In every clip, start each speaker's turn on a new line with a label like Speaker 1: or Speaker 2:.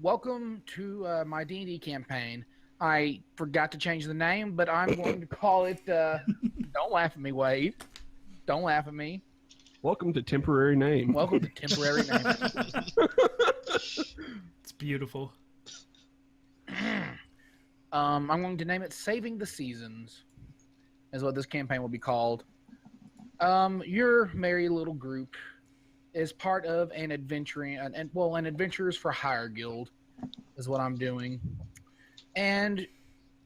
Speaker 1: welcome to my D&D campaign. I forgot to change the name, but I'm going to call it, don't laugh at me, Wade. Don't laugh at me.
Speaker 2: Welcome to Temporary Name.
Speaker 1: Welcome to Temporary Name.
Speaker 3: It's beautiful.
Speaker 1: I'm going to name it Saving the Seasons, is what this campaign will be called. Your merry little group is part of an an Adventurers for Hire guild, is what I'm doing. And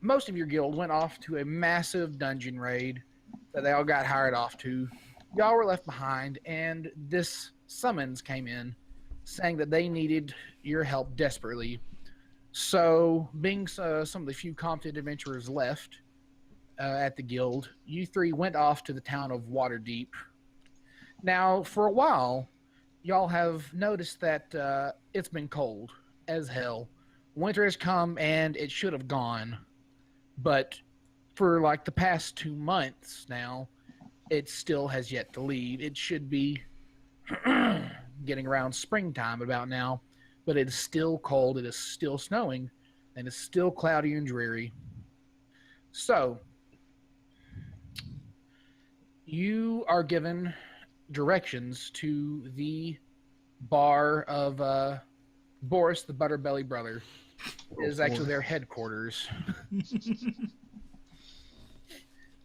Speaker 1: most of your guild went off to a massive dungeon raid that they all got hired off to. Y'all were left behind, and this summons came in saying that they needed your help desperately. So, being some of the few competent adventurers left at the guild, you three went off to the town of Waterdeep. Now, for a while, y'all have noticed that it's been cold as hell. Winter has come, and it should have gone. But for like the past 2 months now, it still has yet to leave. It should be getting around springtime about now, but it is still cold, it is still snowing, and it's still cloudy and dreary. So, you are given directions to the bar of Boris the Butterbelly Brother. It is actually their headquarters.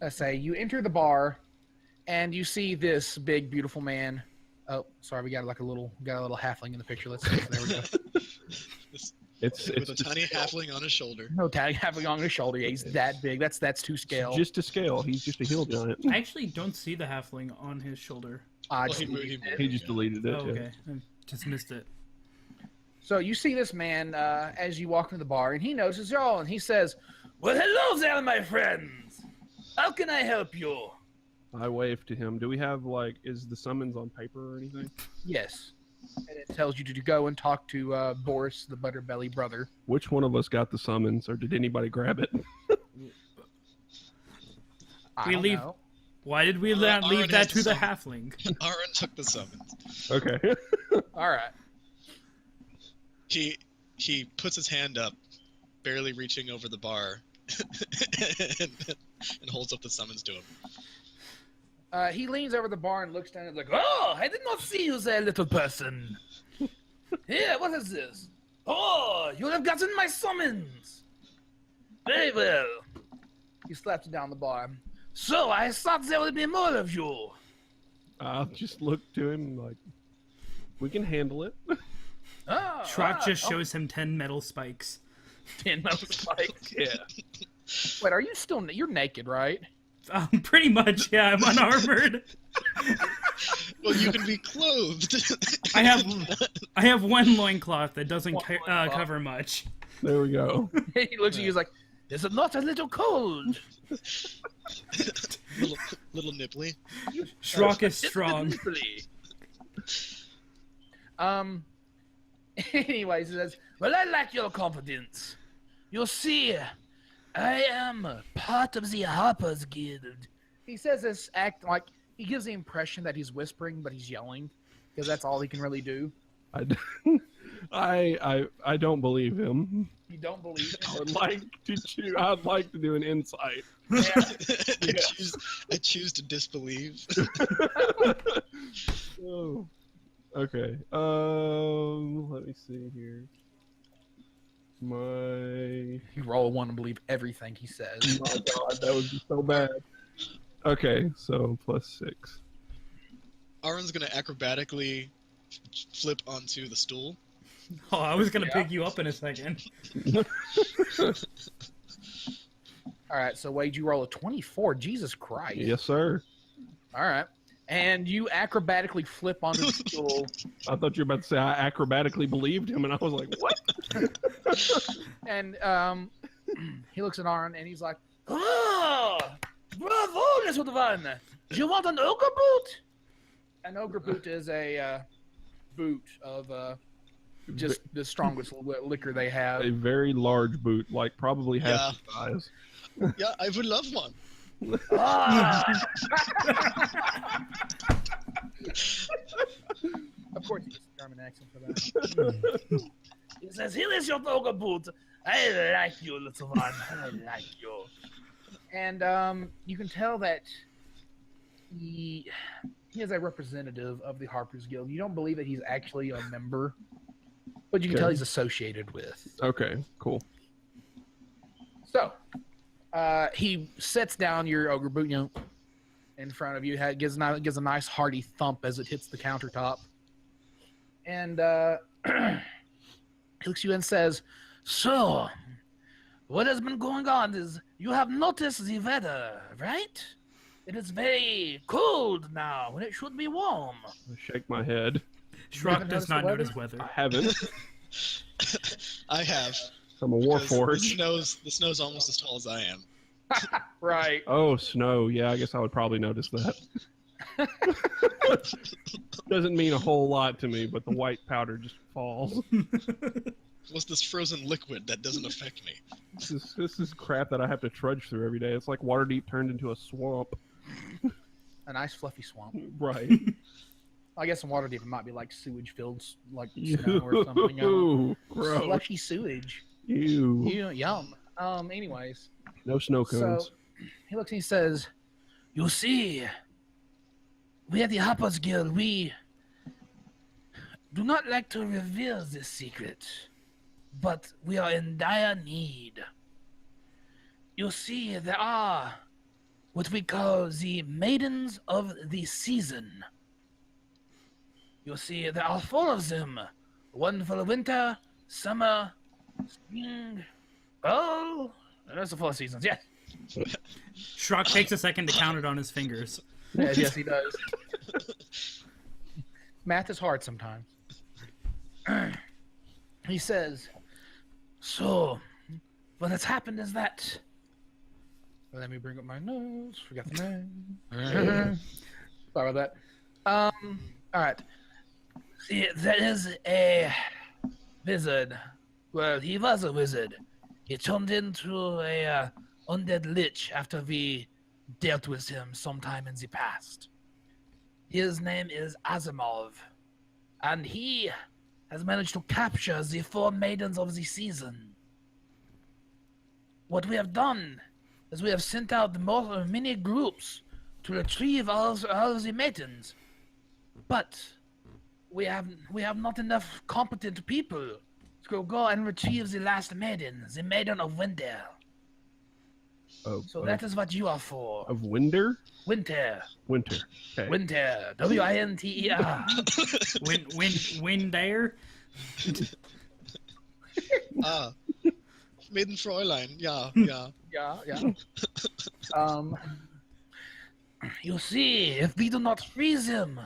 Speaker 1: Let's say you enter the bar, and you see this big, beautiful man. Oh, sorry, we got a little halfling in the picture. Let's see. There we go.
Speaker 4: It's with a tiny halfling on his shoulder.
Speaker 1: No tiny halfling on his shoulder. Yeah, he's that big. That's to scale.
Speaker 2: Just to scale. He's just a hill giant.
Speaker 3: I actually don't see the halfling on his shoulder.
Speaker 2: He just deleted it.
Speaker 3: Oh, okay. I just missed it.
Speaker 1: So you see this man as you walk into the bar, and he notices y'all, and he says, "Well, hello there, my friends. How can I help you?"
Speaker 2: I wave to him. Do we have, is the summons on paper or anything?
Speaker 1: Yes. And it tells you to go and talk to Boris, the Butterbelly Brother.
Speaker 2: Which one of us got the summons, or did anybody grab it?
Speaker 1: I don't know.
Speaker 3: Why did we not leave that to the halfling?
Speaker 4: Araun took the summons.
Speaker 2: Okay.
Speaker 1: All right.
Speaker 4: He puts his hand up, barely reaching over the bar, and holds up the summons to him.
Speaker 1: He leans over the bar and looks down and is like, "Oh, I did not see you there, little person. Here, what is this? Oh, you have gotten my summons. Very well." He slaps it down the bar. "So, I thought there would be more of you."
Speaker 2: I'll just look to him like, we can handle it.
Speaker 3: Shrokk just shows him 10 metal spikes.
Speaker 1: 10 metal spikes?
Speaker 2: Yeah.
Speaker 1: Wait, are you still... You're naked, right?
Speaker 3: Pretty much, yeah. I'm unarmored.
Speaker 4: Well, you can be clothed.
Speaker 3: I have one loincloth that doesn't cover much.
Speaker 2: There we go.
Speaker 1: He looks at you, he's like, "Is it not a little cold?"
Speaker 4: little nipply.
Speaker 3: Shrokk is strong.
Speaker 1: Anyways, he says, "Well, I like your confidence. You see, I am part of the Harper's Guild." He says this act like he gives the impression that he's whispering, but he's yelling, because that's all he can really do.
Speaker 2: I don't believe him.
Speaker 1: You don't believe him?
Speaker 2: I'd like to do an insight.
Speaker 1: Yeah.
Speaker 4: I choose to disbelieve.
Speaker 2: Oh. Okay. Let me see here.
Speaker 1: You roll a 1 and believe everything he says.
Speaker 2: Oh my god, that would be so bad. Okay, so +6.
Speaker 4: Araun's gonna acrobatically flip onto the stool.
Speaker 3: Oh, I was gonna pick you up in a second.
Speaker 1: Alright, so Wade, you roll a 24. Jesus Christ.
Speaker 2: Yes, sir.
Speaker 1: Alright. And you acrobatically flip onto the stool.
Speaker 2: I thought you were about to say I acrobatically believed him, and I was like, what?
Speaker 1: And he looks at Araun, and he's like, "Oh, bravo, little one. Do you want an ogre boot?" An ogre boot is a boot of just the strongest liquor they have.
Speaker 2: A very large boot, like probably half the size.
Speaker 4: Yeah, I would love one.
Speaker 1: Ah! Of course, he gets a German accent for that. He says, "Here is your toga boot. I like you, little one. I like you." And you can tell that he is a representative of the Harper's Guild. You don't believe that he's actually a member, but you can tell he's associated with.
Speaker 2: Okay, cool.
Speaker 1: So, he sets down your ogre boot, in front of you. Gives a nice hearty thump as it hits the countertop. And he looks at you and says, "So, what has been going on is you have noticed the weather, right? It is very cold now when it should be warm."
Speaker 2: I shake my head.
Speaker 3: Shrokk does not notice weather.
Speaker 2: I haven't.
Speaker 4: I have.
Speaker 2: I'm a
Speaker 4: because
Speaker 2: Warforged.
Speaker 4: The snow's almost as tall as I am.
Speaker 1: Right.
Speaker 2: Oh, snow. Yeah, I guess I would probably notice that. Doesn't mean a whole lot to me, but the white powder just falls.
Speaker 4: What's this frozen liquid that doesn't affect me?
Speaker 2: This is crap that I have to trudge through every day. It's like Waterdeep turned into a swamp.
Speaker 1: A nice fluffy swamp.
Speaker 2: Right.
Speaker 1: I guess in Waterdeep it might be like sewage filled, like snow or something.
Speaker 2: Ew, gross.
Speaker 1: Slushy sewage.
Speaker 2: Ew.
Speaker 1: Yum. Anyways.
Speaker 2: No snow cones.
Speaker 1: So he looks and he says, "You see, we at the Harper's Guild, we do not like to reveal this secret, but we are in dire need. You see, there are what we call the Maidens of the Season. You see, there are 4 of them. One for the winter, summer, spring, fall. That's the 4 seasons, yes.
Speaker 3: Shrokk takes a second to count it on his fingers.
Speaker 1: Yes, he does. Math is hard sometimes. He says, "So, what has happened is that..." Let me bring up my notes. Forgot the name. Sorry about that. Alright. See, there is a wizard. Well, he was a wizard. He turned into a undead lich after we dealt with him sometime in the past. His name is Asimov, and he has managed to capture the 4 maidens of the season. What we have done is we have sent out many groups to retrieve all of the maidens, but we have not enough competent people to go and retrieve the last maiden, the Maiden of Winter. So that is what you are for.
Speaker 2: Of Winter?
Speaker 1: Winter.
Speaker 2: Winter. Okay.
Speaker 1: Winter. W-I-N-T-E-R.
Speaker 3: Win there?
Speaker 4: Maiden Fräulein, yeah.
Speaker 1: Yeah. You see, if we do not freeze him,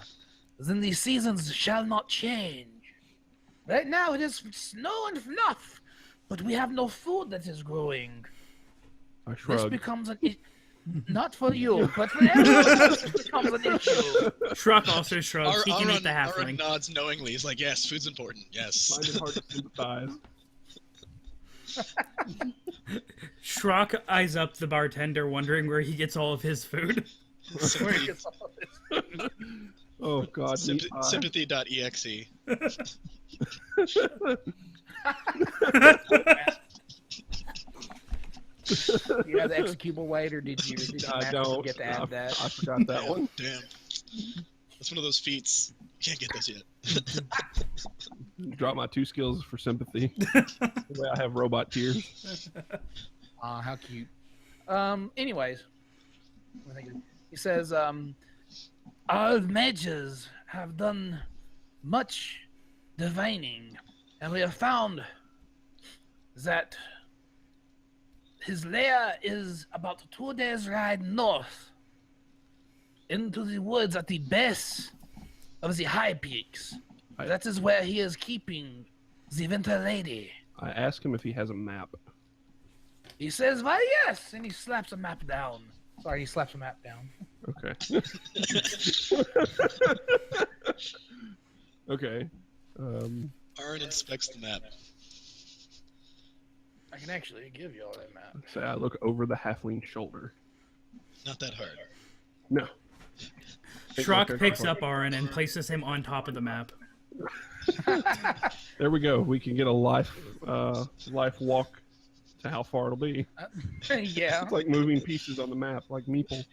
Speaker 1: then the seasons shall not change. Right now it is snow and fluff, but we have no food that is growing.
Speaker 2: I
Speaker 1: This
Speaker 2: shrug.
Speaker 1: becomes an not for you, but for everyone. This becomes an issue.
Speaker 3: Shrokk also shrugs. He can eat the
Speaker 4: Araun
Speaker 3: halfling.
Speaker 4: nods knowingly. He's like, yes, food's important. Yes.
Speaker 2: Find it hard to sympathize.
Speaker 3: Shrokk eyes up the bartender, wondering where he gets all of his food.
Speaker 1: Where he gets all of this food.
Speaker 2: Oh, God.
Speaker 4: Sympathy.exe.
Speaker 1: You have the executable weight, or did you
Speaker 2: I don't.
Speaker 1: get to add that?
Speaker 2: I forgot that one.
Speaker 4: Damn. That's one of those feats. Can't get those yet.
Speaker 2: Drop my 2 skills for sympathy. The way I have robot tears.
Speaker 1: Aw, how cute. Anyways, he says, our mages have done much divining, and we have found that his lair is about 2 days' ride north into the woods at the base of the high peaks. That is where he is keeping the Winter Lady.
Speaker 2: I ask him if he has a map.
Speaker 1: He says, "Why, yes," and he slaps a map down. Sorry, he slaps a map down.
Speaker 2: Okay. Okay.
Speaker 4: Araun inspects the map.
Speaker 1: I can actually give you all that map.
Speaker 2: Say I look over the halfling's shoulder.
Speaker 4: Not that hard.
Speaker 2: No.
Speaker 3: Shrokk picks up Araun and places him on top of the map.
Speaker 2: There we go. We can get a life walk to how far it'll be.
Speaker 1: Yeah.
Speaker 2: It's like moving pieces on the map, like Meeple.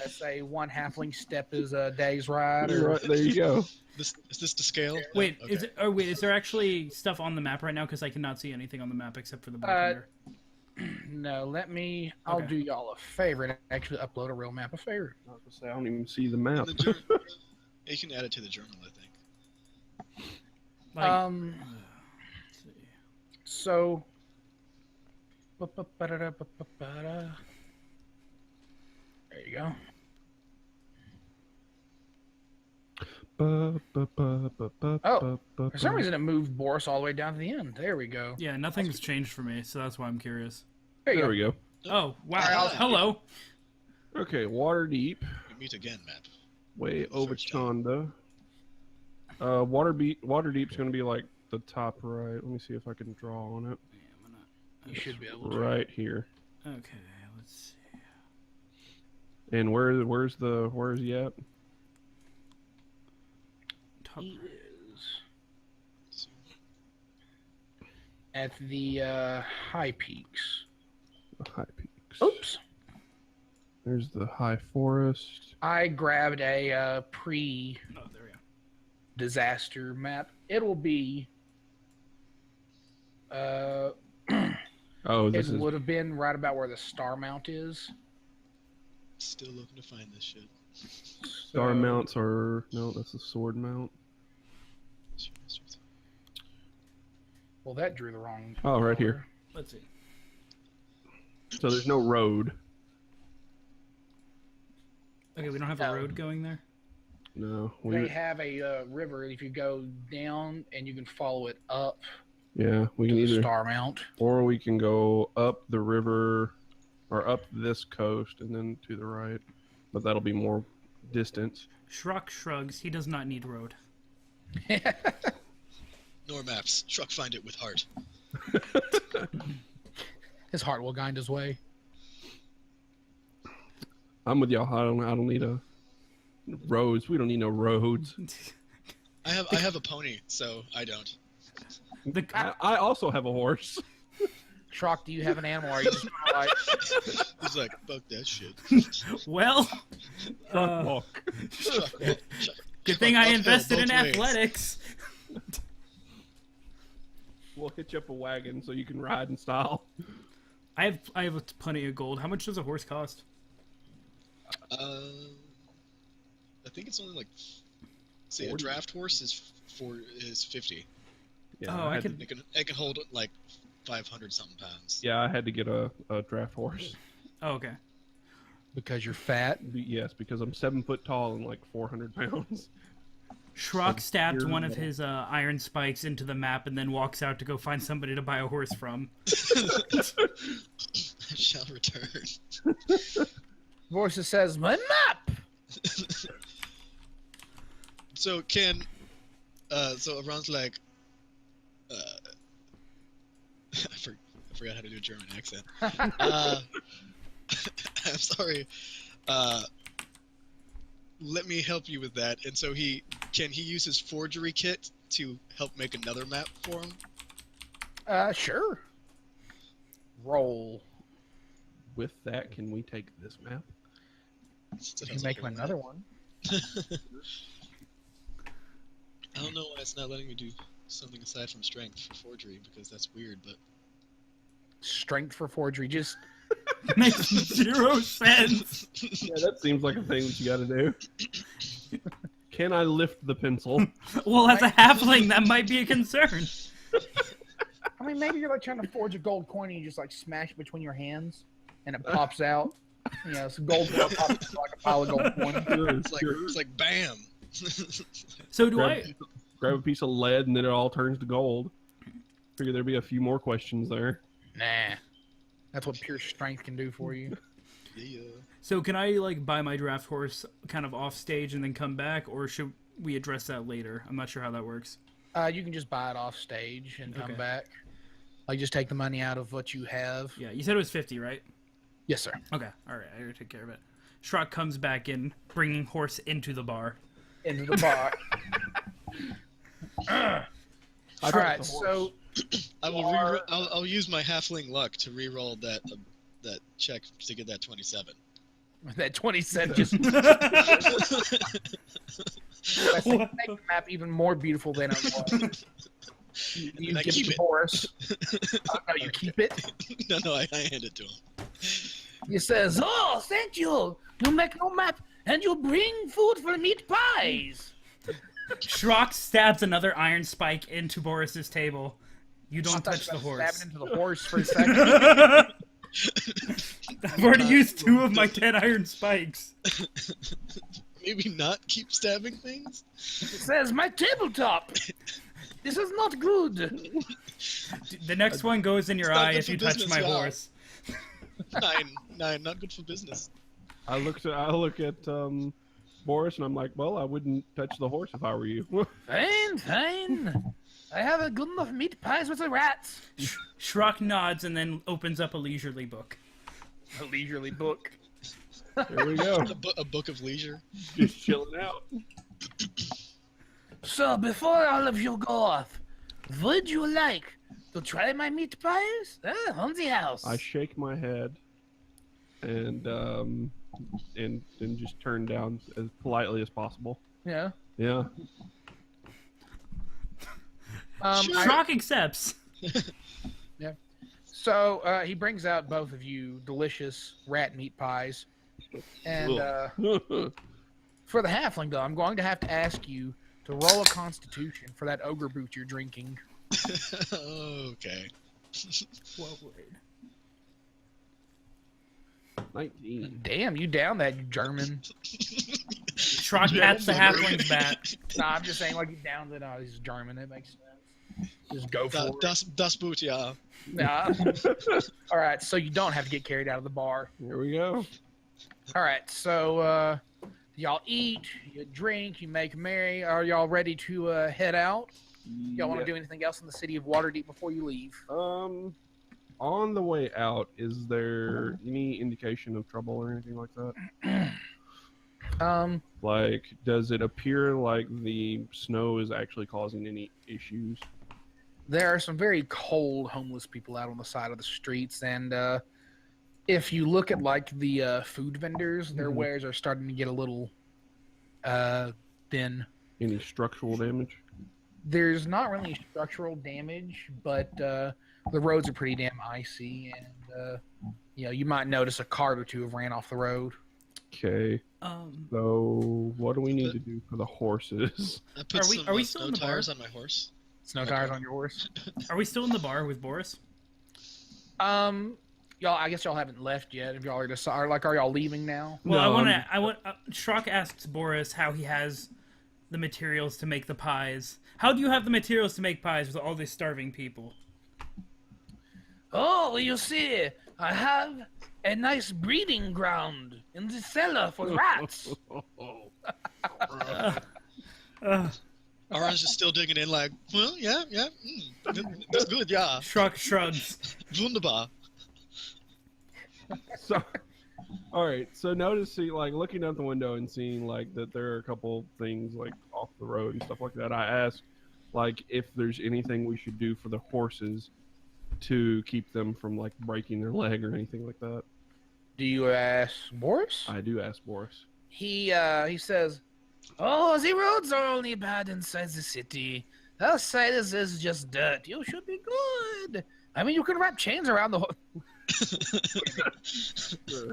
Speaker 1: I say one halfling step is a day's ride.
Speaker 2: You're
Speaker 1: Or...
Speaker 2: right, there you go.
Speaker 4: Is this to scale?
Speaker 3: Wait,
Speaker 4: Okay.
Speaker 3: is there actually stuff on the map right now? Because I cannot see anything on the map except for the bartender.
Speaker 1: No, I'll do y'all a favor and actually upload a real map of Fair.
Speaker 2: I was gonna say I don't even see the map.
Speaker 4: You can add it to the journal, I think.
Speaker 3: Like, let's see.
Speaker 1: So. There you go. For some reason, it moved Boris all the way down to the end. There we go.
Speaker 3: Yeah, nothing's changed for me, so that's why I'm curious.
Speaker 2: There we go.
Speaker 3: Oh, wow. Hello.
Speaker 2: Okay, Waterdeep.
Speaker 4: We meet again, Matt.
Speaker 2: Way over Chanda. Waterdeep's going to be like the top right. Let me see if I can draw on it.
Speaker 1: You should be able to.
Speaker 2: Right here.
Speaker 3: Okay, let's see.
Speaker 2: And where's he at?
Speaker 3: Top
Speaker 1: He is at the high peaks.
Speaker 2: The high peaks.
Speaker 1: Oops.
Speaker 2: There's the high forest.
Speaker 1: I grabbed a
Speaker 3: Oh, there we go.
Speaker 1: disaster map. It'll be
Speaker 2: Oh, this
Speaker 1: it
Speaker 2: is
Speaker 1: would have been right about where the star mount is.
Speaker 4: Still looking to find this shit.
Speaker 2: star mounts are no, that's a sword mount.
Speaker 1: Well, that drew the wrong.
Speaker 2: Oh, right here.
Speaker 3: Let's see.
Speaker 2: So there's no road.
Speaker 3: Okay, we don't have a road going there?
Speaker 2: No,
Speaker 1: They have a river. If you go down and you can follow it up
Speaker 2: yeah, we
Speaker 1: to
Speaker 2: can
Speaker 1: the
Speaker 2: either,
Speaker 1: star mount.
Speaker 2: or we can go up the river, or up this coast and then to the right, but that'll be more distance.
Speaker 3: Shrokk shrugs. He does not need road.
Speaker 4: Nor maps. Shrokk find it with heart.
Speaker 1: His heart will guide his way.
Speaker 2: I'm with y'all. I don't need a roads. We don't need no roads.
Speaker 4: I have a pony, so I don't.
Speaker 2: I also have a horse.
Speaker 1: Shrokk, do you have an animal? Or are you just like
Speaker 4: He's like, fuck that shit.
Speaker 3: Well,
Speaker 2: Walk.
Speaker 3: good thing I
Speaker 4: Uphill
Speaker 3: invested in
Speaker 4: both ways.
Speaker 3: athletics.
Speaker 2: We'll hitch up a wagon so you can ride in style.
Speaker 3: I have plenty of gold. How much does a horse cost?
Speaker 4: I think it's only like, say, a
Speaker 2: 40.
Speaker 4: draft horse is 50.
Speaker 2: Yeah,
Speaker 3: Oh, I could.
Speaker 4: It can hold like 500 something pounds.
Speaker 2: Yeah, I had to get a draft horse.
Speaker 3: Oh, okay.
Speaker 1: because you're fat?
Speaker 2: Yes, because I'm 7 foot tall and like 400 pounds.
Speaker 3: Shrokk stabs one of his iron spikes into the map and then walks out to go find somebody to buy a horse from.
Speaker 4: I shall return.
Speaker 1: Voice that says, "My map!"
Speaker 4: So so Araun's like, I forgot how to do a German accent. I'm sorry. Let me help you with that. And so he use his forgery kit to help make another map for him?
Speaker 1: Sure. Roll.
Speaker 2: With that, can we take this map?
Speaker 1: You can make him another one.
Speaker 4: I don't know why it's not letting me do something aside from strength for forgery, because that's weird, but...
Speaker 1: Strength for forgery, just...
Speaker 3: Makes 0 sense.
Speaker 2: Yeah, that seems like a thing that you gotta do. Can I lift the pencil?
Speaker 3: Well, as a halfling, that might be a concern.
Speaker 1: I mean, maybe you're like trying to forge a gold coin and you just like smash it between your hands and it pops out. You know, some gold coin pops like a pile of gold coin.
Speaker 4: It's like bam!
Speaker 3: So do
Speaker 2: Grab a piece of lead and then it all turns to gold. Figure there'd be a few more questions there.
Speaker 1: Nah. That's what pure strength can do for you.
Speaker 4: Yeah.
Speaker 3: So can I like buy my draft horse kind of off stage and then come back, or should we address that later? I'm not sure how that works.
Speaker 1: You can just buy it off stage and come
Speaker 3: Okay.
Speaker 1: back. Like, just take the money out of what you have.
Speaker 3: Yeah, you said it was 50, right?
Speaker 1: Yes, sir.
Speaker 3: Okay, all right, I gotta take care of it. Shrokk comes back in, bringing horse into the bar.
Speaker 1: Into the bar.
Speaker 2: I
Speaker 1: All
Speaker 2: tried
Speaker 1: right,
Speaker 2: the horse.
Speaker 1: so
Speaker 4: I will I'll use my halfling luck to re-roll that check to get that 27.
Speaker 1: that 27 just I think make the map even more beautiful than it was. You
Speaker 4: And I
Speaker 1: give
Speaker 4: keep
Speaker 1: it
Speaker 4: it.
Speaker 1: to Boris. Oh, no, you keep it.
Speaker 4: No, I hand it to him.
Speaker 1: He says, "Oh, thank you. You make no map, and you bring food for meat pies."
Speaker 3: Shrokk stabs another iron spike into Boris's table. You don't touch the horse.
Speaker 1: Stab it into the horse for a second.
Speaker 3: I've already used 2 of my 10 iron spikes.
Speaker 4: Maybe not keep stabbing things?
Speaker 1: It says, "My tabletop. This is not good."
Speaker 3: The next one goes in your
Speaker 4: It's not
Speaker 3: eye
Speaker 4: good
Speaker 3: if
Speaker 4: for
Speaker 3: you touch
Speaker 4: business,
Speaker 3: my
Speaker 4: y'all.
Speaker 3: horse.
Speaker 4: 9, not good for business.
Speaker 2: I look at Boris and I'm like, well, I wouldn't touch the horse if I were you.
Speaker 1: Fine, fine. I have a good enough meat pies with the rats.
Speaker 3: Shrokk nods and then opens up a leisurely book.
Speaker 1: A leisurely book.
Speaker 2: There we go.
Speaker 4: A book of leisure.
Speaker 2: Just chilling out.
Speaker 1: So, before all of you go off, would you like to try my meat pies? On the house.
Speaker 2: I shake my head and just turn down as politely as possible.
Speaker 1: Yeah.
Speaker 2: Yeah.
Speaker 3: Shrokk accepts.
Speaker 1: So he brings out both of you delicious rat meat pies, and for the halfling though, I'm going to have to ask you to roll a Constitution for that ogre boot you're drinking.
Speaker 4: Okay.
Speaker 3: Well played.
Speaker 2: 19.
Speaker 1: Damn, you down that, you German.
Speaker 3: Shrokk pats the halfling's back.
Speaker 1: Nah, I'm just saying like you downed it. Oh, he's German. It makes sense. Just go for it.
Speaker 4: Das Boot, yeah.
Speaker 1: Nah. All right, so you don't have to get carried out of the bar.
Speaker 2: Here we go.
Speaker 1: All right, so y'all eat, you drink, you make merry. Are y'all ready to head out? Y'all want to do anything else in the city of Waterdeep before you leave?
Speaker 2: On the way out, is there any indication of trouble or anything like that? Like, does it appear like the snow is actually causing any issues?
Speaker 1: There are some very cold homeless people out on the side of the streets, and if you look at like the food vendors, their wares are starting to get a little thin.
Speaker 2: Any structural damage?
Speaker 1: There's not really structural damage, but the roads are pretty damn icy, and you might notice a cart or two have ran off the road.
Speaker 2: Okay. So, what do we need to do for the horses?
Speaker 4: I put
Speaker 3: Are we
Speaker 4: some
Speaker 3: still in
Speaker 4: snow
Speaker 3: the bar?
Speaker 4: tires on my horse.
Speaker 1: Snow tires on your horse.
Speaker 3: Are we still in the bar with Boris?
Speaker 1: Y'all, I guess y'all haven't left yet. If y'all are are y'all leaving now?
Speaker 3: Well,
Speaker 2: No,
Speaker 3: I want. Shrokk asks Boris how he has the materials to make the pies. How do you have the materials to make pies with all these starving people?
Speaker 1: Oh, you see, I have a nice breeding ground in the cellar for rats.
Speaker 4: Araun's just still digging in like, well, yeah, that's good, yeah.
Speaker 3: Shrokk shrugs.
Speaker 4: Wunderbar.
Speaker 2: So, all right. So noticing, like, looking out the window and seeing like that there are a couple things like off the road and stuff like that. I asked, like, if there's anything we should do for the horses to keep them from like breaking their leg or anything like that.
Speaker 1: Do you ask Boris?
Speaker 2: I do ask Boris.
Speaker 1: He says, "Oh, the roads are only bad inside the city. Outside is just dirt. You should be good. I mean, you can wrap chains around the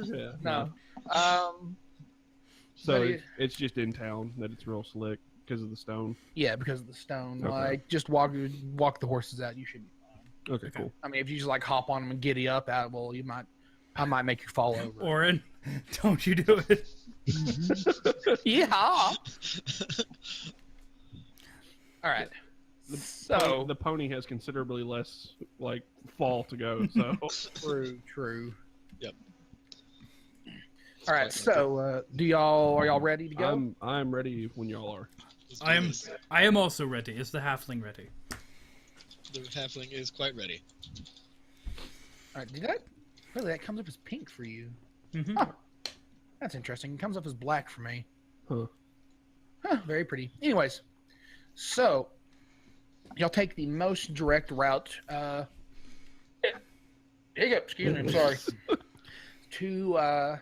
Speaker 2: Yeah.
Speaker 1: No.
Speaker 2: So
Speaker 1: but
Speaker 2: it's just in town that it's real slick because of the stone.
Speaker 1: Yeah, because of the stone.
Speaker 2: Okay.
Speaker 1: Like, just walk the horses out. You should be fine.
Speaker 2: Okay, cool.
Speaker 1: I mean, if you just like hop on them and giddy up, well, I might make you fall over.
Speaker 3: Orin, don't you do it.
Speaker 1: Yeah. All right. So
Speaker 2: The pony has considerably less like fall to go. So
Speaker 1: true.
Speaker 4: Yep.
Speaker 1: All right. So are y'all ready to go?
Speaker 2: I'm ready when y'all are.
Speaker 4: Let's do
Speaker 3: I am.
Speaker 4: this.
Speaker 3: I am also ready. Is the halfling ready?
Speaker 4: The halfling is quite ready.
Speaker 1: All right. That comes up as pink for you.
Speaker 3: Mm-hmm.
Speaker 1: Huh. That's interesting. It comes up as black for me.
Speaker 2: Huh.
Speaker 1: Huh, very pretty. Anyways, So, y'all take the most direct route. Excuse me, I'm sorry. To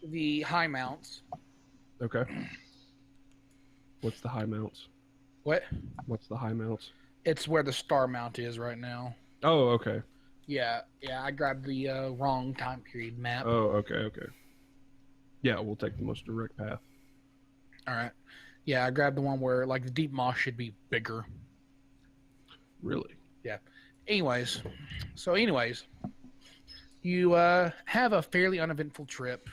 Speaker 1: the high mounts.
Speaker 2: Okay. What's the high mounts?
Speaker 1: What?
Speaker 2: What's the high mounts?
Speaker 1: It's where the star mount is right now.
Speaker 2: Oh, okay.
Speaker 1: Yeah, I grabbed the wrong time period map.
Speaker 2: Oh, okay. Yeah, we'll take the most direct path.
Speaker 1: All right. Yeah, I grabbed the one where like the deep moss should be bigger.
Speaker 2: Really?
Speaker 1: Yeah. Anyways, you have a fairly uneventful trip.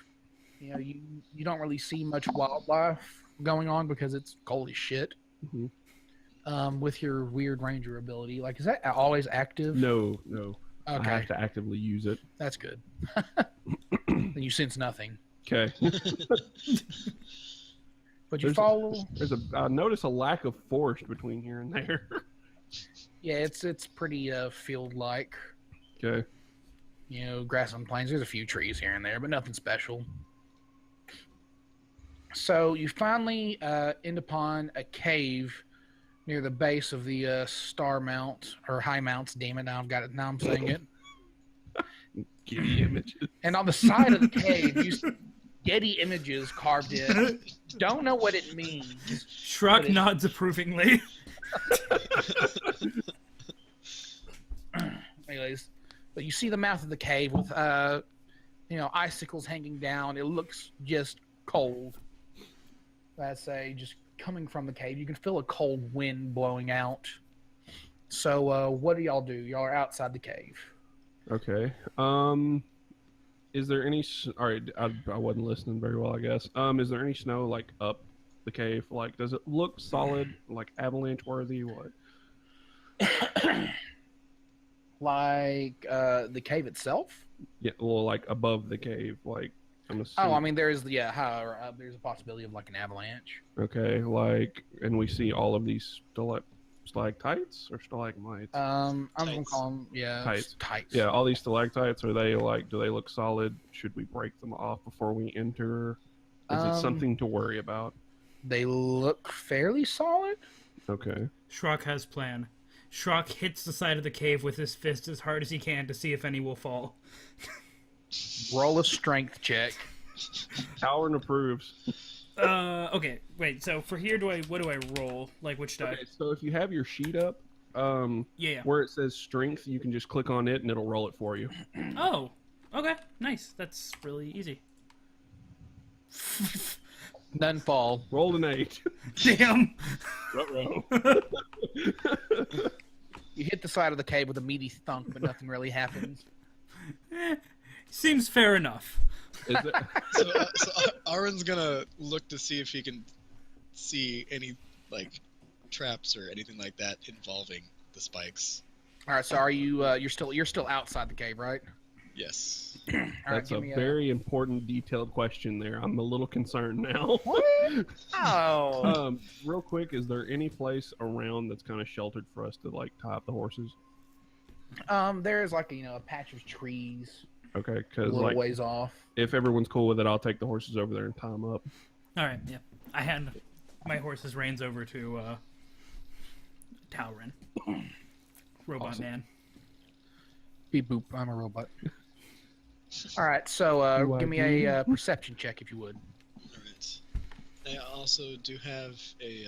Speaker 1: You know, you don't really see much wildlife going on because it's cold as shit.
Speaker 2: Mm-hmm.
Speaker 1: With your weird ranger ability, like, is that always active?
Speaker 2: No.
Speaker 1: Okay.
Speaker 2: I have to actively use it.
Speaker 1: That's good. Then you sense nothing.
Speaker 2: Okay.
Speaker 1: But you follow.
Speaker 2: I notice a lack of forest between here and there.
Speaker 1: Yeah, it's pretty field-like.
Speaker 2: Okay.
Speaker 1: You know, grassland plains. There's a few trees here and there, but nothing special. So you finally end upon a cave near the base of the Star Mount, or High Mounts. Damn it! Now I've got it. Now I'm saying it.
Speaker 2: Getty images.
Speaker 1: And on the side of the cave, you see Getty images carved in. Don't know what it means.
Speaker 3: Shrokk nods approvingly.
Speaker 1: Anyways, but you see the mouth of the cave with icicles hanging down. It looks just cold. I'd say just coming from the cave, you can feel a cold wind blowing out. So what do y'all do? Y'all are outside the cave.
Speaker 2: Okay. Is there any? All right, I wasn't listening very well, I guess. Is there any snow like up the cave? Like, does it look solid, like avalanche worthy? What?
Speaker 1: Like the cave itself?
Speaker 2: Yeah, well, like above the cave, like I'm assuming.
Speaker 1: Oh, I mean, there's there's a possibility of like an avalanche.
Speaker 2: Okay, like, and we see all of these stalactites or stalagmites.
Speaker 1: I'm gonna call them tights.
Speaker 2: Yeah, all these stalactites, are they like? Do they look solid? Should we break them off before we enter? Is it something to worry about?
Speaker 1: They look fairly solid.
Speaker 2: Okay.
Speaker 3: Shrokk has plan. Shrokk hits the side of the cave with his fist as hard as he can to see if any will fall.
Speaker 1: Roll a strength check.
Speaker 2: Talrin approves.
Speaker 3: Okay, wait. So for here, what do I roll? Like which die?
Speaker 2: Okay, so if you have your sheet up,
Speaker 3: Yeah.
Speaker 2: where it says strength, you can just click on it and it'll roll it for you.
Speaker 3: Oh, okay, nice. That's really easy.
Speaker 1: None fall.
Speaker 2: Rolled an 8.
Speaker 3: Damn.
Speaker 2: Ruh-roh.
Speaker 1: You hit the side of the cave with a meaty thunk, but nothing really happens.
Speaker 3: Seems fair enough.
Speaker 2: Is it?
Speaker 4: So Araun's gonna look to see if he can see any like traps or anything like that involving the spikes.
Speaker 1: All right, so are you? You're still outside the cave, right?
Speaker 4: Yes.
Speaker 1: All right,
Speaker 2: That's a
Speaker 1: give me
Speaker 2: very important, detailed question there. I'm a little concerned now.
Speaker 1: What? Oh.
Speaker 2: Real quick, is there any place around that's kind of sheltered for us to like tie up the horses?
Speaker 1: There's like a patch of trees.
Speaker 2: Okay,
Speaker 1: A
Speaker 2: because
Speaker 1: little
Speaker 2: like
Speaker 1: ways off.
Speaker 2: if everyone's cool with it, I'll take the horses over there and tie them up.
Speaker 3: All right, yeah. I hand my horse's reins over to Talrin. Robot
Speaker 2: Awesome.
Speaker 3: man.
Speaker 1: Beep boop. I'm a robot. All right, so give me a perception check if you would.
Speaker 4: All right. I also do have a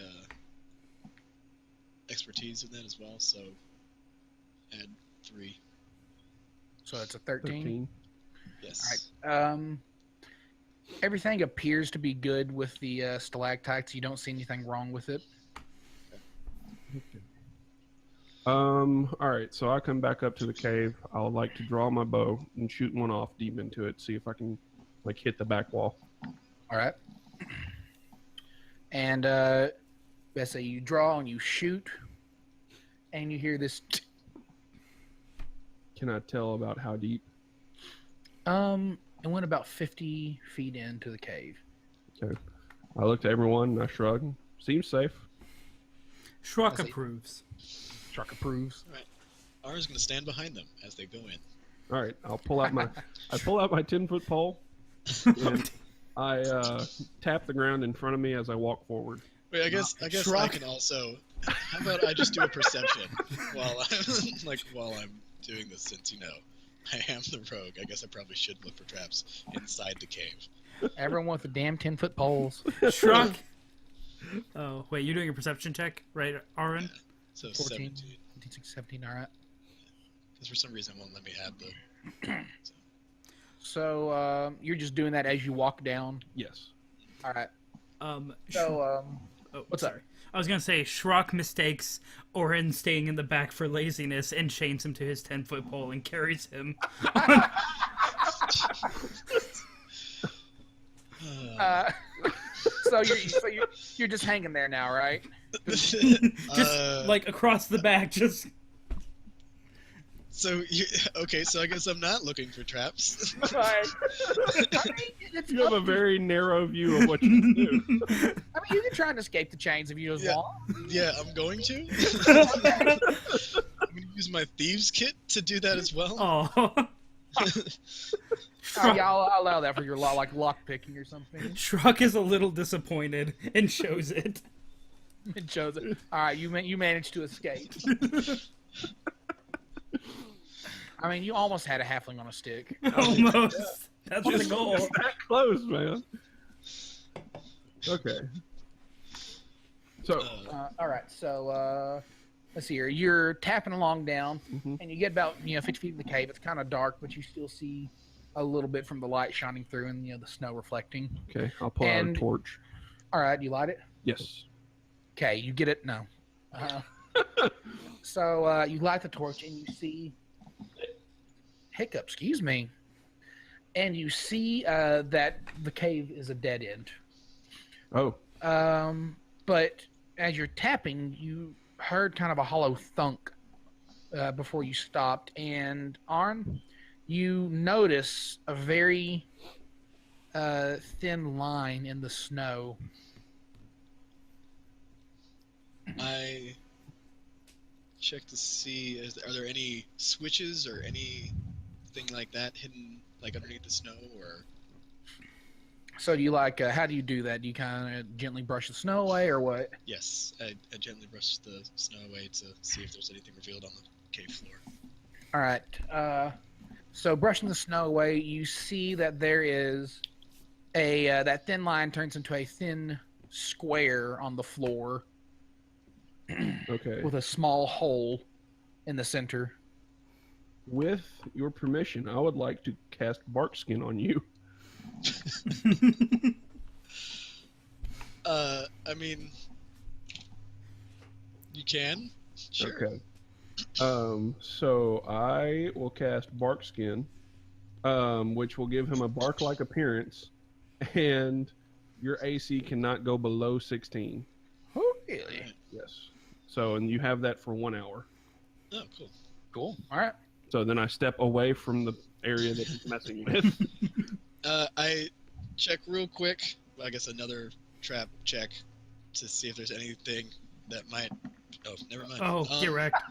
Speaker 4: expertise in that as well, so add 3.
Speaker 1: So it's a 13.
Speaker 4: Yes.
Speaker 1: All right. Everything appears to be good with the stalactites. You don't see anything wrong with it.
Speaker 2: All right, so I come back up to the cave. I would like to draw my bow and shoot one off deep into it, see if I can like hit the back wall.
Speaker 1: All right. And let's say you draw and you shoot, and you hear this.
Speaker 2: Can I tell about how deep?
Speaker 1: It went about 50 feet into the cave.
Speaker 2: Okay. I looked at everyone and I shrugged. Seems safe.
Speaker 3: Shrokk
Speaker 1: I see.
Speaker 3: approves.
Speaker 1: Shrokk approves.
Speaker 4: Araun's gonna stand behind them as they go in.
Speaker 2: All right, I'll pull out my 10-foot pole and I tap the ground in front of me as I walk forward.
Speaker 4: Wait, I guess I
Speaker 3: Shrokk-
Speaker 4: can also How about I just do a perception while I'm doing this, since I am the rogue. I guess I probably should look for traps inside the cave.
Speaker 1: Everyone with the damn 10-foot poles.
Speaker 3: Shrokk. Oh wait, you're doing a perception check, right, Araun?
Speaker 4: Yeah. So
Speaker 1: 14,
Speaker 4: 17.
Speaker 1: 15, 17, all right.
Speaker 4: Because for some reason it won't let me have the.
Speaker 1: So you're just doing that as you walk down.
Speaker 2: Yes.
Speaker 1: All right.
Speaker 3: Sh-
Speaker 1: So
Speaker 3: oh,
Speaker 1: what's
Speaker 3: sorry. I was gonna say Shrokk mistakes Araun staying in the back for laziness and chains him to his 10-foot pole and carries him.
Speaker 1: so you're just hanging there now, right?
Speaker 3: Just like across the back, just.
Speaker 4: So so I guess I'm not looking for traps.
Speaker 1: Right.
Speaker 2: You have a very narrow view of what you can do.
Speaker 1: I mean, you can try and escape the chains if you just
Speaker 4: Yeah.
Speaker 1: want.
Speaker 4: Yeah, I'm going to. I'm going to use my thieves kit to do that as well.
Speaker 3: Oh.
Speaker 1: Yeah, I'll allow that for your lock picking or something.
Speaker 3: Shrokk is a little disappointed and shows it.
Speaker 1: It shows it. All right, you managed to escape. I mean, you almost had a halfling on a stick.
Speaker 3: Almost. That's the goal.
Speaker 2: That close, man. Okay. So.
Speaker 1: All right, so let's see here. You're tapping along down, and you get about 50 feet in the cave. It's kind of dark, but you still see a little bit from the light shining through, and the snow reflecting.
Speaker 2: Okay, I'll pull out a torch.
Speaker 1: All right, you light it.
Speaker 2: Yes.
Speaker 1: Okay, you get it. No. So you light the torch, and you see. Hiccup, excuse me. And you see that the cave is a dead end.
Speaker 2: Oh.
Speaker 1: But as you're tapping, you heard kind of a hollow thunk before you stopped. And Araun, you notice a very thin line in the snow.
Speaker 4: I check to see, are there any switches or anything like that hidden underneath the snow, or?
Speaker 1: So do you how do you do that? Do you kind of gently brush the snow away, or what?
Speaker 4: Yes, I gently brush the snow away to see if there's anything revealed on the cave floor.
Speaker 1: All right. So brushing the snow away, you see that there is that thin line turns into a thin square on the floor.
Speaker 2: Okay.
Speaker 1: With a small hole in the center.
Speaker 2: With your permission, I would like to cast bark skin on you.
Speaker 4: I mean, you can. Sure.
Speaker 2: Okay. So I will cast bark skin, which will give him a bark-like appearance, and your AC cannot go below 16.
Speaker 1: Oh, really?
Speaker 4: Right.
Speaker 2: Yes. So, and you have that for 1 hour.
Speaker 4: Oh, cool.
Speaker 1: Cool. All right.
Speaker 2: So then I step away from the area that he's messing with.
Speaker 4: I check real quick. I guess another trap check to see if there's anything that might. Oh, never mind.
Speaker 3: Oh, get wrecked.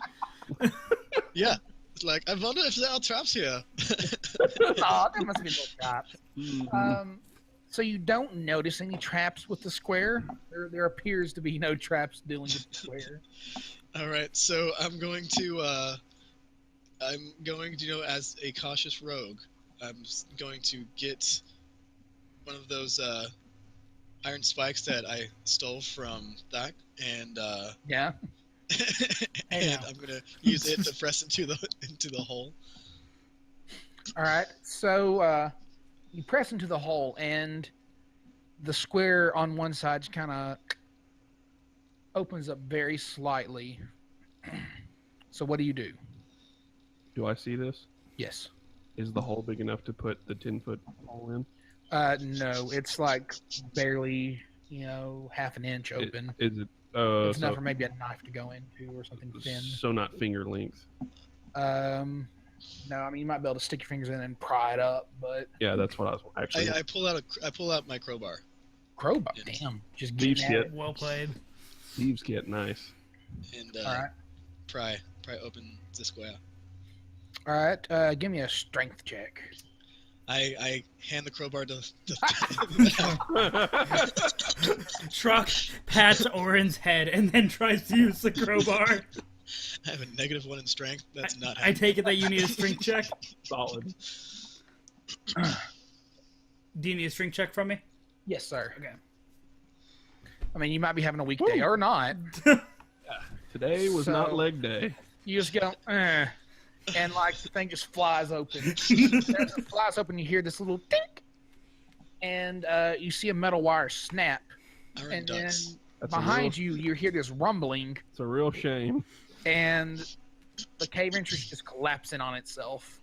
Speaker 4: Yeah. It's like, I wonder if there are traps here.
Speaker 1: Oh, there must be no traps. So you don't notice any traps with the square? There appears to be no traps dealing with the square.
Speaker 4: All right, so I'm going to, as a cautious rogue, I'm going to get one of those iron spikes that I stole from Thak, and
Speaker 1: Yeah.
Speaker 4: and I'm gonna use it to press into the hole.
Speaker 1: All right. So you press into the hole, and the square on one side kind of opens up very slightly. So what do you do?
Speaker 2: Do I see this?
Speaker 1: Yes.
Speaker 2: Is the hole big enough to put the 10-foot hole in?
Speaker 1: No, it's like barely, half an inch open.
Speaker 2: Is it?
Speaker 1: It's enough for maybe a knife to go into or something thin.
Speaker 2: So not finger length.
Speaker 1: No, I mean you might be able to stick your fingers in and pry it up, but
Speaker 2: Yeah, that's what I was actually.
Speaker 4: I pull out my crowbar.
Speaker 1: crowbar,
Speaker 4: Yes.
Speaker 1: damn, just
Speaker 2: Thieves'
Speaker 1: getting at
Speaker 2: kit.
Speaker 1: it.
Speaker 3: Well played.
Speaker 2: Thieves kit, nice.
Speaker 4: And
Speaker 1: All right,
Speaker 4: pry open the square.
Speaker 1: all right. Give me a strength check.
Speaker 4: I hand the crowbar to
Speaker 3: Shrokk pats Orin's head and then tries to use the crowbar.
Speaker 4: I have a -1 in strength. That's not
Speaker 3: I
Speaker 4: happening.
Speaker 3: take it that you need a strength check.
Speaker 2: Solid.
Speaker 3: Do you need a strength check from me?
Speaker 1: Yes, sir.
Speaker 3: Okay.
Speaker 1: I mean, you might be having a weak day or not.
Speaker 2: Today was not leg day.
Speaker 1: You just go, and like the thing just flies open. As it flies open, you hear this little tink, and you see a metal wire snap.
Speaker 4: Iron
Speaker 1: And
Speaker 4: ducks.
Speaker 1: then behind you, you hear this rumbling,
Speaker 2: It's a real shame.
Speaker 1: and the cave entrance just collapsing on itself.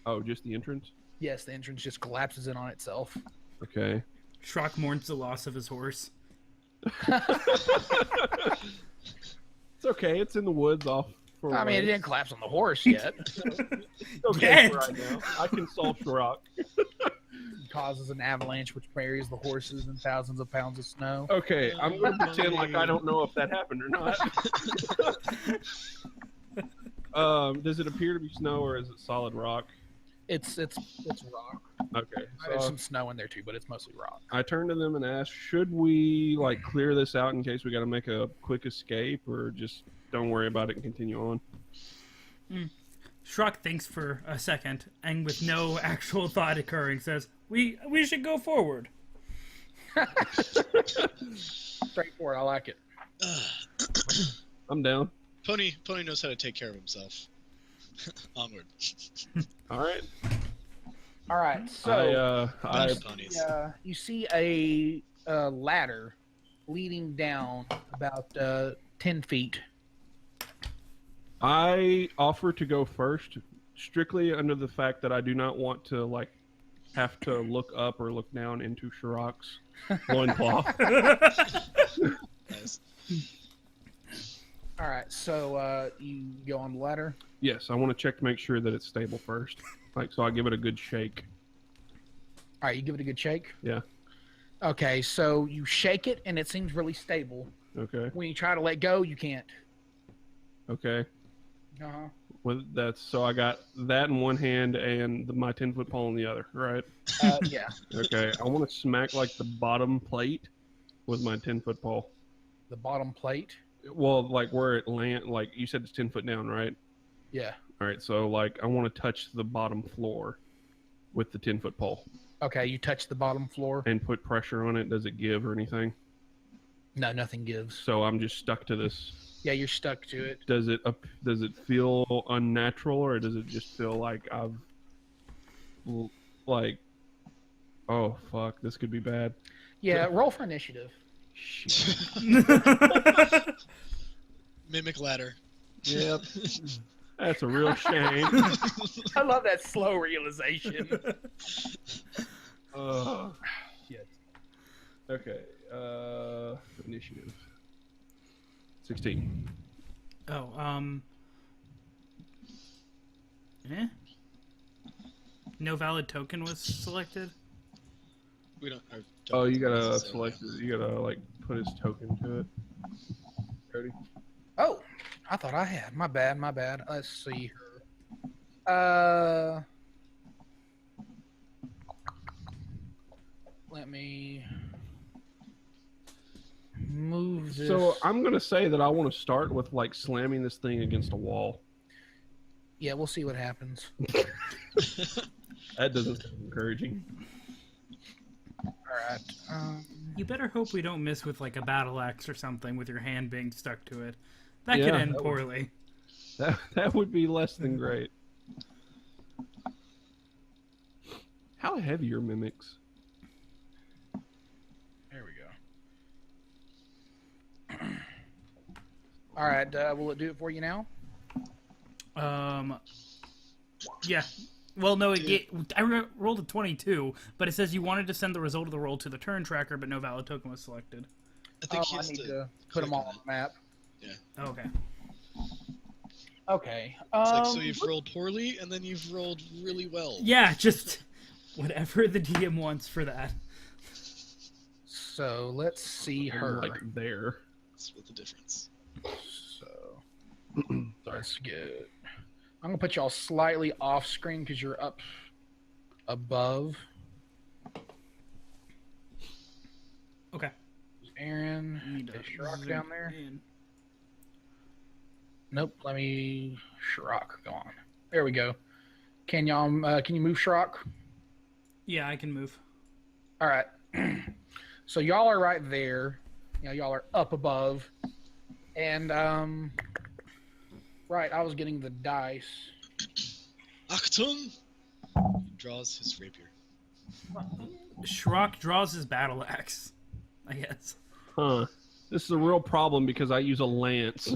Speaker 2: Oh, just the entrance?
Speaker 1: Yes, the entrance just collapses in on itself.
Speaker 2: Okay.
Speaker 3: Shrokk mourns the loss of his horse.
Speaker 2: It's okay. It's in the woods off. For
Speaker 1: I mean, it didn't collapse on the horse yet.
Speaker 2: It's okay for right now. I can solve Shrokk.
Speaker 1: It causes an avalanche which buries the horses in thousands of pounds of snow.
Speaker 2: Okay, I'm going to pretend like I don't know if that happened or not. Does it appear to be snow or is it solid rock?
Speaker 1: It's rock.
Speaker 2: Okay,
Speaker 1: There's
Speaker 2: so
Speaker 1: some snow in there too, but it's mostly rock.
Speaker 2: I turn to them and ask, should we like clear this out in case we got to make a quick escape, or just don't worry about it and continue on?
Speaker 3: Shrokk thinks for a second, and with no actual thought occurring, says, "We should go forward."
Speaker 1: Straightforward, I like it.
Speaker 2: I'm down.
Speaker 4: Pony knows how to take care of himself. Onward.
Speaker 2: All right.
Speaker 1: All right, so
Speaker 4: Bunch of ponies.
Speaker 1: you see a ladder leading down about 10 feet.
Speaker 2: I offer to go first, strictly under the fact that I do not want to like have to look up or look down into Shrokk's loincloth.
Speaker 4: Nice.
Speaker 1: All right, so you go on the ladder.
Speaker 2: Yes, I want to check to make sure that it's stable first. Like, so I give it a good shake.
Speaker 1: All right, you give it a good shake.
Speaker 2: Yeah.
Speaker 1: Okay, so you shake it, and it seems really stable.
Speaker 2: Okay.
Speaker 1: When you try to let go, you can't.
Speaker 2: Okay.
Speaker 1: Uh-huh.
Speaker 2: Well, that's so I got that in one hand and my 10-foot pole in the other, right?
Speaker 1: Yeah.
Speaker 2: Okay. I want to smack like the bottom plate with my 10-foot pole.
Speaker 1: The bottom plate.
Speaker 2: Well, like where it like you said, it's 10 foot down, right?
Speaker 1: Yeah.
Speaker 2: All right. So like I want to touch the bottom floor with the 10-foot pole
Speaker 1: Okay, you touch the bottom floor.
Speaker 2: and put pressure on it. Does it give or anything?
Speaker 1: No, nothing gives.
Speaker 2: So I'm just stuck to this.
Speaker 1: Yeah, you're stuck to it.
Speaker 2: Does it feel unnatural, or does it just feel like like, oh fuck, this could be bad?
Speaker 1: Yeah, roll for initiative.
Speaker 2: Shit.
Speaker 4: Mimic ladder.
Speaker 2: Yep. That's a real shame.
Speaker 1: I love that slow realization.
Speaker 2: Shit. Okay. Initiative. 16.
Speaker 3: Oh, no valid token was selected.
Speaker 4: We don't.
Speaker 2: Oh, you gotta select. You gotta like put his token to it. Cody.
Speaker 1: Oh, I thought I had. My bad. Let's see let me move this.
Speaker 2: So I'm gonna say that I want to start with like slamming this thing against a wall.
Speaker 1: Yeah, we'll see what happens.
Speaker 2: That doesn't sound encouraging.
Speaker 1: All right.
Speaker 3: You better hope we don't miss with like a battle axe or something with your hand being stuck to it. That could
Speaker 2: Yeah,
Speaker 3: end
Speaker 2: that would-
Speaker 3: poorly.
Speaker 2: That would be less than great. How heavy are mimics?
Speaker 1: There we go. All right. Will it do it for you now?
Speaker 3: Yeah. Well, no, I rolled a 22, but it says you wanted to send the result of the roll to the turn tracker, but no valid token was selected.
Speaker 4: I think
Speaker 1: I
Speaker 4: he
Speaker 1: need
Speaker 4: has
Speaker 1: to put them all on the map.
Speaker 3: Oh, okay.
Speaker 1: Okay.
Speaker 4: It's like, so you've rolled poorly, and then you've rolled really well.
Speaker 3: Yeah, just whatever the DM wants for that.
Speaker 1: So let's see her.
Speaker 2: Like there.
Speaker 4: Split the difference.
Speaker 1: So that's good. I'm gonna put y'all slightly off screen because you're up above.
Speaker 3: Okay.
Speaker 1: Aaron,
Speaker 3: Need
Speaker 1: is
Speaker 3: to
Speaker 1: Shrokk
Speaker 3: zoom
Speaker 1: down there?
Speaker 3: in.
Speaker 1: Nope. Let me Shrokk go on. There we go. Can y'all? Can you move Shrokk?
Speaker 3: Yeah, I can move.
Speaker 1: All right. So y'all are right there. Y'all are up above, and right. I was getting the dice.
Speaker 4: Achtung! Draws his rapier.
Speaker 3: Shrokk draws his battle axe, I guess.
Speaker 2: Huh. This is a real problem because I use a lance.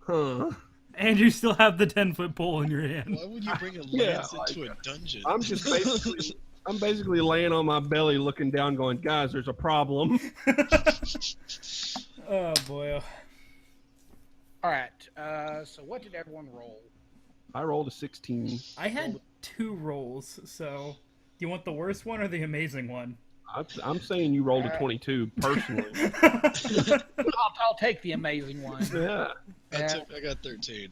Speaker 2: Huh.
Speaker 3: And you still have the 10-foot pole in your hand.
Speaker 4: Why would you bring a
Speaker 2: Yeah,
Speaker 4: lance into a dungeon?
Speaker 2: I'm just basically laying on my belly looking down going, guys, there's a problem.
Speaker 3: Oh, boy.
Speaker 1: All right. So what did everyone roll?
Speaker 2: I rolled a 16.
Speaker 3: I had 2 rolls, so... Do you want the worst one or the amazing one?
Speaker 2: I'm saying you rolled a 22, personally.
Speaker 1: I'll take the amazing one.
Speaker 2: Yeah.
Speaker 4: I got 13.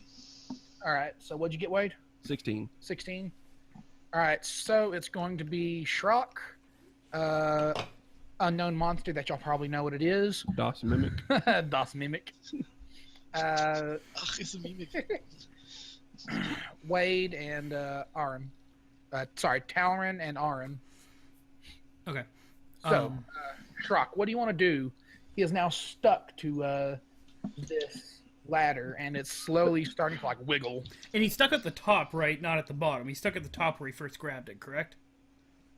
Speaker 1: All right. So what'd you get, Wade?
Speaker 2: 16.
Speaker 1: 16. All right. So it's going to be Shrokk, unknown monster that y'all probably know what it is.
Speaker 2: Das Mimic.
Speaker 1: Das Mimic.
Speaker 4: Ach, it's a mimic.
Speaker 1: Wade and Araun. Talrin and Araun.
Speaker 3: Okay.
Speaker 1: So, Shrokk, what do you want to do? He is now stuck to this ladder, and it's slowly starting to wiggle.
Speaker 3: And he's stuck at the top, right? Not at the bottom. He's stuck at the top where he first grabbed it, correct?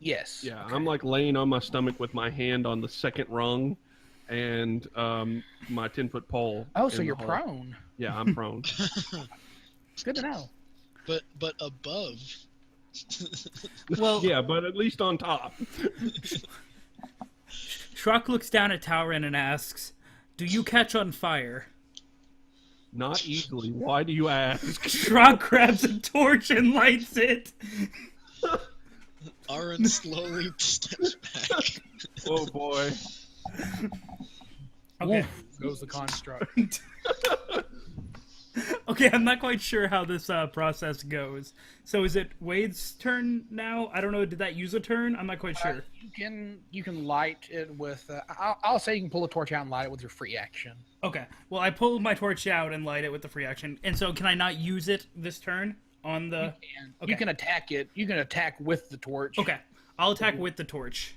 Speaker 1: Yes.
Speaker 2: Yeah, okay. I'm laying on my stomach with my hand on the second rung and my 10-foot pole.
Speaker 1: Oh, so you're prone.
Speaker 2: Yeah, I'm prone.
Speaker 1: Good to know.
Speaker 4: But above.
Speaker 3: Well,
Speaker 2: yeah, but at least on top.
Speaker 3: Shrokk looks down at Talrin and asks, "Do you catch on fire?"
Speaker 2: Not easily. Why do you ask?
Speaker 3: Shrokk grabs a torch and lights it.
Speaker 4: Araun slowly steps back.
Speaker 2: Oh boy.
Speaker 3: Okay.
Speaker 1: Woof goes the construct.
Speaker 3: Okay, I'm not quite sure how this process goes. So is it Wade's turn now? I don't know. Did that use a turn? I'm not quite sure.
Speaker 1: You can light it with. I'll say you can pull a torch out and light it with your free action.
Speaker 3: Okay. Well, I pulled my torch out and light it with the free action. And so, can I not use it this turn on the?
Speaker 1: Okay. You can attack it. You can attack with the torch.
Speaker 3: Okay. I'll attack with the torch.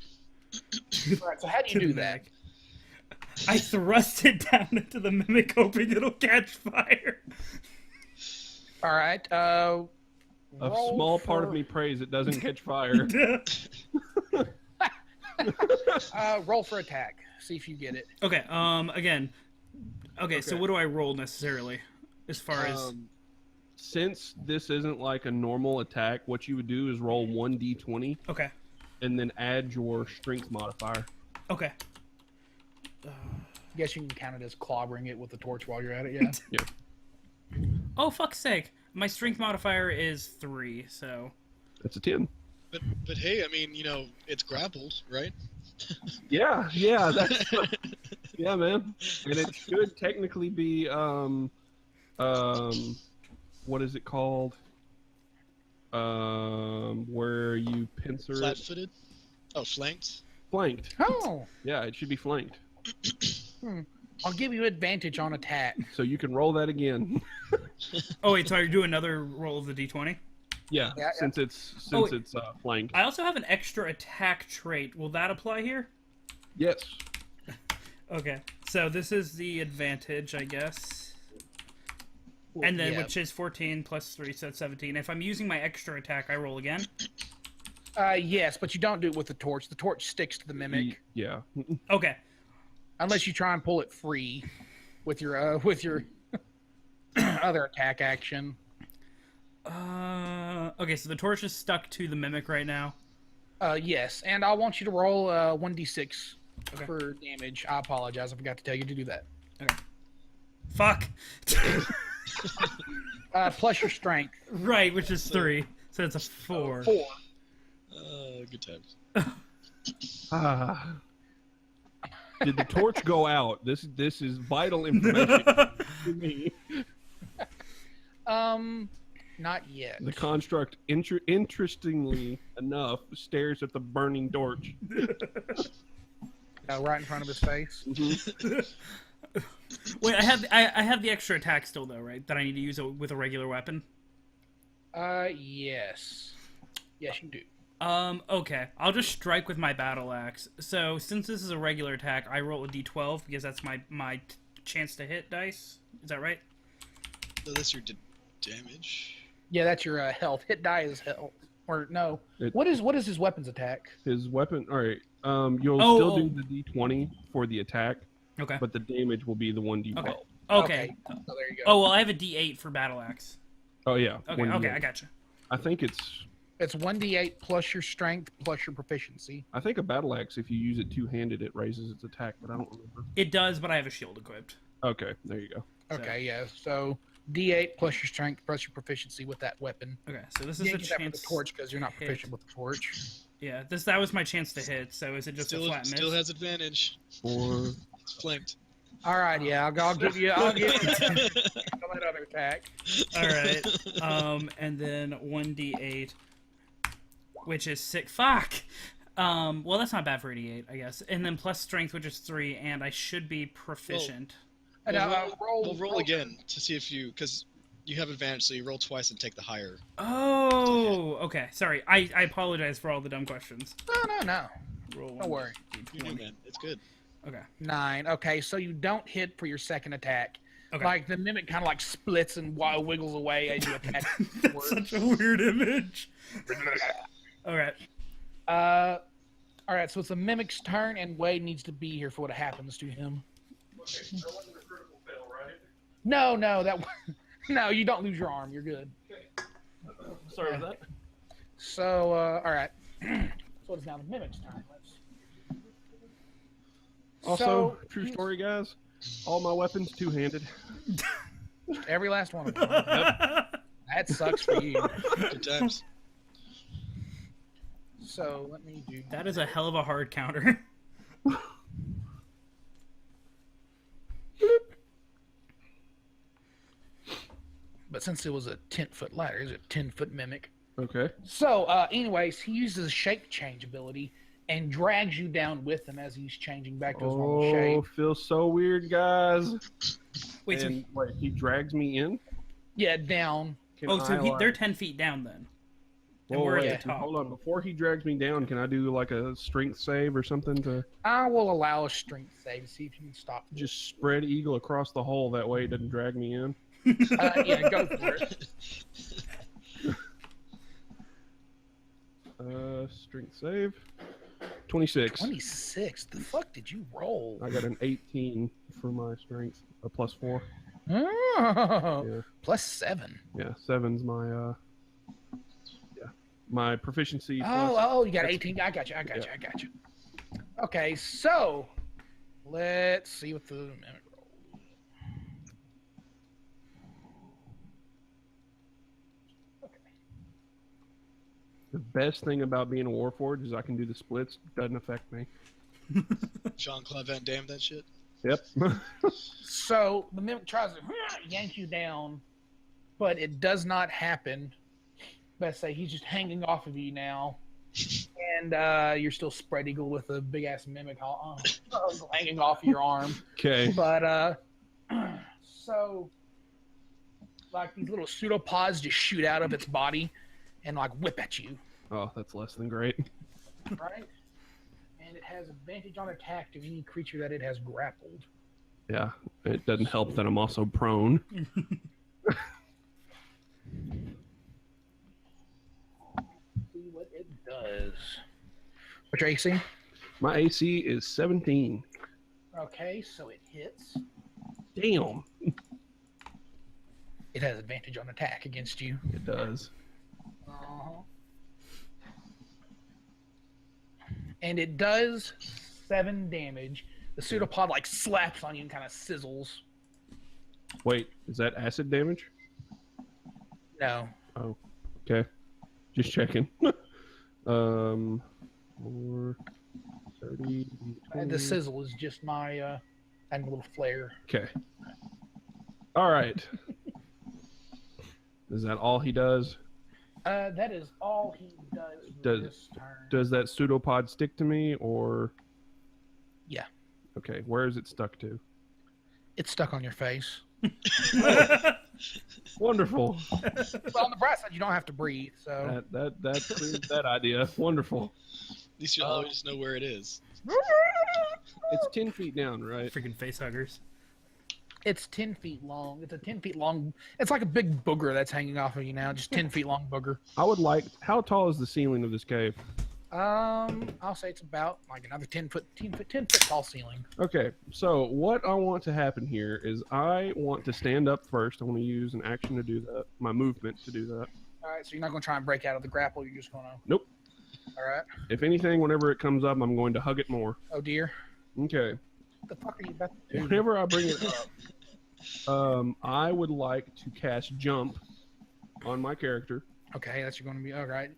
Speaker 1: All right. So how do you do that?
Speaker 3: I thrust it down into the mimic, hoping it'll catch fire.
Speaker 1: All right.
Speaker 2: A small part of me prays it doesn't catch fire.
Speaker 1: Roll for attack. See if you get it.
Speaker 3: Okay. Again. Okay. So what do I roll necessarily, as far as?
Speaker 2: Since this isn't like a normal attack, what you would do is roll 1d20.
Speaker 3: Okay.
Speaker 2: And then add your strength modifier.
Speaker 3: Okay.
Speaker 1: Guess you can count it as clobbering it with the torch while you're at it. Yeah.
Speaker 2: Yeah.
Speaker 3: Oh, fuck's sake. My strength modifier is 3, so...
Speaker 2: That's a 10.
Speaker 4: But hey, I mean, it's grappled, right?
Speaker 2: Yeah, that's... yeah, man. And it should technically be, what is it called? Where you pincer it?
Speaker 4: Flat-footed? Oh, flanked?
Speaker 2: Flanked.
Speaker 1: Oh.
Speaker 2: Yeah, it should be flanked.
Speaker 1: I'll give you advantage on attack.
Speaker 2: So you can roll that again.
Speaker 3: Oh, wait, so I do another roll of the d20?
Speaker 2: Yeah, since it's flanked.
Speaker 3: I also have an extra attack trait. Will that apply here?
Speaker 2: Yes.
Speaker 3: Okay, so this is the advantage, I guess. And then, which is 14 plus 3, so that's 17. If I'm using my extra attack, I roll again?
Speaker 1: Yes, but you don't do it with the torch. The torch sticks to the mimic.
Speaker 2: Yeah.
Speaker 3: Okay.
Speaker 1: Unless you try and pull it free with your other attack action.
Speaker 3: Okay, so the torch is stuck to the mimic right now.
Speaker 1: Yes, and I want you to roll 1d6 for damage. I apologize, I forgot to tell you to do that.
Speaker 3: Okay. Fuck.
Speaker 1: Plus your strength.
Speaker 3: Right, which is 3, so it's a 4.
Speaker 1: 4.
Speaker 4: Good times.
Speaker 2: Did the torch go out? This is vital information to me.
Speaker 1: Not yet.
Speaker 2: The construct, interestingly enough, stares at the burning torch.
Speaker 1: Right in front of his face.
Speaker 3: Wait, I have the extra attack still though, right? That I need to use with a regular weapon.
Speaker 1: Yes. Yes, you do.
Speaker 3: Okay. I'll just strike with my battle axe. So since this is a regular attack, I roll a d12 because that's my chance to hit dice. Is that right?
Speaker 4: So that's your damage.
Speaker 1: Yeah, that's your health. Hit die is health. Or no. What is his weapons attack?
Speaker 2: His weapon. All right. You'll still do the d20 for the attack.
Speaker 3: Okay.
Speaker 2: But the damage will be the 1d12.
Speaker 3: Okay.
Speaker 1: So there you go.
Speaker 3: Oh well, I have a d8 for battle axe.
Speaker 2: Oh yeah.
Speaker 3: Okay.
Speaker 2: 1d8.
Speaker 3: Okay, I gotcha.
Speaker 2: I think it's
Speaker 1: 1d8 plus your strength plus your proficiency.
Speaker 2: I think a battle axe, if you use it two-handed, it raises its attack, but I don't remember.
Speaker 3: It does, but I have a shield equipped.
Speaker 2: Okay, there you go.
Speaker 1: Okay, yeah. So d8 plus your strength plus your proficiency with that weapon.
Speaker 3: Okay, so this
Speaker 1: You
Speaker 3: is a
Speaker 1: can't get that with
Speaker 3: chance.
Speaker 1: the torch because you're not
Speaker 3: hit.
Speaker 1: proficient with the torch.
Speaker 3: Yeah, that was my chance to hit. So is it just a flat miss?
Speaker 4: Still has advantage.
Speaker 2: Or
Speaker 4: It's flanked.
Speaker 1: All right, yeah. I'll give you that other attack.
Speaker 3: All right. And then 1d8, which is 6. Fuck. Well, that's not bad for 88, I guess. And then plus strength, which is 3, and I should be proficient.
Speaker 4: We'll roll again to see if you, because you have advantage, so you roll twice and take the higher.
Speaker 3: Oh, okay. Sorry, I apologize for all the dumb questions.
Speaker 1: No.
Speaker 3: Roll
Speaker 1: Don't worry.
Speaker 4: You know, man, it's good.
Speaker 3: Okay.
Speaker 1: 9. Okay, so you don't hit for your second attack.
Speaker 3: Okay.
Speaker 1: Like the mimic kind of like splits and wiggles away as you attack.
Speaker 3: That's such a weird image. All right.
Speaker 1: All right. So it's the mimic's turn, and Wade needs to be here for what happens to him.
Speaker 2: okay, that wasn't a critical fail, right?
Speaker 1: No, no, you don't lose your arm. You're good.
Speaker 2: Sorry about that.
Speaker 1: So, all right. So it's now the mimic's turn.
Speaker 2: Also, true story, guys. All my weapons two-handed.
Speaker 1: Every last one of them. That sucks for you.
Speaker 4: Good times.
Speaker 1: So let me do.
Speaker 3: That is a hell of a hard counter.
Speaker 1: But since it was a 10-foot ladder, it's a 10-foot mimic.
Speaker 2: Okay.
Speaker 1: So, anyways, he uses a shape change ability and drags you down with him as he's changing back to his normal shape.
Speaker 2: Feels so weird, guys.
Speaker 3: Wait, so
Speaker 2: Wait, he drags me in?
Speaker 1: Yeah, down.
Speaker 3: they're 10 feet down then. And we're at the top.
Speaker 2: Hold on. Before he drags me down, can I do like a strength save or something to
Speaker 1: I will allow a strength save to see if you can stop him.
Speaker 2: just spread eagle across the hole? That way it doesn't drag me in.
Speaker 1: Yeah, go for it.
Speaker 2: Strength save. 26.
Speaker 1: 26. The fuck did you roll?
Speaker 2: I got an 18 for my strength. A plus 4.
Speaker 1: Oh,
Speaker 2: Yeah.
Speaker 1: plus 7.
Speaker 2: Yeah, 7's my my proficiency.
Speaker 1: Oh, you got 18. I got you. Okay, so let's see what the mimic roll.
Speaker 2: The best thing about being a Warforged is I can do the splits. Doesn't affect me.
Speaker 4: Jean-Claude Van Damme, that shit.
Speaker 2: Yep.
Speaker 1: So the mimic tries to yank you down, but it does not happen. Let's say he's just hanging off of you now, and you're still spread eagle with a big ass mimic hanging off your arm.
Speaker 2: Okay.
Speaker 1: But so like these little pseudopods just shoot out of its body and like whip at you,
Speaker 2: Oh, that's less than great.
Speaker 1: right? And it has advantage on attack to any creature that it has grappled.
Speaker 2: Yeah. It doesn't help that I'm also prone.
Speaker 1: See what it does. What's your AC?
Speaker 2: My AC is 17.
Speaker 1: Okay, so it hits.
Speaker 2: Damn.
Speaker 1: It has advantage on attack against you.
Speaker 2: It does.
Speaker 1: And it does 7 damage. The pseudopod like slaps on you and kind of sizzles.
Speaker 2: Wait, is that acid damage?
Speaker 1: No.
Speaker 2: Oh, okay. Just checking. 4, 30,
Speaker 1: And the sizzle is just my and a little flare.
Speaker 2: Okay. All right. Is that all he does?
Speaker 1: That is all he does this turn.
Speaker 2: Does that pseudopod stick to me, or?
Speaker 1: Yeah.
Speaker 2: Okay, where is it stuck to?
Speaker 1: It's stuck on your face.
Speaker 2: Wonderful.
Speaker 1: Well, on the bright side, you don't have to breathe. So
Speaker 2: That clears that idea. Wonderful.
Speaker 4: At least you always know where it is.
Speaker 2: It's 10 feet down, right?
Speaker 3: Freaking face huggers.
Speaker 1: it's 10 feet long. It's a 10 feet long. It's like a big booger that's hanging off of you now. Just 10 feet long booger.
Speaker 2: I would like. How tall is the ceiling of this cave?
Speaker 1: I'll say it's about like another 10 foot tall ceiling.
Speaker 2: Okay, so what I want to happen here is I want to stand up first. I want to use an action to do that, my movement to do that.
Speaker 1: All right, so you're not going to try and break out of the grapple. You're just going to.
Speaker 2: Nope.
Speaker 1: All right.
Speaker 2: If anything, whenever it comes up, I'm going to hug it more.
Speaker 1: Oh dear.
Speaker 2: Okay.
Speaker 1: What the fuck are you about to do?
Speaker 2: Whenever I bring it up, I would like to cast jump on my character.
Speaker 1: Okay, that's going to be all right.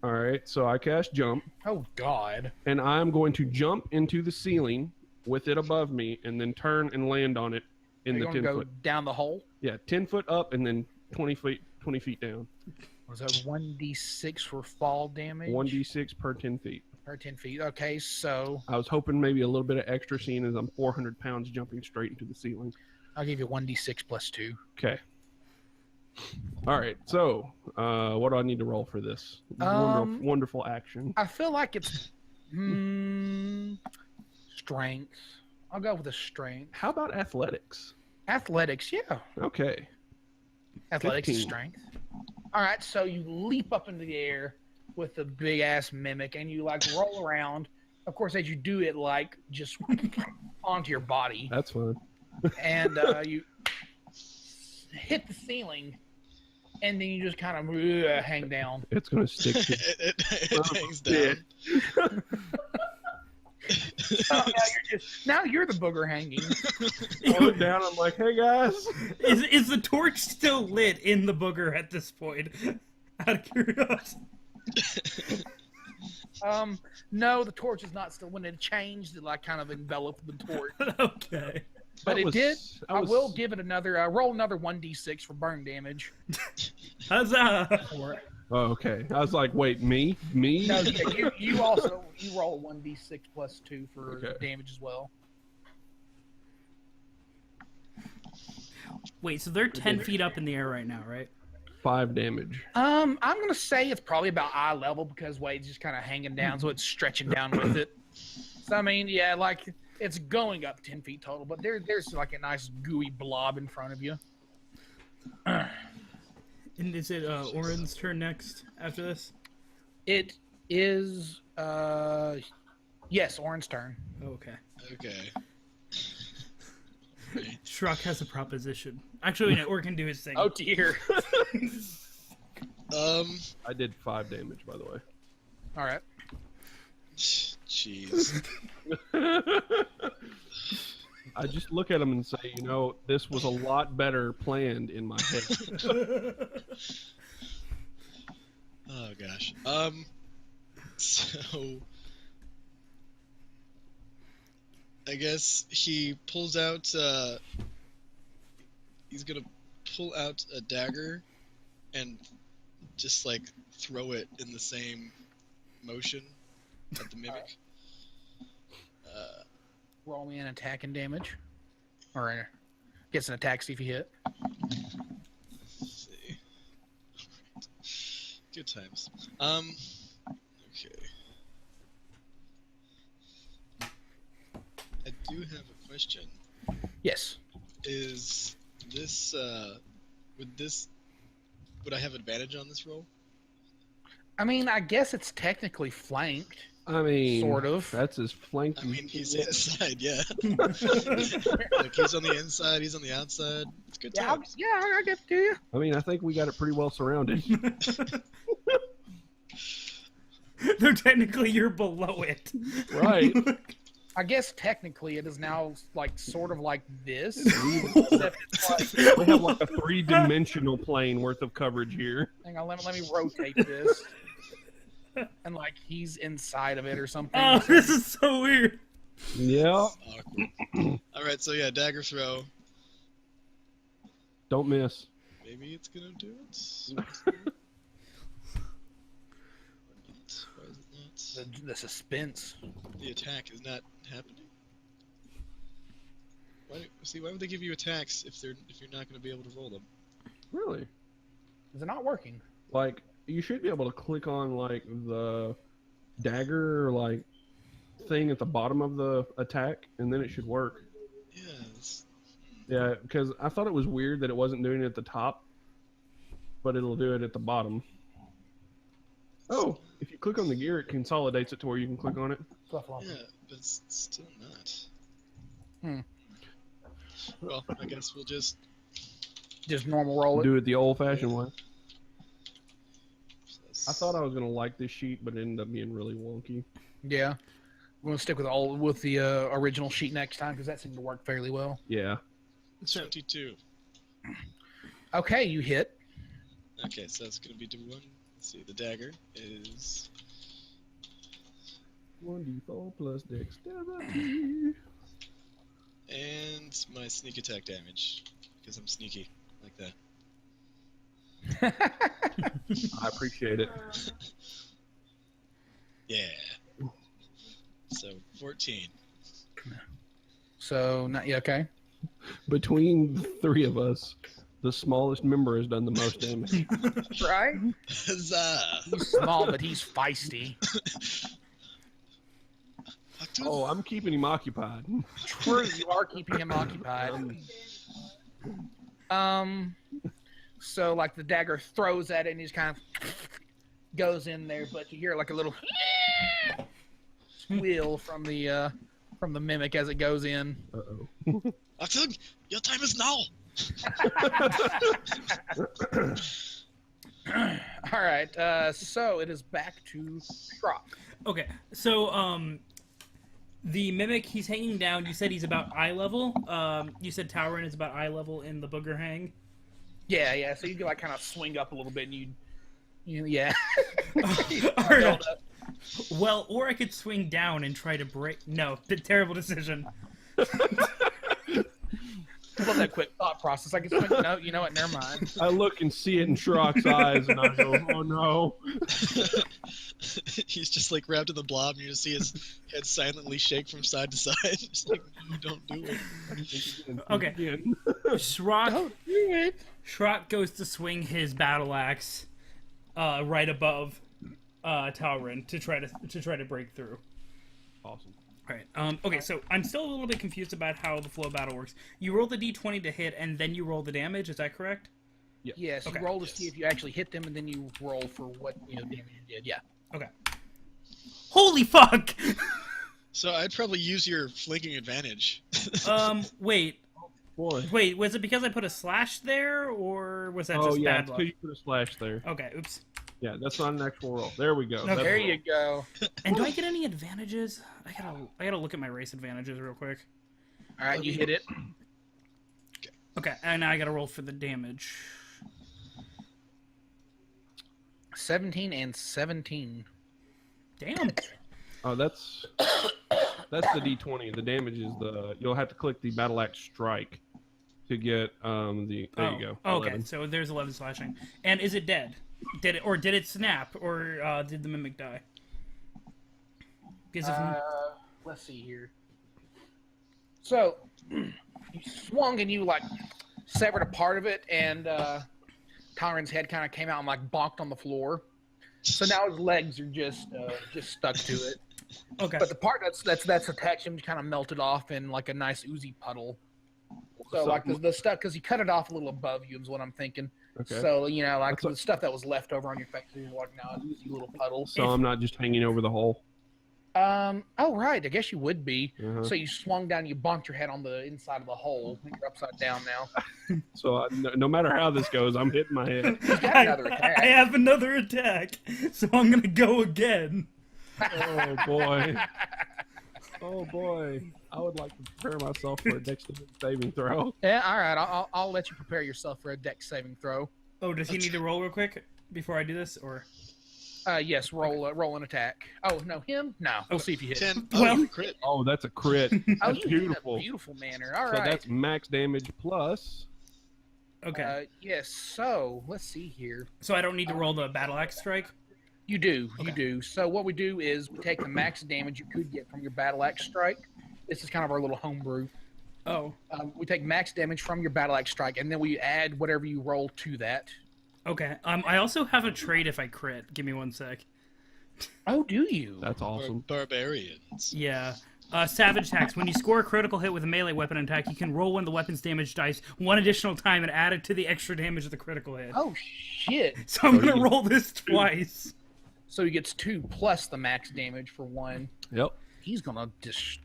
Speaker 2: All right, so I cast jump,
Speaker 1: Oh God.
Speaker 2: and I'm going to jump into the ceiling with it above me, and then turn and land on it in
Speaker 1: You're
Speaker 2: the
Speaker 1: going
Speaker 2: 10
Speaker 1: to go
Speaker 2: foot.
Speaker 1: down the hole.
Speaker 2: Yeah, 10 foot up, and then 20 feet down.
Speaker 1: Was that 1d6 for fall damage?
Speaker 2: 1d6 per 10 feet.
Speaker 1: Per 10 feet. Okay, so
Speaker 2: I was hoping maybe a little bit of extra, seeing as I'm 400 pounds jumping straight into the ceiling.
Speaker 1: I'll give you 1d6 plus 2.
Speaker 2: Okay. All right, so what do I need to roll for this? Wonderful action.
Speaker 1: I feel like it's strength. I'll go with a strength.
Speaker 2: How about athletics?
Speaker 1: Athletics, yeah.
Speaker 2: Okay.
Speaker 1: Athletics is
Speaker 2: 15.
Speaker 1: strength. All right, so you leap up into the air with the big ass mimic, and you like roll around. Of course, as you do it, like just onto your body,
Speaker 2: That's fun.
Speaker 1: and you hit the ceiling, and then you just kind of hang down.
Speaker 2: It's going to stick to
Speaker 4: it hangs down.
Speaker 1: Now you're the booger hanging.
Speaker 2: I look down, I'm like, hey guys.
Speaker 3: Is the torch still lit in the booger at this point? Out of curiosity.
Speaker 1: No, the torch is not still. When it changed, it like kind of enveloped the torch.
Speaker 3: Okay.
Speaker 1: But it did. I
Speaker 2: was-
Speaker 1: will give it another. Roll another 1d6 for burn damage.
Speaker 3: Huzzah!
Speaker 2: Oh, okay. I was like, wait, me?
Speaker 1: No, yeah, you also roll 1d6 plus 2 for
Speaker 2: Okay.
Speaker 1: damage as well.
Speaker 3: Wait, so they're 10 feet up in the air right now, right?
Speaker 2: 5 damage.
Speaker 1: I'm gonna say it's probably about eye level because Wade's just kind of hanging down, so it's stretching down with it. So I mean, yeah, like it's going up 10 feet total, but there's like a nice gooey blob in front of you.
Speaker 3: And is it Oren's turn next after this?
Speaker 1: It is yes, Oren's turn.
Speaker 3: Okay.
Speaker 4: Okay.
Speaker 3: Shrokk has a proposition. Actually, no, Oren can do his thing.
Speaker 1: Oh dear.
Speaker 2: I did 5 damage, by the way.
Speaker 1: All right.
Speaker 4: Jeez.
Speaker 2: I just look at him and say, you know, this was a lot better planned in my head.
Speaker 4: Oh gosh. So I guess he pulls out. He's gonna pull out a dagger and just like throw it in the same motion at the mimic.
Speaker 1: Roll me an attack and damage, or gets an attack. See if you hit.
Speaker 4: Let's see. Alright. Good times. Okay. I do have a question.
Speaker 1: Yes.
Speaker 4: Is this would I have advantage on this roll?
Speaker 1: I mean, I guess it's technically flanked.
Speaker 2: I mean,
Speaker 1: Sort of.
Speaker 2: That's as flanky.
Speaker 4: I mean, he's inside, yeah. Like he's on the inside, he's on the outside. It's good
Speaker 1: Yeah,
Speaker 4: times.
Speaker 1: I get to you.
Speaker 2: I mean, I think we got it pretty well surrounded.
Speaker 3: Though technically you're below it.
Speaker 2: Right.
Speaker 1: I guess technically it is now like sort of like this. Except it's like,
Speaker 2: We have like a 3-dimensional plane worth of coverage here.
Speaker 1: hang on, let me rotate this. And like he's inside of it or something.
Speaker 3: Oh, this is so weird.
Speaker 2: Yeah.
Speaker 4: Awkward. Alright, so yeah, dagger throw.
Speaker 2: Don't miss.
Speaker 4: maybe it's gonna do it. Why is it not?
Speaker 1: The suspense.
Speaker 4: The attack is not happening. Why would they give you attacks if you're not going to be able to roll them?
Speaker 2: Really?
Speaker 1: Is it not working?
Speaker 2: Like, you should be able to click on like the dagger like thing at the bottom of the attack, and then it should work.
Speaker 4: Yeah.
Speaker 2: Yeah, because I thought it was weird that it wasn't doing it at the top, but it'll do it at the bottom. Oh, if you click on the gear, it consolidates it to where you can click on it.
Speaker 4: Yeah, but it's still not. Well, I guess we'll just
Speaker 1: normal roll it.
Speaker 2: Do it the old-fashioned way. I thought I was gonna like this sheet, but it ended up being really wonky.
Speaker 1: Yeah, we're gonna stick with the original sheet next time because that seemed to work fairly well.
Speaker 2: Yeah.
Speaker 4: 22.
Speaker 1: Okay, you hit.
Speaker 4: Okay, so that's gonna be do 1. Let's see, the dagger is
Speaker 2: 1d4 plus dexterity.
Speaker 4: and my sneak attack damage because I'm sneaky like that.
Speaker 2: I appreciate it.
Speaker 4: Yeah. So 14.
Speaker 1: So okay.
Speaker 2: Between the three of us, the smallest member has done the most damage.
Speaker 1: Right?
Speaker 4: Huzzah!
Speaker 1: He's small, but he's feisty.
Speaker 2: Oh, I'm keeping him occupied.
Speaker 1: True, you are keeping him occupied. So like the dagger throws at it and he just kind of goes in there, but you hear like a little squeal from the mimic as it goes in.
Speaker 2: Uh-oh.
Speaker 4: Achtung, your time is now!
Speaker 1: All right, so it is back to Shrokk.
Speaker 3: Okay, so the mimic, he's hanging down. You said he's about eye level. You said Talrin is about eye level in the booger hang.
Speaker 1: Yeah. So you can like kind of swing up a little bit, and yeah.
Speaker 3: Or, well, or I could swing down and try to break. No, terrible decision.
Speaker 1: I love that quick thought process. I can swing. No, you know what? Never mind.
Speaker 2: I look and see it in Shrock's eyes, and I go, "Oh no!"
Speaker 4: He's just like wrapped in the blob, and you just see his head silently shake from side to side. Just like, no, don't do it.
Speaker 3: Okay. Shrokk.
Speaker 1: Don't do it.
Speaker 3: Shrokk goes to swing his battle axe right above Talrin to try to break through.
Speaker 2: Awesome.
Speaker 3: All right. Okay, so I'm still a little bit confused about how the flow of battle works. You roll the d20 to hit, and then you roll the damage. Is that correct?
Speaker 2: Yeah.
Speaker 1: Yes,
Speaker 3: Okay.
Speaker 1: you roll to see if you actually hit them, and then you roll for what damage you did. Yeah.
Speaker 3: Okay. Holy fuck!
Speaker 4: So I'd probably use your flanking advantage.
Speaker 3: Wait.
Speaker 2: Boy.
Speaker 3: Wait, was it because I put a slash there, or was that
Speaker 2: Oh
Speaker 3: just
Speaker 2: yeah,
Speaker 3: bad
Speaker 2: it's
Speaker 3: luck?
Speaker 2: because you put a slash there.
Speaker 3: Okay, oops.
Speaker 2: Yeah, that's not an actual roll. There we go.
Speaker 3: Okay.
Speaker 2: That's
Speaker 1: There
Speaker 2: a roll.
Speaker 1: you go.
Speaker 3: And do I get any advantages? I gotta look at my race advantages real quick.
Speaker 1: All right, you hit it.
Speaker 3: Okay, and now I gotta roll for the damage.
Speaker 1: 17 and 17.
Speaker 3: Damn.
Speaker 2: Oh, that's the D20. The damage is you'll have to click the battle axe strike to get there you go.
Speaker 3: Okay,
Speaker 2: 11.
Speaker 3: so there's 11 slashing. And is it dead? Did it snap, or did the mimic die? Because if
Speaker 1: Let's see here. So, you swung and you like severed a part of it, and Talrin's head kind of came out and like bonked on the floor. So now his legs are just stuck to it.
Speaker 3: okay,
Speaker 1: But the part that's attached to him kind of melted off in like a nice oozy puddle. So like the stuff, because you cut it off a little above you is what I'm thinking.
Speaker 2: Okay.
Speaker 1: So like
Speaker 2: That's
Speaker 1: the stuff that was left over on your face is like now an oozy little puddle.
Speaker 2: So I'm not just hanging over the hole.
Speaker 1: Oh right, I guess you would be.
Speaker 2: Uh-huh.
Speaker 1: So you swung down, you bonked your head on the inside of the hole. I think you're upside down now.
Speaker 2: So no matter how this goes, I'm hitting my head.
Speaker 1: He's got another attack.
Speaker 3: I have another attack, so I'm gonna go again.
Speaker 2: Oh boy. Oh boy. I would like to prepare myself for a dexterity saving throw.
Speaker 1: Yeah, all right. I'll let you prepare yourself for a dex saving throw.
Speaker 3: Oh, does he need to roll real quick before I do this, or?
Speaker 1: Yes, roll an attack. Oh no, him? No, we'll see if you hit.
Speaker 4: 10.
Speaker 3: Well-
Speaker 4: Oh, crit.
Speaker 2: Oh, that's a crit.
Speaker 1: Oh,
Speaker 2: That's
Speaker 1: you hit in
Speaker 2: beautiful.
Speaker 1: a beautiful manner. All
Speaker 2: So
Speaker 1: right.
Speaker 2: that's max damage plus
Speaker 3: Okay.
Speaker 1: Yes. So let's see here.
Speaker 3: So I don't need to roll the battle axe strike?
Speaker 1: You do. You
Speaker 3: Okay.
Speaker 1: do. So what we do is we take the max damage you could get from your battle axe strike. This is kind of our little homebrew.
Speaker 3: Oh,
Speaker 1: We take max damage from your battle axe strike, and then we add whatever you roll to that.
Speaker 3: okay. I also have a trait if I crit. Give me 1 sec.
Speaker 1: Oh, do you?
Speaker 2: That's awesome.
Speaker 4: Barbarians.
Speaker 3: Yeah. Savage attacks. When you score a critical hit with a melee weapon attack, you can roll one of the weapon's damage dice one additional time and add it to the extra damage of the critical hit.
Speaker 1: Oh shit!
Speaker 3: So I'm going to roll this twice.
Speaker 1: So he gets 2 plus the max damage for 1.
Speaker 2: Yep.
Speaker 1: He's gonna just.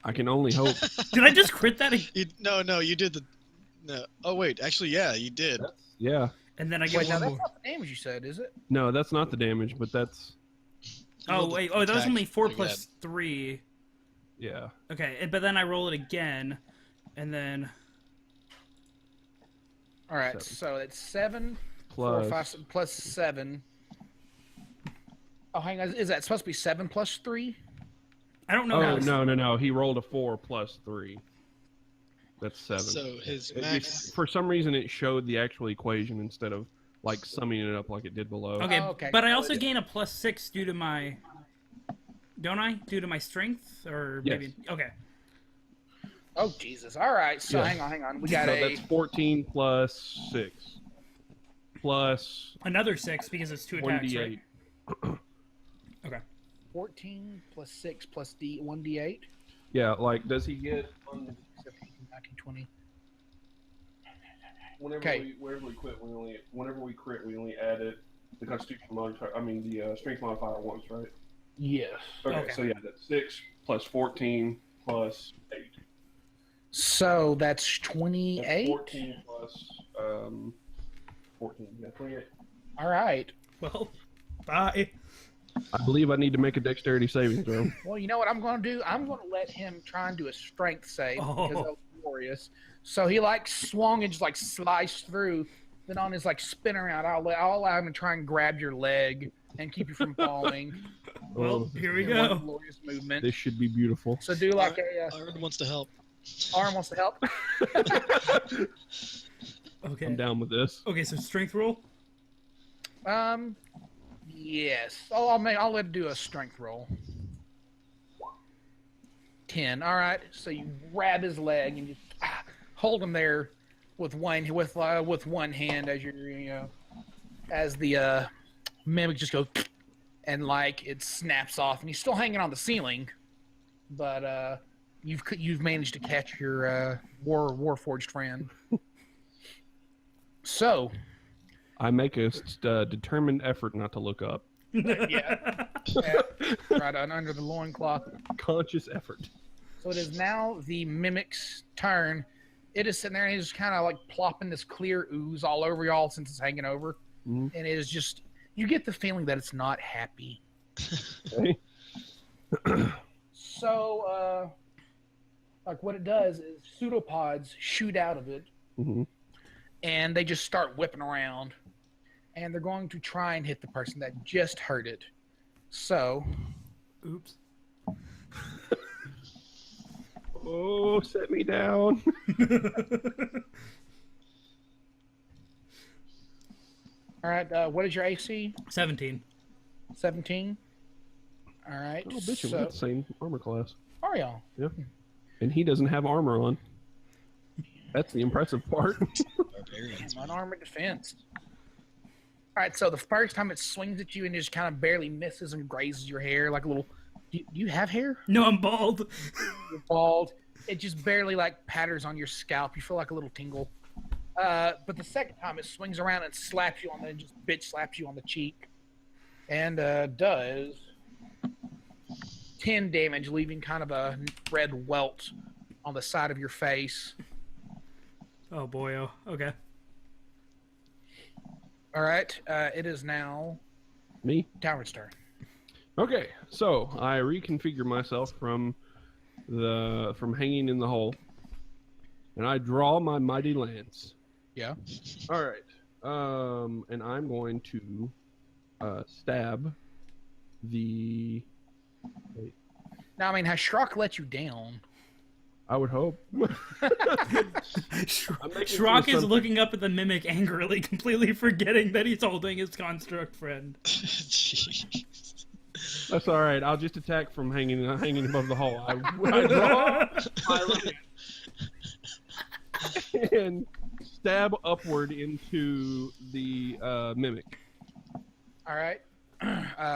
Speaker 2: I can only hope.
Speaker 3: Did I just crit that?
Speaker 4: No, you did the. No. Oh wait, actually, yeah, you did.
Speaker 2: Yeah.
Speaker 3: And then I get
Speaker 1: Wait, now
Speaker 3: one
Speaker 1: that's
Speaker 3: more.
Speaker 1: not the damage you said, is it?
Speaker 2: No, that's not the damage, but that's
Speaker 3: Oh, wait. Oh, that was only 4
Speaker 4: Pretty
Speaker 3: plus 3.
Speaker 2: yeah.
Speaker 3: Okay, but then I roll it again, and then...
Speaker 1: All right,
Speaker 2: 7.
Speaker 1: so it's 7
Speaker 2: Plus
Speaker 1: 4, 5, plus 7. Oh, hang on. Is that supposed to be 7 plus 3?
Speaker 3: I don't know.
Speaker 2: Oh
Speaker 3: how
Speaker 2: no! He rolled a 4 plus 3. That's 7.
Speaker 4: So his
Speaker 2: It-
Speaker 4: max.
Speaker 2: for some reason, it showed the actual equation instead of like summing it up like it did below.
Speaker 3: Okay,
Speaker 1: Oh, okay.
Speaker 3: but I also gain a plus 6 due to my... Don't I? Due to my strength? Or
Speaker 2: Yes.
Speaker 3: maybe... Okay.
Speaker 1: Oh Jesus! All right, so
Speaker 2: Yeah.
Speaker 1: hang on. We got
Speaker 2: So
Speaker 1: a.
Speaker 2: that's 14 plus 6 plus
Speaker 3: Another 6 because it's 2 attacks,
Speaker 2: 1d8.
Speaker 3: right? Okay.
Speaker 1: 14 plus 6 plus 1d8.
Speaker 2: Yeah, like does he get
Speaker 1: 19, 20.
Speaker 2: whenever
Speaker 1: Okay.
Speaker 2: whenever we quit, whenever we crit, we only added the Constitution modifier. I mean the Strength modifier once, right?
Speaker 1: Yes.
Speaker 3: Okay.
Speaker 2: So yeah, that's 6 plus 14 plus 8.
Speaker 1: So that's
Speaker 2: That's
Speaker 1: 28.
Speaker 2: 14 plus 14. Yeah, 28.
Speaker 1: All right.
Speaker 3: Well, bye.
Speaker 2: I believe I need to make a dexterity saving throw.
Speaker 1: Well, you know what I'm going to do? I'm going to let him try and do a strength save because that was glorious. So he like swung and just like sliced through. Then on his like spin around, I'll allow him to try and grab your leg and keep you from falling.
Speaker 3: Well, here we
Speaker 1: In one
Speaker 3: go.
Speaker 1: glorious movement.
Speaker 2: This should be beautiful.
Speaker 1: So do like a
Speaker 4: Araun wants to help.
Speaker 1: arm wants to help.
Speaker 3: Okay.
Speaker 2: I'm down with this.
Speaker 3: Okay, so strength roll?
Speaker 1: Yes. Oh, I'll let him do a strength roll. 10. All right. So you grab his leg and you hold him there with one hand as as the mimic just goes and like it snaps off and he's still hanging on the ceiling, but you've managed to catch your Warforged friend. So.
Speaker 2: I make a determined effort not to look up.
Speaker 1: Yeah. Right on under the loincloth.
Speaker 2: Conscious effort.
Speaker 1: So it is now the mimic's turn. It is sitting there and he's kind of like plopping this clear ooze all over y'all since it's hanging over.
Speaker 2: Mhm.
Speaker 1: And it is just, you get the feeling that it's not happy.
Speaker 2: Okay.
Speaker 1: So, like what it does is pseudopods shoot out of it
Speaker 2: Mhm.
Speaker 1: and they just start whipping around. And they're going to try and hit the person that just heard it. So,
Speaker 3: Oops.
Speaker 2: Oh, set me down.
Speaker 1: all right, what is your AC?
Speaker 3: 17.
Speaker 1: 17? All right.
Speaker 2: Oh, bitch,
Speaker 1: So,
Speaker 2: we're the same armor class.
Speaker 1: are y'all?
Speaker 2: And he doesn't have armor on. That's the impressive part.
Speaker 4: Barbarians.
Speaker 1: Unarmored defense. All right, so the first time it swings at you and just kind of barely misses and grazes your hair like a little. Do you have hair?
Speaker 3: No, I'm bald.
Speaker 1: You're bald. It just barely like patters on your scalp. You feel like a little tingle. But the second time it swings around and slaps you on the just bitch slaps you on the cheek, and does 10 damage, leaving kind of a red welt on the side of your face.
Speaker 3: Oh, boy. Oh, okay.
Speaker 1: All right, it is now
Speaker 2: Me?
Speaker 1: Talrin's turn.
Speaker 2: Okay, so I reconfigure myself from hanging in the hole, and I draw my mighty lance.
Speaker 1: Yeah.
Speaker 2: All right. And I'm going to stab the. Wait,
Speaker 1: Now, I mean, has Shrokk let you down?
Speaker 2: I would hope.
Speaker 3: Shrokk is looking up at the mimic angrily, completely forgetting that he's holding his construct friend.
Speaker 4: Jeez.
Speaker 2: That's all right. I'll just attack from hanging above the hole. I draw my right and stab upward into the mimic.
Speaker 1: All right.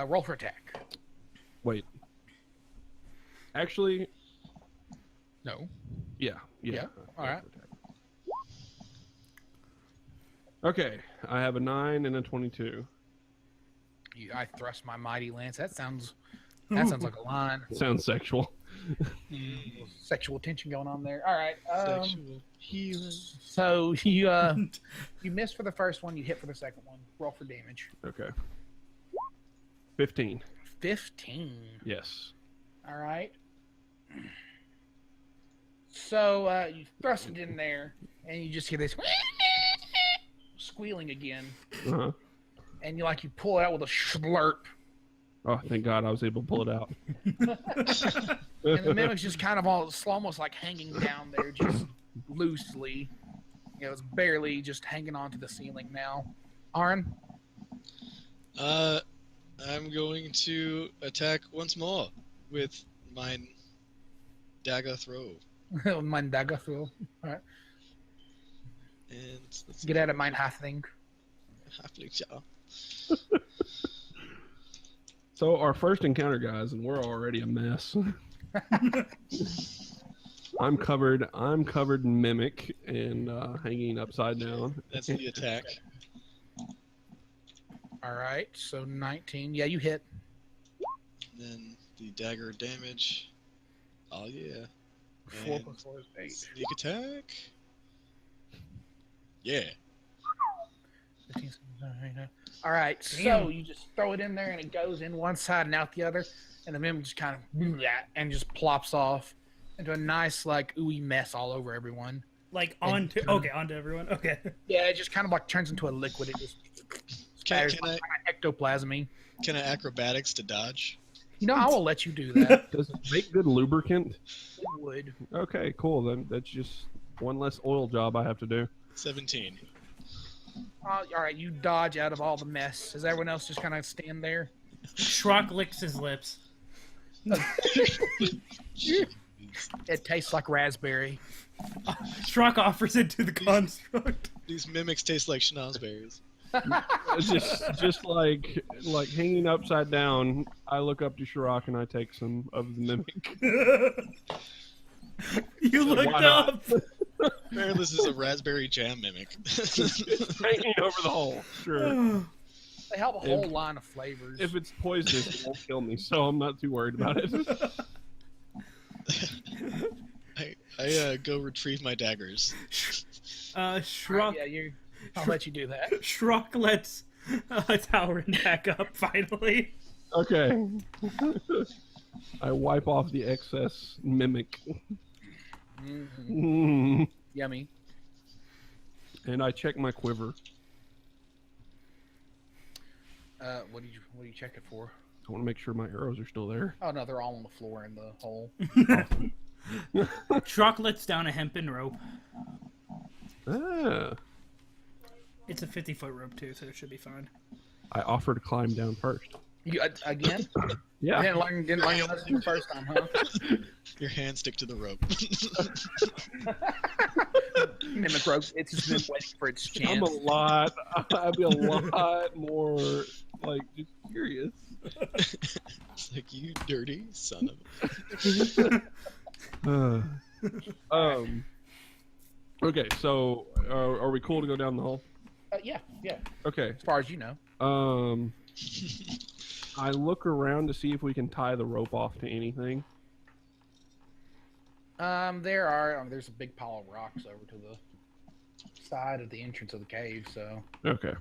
Speaker 1: Roll for attack.
Speaker 2: Wait. Actually,
Speaker 1: No.
Speaker 2: yeah.
Speaker 1: All right.
Speaker 2: Okay, I have a 9 and a 22.
Speaker 1: I thrust my mighty lance. That sounds like a line.
Speaker 2: Sounds sexual.
Speaker 1: Sexual tension going on there. All right.
Speaker 4: Sexual healing.
Speaker 1: So you you miss for the first one. You hit for the second one. Roll for damage.
Speaker 2: Okay. 15.
Speaker 1: 15.
Speaker 2: Yes.
Speaker 1: All right. So you thrust it in there, and you just hear this squealing again,
Speaker 2: Uh-huh.
Speaker 1: and you pull it out with a slurp,
Speaker 2: Oh, thank God I was able to pull it out.
Speaker 1: and the mimic's just kind of almost like hanging down there, just loosely. It's barely just hanging onto the ceiling now. Araun?
Speaker 4: I'm going to attack once more with mine dagger throw.
Speaker 1: Mein dagger throw. All right.
Speaker 4: And let's
Speaker 1: Get out of mein halfling.
Speaker 4: halfling, yeah.
Speaker 2: So our first encounter, guys, and we're already a mess. I'm covered in mimic and hanging upside down.
Speaker 4: That's the attack.
Speaker 1: All right. So 19. Yeah, you hit.
Speaker 4: Then the dagger damage. Oh yeah.
Speaker 1: 4
Speaker 4: And
Speaker 1: plus 4 is 8.
Speaker 4: sneak attack. Yeah.
Speaker 1: 15, 17, all right, so
Speaker 3: Damn.
Speaker 1: you just throw it in there, and it goes in one side and out the other, and the mimic just kind of and just plops off into a nice ooey mess all over everyone.
Speaker 3: Onto everyone. Okay.
Speaker 1: Yeah, it just kind of turns into a liquid. It just
Speaker 4: Can
Speaker 1: spatters
Speaker 4: I
Speaker 1: ectoplasmy.
Speaker 4: can I acrobatics to dodge?
Speaker 1: I will let you do that.
Speaker 2: Does it make good lubricant?
Speaker 1: It would.
Speaker 2: Okay, cool. Then that's just one less oil job I have to do.
Speaker 4: 17.
Speaker 1: All right, you dodge out of all the mess. Does everyone else just kind of stand there?
Speaker 3: Shrokk licks his lips.
Speaker 1: It tastes like raspberry.
Speaker 3: Shrokk offers it to the construct.
Speaker 4: These mimics taste like schnozberries.
Speaker 2: It's just like hanging upside down. I look up to Shrokk and I take some of the mimic.
Speaker 3: You looked
Speaker 2: why not?
Speaker 3: up.
Speaker 4: Apparently this is a raspberry jam mimic.
Speaker 2: Hanging over the hole. Sure.
Speaker 1: They have a whole line of flavors.
Speaker 2: If it's poisonous, it won't kill me, so I'm not too worried about it.
Speaker 4: I go retrieve my daggers.
Speaker 3: Shrokk.
Speaker 1: Yeah, I'll let you do that.
Speaker 3: Shrokk lets Talrin back up finally.
Speaker 2: Okay. I wipe off the excess mimic. Mm.
Speaker 1: Yummy.
Speaker 2: And I check my quiver.
Speaker 1: What do you check it for?
Speaker 2: I want to make sure my arrows are still there.
Speaker 1: Oh no, they're all on the floor in the hole.
Speaker 3: Shrokk lets down a hempen rope.
Speaker 2: Ah.
Speaker 3: It's a 50-foot rope too, so it should be fine.
Speaker 2: I offer to climb down first.
Speaker 1: You again?
Speaker 2: Yeah.
Speaker 1: Didn't learn your lesson the first time, huh?
Speaker 4: Your hands stick to the rope.
Speaker 1: Mimic rope. It's just been waiting for its chance.
Speaker 2: I'd be a lot more just curious.
Speaker 4: It's like, you dirty son of a...
Speaker 2: Okay, so are we cool to go down the hole?
Speaker 1: Yeah.
Speaker 2: Okay.
Speaker 1: As far as you know.
Speaker 2: I look around to see if we can tie the rope off to anything.
Speaker 1: There's a big pile of rocks over to the side of the entrance of the cave, so
Speaker 2: Okay.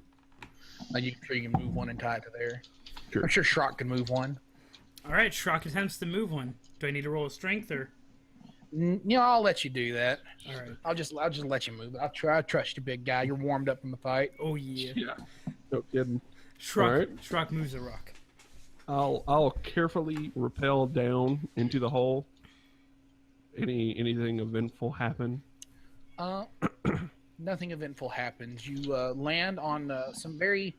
Speaker 1: you can move one and tie it to there.
Speaker 2: Sure.
Speaker 1: I'm sure Shrokk can move one.
Speaker 3: All right, Shrokk attempts to move one. Do I need to roll a strength or?
Speaker 1: I'll let you do that.
Speaker 3: All right.
Speaker 1: I'll just let you move it. I trust you, big guy. You're warmed up from the fight.
Speaker 3: Oh yeah.
Speaker 2: Yeah. No kidding.
Speaker 3: Shrokk.
Speaker 2: All right.
Speaker 3: Shrokk moves a rock.
Speaker 2: I'll carefully rappel down into the hole anything eventful happen?
Speaker 1: Nothing eventful happens. You land on some very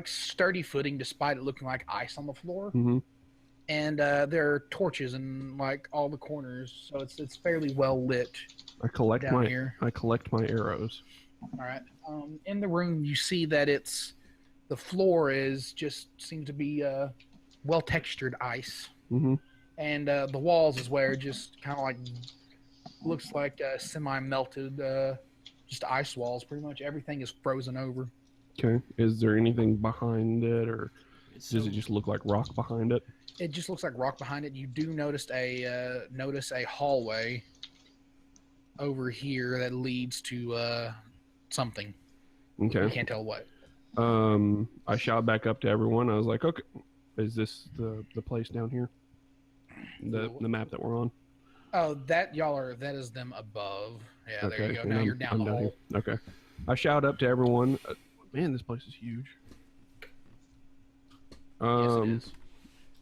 Speaker 1: sturdy footing, despite it looking like ice on the floor.
Speaker 2: Mm-hmm.
Speaker 1: And there are torches in all the corners, so it's fairly well lit.
Speaker 2: I collect
Speaker 1: down here.
Speaker 2: I collect my arrows.
Speaker 1: All right. In the room, you see that the floor seems to be well textured ice,
Speaker 2: Mm-hmm.
Speaker 1: and the walls is where it just kind of looks like semi melted, just ice walls. Pretty much everything is frozen over.
Speaker 2: Okay. Is there anything behind it, or does it just look like rock behind it?
Speaker 1: It just looks like rock behind it. You do notice a hallway over here that leads to something.
Speaker 2: Okay.
Speaker 1: You can't tell what.
Speaker 2: I shout back up to everyone. I was like, okay, is this the place down here? The map that we're on?
Speaker 1: Oh, that is them above. Yeah,
Speaker 2: okay.
Speaker 1: there you go.
Speaker 2: And
Speaker 1: Now you're down the hole.
Speaker 2: Here. Okay. I shout up to everyone. Man, this place is huge.
Speaker 1: Yes, it is.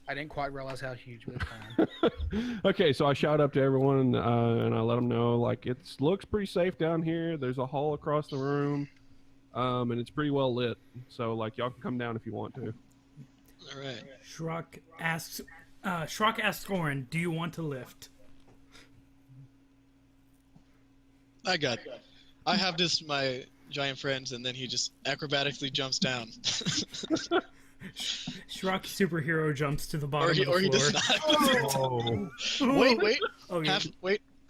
Speaker 1: I didn't quite realize how huge it was.
Speaker 2: Okay, so I shout up to everyone and I let them know it looks pretty safe down here. There's a hall across the room, and it's pretty well lit. So y'all can come down if you want to.
Speaker 4: All right.
Speaker 3: Shrokk asks Araun, "Do you want to lift?"
Speaker 4: I have my giant friends, and then he just acrobatically jumps down.
Speaker 3: Shrokk superhero jumps to the bottom of the floor.
Speaker 4: Or he does not. Wait.
Speaker 3: Oh, yeah.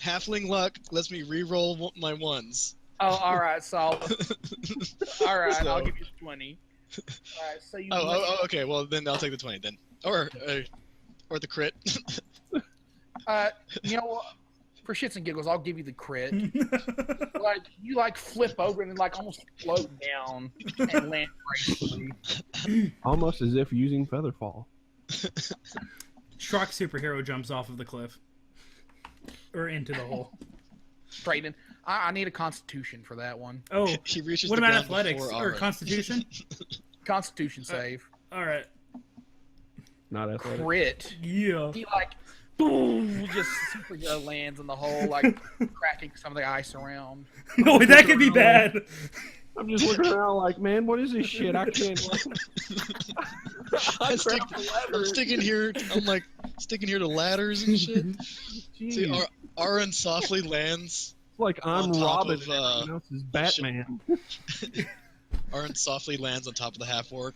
Speaker 4: Halfling luck lets me re-roll my ones.
Speaker 1: Oh, all right. So, all right,
Speaker 4: So-
Speaker 1: I'll give you 20. All right, so you.
Speaker 4: Okay. Well, then I'll take the 20 then, or the crit.
Speaker 1: You know what? For shits and giggles, I'll give you the crit. You flip over and then almost float down and land gracefully.
Speaker 2: Almost as if using Featherfall.
Speaker 3: Shrokk superhero jumps off of the cliff. Or into the hole.
Speaker 1: Straight in. I need a Constitution for that one.
Speaker 3: Oh,
Speaker 4: He reaches
Speaker 3: what
Speaker 4: the
Speaker 3: about
Speaker 4: ground
Speaker 3: athletics
Speaker 4: before
Speaker 3: or
Speaker 4: Araun.
Speaker 3: Constitution?
Speaker 1: Constitution save.
Speaker 3: All right.
Speaker 2: Not athletic.
Speaker 1: Crit.
Speaker 3: Yeah.
Speaker 1: He boom, just superhero lands in the hole, cracking some of the ice around.
Speaker 3: No, that could be bad.
Speaker 2: I'm just looking around man, what is this shit? I can't.
Speaker 4: I'm sticking here. I'm sticking here to ladders and shit. See, Araun softly lands.
Speaker 2: I'm
Speaker 4: on top
Speaker 2: Robin.
Speaker 4: of,
Speaker 2: And everyone else is Batman.
Speaker 4: Araun softly lands on top of the half-orc.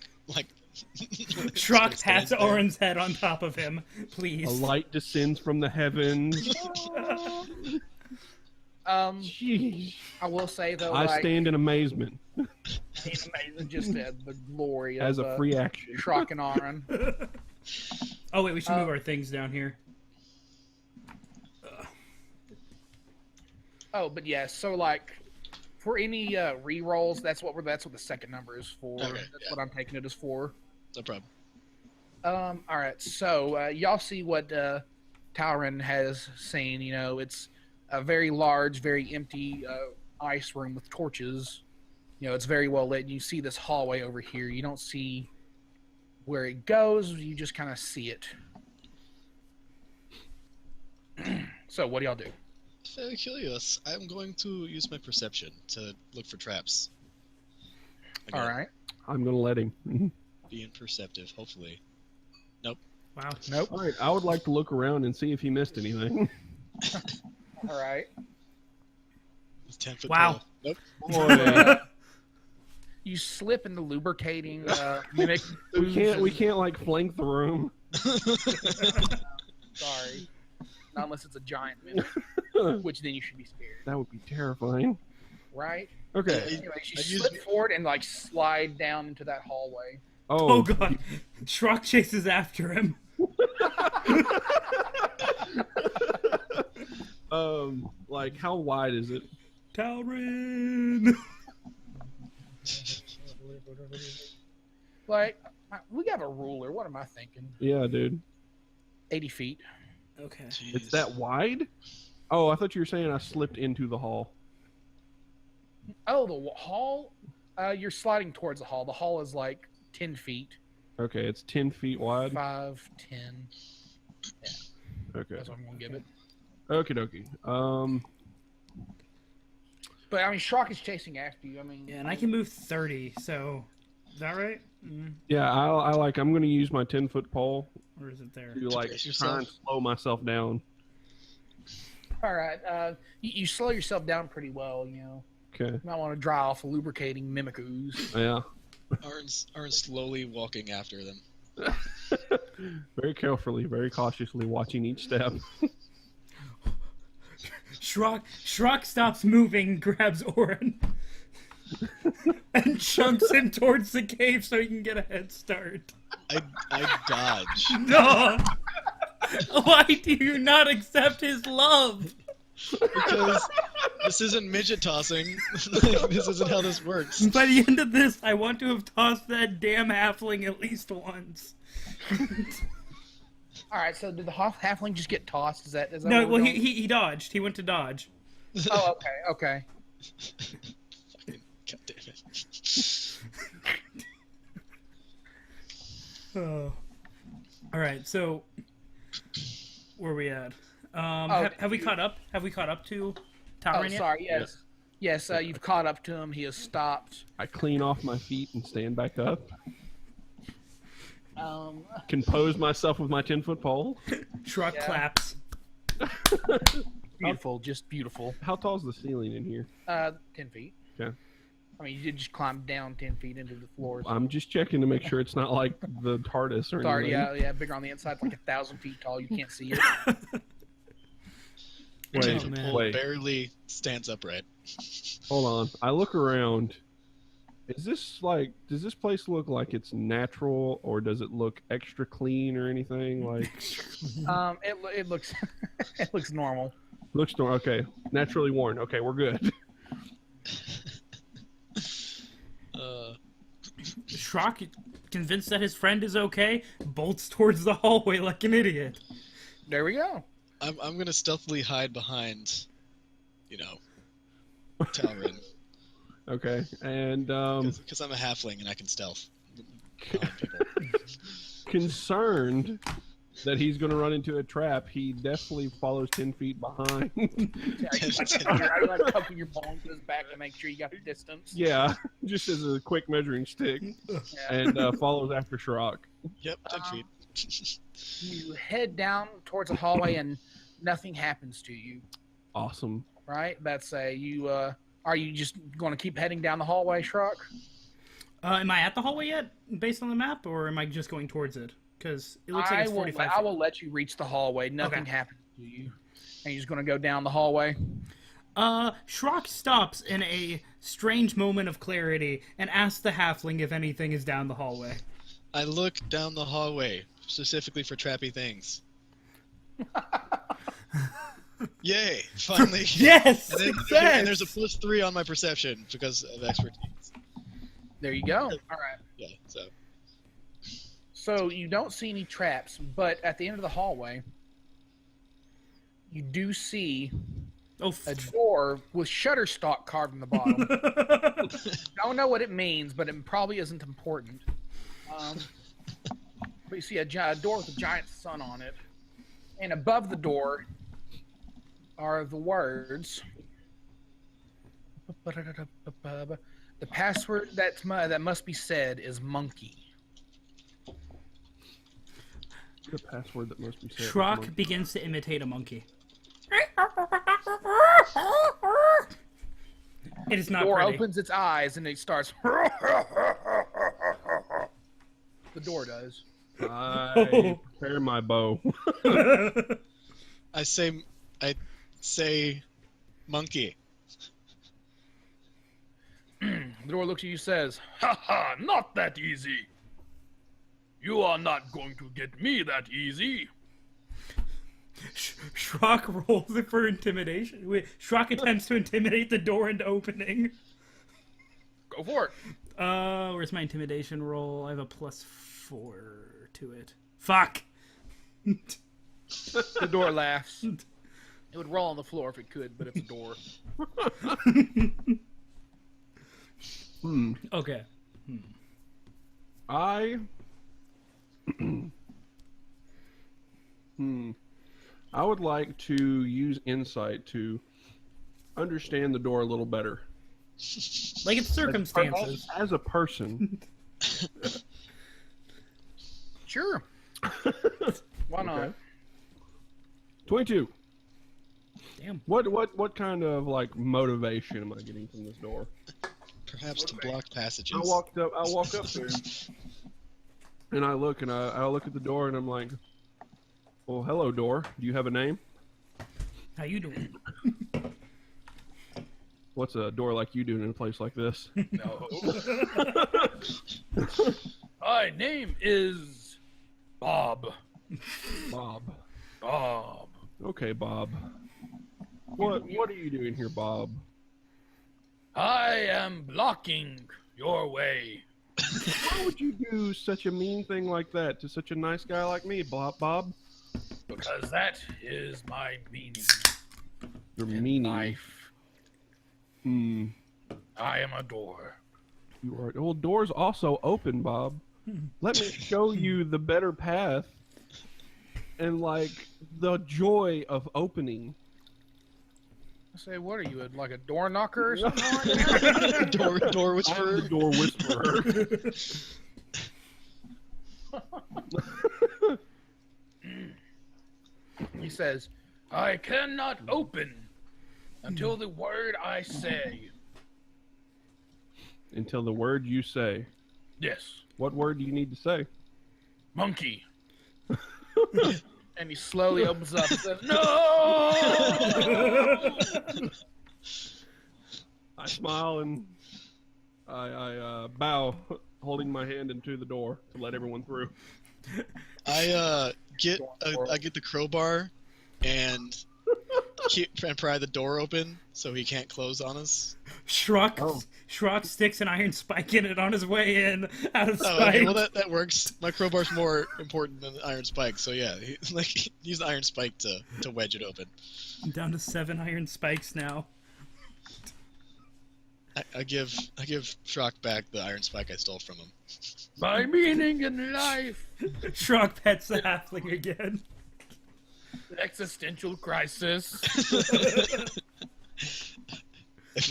Speaker 3: Shrokk pats Araun's head on top of him. Please.
Speaker 2: A light descends from the heavens. Jeez.
Speaker 1: I will say though,
Speaker 2: I stand in amazement.
Speaker 1: It's amazing just the glory of
Speaker 2: As a free action.
Speaker 1: Shrokk and Araun.
Speaker 3: Oh wait, we should move our things down here.
Speaker 1: Oh, but yeah, so for any re-rolls, that's what the second number is for.
Speaker 4: Okay,
Speaker 1: That's what I'm taking it as for.
Speaker 4: No problem.
Speaker 1: All right, so y'all see what Talrin has seen. It's a very large, very empty ice room with torches. It's very well lit. You see this hallway over here. You don't see where it goes. You just kind of see it. So what do y'all do?
Speaker 4: Very curious. I'm going to use my perception to look for traps. Again,
Speaker 1: All right.
Speaker 2: I'm gonna let him.
Speaker 4: being perceptive, hopefully.
Speaker 3: Wow.
Speaker 1: Nope.
Speaker 2: All right, I would like to look around and see if he missed anything.
Speaker 1: All right.
Speaker 4: It's 10 foot
Speaker 3: Wow.
Speaker 4: tall. Nope.
Speaker 2: Boy,
Speaker 1: You slip into lubricating mimic.
Speaker 2: we can't flank the room.
Speaker 1: Sorry. Not unless it's a giant mimic, which then you should be scared.
Speaker 2: That would be terrifying.
Speaker 1: Right?
Speaker 2: Okay.
Speaker 1: Anyway, you
Speaker 4: I used-
Speaker 1: slip forward and slide down into that hallway.
Speaker 3: Oh god. Shrokk chases after him.
Speaker 2: How wide is it?
Speaker 3: Talrin.
Speaker 1: We have a ruler. What am I thinking?
Speaker 2: Yeah, dude.
Speaker 1: 80 feet.
Speaker 3: Okay.
Speaker 4: Jeez.
Speaker 2: It's that wide? Oh, I thought you were saying I slipped into the hall.
Speaker 1: Oh, the hall? You're sliding towards the hall. The hall is 10 feet.
Speaker 2: Okay, it's 10 feet wide.
Speaker 1: 5, 10.
Speaker 2: Okay.
Speaker 1: That's what I'm going to give it.
Speaker 2: Okie dokie.
Speaker 1: But I mean, Shrokk is chasing after you. I mean,
Speaker 3: Yeah, and I can move 30. So, is that right?
Speaker 2: Yeah, I'm gonna use my 10-foot pole
Speaker 3: Or is it there?
Speaker 2: to like
Speaker 4: brace
Speaker 2: try and
Speaker 4: yourself?
Speaker 2: slow myself down.
Speaker 1: all right. You slow yourself down pretty well. You know,
Speaker 2: Okay.
Speaker 1: you might want to dry off a lubricating mimic ooze.
Speaker 2: Yeah.
Speaker 4: Araun's slowly walking after them.
Speaker 2: Very carefully, very cautiously, watching each step.
Speaker 3: Shrokk stops moving, grabs Orin, and chunks him towards the cave so he can get a head start.
Speaker 4: I dodge.
Speaker 3: No! Why do you not accept his love?
Speaker 4: Because this isn't midget tossing. This isn't how this works.
Speaker 3: By the end of this, I want to have tossed that damn halfling at least once.
Speaker 1: All right. So did the halfling just get tossed? Is that
Speaker 3: No,
Speaker 1: what we're
Speaker 3: well,
Speaker 1: doing?
Speaker 3: he dodged. He went to dodge.
Speaker 1: Oh, okay.
Speaker 4: God damn it.
Speaker 3: Oh. All right, so where are we at?
Speaker 1: Oh,
Speaker 3: have we caught up? Have we caught up to Talrin
Speaker 1: Oh,
Speaker 3: yet?
Speaker 1: sorry. Yes. You've caught up to him. He has stopped.
Speaker 2: I clean off my feet and stand back up.
Speaker 1: Um,
Speaker 2: Compose myself with my 10-foot pole.
Speaker 3: Shrokk
Speaker 1: Yeah.
Speaker 3: claps.
Speaker 1: beautiful, just beautiful.
Speaker 2: How tall's the ceiling in here?
Speaker 1: 10 feet.
Speaker 2: Okay.
Speaker 1: I mean, you did just climb down 10 feet into the floor.
Speaker 2: I'm just checking to make sure it's not like the TARDIS or
Speaker 1: Sorry,
Speaker 2: anything.
Speaker 1: yeah, bigger on the inside, like 1,000 feet tall. You can't see it.
Speaker 2: Wait,
Speaker 3: Oh, man.
Speaker 4: Pole
Speaker 2: wait.
Speaker 4: barely stands upright.
Speaker 2: Hold on. I look around. Does this place look like it's natural, or does it look extra clean or anything? Like,
Speaker 1: It looks it looks normal.
Speaker 2: looks normal. Okay, naturally worn. Okay, we're good.
Speaker 3: Shrokk, convinced that his friend is okay, bolts towards the hallway like an idiot.
Speaker 1: There we go.
Speaker 4: I'm gonna stealthily hide behind, Talrin.
Speaker 2: Okay, and
Speaker 4: Because I'm a halfling and I can stealth behind people.
Speaker 2: concerned that he's going to run into a trap, he definitely follows 10 feet behind.
Speaker 1: Yeah, I like cupping your palm to his back to make sure you got the distance.
Speaker 2: Yeah, just as a quick measuring stick,
Speaker 1: Yeah.
Speaker 2: and follows after Shrokk.
Speaker 4: Yep, 10
Speaker 1: Um,
Speaker 4: feet.
Speaker 1: You head down towards a hallway and nothing happens to you.
Speaker 2: Awesome.
Speaker 1: Right? That's are you just going to keep heading down the hallway, Shrokk?
Speaker 3: Am I at the hallway yet, based on the map, or am I just going towards it? Because it looks like it's 45
Speaker 1: I
Speaker 3: feet.
Speaker 1: will let you reach the hallway. Nothing happens to you. And you're just going to go down the hallway.
Speaker 3: Shrokk stops in a strange moment of clarity and asks the halfling if anything is down the hallway.
Speaker 4: I look down the hallway, specifically for trappy things. Yay! Finally.
Speaker 3: Yes!
Speaker 4: And, then,
Speaker 3: Success!
Speaker 4: and there's a +3 on my perception because of expertise.
Speaker 1: There you go. All right.
Speaker 4: Yeah, so.
Speaker 1: So you don't see any traps, but at the end of the hallway, you do see
Speaker 3: Oh,
Speaker 1: a door with Shutterstock carved in the bottom. Don't know what it means, but it probably isn't important. But you see a door with a giant sun on it, and above the door are the words. The password that must be said is monkey.
Speaker 2: The password that must be said.
Speaker 3: Shrokk begins to imitate a monkey. It is
Speaker 1: The
Speaker 3: not
Speaker 1: door
Speaker 3: pretty.
Speaker 1: opens its eyes and it starts. The door does.
Speaker 2: I prepare my bow.
Speaker 4: I say monkey.
Speaker 1: The door looks at you and says, "Ha ha, not that easy. You are not going to get me that easy."
Speaker 3: Shrokk rolls it for intimidation. Wait, Shrokk attempts to intimidate the door into opening.
Speaker 1: Go for it.
Speaker 3: Where's my intimidation roll? I have a +4 to it. Fuck!
Speaker 1: The door laughs. It would roll on the floor if it could, but it's a door.
Speaker 3: Okay.
Speaker 2: I would like to use insight to understand the door a little better.
Speaker 3: Like it's circumstances.
Speaker 2: As a person.
Speaker 1: Sure. Why not?
Speaker 2: Okay. 22.
Speaker 3: Damn.
Speaker 2: What kind of like motivation am I getting from this door?
Speaker 4: Perhaps to block passages.
Speaker 2: I walk up there, and I look at the door, and I'm like, "Well, hello, door. Do you have a name?"
Speaker 3: How you doing?
Speaker 2: What's a door like you doing in a place like this?
Speaker 1: No. My name is Bob.
Speaker 2: Bob.
Speaker 1: Bob.
Speaker 2: Okay, Bob. What are you doing here, Bob?
Speaker 1: I am blocking your way.
Speaker 2: Why would you do such a mean thing like that to such a nice guy like me, Bob?
Speaker 1: Because that is my meaning.
Speaker 2: Your
Speaker 1: in
Speaker 2: meaning.
Speaker 1: life. I am a door.
Speaker 2: You are. Well, doors also open, Bob. Let me show you the better path and like the joy of opening.
Speaker 1: I say, what are you, like a door knocker or something like that?
Speaker 4: door
Speaker 2: I'm
Speaker 4: whisperer.
Speaker 2: the door whisperer.
Speaker 1: He says, I cannot open until the word I say.
Speaker 2: Until the word you say.
Speaker 1: Yes.
Speaker 2: What word do you need to say?
Speaker 1: Monkey. And he slowly opens up and says, No!
Speaker 2: I smile and I bow, holding my hand into the door to let everyone through.
Speaker 4: I get the crowbar and pry the door open so he can't close on us.
Speaker 3: Shrokk sticks an iron spike in it on his way in, out of
Speaker 4: Oh,
Speaker 3: sight.
Speaker 4: okay, well that works. My crowbar's more important than the iron spike, so yeah, use the iron spike to wedge it open.
Speaker 3: I'm down to 7 iron spikes now.
Speaker 4: I give Shrokk back the iron spike I stole from him.
Speaker 1: My meaning in life.
Speaker 3: Shrokk pets the halfling again.
Speaker 1: Existential crisis.
Speaker 4: If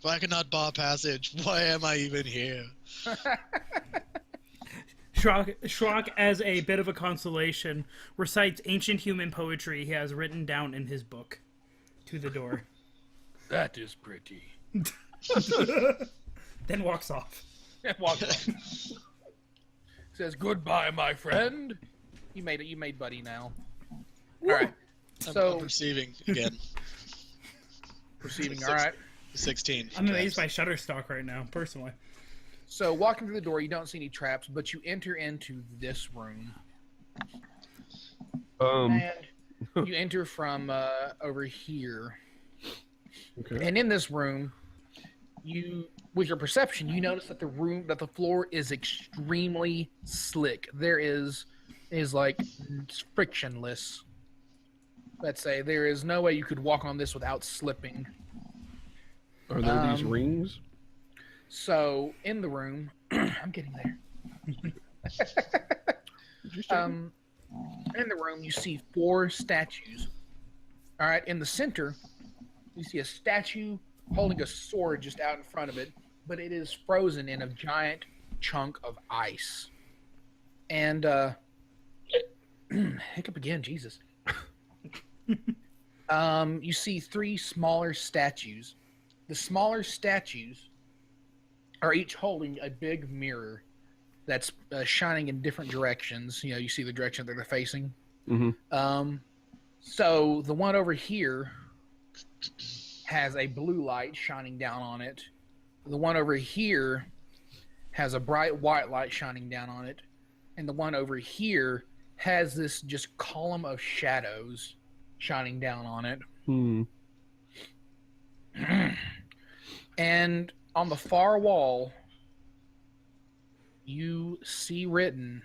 Speaker 4: I cannot bar passage, why am I even here?
Speaker 3: Shrokk, as a bit of a consolation, recites ancient human poetry he has written down in his book to the door.
Speaker 1: That is pretty.
Speaker 3: Then walks off.
Speaker 1: And walks off. Says, goodbye, my friend. You made buddy now. Alright. So
Speaker 4: I'm perceiving again.
Speaker 1: Perceiving, alright.
Speaker 4: 16.
Speaker 3: I'm amazed by Shutterstock right now, personally.
Speaker 1: So walking through the door, you don't see any traps, but you enter into this room. And you enter from over here.
Speaker 2: Okay.
Speaker 1: And in this room, with your perception, you notice that the floor is extremely slick. There is like it's frictionless. Let's say there is no way you could walk on this without slipping.
Speaker 2: Are there these rings?
Speaker 1: So in the room, I'm getting there. In the room, you see 4 statues. All right, in the center, you see a statue holding a sword just out in front of it, but it is frozen in a giant chunk of ice. And hiccup again, Jesus. You see 3 smaller statues. The smaller statues are each holding a big mirror that's shining in different directions. You see the direction that they're facing.
Speaker 2: Mm-hmm.
Speaker 1: So the one over here has a blue light shining down on it. The one over here has a bright white light shining down on it. And the one over here has this just column of shadows shining down on it. And on the far wall, you see written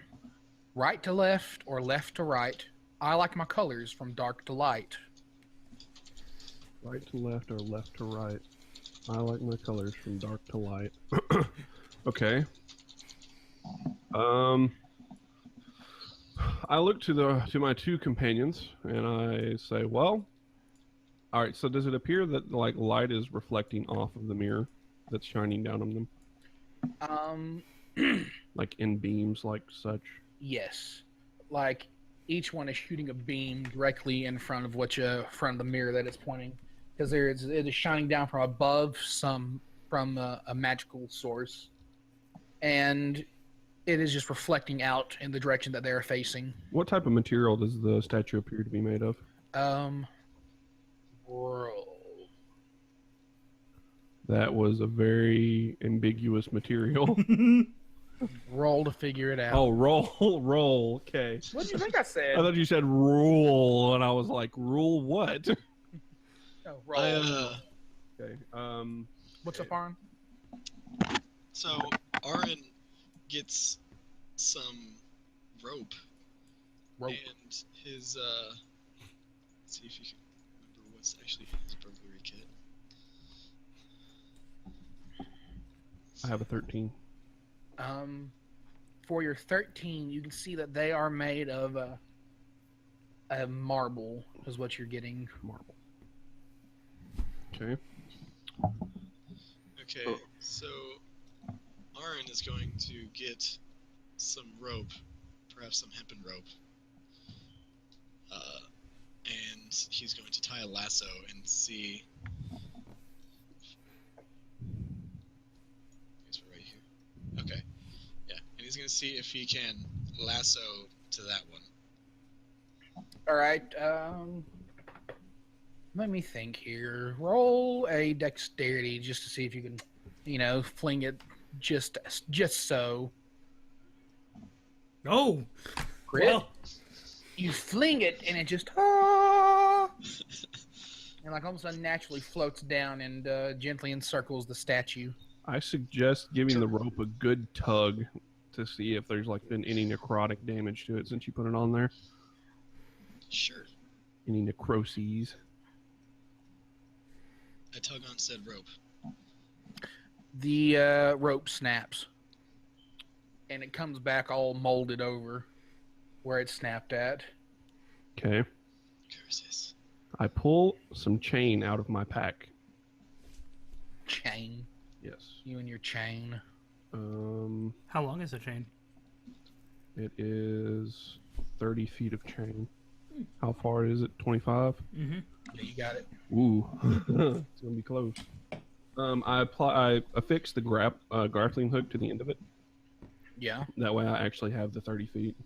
Speaker 1: right to left or left to right, I like my colors from dark to light.
Speaker 2: Right to left or left to right. I like my colors from dark to light. Okay. I look to my two companions and I say, well, all right. So does it appear that like light is reflecting off of the mirror that's shining down on them, like in beams, like such?
Speaker 1: Yes, like each one is shooting a beam directly in front of front of the mirror that it's pointing, because it is shining down from above from a magical source, and it is just reflecting out in the direction that they are facing.
Speaker 2: What type of material does the statue appear to be made of?
Speaker 1: Roll.
Speaker 2: That was a very ambiguous material.
Speaker 1: Roll to figure it out.
Speaker 2: Oh, roll. Okay.
Speaker 1: What do you think I said?
Speaker 2: I thought you said rule, and I was like, rule what?
Speaker 1: No, roll.
Speaker 2: Okay.
Speaker 1: What's up, Araun?
Speaker 4: So Araun gets some rope. And his let's see if you can remember what's actually in his burglary kit.
Speaker 2: I have a 13.
Speaker 1: For your 13, you can see that they are made of a marble, is what you're getting.
Speaker 2: Marble. Okay.
Speaker 4: Okay, so Araun is going to get some rope, perhaps some hempen rope, and he's going to tie a lasso and see. Guess we're right here. Okay, yeah, and he's going to see if he can lasso to that one.
Speaker 1: All right. Let me think here. Roll a dexterity just to see if you can, fling it just so.
Speaker 3: Oh,
Speaker 1: Crit.
Speaker 3: well,
Speaker 1: You fling it and it just and like almost unnaturally floats down and gently encircles the statue.
Speaker 2: I suggest giving the rope a good tug to see if there's like been any necrotic damage to it since you put it on there.
Speaker 4: Sure.
Speaker 2: Any necroses.
Speaker 4: I tug on said rope.
Speaker 1: The rope snaps and it comes back all molded over where it snapped at.
Speaker 2: Okay.
Speaker 4: Curses.
Speaker 2: I pull some chain out of my pack.
Speaker 1: Chain.
Speaker 2: Yes.
Speaker 1: You and your chain.
Speaker 3: how long is the chain?
Speaker 2: It is 30 feet of chain. How far is it? 25?
Speaker 3: Mm-hmm.
Speaker 1: Yeah, you got it.
Speaker 2: Ooh. It's gonna be close. I affix the grappling hook to the end of it.
Speaker 1: Yeah.
Speaker 2: That way I actually have the 30 feet.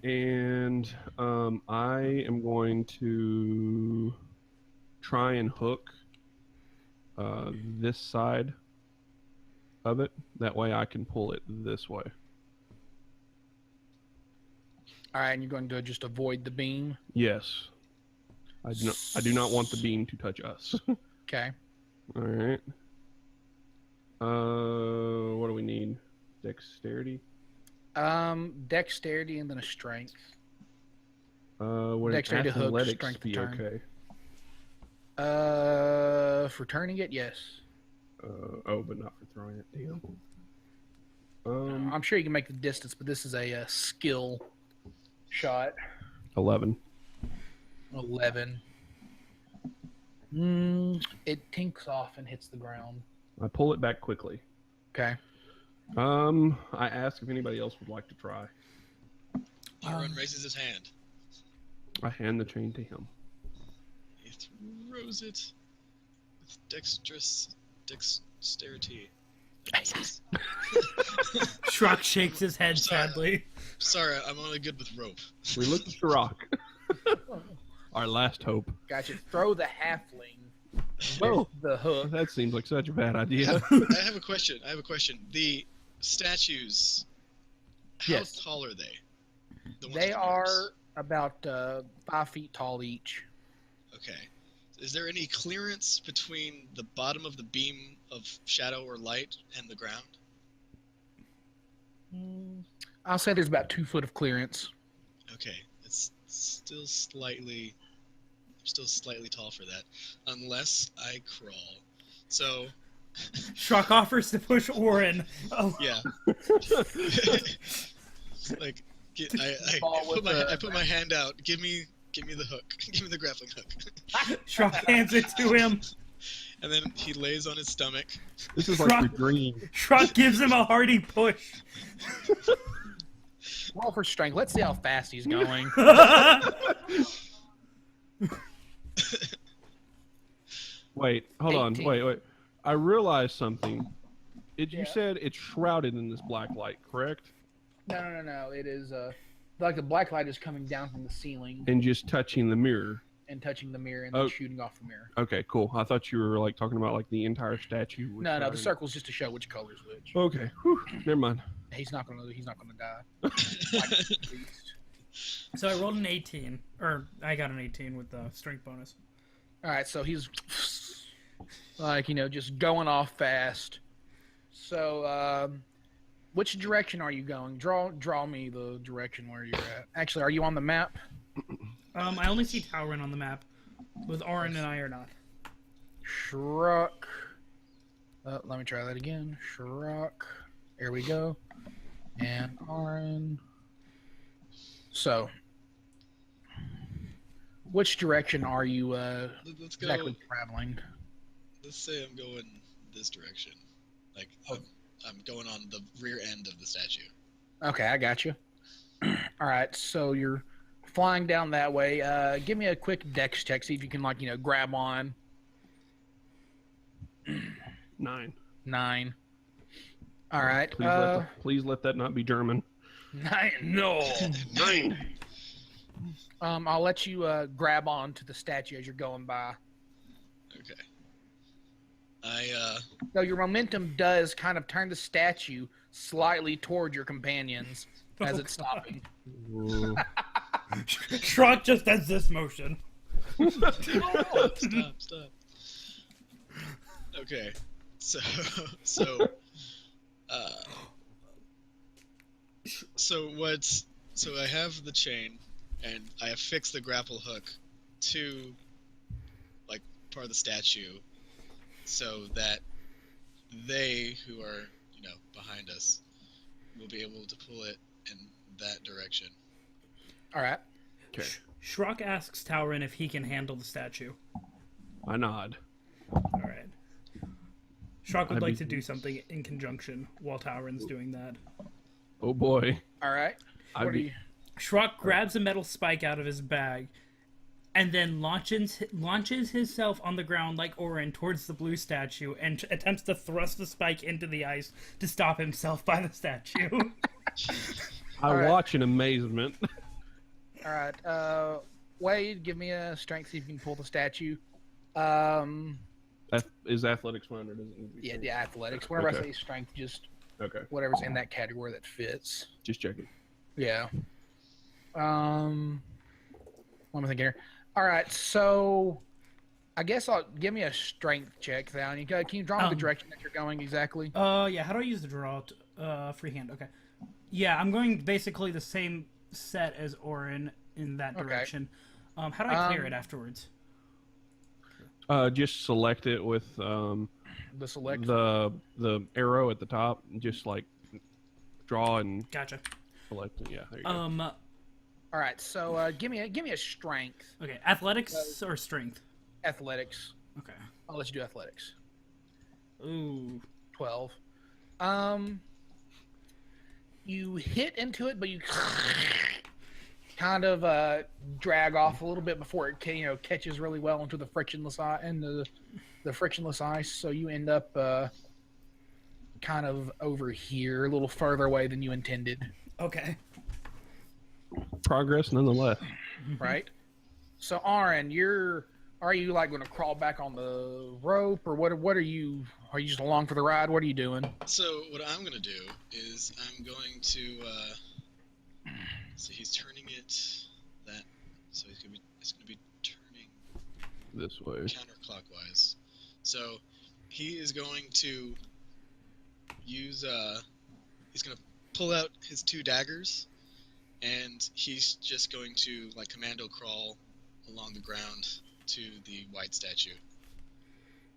Speaker 2: And I am going to try and hook this side of it. That way I can pull it this way.
Speaker 1: All right, and you're going to just avoid the beam.
Speaker 2: Yes. I do not want the beam to touch us.
Speaker 1: Okay.
Speaker 2: All right. What do we need? Dexterity?
Speaker 1: Dexterity and then a strength.
Speaker 2: Would
Speaker 1: Dexterity to hook,
Speaker 2: athletics
Speaker 1: strength to
Speaker 2: be
Speaker 1: turn.
Speaker 2: okay?
Speaker 1: For turning it, yes.
Speaker 2: But not for throwing it. Damn.
Speaker 1: I'm sure you can make the distance, but this is a skill shot.
Speaker 2: 11.
Speaker 1: 11. It tinks off and hits the ground.
Speaker 2: I pull it back quickly.
Speaker 1: Okay.
Speaker 2: I ask if anybody else would like to try.
Speaker 4: Araun raises his hand.
Speaker 2: I hand the chain to him.
Speaker 4: He throws it with dexterity.
Speaker 3: Shrokk shakes his head
Speaker 4: Sorry.
Speaker 3: sadly.
Speaker 4: Sorry, I'm only good with rope.
Speaker 2: We look at Shrokk. Our last hope.
Speaker 1: Gotcha. Throw the halfling
Speaker 2: Oh,
Speaker 1: with the hook.
Speaker 2: that seems like such a bad idea.
Speaker 4: I have a question. The statues, how
Speaker 1: Yes.
Speaker 4: tall are they? The ones
Speaker 1: They
Speaker 4: with
Speaker 1: are
Speaker 4: arms.
Speaker 1: about 5 feet tall each.
Speaker 4: Okay. Is there any clearance between the bottom of the beam of shadow or light and the ground?
Speaker 1: I'll say there's about 2 foot of clearance.
Speaker 4: Okay. It's still slightly tall for that. Unless I crawl. So,
Speaker 3: Shrokk offers to push Orin. Oh,
Speaker 4: yeah. Like, I put my hand out. Give me the hook. Give me the grappling hook.
Speaker 3: Shrokk hands it to him.
Speaker 4: And then he lays on his stomach.
Speaker 2: This is like the dream.
Speaker 3: Shrokk gives him a hearty push.
Speaker 1: Roll for strength. Let's see how fast he's going.
Speaker 2: Wait, hold on.
Speaker 1: 18.
Speaker 2: Wait. I realized something. You
Speaker 1: Yeah.
Speaker 2: said it's shrouded in this black light, correct?
Speaker 1: No. It is like the black light is coming down from the ceiling
Speaker 2: And just touching the mirror.
Speaker 1: and touching the mirror and then shooting off the mirror.
Speaker 2: Okay, cool. I thought you were like talking about like the entire statue.
Speaker 1: No, the circle's just to show which color's which.
Speaker 2: Okay, whew, never mind.
Speaker 1: He's not gonna die.
Speaker 3: So I rolled an 18, or I got an 18 with the strength bonus.
Speaker 1: All right, so he's like just going off fast. So which direction are you going? Draw me the direction where you're at. Actually, are you on the map?
Speaker 3: I only see Talrin on the map. With Araun and I are not.
Speaker 1: Shrokk. Let me try that again. Shrokk. Here we go. And Araun. So, which direction are you
Speaker 4: Let's go.
Speaker 1: exactly traveling?
Speaker 4: Let's say I'm going this direction. Like I'm going on the rear end of the statue.
Speaker 1: Okay, I got you. All right, so you're flying down that way. Give me a quick dex check. See if you can grab on.
Speaker 2: 9.
Speaker 1: 9. All right.
Speaker 2: Please let that not be German.
Speaker 1: 9. No.
Speaker 2: 9.
Speaker 1: I'll let you grab on to the statue as you're going by.
Speaker 4: Okay.
Speaker 1: No, your momentum does kind of turn the statue slightly toward your companions as it's stopping.
Speaker 3: Shrokk just does this motion.
Speaker 4: Stop. Okay. So I have the chain and I have fixed the grapple hook to like part of the statue so that they who are, behind us will be able to pull it in that direction.
Speaker 1: All right.
Speaker 2: Okay.
Speaker 3: Shrokk asks Talrin if he can handle the statue.
Speaker 2: I nod.
Speaker 3: All right. Shrokk would like to do something in conjunction while Talrin's doing that.
Speaker 2: Oh boy.
Speaker 1: All right. What are you?
Speaker 3: Shrokk grabs a metal spike out of his bag and then launches himself on the ground like Araun towards the blue statue and attempts to thrust the spike into the ice to stop himself by the statue.
Speaker 2: I watch in amazement.
Speaker 1: All right. Wade, give me a strength. See if you can pull the statue.
Speaker 2: Is athletics one or does it need to be strength?
Speaker 1: Yeah, athletics. Whenever I
Speaker 2: Okay.
Speaker 1: say strength, just
Speaker 2: Okay.
Speaker 1: whatever's in that category that fits.
Speaker 2: Just checking.
Speaker 1: Yeah. What am I thinking here? All right, so I guess give me a strength check, Thalion. Can you draw me the direction that you're going exactly?
Speaker 3: Yeah, how do I use the draw? Freehand, okay. Yeah, I'm going basically the same set as Araun in that direction. How do I clear it afterwards?
Speaker 2: Just select it with
Speaker 1: The select.
Speaker 2: the arrow at the top. And just like draw and
Speaker 3: Gotcha.
Speaker 2: select it. Yeah, there you go.
Speaker 1: All right, so give me a strength.
Speaker 3: Okay, athletics or strength?
Speaker 1: Athletics.
Speaker 3: Okay.
Speaker 1: I'll let you do athletics.
Speaker 3: Ooh.
Speaker 1: 12. You hit into it, but you kind of drag off a little bit before it catches really well into the frictionless ice. So you end up kind of over here, a little further away than you intended.
Speaker 3: Okay.
Speaker 2: Progress nonetheless.
Speaker 1: Right. So Araun, are you like going to crawl back on the rope, or what? What are you? Are you just along for the ride? What are you doing?
Speaker 4: So what I'm gonna do is I'm going to so he's turning it that so it's gonna be turning
Speaker 2: This way.
Speaker 4: counterclockwise. So he is going to use he's gonna pull out his 2 daggers and he's just going to like commando crawl along the ground to the white statue,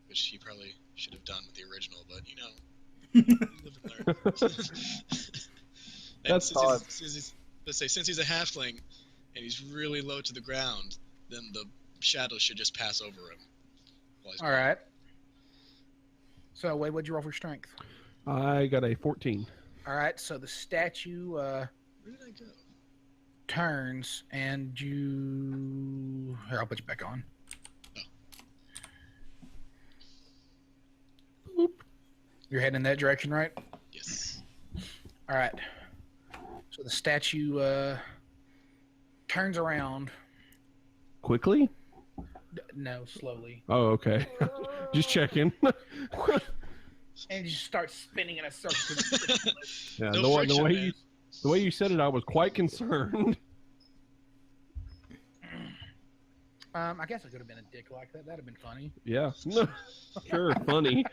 Speaker 4: which he probably should have done with the original, but you know, live and learn.
Speaker 2: That's odd.
Speaker 4: let's say since he's a halfling and he's really low to the ground, then the shadow should just pass over him.
Speaker 1: All right. So, Wade, what'd you roll for strength?
Speaker 2: I got a 14.
Speaker 1: All right. So the statue
Speaker 4: Where did I go?
Speaker 1: turns, and you. Here, I'll put you back on.
Speaker 4: Oh.
Speaker 1: You're heading in that direction, right?
Speaker 4: Yes.
Speaker 1: All right. So the statue turns around.
Speaker 2: Quickly?
Speaker 1: No, slowly.
Speaker 2: Oh, okay. Just checking.
Speaker 1: And just starts spinning in a circle.
Speaker 2: Yeah,
Speaker 4: No
Speaker 2: the
Speaker 4: friction,
Speaker 2: way
Speaker 4: man.
Speaker 2: the way you said it, I was quite concerned.
Speaker 1: I guess I could have been a dick like that. That'd have been funny.
Speaker 2: Yeah. Sure, funny.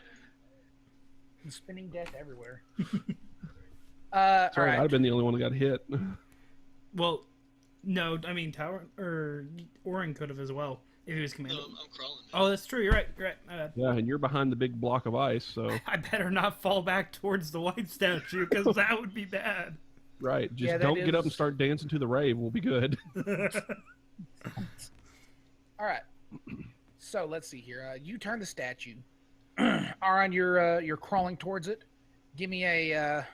Speaker 1: Spinning death everywhere.
Speaker 2: Sorry,
Speaker 1: all right.
Speaker 2: I'd have been the only one that got hit.
Speaker 3: Well, no, I mean Talrin or Orin could have as well if he was
Speaker 4: No,
Speaker 3: commanded.
Speaker 4: I'm crawling.
Speaker 3: Oh, that's true. You're right. You're right. My bad.
Speaker 2: Yeah, and you're behind the big block of ice, so
Speaker 3: I better not fall back towards the white statue because that would be bad.
Speaker 2: right. Just
Speaker 1: Yeah, that
Speaker 2: don't get up and
Speaker 1: is-
Speaker 2: start dancing to the rave. We'll be good.
Speaker 1: All right. So let's see here. You turn the statue. Araun, you're crawling towards it. Give me a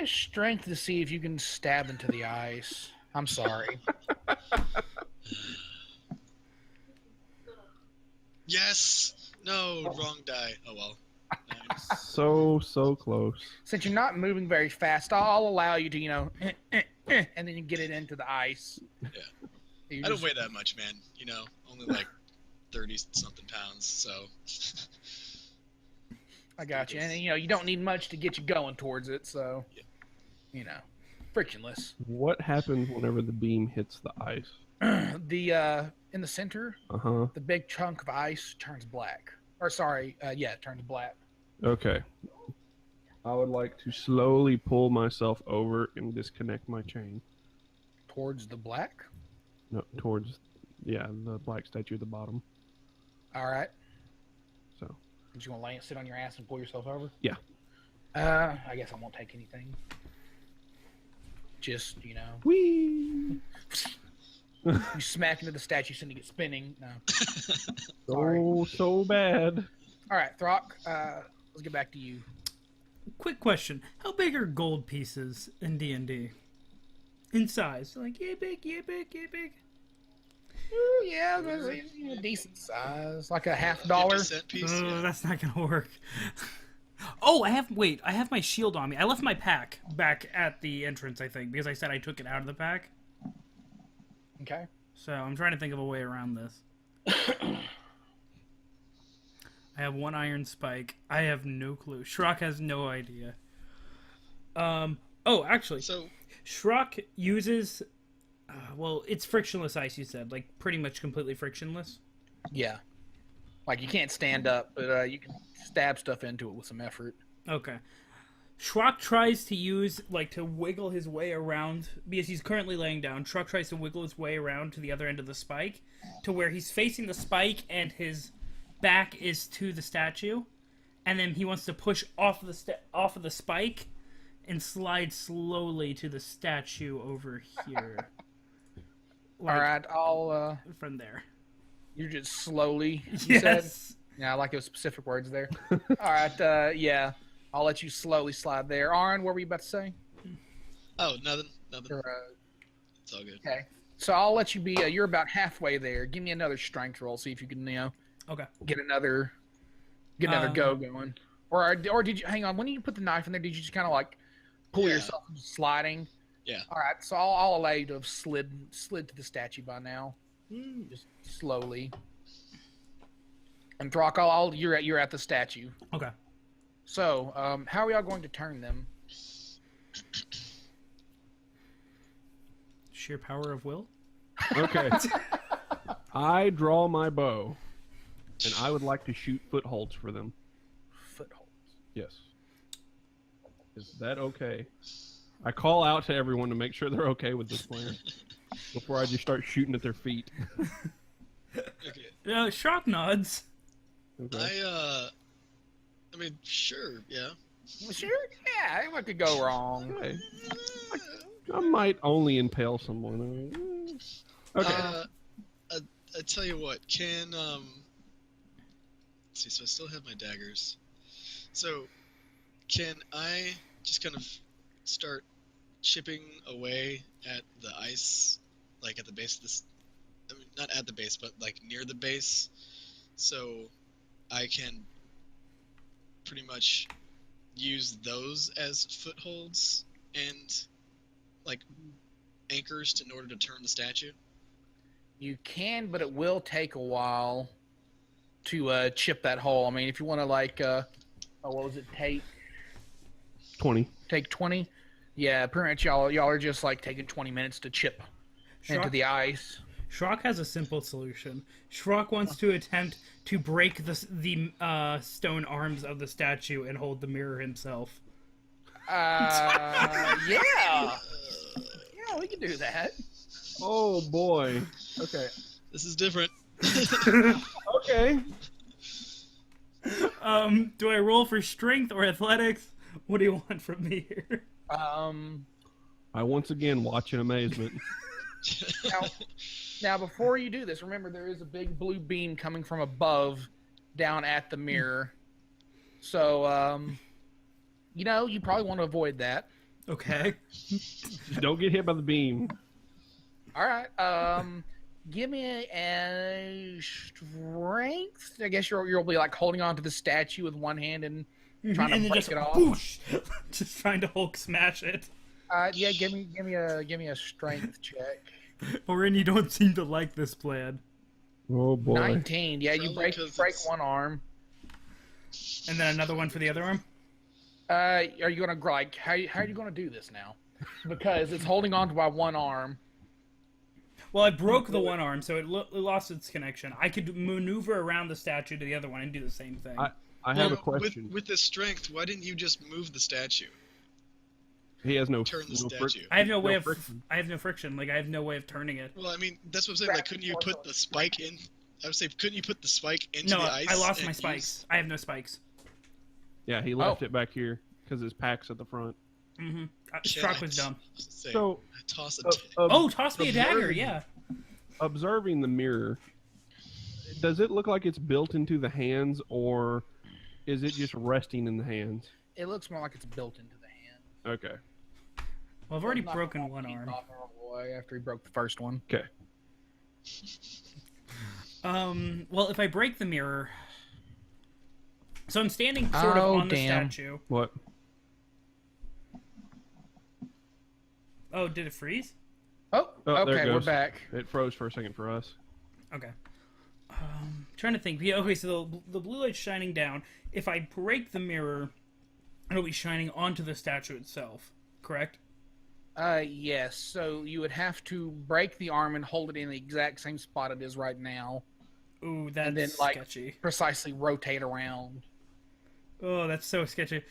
Speaker 1: strength to see if you can stab into the ice. I'm sorry.
Speaker 4: Yes. No, wrong die. Oh well. Nice.
Speaker 2: so close.
Speaker 1: Since you're not moving very fast, I'll allow you to, and then you get it into the ice.
Speaker 4: Yeah.
Speaker 1: You
Speaker 4: I don't
Speaker 1: just-
Speaker 4: weigh that much, man. You know, only like 30-something pounds. So.
Speaker 1: I got you. And you don't need much to get you going towards it, so
Speaker 4: Yeah.
Speaker 1: Frictionless.
Speaker 2: What happens whenever the beam hits the ice?
Speaker 1: The in the center,
Speaker 2: Uh-huh.
Speaker 1: the big chunk of ice turns black. Or sorry, it turns black.
Speaker 2: Okay. I would like to slowly pull myself over and disconnect my chain.
Speaker 1: Towards the black?
Speaker 2: No, towards, the black statue at the bottom.
Speaker 1: All right.
Speaker 2: So.
Speaker 1: Did you want to lay and sit on your ass and pull yourself over?
Speaker 2: Yeah.
Speaker 1: I guess I won't take anything. Just,
Speaker 2: Whee!
Speaker 1: you smack into the statue, sending it spinning. No. Sorry.
Speaker 2: Oh, so bad.
Speaker 1: All right, Throkk, let's get back to you.
Speaker 3: Quick question: how big are gold pieces in D&D? In size, like yeah, big.
Speaker 1: Ooh, yeah, there's a decent size, like a $50.
Speaker 4: 50-cent piece. Yeah.
Speaker 3: That's not gonna work. Oh, I have my shield on me. I left my pack back at the entrance, I think, because I said I took it out of the pack.
Speaker 1: Okay.
Speaker 3: So I'm trying to think of a way around this. I have one iron spike. I have no clue. Shrokk has no idea. Oh, actually,
Speaker 4: So
Speaker 3: Shrokk uses. Well, it's frictionless ice. You said, like, pretty much completely frictionless.
Speaker 1: Yeah. Like, you can't stand up, but you can stab stuff into it with some effort.
Speaker 3: Okay. Shrokk tries to use, to wiggle his way around, because he's currently laying down. Shrokk tries to wiggle his way around to the other end of the spike, to where he's facing the spike and his back is to the statue, and then he wants to push off of the spike and slide slowly to the statue over here.
Speaker 1: All right, I'll,
Speaker 3: From there.
Speaker 1: you're just slowly, you said?
Speaker 3: Yes.
Speaker 1: Yeah, I like those specific words there. All right, yeah. I'll let you slowly slide there. Araun, what were you about to say?
Speaker 4: oh, nothing.
Speaker 1: Or,
Speaker 4: It's all good.
Speaker 1: okay. So I'll let you be, you're about halfway there. Give me another strength roll, see if you can,
Speaker 3: Okay.
Speaker 1: get another go going. Or did you, hang on, when did you put the knife in there, did you just kind of pull
Speaker 4: Yeah.
Speaker 1: yourself sliding?
Speaker 4: Yeah.
Speaker 1: All right, so I'll allow you to have slid to the statue by now, just slowly. And Throkk, you're at the statue.
Speaker 3: Okay.
Speaker 1: So, how are y'all going to turn them?
Speaker 3: Sheer power of will?
Speaker 2: Okay. I draw my bow, and I would like to shoot footholds for them.
Speaker 1: Footholds.
Speaker 2: Yes. Is that okay? I call out to everyone to make sure they're okay with this plan before I just start shooting at their feet.
Speaker 4: Okay.
Speaker 3: Shrokk nods.
Speaker 2: Okay.
Speaker 4: I mean, sure, yeah.
Speaker 1: Sure, yeah, what could go wrong?
Speaker 2: Okay. I might only impale someone. Okay.
Speaker 4: I tell you what, let's see, so I still have my daggers. So, can I just kind of start chipping away at the ice, like at the base of this, I mean, not at the base, but like near the base, so I can pretty much use those as footholds and like anchors in order to turn the statue?
Speaker 1: You can, but it will take a while to chip that hole. I mean, if you want to like, what was it? Take
Speaker 2: 20.
Speaker 1: Take 20. Yeah, pretty much y'all are just like taking 20 minutes to chip into the ice.
Speaker 3: Shrokk has a simple solution. Shrokk wants to attempt to break the stone arms of the statue and hold the mirror himself.
Speaker 1: Yeah. Yeah, we can do that.
Speaker 2: Oh boy. Okay.
Speaker 4: This is different.
Speaker 2: Okay.
Speaker 3: Do I roll for strength or athletics? What do you want from me here?
Speaker 2: I once again watch in amazement.
Speaker 1: Now, before you do this, remember there is a big blue beam coming from above down at the mirror. So, you probably want to avoid that.
Speaker 3: Okay.
Speaker 2: Don't get hit by the beam.
Speaker 1: All right. Give me a strength. I guess you'll be like holding on to the statue with one hand and trying to break it off.
Speaker 3: Boosh! Just trying to Hulk smash it.
Speaker 1: Yeah. Give me a strength check.
Speaker 3: Orin, you don't seem to like this plan.
Speaker 2: Oh boy.
Speaker 1: 19. Yeah, you break one arm.
Speaker 3: And then another one for the other arm?
Speaker 1: Are you gonna like how are you gonna do this now? Because it's holding on to my one arm.
Speaker 3: Well, I broke the one arm, so it lost its connection. I could maneuver around the statue to the other one and do the same thing.
Speaker 2: I have a question.
Speaker 4: With this strength, why didn't you just move the statue?
Speaker 2: He has no
Speaker 4: Turn the statue.
Speaker 3: I have no way
Speaker 2: friction.
Speaker 3: I have no friction. Like, I have no way of turning it.
Speaker 4: Well, I mean, that's what I'm saying. Like, couldn't you put the spike in? I would say, couldn't you put the spike into
Speaker 3: No,
Speaker 4: the ice?
Speaker 3: I lost my spikes. I have no spikes.
Speaker 2: Yeah, he left it back here because his pack's at the front.
Speaker 3: Mm-hmm. Shrokk was dumb.
Speaker 2: So,
Speaker 4: toss
Speaker 3: Toss me a dagger, yeah.
Speaker 2: Observing the mirror, does it look like it's built into the hands, or is it just resting in the hands?
Speaker 1: It looks more like it's built into the hand.
Speaker 2: Okay.
Speaker 3: Well, I've already broken one arm.
Speaker 1: After he broke the first one.
Speaker 2: Okay.
Speaker 3: Well, if I break the mirror... So I'm standing sort of on the statue.
Speaker 2: What?
Speaker 3: Oh, did it freeze?
Speaker 1: Oh,
Speaker 2: there it
Speaker 1: okay, we're
Speaker 2: goes.
Speaker 1: back.
Speaker 2: It froze for a second for us.
Speaker 3: Okay. Trying to think. Okay, so the blue light's shining down. If I break the mirror, it'll be shining onto the statue itself, correct?
Speaker 1: Yes. So you would have to break the arm and hold it in the exact same spot it is right now.
Speaker 3: Ooh, that's
Speaker 1: and then,
Speaker 3: sketchy.
Speaker 1: Precisely rotate around.
Speaker 3: Oh, that's so sketchy.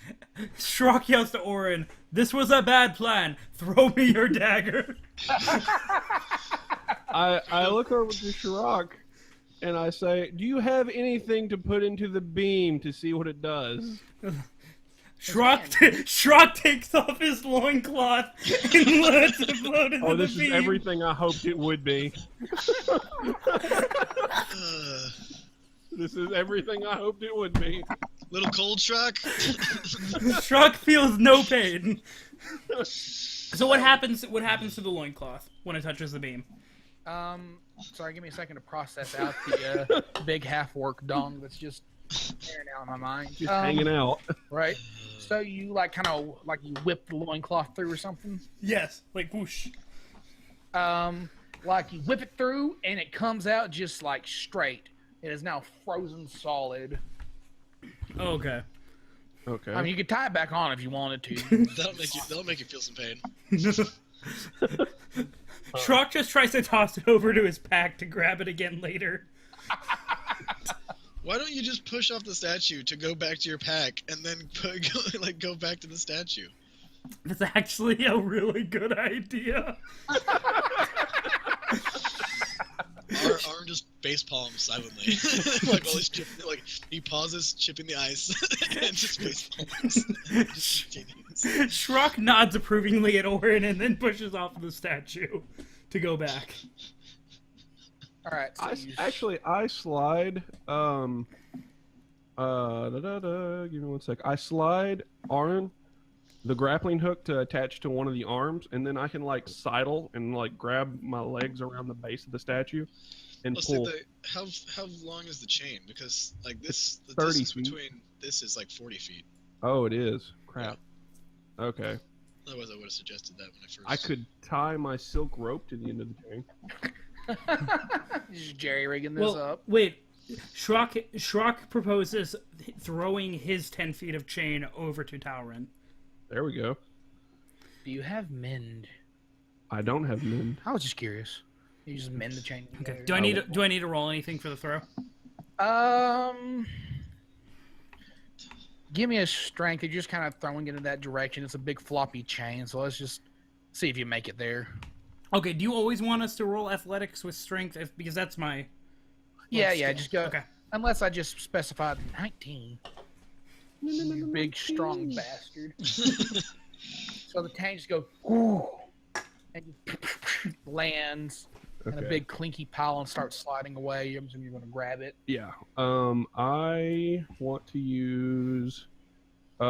Speaker 3: Shrokk yells to Orin, "This was a bad plan. Throw me your dagger."
Speaker 2: I look over to Shrokk and I say, "Do you have anything to put into the beam to see what it does?"
Speaker 3: Shrokk takes off his loincloth and lets it float into the beam.
Speaker 2: Oh, this is everything I hoped it would be. This is everything I hoped it would be.
Speaker 4: Little cold, Shrokk?
Speaker 3: Shrokk feels no pain. So what happens to the loincloth when it touches the beam?
Speaker 1: Sorry, give me a second to process out the big half-orc dong that's just staring out of my mind.
Speaker 2: Just hanging out.
Speaker 1: Right. So you you whip the loincloth through or something?
Speaker 3: Yes, like whoosh.
Speaker 1: Like you whip it through and it comes out just like straight. It is now frozen solid.
Speaker 3: Okay.
Speaker 2: Okay.
Speaker 1: I mean, you could tie it back on if you wanted to.
Speaker 4: That'll make you feel some pain.
Speaker 3: Shrokk just tries to toss it over to his pack to grab it again later.
Speaker 4: Why don't you just push off the statue to go back to your pack and then go back to the statue?
Speaker 3: That's actually a really good idea.
Speaker 4: Araun just face palms silently. Like while he's chipping, like he pauses, chipping the ice, and just face palms. Just continues.
Speaker 3: Shrokk nods approvingly at Orin and then pushes off the statue to go back.
Speaker 1: All right. So
Speaker 2: I slide. Give me one sec. I slide Araun the grappling hook to attach to one of the arms, and then I can like sidle and like grab my legs around the base of the statue and pull.
Speaker 4: How long is the chain? Because like this, the
Speaker 2: 30
Speaker 4: distance
Speaker 2: feet.
Speaker 4: between this is like 40 feet.
Speaker 2: Oh, it is. Crap. Okay.
Speaker 4: Otherwise, I would have suggested that when I first.
Speaker 2: I could tie my silk rope to the end of the chain.
Speaker 1: Just jerry rigging this up.
Speaker 3: Wait. Shrokk proposes throwing his 10 feet of chain over to Talrin.
Speaker 2: There we go.
Speaker 1: Do you have mend?
Speaker 2: I don't have mend.
Speaker 1: I was just curious. You just mend the chain.
Speaker 3: Okay. Do I need to roll anything for the throw?
Speaker 1: Give me a strength. You're just kind of throwing it in that direction. It's a big floppy chain, so let's just see if you make it there.
Speaker 3: Okay. Do you always want us to roll athletics with strength? Because that's my.
Speaker 1: Yeah. Just go.
Speaker 3: Okay.
Speaker 1: Unless I just specified 19. You big strong bastard. So the tank just goes, ooh, and lands, and a big clinky pile and starts sliding away. I'm assuming you're going to grab it.
Speaker 2: Yeah. I want to use. I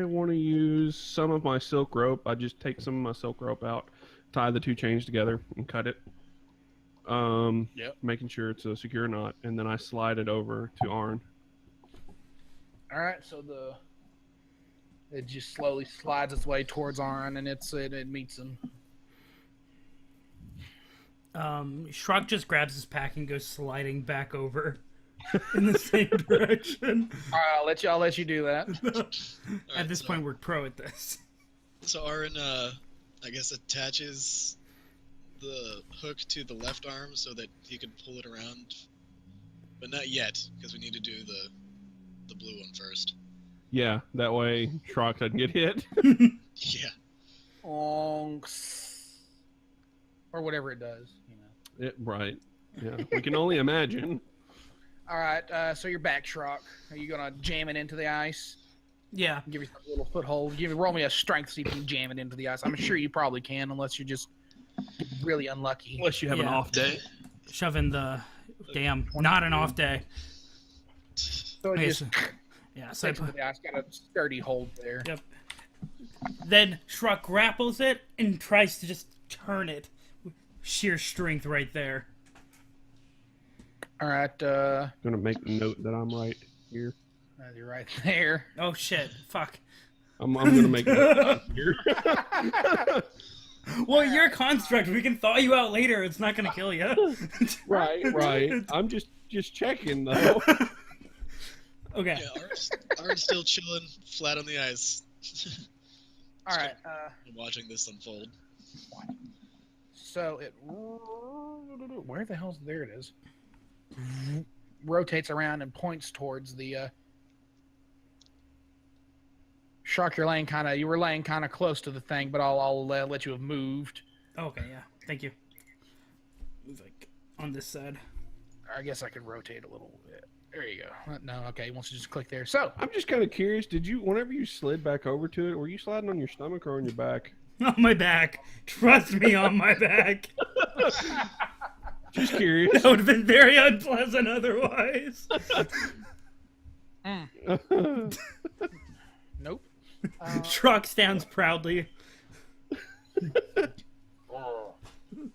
Speaker 2: want to use some of my silk rope. I just take some of my silk rope out, tie the two chains together, and cut it. Making sure it's a secure knot, and then I slide it over to Araun.
Speaker 1: All right, so it just slowly slides its way towards Araun, and it meets him.
Speaker 3: Shrokk just grabs his pack and goes sliding back over in the same direction.
Speaker 1: All right, I'll let you do that.
Speaker 3: At this point, we're pro at this.
Speaker 4: So Araun, I guess, attaches the hook to the left arm so that he can pull it around, but not yet because we need to do the blue one first.
Speaker 2: Yeah, that way Shrokk doesn't get hit.
Speaker 4: Yeah.
Speaker 1: Or whatever it does, you know.
Speaker 2: Right. Yeah, we can only imagine.
Speaker 1: All right, so you're back, Shrokk. Are you gonna jam it into the ice?
Speaker 3: Yeah.
Speaker 1: Give yourself a little foothold. Roll me a strength so you can jam it into the ice. I'm sure you probably can, unless you're just really unlucky.
Speaker 2: Unless you have an off day.
Speaker 3: Shoving the not an off day.
Speaker 1: So it just
Speaker 3: so I
Speaker 1: into the ice, got a sturdy hold there.
Speaker 3: Yep. Then Shrokk grapples it and tries to just turn it. Sheer strength right there.
Speaker 1: All right.
Speaker 2: Gonna make a note that I'm right here.
Speaker 1: You're right there.
Speaker 3: Oh shit! Fuck.
Speaker 2: I'm gonna make a note here.
Speaker 3: Well, you're a construct. We can thaw you out later. It's not gonna kill you.
Speaker 2: Right. I'm just checking though.
Speaker 3: Okay.
Speaker 4: Yeah, Araun's still chilling flat on the ice.
Speaker 1: All right.
Speaker 4: Watching this unfold.
Speaker 1: So where the hell's there? It is. Rotates around and points towards the. Shrokk, you were laying kind of close to the thing, but I'll let you have moved.
Speaker 3: Okay. Yeah. Thank you. Move like on this side.
Speaker 1: I guess I could rotate a little bit. There you go. No, okay. He wants to just click there. So
Speaker 2: I'm just kind of curious. Whenever you slid back over to it, were you sliding on your stomach or on your back?
Speaker 3: On my back. Trust me, on my back.
Speaker 2: Just curious.
Speaker 3: That would have been very unpleasant otherwise.
Speaker 1: Nope.
Speaker 3: Shrokk stands proudly.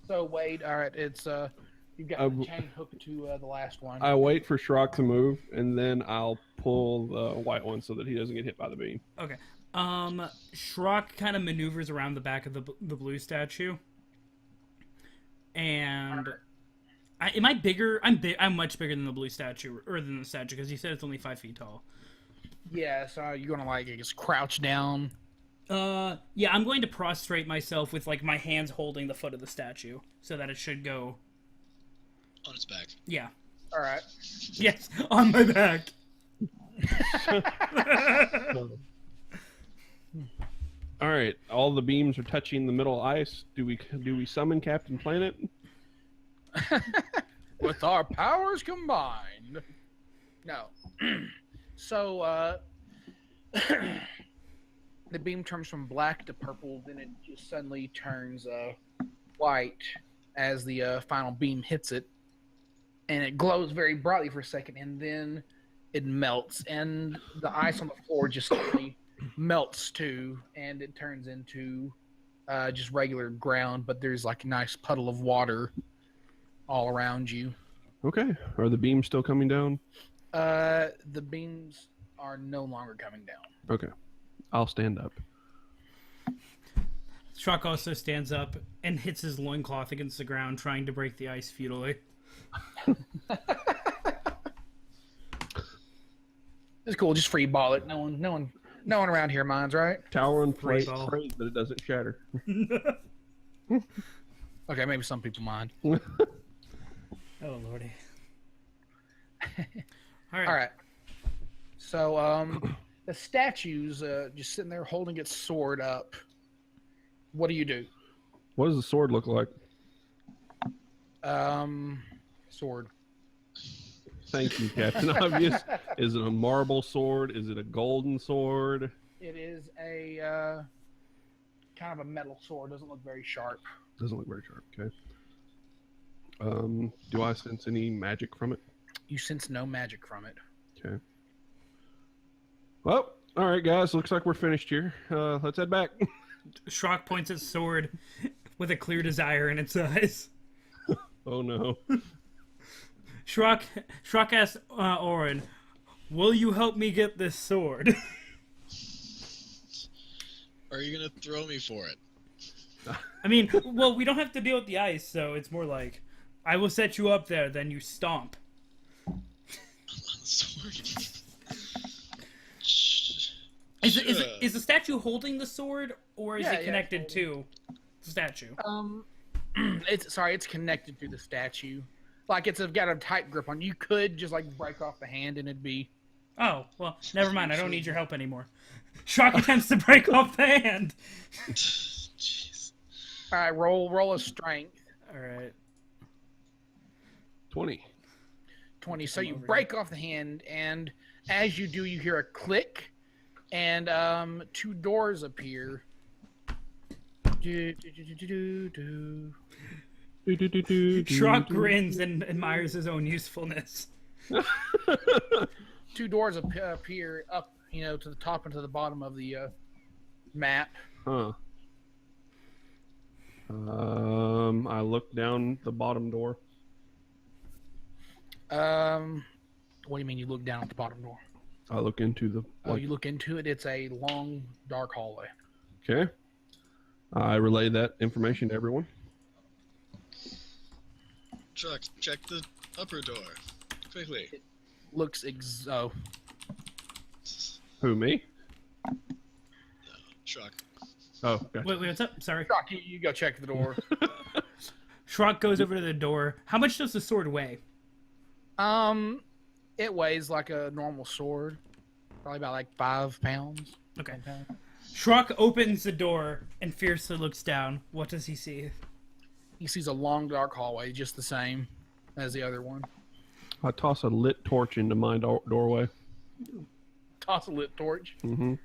Speaker 1: So Wade, all right. It's you've got the chain hooked to the last one.
Speaker 2: I wait for Shrokk to move, and then I'll pull the white one so that he doesn't get hit by the beam.
Speaker 3: Okay. Shrokk kind of maneuvers around the back of the blue statue. And am I bigger? I'm much bigger than the blue statue, or than the statue, because you said it's only 5 feet tall.
Speaker 1: Yeah, so you're gonna I guess crouch down.
Speaker 3: Yeah, I'm going to prostrate myself with my hands holding the foot of the statue, so that it should go
Speaker 4: on its back.
Speaker 3: Yeah.
Speaker 1: All right.
Speaker 3: Yes, on my back.
Speaker 2: All right, all the beams are touching the middle ice. Do we summon Captain Planet?
Speaker 1: With our powers combined. No. So, the beam turns from black to purple, then it just suddenly turns white as the final beam hits it. And it glows very brightly for a second, and then it melts, and the ice on the floor just suddenly melts too, and it turns into just regular ground, but there's like a nice puddle of water all around you.
Speaker 2: Okay. Are the beams still coming down?
Speaker 1: The beams are no longer coming down.
Speaker 2: Okay. I'll stand up.
Speaker 3: Shrokk also stands up and hits his loincloth against the ground, trying to break the ice futilely.
Speaker 1: It's cool. Just free ball it. No one around here minds, right?
Speaker 2: Talrin
Speaker 3: Free
Speaker 2: prays
Speaker 3: ball.
Speaker 2: that it doesn't shatter.
Speaker 1: Okay, maybe some people mind.
Speaker 3: Oh, lordy. All
Speaker 1: All right. So, the statue's just sitting there holding its sword up. What do you do?
Speaker 2: What does the sword look like?
Speaker 1: Sword.
Speaker 2: Thank you, Captain Obvious. Is it a marble sword? Is it a golden sword?
Speaker 1: It is a kind of a metal sword. Doesn't look very sharp.
Speaker 2: Doesn't look very sharp. Okay. Do I sense any magic from it?
Speaker 1: You sense no magic from it.
Speaker 2: Okay. Well, all right, guys. Looks like we're finished here. Let's head back.
Speaker 3: Shrokk points its sword with a clear desire in its eyes.
Speaker 2: Oh no.
Speaker 3: Shrokk asks Araun, "Will you help me get this sword?"
Speaker 4: Or are you gonna throw me for it?
Speaker 3: I mean, well, we don't have to deal with the ice, so it's more like, I will set you up there, then you stomp.
Speaker 4: On the sword.
Speaker 3: Is the statue holding the sword, or is
Speaker 1: Yeah,
Speaker 3: it connected to the statue?
Speaker 1: It's connected to the statue. Like it's got a tight grip on. You could just like break off the hand and it'd be.
Speaker 3: Oh, well, never mind. I don't need your help anymore. Shrokk attempts to break off the hand.
Speaker 4: Jeez.
Speaker 1: All right, roll a strength.
Speaker 3: All right.
Speaker 2: 20.
Speaker 1: 20. So you break off the hand, and as you do, you hear a click, and two doors appear.
Speaker 3: Shrokk grins and admires his own usefulness.
Speaker 1: Two doors appear up, to the top and to the bottom of the map.
Speaker 2: Huh. I look down the bottom door.
Speaker 1: What do you mean you look down at the bottom door?
Speaker 2: I look into the.
Speaker 1: Oh, you look into it. It's a long, dark hallway.
Speaker 2: Okay. I relay that information to everyone.
Speaker 4: Shrokk, check the upper door. Quickly.
Speaker 1: Looks
Speaker 2: Who, me?
Speaker 4: No, Shrokk.
Speaker 2: Oh, okay.
Speaker 3: Wait, what's up? Sorry.
Speaker 1: Shrokk, you go check the door.
Speaker 3: Shrokk goes over to the door. How much does the sword weigh?
Speaker 1: It weighs like a normal sword, probably about like 5 pounds.
Speaker 3: Okay.
Speaker 1: 10 pounds.
Speaker 3: Shrokk opens the door and fiercely looks down. What does he see?
Speaker 1: He sees a long, dark hallway, just the same as the other one.
Speaker 2: I toss a lit torch into my doorway.
Speaker 1: Toss a lit torch.
Speaker 2: Mm-hmm.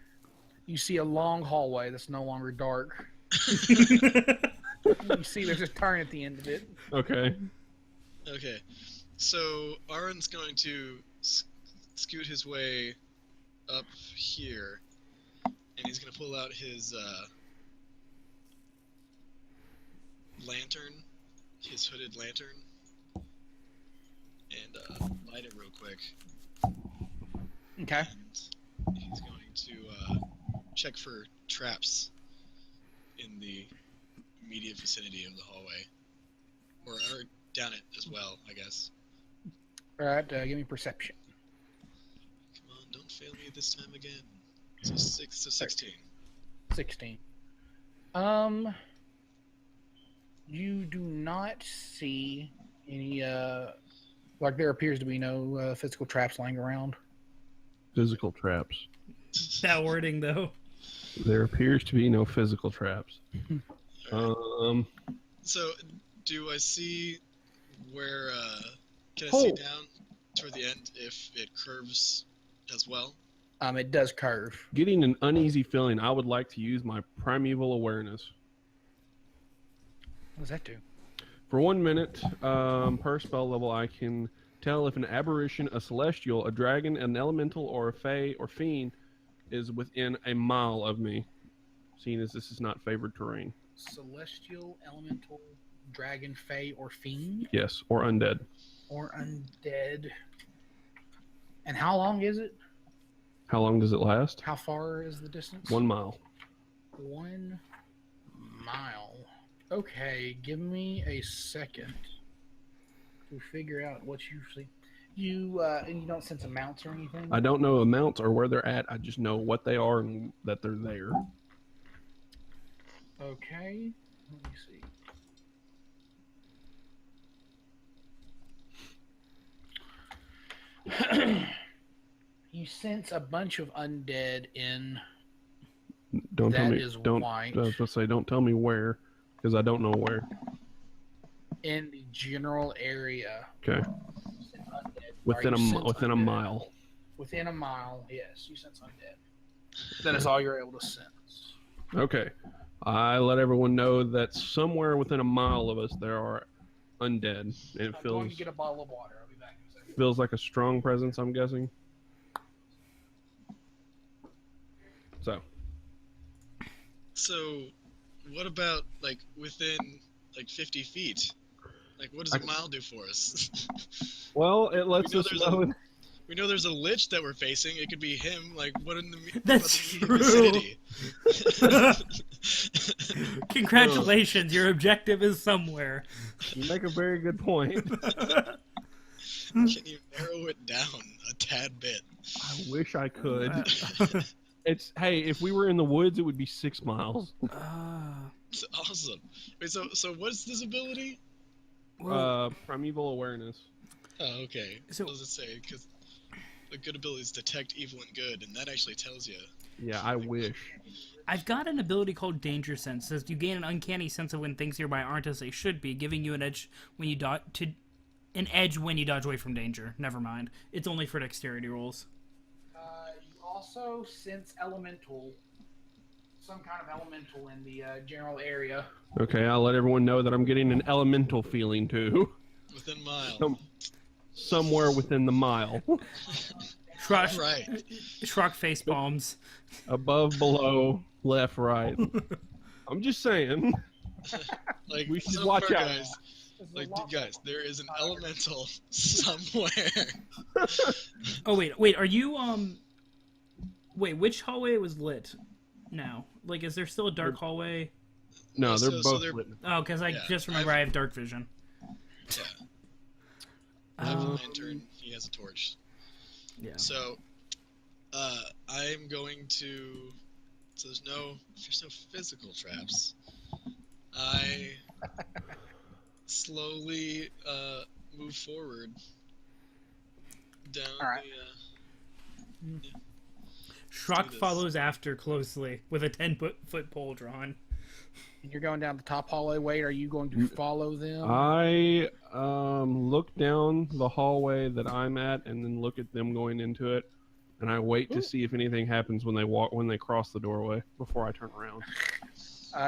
Speaker 1: You see a long hallway that's no longer dark. You see there's a turn at the end of it.
Speaker 2: Okay.
Speaker 4: Okay. So, Araun's going to scoot his way up here, and he's going to pull out his lantern, his hooded lantern, and light it real quick.
Speaker 1: Okay.
Speaker 4: And he's going to check for traps in the immediate vicinity of the hallway, or down it as well, I guess.
Speaker 1: All right, give me perception.
Speaker 4: Come on, don't fail me this time again. So 16.
Speaker 1: 16. You do not see any, there appears to be no physical traps lying around.
Speaker 2: Physical traps.
Speaker 3: That wording, though.
Speaker 2: There appears to be no physical traps.
Speaker 4: So, do I see where? Can I
Speaker 2: Oh.
Speaker 4: see down toward the end if it curves as well?
Speaker 1: It does curve.
Speaker 2: Getting an uneasy feeling. I would like to use my primeval awareness.
Speaker 1: What does that do?
Speaker 2: For 1 minute, per spell level, I can tell if an aberration, a celestial, a dragon, an elemental, or a fae or fiend is within a mile of me, seeing as this is not favored terrain.
Speaker 1: Celestial, elemental, dragon, fae, or fiend?
Speaker 2: Yes, or undead.
Speaker 1: Or undead. And how long is it?
Speaker 2: How long does it last?
Speaker 1: How far is the distance?
Speaker 2: 1 mile.
Speaker 1: 1 mile. Okay, give me a second to figure out what and you don't sense amounts or anything?
Speaker 2: I don't know amounts or where they're at. I just know what they are and that they're there.
Speaker 1: Okay, let me see. You sense a bunch of undead in
Speaker 2: Don't tell
Speaker 1: that
Speaker 2: me.
Speaker 1: is
Speaker 2: Don't.
Speaker 1: white
Speaker 2: I was supposed to say, don't tell me where, because I don't know where.
Speaker 1: in the general area.
Speaker 2: Okay.
Speaker 1: You sense undead.
Speaker 2: Within
Speaker 1: Or you sense
Speaker 2: within a
Speaker 1: undead.
Speaker 2: mile.
Speaker 1: Within a mile, yes, you sense undead. That is all you're able to sense.
Speaker 2: Okay. I let everyone know that somewhere within a mile of us there are undead. And it
Speaker 1: I'm going
Speaker 2: feels
Speaker 1: to get a bottle of water. I'll be back in a second.
Speaker 2: feels like a strong presence, I'm guessing.
Speaker 4: So, what about like within like 50 feet? Like, what does a mile do for us?
Speaker 2: Well, it lets
Speaker 4: know
Speaker 2: us
Speaker 4: there's
Speaker 2: know.
Speaker 4: We know there's a lich that we're facing. It could be him. Like, what in the
Speaker 3: That's
Speaker 4: what the vicinity?
Speaker 3: Congratulations, your objective is somewhere.
Speaker 2: You make a very good point.
Speaker 4: Can you narrow it down a tad bit?
Speaker 2: I wish I could. Hey, if we were in the woods, it would be 6 miles.
Speaker 4: It's awesome. Wait, so what's this ability?
Speaker 2: Primeval awareness.
Speaker 4: Oh, okay.
Speaker 3: So-
Speaker 4: What does it say? Because the good abilities detect evil and good, and that actually tells you.
Speaker 2: Yeah, I wish.
Speaker 3: I've got an ability called Danger Sense. Says you gain an uncanny sense of when things nearby aren't as they should be, giving you an edge when you dodge away from danger. Never mind. It's only for dexterity rolls.
Speaker 1: You also sense elemental, some kind of elemental in the general area.
Speaker 2: Okay, I'll let everyone know that I'm getting an elemental feeling too.
Speaker 4: Within mile.
Speaker 2: Somewhere within the mile.
Speaker 3: Shrokk,
Speaker 4: Right.
Speaker 3: Shrokk face palms.
Speaker 2: Above, below, left, right. I'm just saying.
Speaker 4: Like,
Speaker 2: We should
Speaker 4: so
Speaker 2: watch
Speaker 4: far,
Speaker 2: out.
Speaker 4: guys. Like, guys, there is an elemental somewhere.
Speaker 3: Oh wait, are you Wait, which hallway was lit now? Like, is there still a dark hallway?
Speaker 2: No, they're
Speaker 4: So
Speaker 2: both
Speaker 4: they're-
Speaker 2: lit.
Speaker 3: Oh, because I just remember I have dark vision.
Speaker 4: Yeah. I have a lantern. He has a torch.
Speaker 3: Yeah.
Speaker 4: So, I'm going to. So there's no physical traps. I slowly move forward down
Speaker 1: All right.
Speaker 3: Shrokk
Speaker 4: this.
Speaker 3: follows after closely with a 10-foot pole drawn.
Speaker 1: You're going down the top hallway. Wait, are you going to follow them?
Speaker 2: I look down the hallway that I'm at, and then look at them going into it, and I wait to see if anything happens when they cross the doorway before I turn around.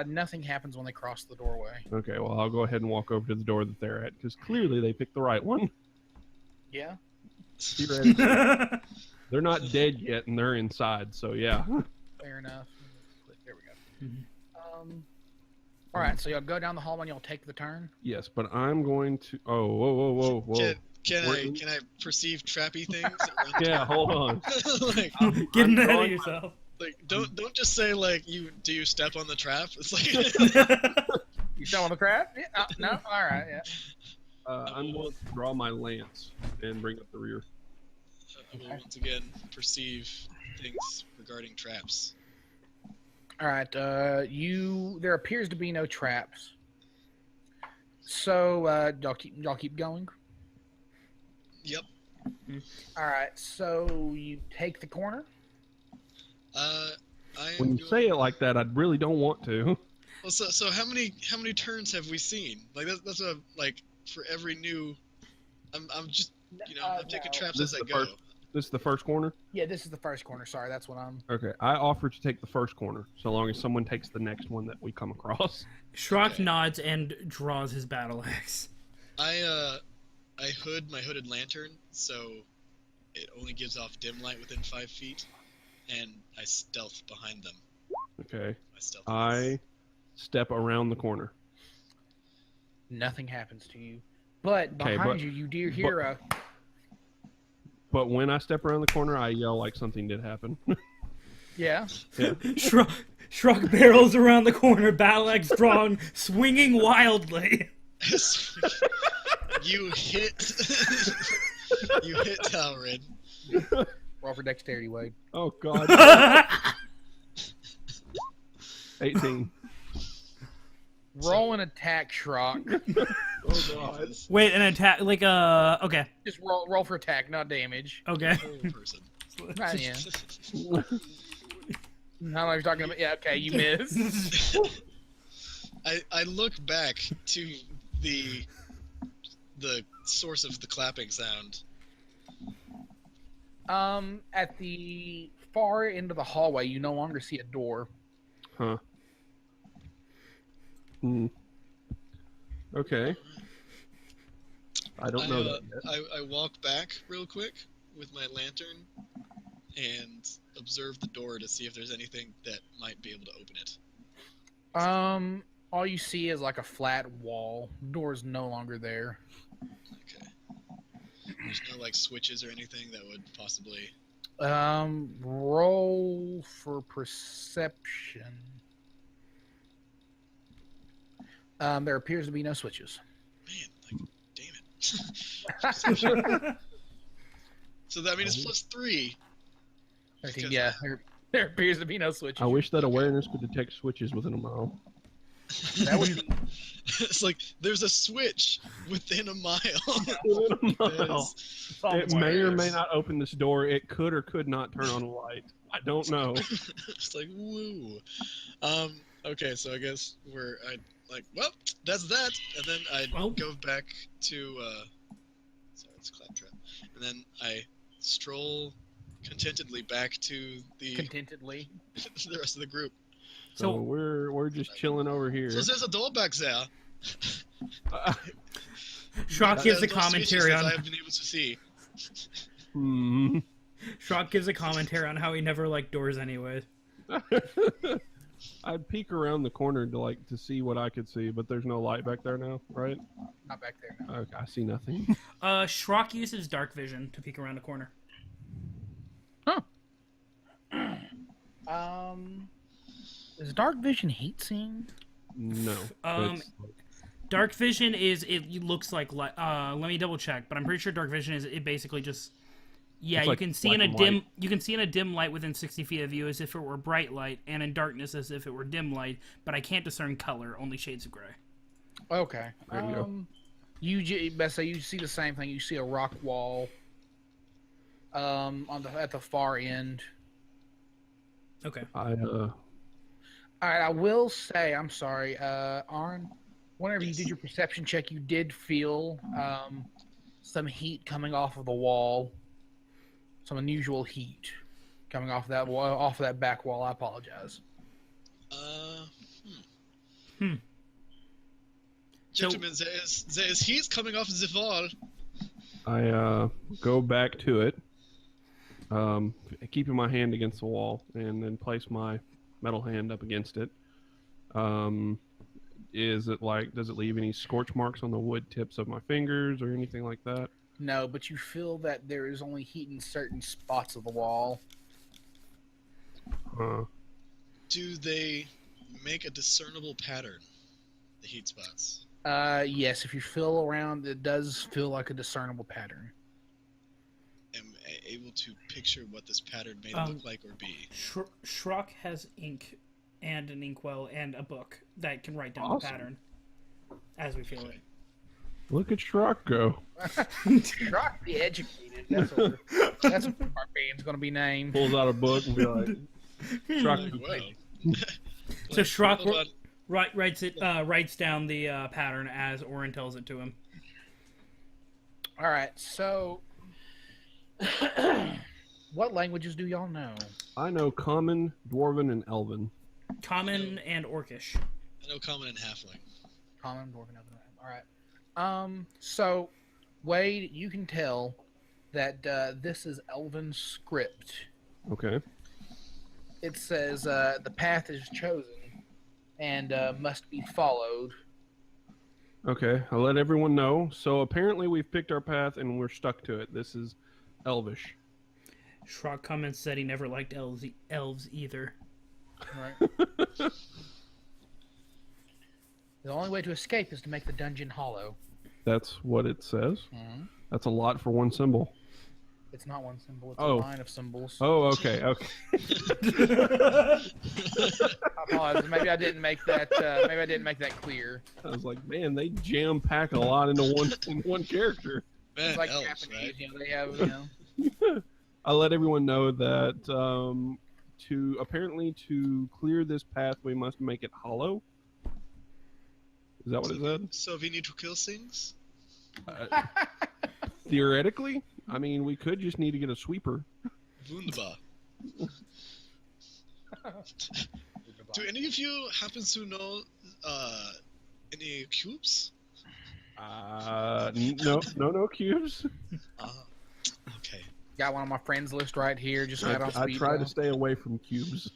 Speaker 1: Nothing happens when they cross the doorway.
Speaker 2: Okay, well I'll go ahead and walk over to the door that they're at, because clearly they picked the right one.
Speaker 1: Yeah.
Speaker 2: Theoretically. They're not dead yet, and they're inside, so yeah.
Speaker 1: Fair enough. There we go. All right, so y'all go down the hall and y'all take the turn.
Speaker 2: Yes, but I'm going to. Oh, whoa!
Speaker 4: Can I perceive trappy things?
Speaker 2: Yeah, hold on.
Speaker 4: Like,
Speaker 3: Getting ahead of yourself.
Speaker 4: like don't just say like do you step on the trap? It's like
Speaker 1: You still on the trap? Yeah. No. All right. Yeah.
Speaker 2: I'm going to draw my lance and bring up the rear.
Speaker 4: I will once again perceive things regarding traps.
Speaker 1: All right. There appears to be no traps. So y'all keep going.
Speaker 4: Yep.
Speaker 1: All right. So you take the corner.
Speaker 2: When you say it like that, I really don't want to.
Speaker 4: Well, so how many turns have we seen? Like that's a like for every new. I'm just I'm taking traps as I go.
Speaker 2: This is the first corner?
Speaker 1: Yeah, this is the first corner. Sorry, that's what I'm...
Speaker 2: Okay, I offer to take the first corner, so long as someone takes the next one that we come across.
Speaker 3: Shrokk nods and draws his battle axe.
Speaker 4: I hood my hooded lantern, so it only gives off dim light within 5 feet, and I stealth behind them.
Speaker 2: Okay. I step around the corner.
Speaker 1: Nothing happens to you. But behind you do hear a...
Speaker 2: But when I step around the corner, I yell like something did happen.
Speaker 1: Yeah.
Speaker 3: Shrokk barrels around the corner, battle axe drawn, swinging wildly.
Speaker 4: You hit Talrin.
Speaker 1: Roll for dexterity, Wade.
Speaker 2: Oh, God. 18.
Speaker 1: Roll an attack, Shrokk.
Speaker 2: Oh, God.
Speaker 3: Wait, an attack, like, okay.
Speaker 1: Just roll for attack, not damage.
Speaker 3: Okay.
Speaker 4: Person.
Speaker 1: Right, yeah. I don't know what you're talking about. Yeah, okay, you miss.
Speaker 4: I look back to the source of the clapping sound.
Speaker 1: At the far end of the hallway, you no longer see a door.
Speaker 2: Huh. Okay. I don't know that yet.
Speaker 4: I walk back real quick with my lantern and observe the door to see if there's anything that might be able to open it.
Speaker 1: All you see is like a flat wall. The door's no longer there.
Speaker 4: Okay. There's no like switches or anything that would possibly...
Speaker 1: Roll for perception. There appears to be no switches.
Speaker 4: Man, like, damn it. So that means it's +3.
Speaker 1: 13, yeah, there appears to be no switches.
Speaker 2: I wish that awareness could detect switches within a mile.
Speaker 1: That would be...
Speaker 4: It's like, there's a switch within a mile.
Speaker 2: Within a mile. It may or may not open this door. It could or could not turn on a light. I don't know.
Speaker 4: It's like, woo. Okay, so I guess well, that's that. And then I go back to, sorry, it's Claptrap. And then I stroll contentedly back to the rest of the group.
Speaker 2: So we're just chilling over here.
Speaker 4: So there's a door back there.
Speaker 3: Shrokk gives a commentary on...
Speaker 4: I've been able to see.
Speaker 3: Shrokk gives a commentary on how he never liked doors anyways.
Speaker 2: I'd peek around the corner to see what I could see, but there's no light back there now, right?
Speaker 1: Not back there now.
Speaker 2: Okay, I see nothing.
Speaker 3: Shrokk uses dark vision to peek around the corner.
Speaker 1: Huh. Is dark vision heat seeing?
Speaker 2: No.
Speaker 3: Dark vision is it looks like let me double check, but I'm pretty sure dark vision is it basically just you can see in a dim light within 60 feet of you as if it were bright light, and in darkness as if it were dim light, but I can't discern color, only shades of gray.
Speaker 1: Okay.
Speaker 2: There you go.
Speaker 1: You see the same thing. You see a rock wall at the far end.
Speaker 3: Okay.
Speaker 1: All right, I will say, I'm sorry, Araun, whenever you did your perception check, you did feel some heat coming off of the wall, some unusual heat coming off that wall, off of that back wall. I apologize.
Speaker 4: Gentlemen, there is heat coming off the wall.
Speaker 2: I go back to it, keeping my hand against the wall, and then place my metal hand up against it. Does it leave any scorch marks on the wood tips of my fingers or anything like that?
Speaker 1: No, but you feel that there is only heat in certain spots of the wall.
Speaker 4: Do they make a discernible pattern, the heat spots?
Speaker 1: Yes, if you feel around, it does feel like a discernible pattern.
Speaker 4: Am I able to picture what this pattern may look like or be?
Speaker 3: Shrokk has ink and an inkwell and a book that can write down the pattern as we feel it.
Speaker 2: Look at Shrokk go.
Speaker 1: Shrokk the educated. That's what Barbarian's going to be named.
Speaker 2: Pulls out a book and be like, Shrokk.
Speaker 4: Whoa.
Speaker 3: So Shrokk
Speaker 4: Hold on.
Speaker 3: writes down the pattern as Orin tells it to him.
Speaker 1: All right, so what languages do y'all know?
Speaker 2: I know Common, Dwarven, and Elven.
Speaker 3: Common and Orcish.
Speaker 4: I know common and halfling.
Speaker 1: Common, Dwarven, Elven. All right. So Wade, you can tell that this is Elven script.
Speaker 2: Okay.
Speaker 1: It says the path is chosen and must be followed.
Speaker 2: Okay, I'll let everyone know. So apparently we've picked our path and we're stuck to it. This is Elvish.
Speaker 3: Shrokk comments said he never liked elves either.
Speaker 1: Right. The only way to escape is to make the dungeon hollow.
Speaker 2: That's what it says.
Speaker 1: Mm-hmm.
Speaker 2: That's a lot for one symbol.
Speaker 1: It's not one symbol. It's a
Speaker 2: Oh.
Speaker 1: line of symbols.
Speaker 2: Oh, okay, okay.
Speaker 1: I apologize. Maybe I didn't make that. Maybe I didn't make that clear.
Speaker 2: I was like, man, they jam pack a lot into one character.
Speaker 4: Man,
Speaker 1: It's like
Speaker 4: elves,
Speaker 1: Japanese.
Speaker 4: right?
Speaker 1: You know, they have.
Speaker 2: I'll let everyone know that to clear this path, we must make it hollow. Is that what it said?
Speaker 4: So we need to kill things?
Speaker 2: Theoretically, I mean, we could just need to get a sweeper.
Speaker 4: Wunderbar. Do any of you happen to know any cubes?
Speaker 2: No cubes.
Speaker 4: Okay.
Speaker 1: Got one on my friends list right here. Just right on
Speaker 2: I
Speaker 1: speed
Speaker 2: try
Speaker 1: dial.
Speaker 2: to stay away from cubes.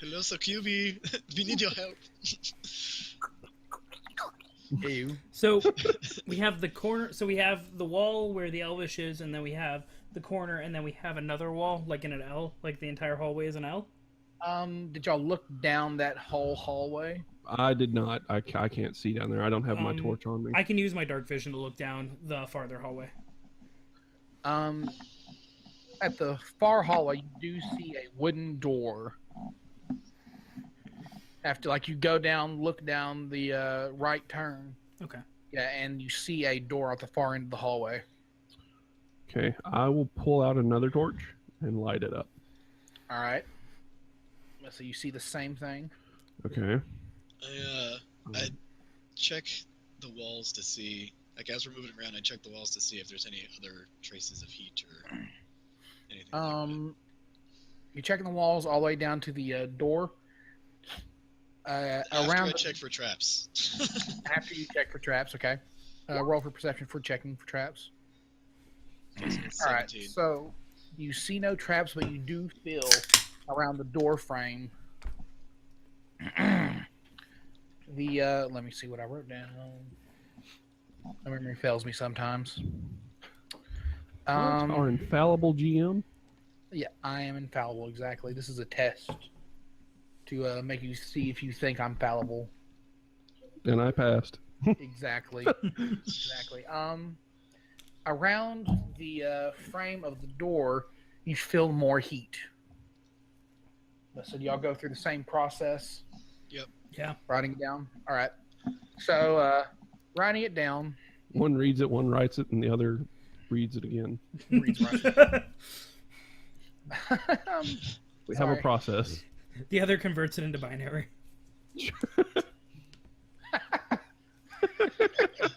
Speaker 4: Hello, so QB. We need your help.
Speaker 1: Ew.
Speaker 3: So we have the corner. So we have the wall where the Elvish is, and then we have the corner, and then we have another wall, like in an L, like the entire hallway is an L.
Speaker 1: Did y'all look down that whole hallway?
Speaker 2: I did not. I can't see down there. I don't have my torch on me.
Speaker 3: I can use my dark vision to look down the farther hallway.
Speaker 1: At the far hallway, you do see a wooden door. After, like, you go down, look down the right turn.
Speaker 3: Okay.
Speaker 1: Yeah, and you see a door at the far end of the hallway.
Speaker 2: Okay, I will pull out another torch and light it up.
Speaker 1: All right. So you see the same thing.
Speaker 2: Okay.
Speaker 4: I check the walls to see, like as we're moving around, I check the walls to see if there's any other traces of heat or anything like that.
Speaker 1: You're checking the walls all the way down to the door.
Speaker 4: After
Speaker 1: Around
Speaker 4: I check for traps.
Speaker 1: after you check for traps, okay. Roll for perception for checking for traps.
Speaker 4: Okay, so it's
Speaker 1: All right.
Speaker 4: 17.
Speaker 1: So you see no traps, but you do feel around the door frame. Let me see what I wrote down. My memory fails me sometimes.
Speaker 2: Our infallible GM.
Speaker 1: Yeah, I am infallible. Exactly. This is a test to make you see if you think I'm fallible.
Speaker 2: And I passed.
Speaker 1: Exactly. Exactly. Around the frame of the door, you feel more heat. So do y'all go through the same process?
Speaker 4: Yep.
Speaker 3: Yeah.
Speaker 1: Writing it down? All right. So, writing it down.
Speaker 2: One reads it, one writes it, and the other reads it again.
Speaker 1: Reads right.
Speaker 2: We have a
Speaker 1: Sorry.
Speaker 2: process.
Speaker 3: The other converts it into binary.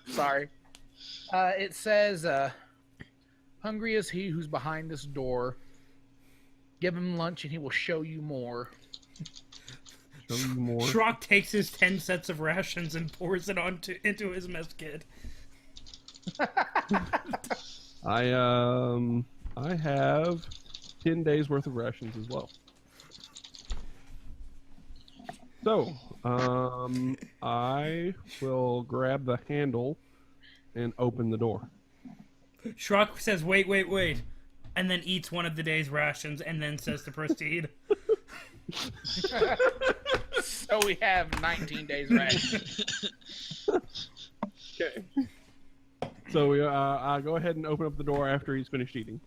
Speaker 1: Sorry. It says, hungry is he who's behind this door. Give him lunch and he will show you more.
Speaker 2: Show you more.
Speaker 3: Shrokk takes his 10 sets of rations and pours it into his mess kit.
Speaker 2: I have 10 days worth of rations as well. So, I will grab the handle and open the door.
Speaker 3: Shrokk says, wait, and then eats one of the day's rations and then says to proceed.
Speaker 1: So we have 19 days rest.
Speaker 2: Okay. So I go ahead and open up the door after he's finished eating.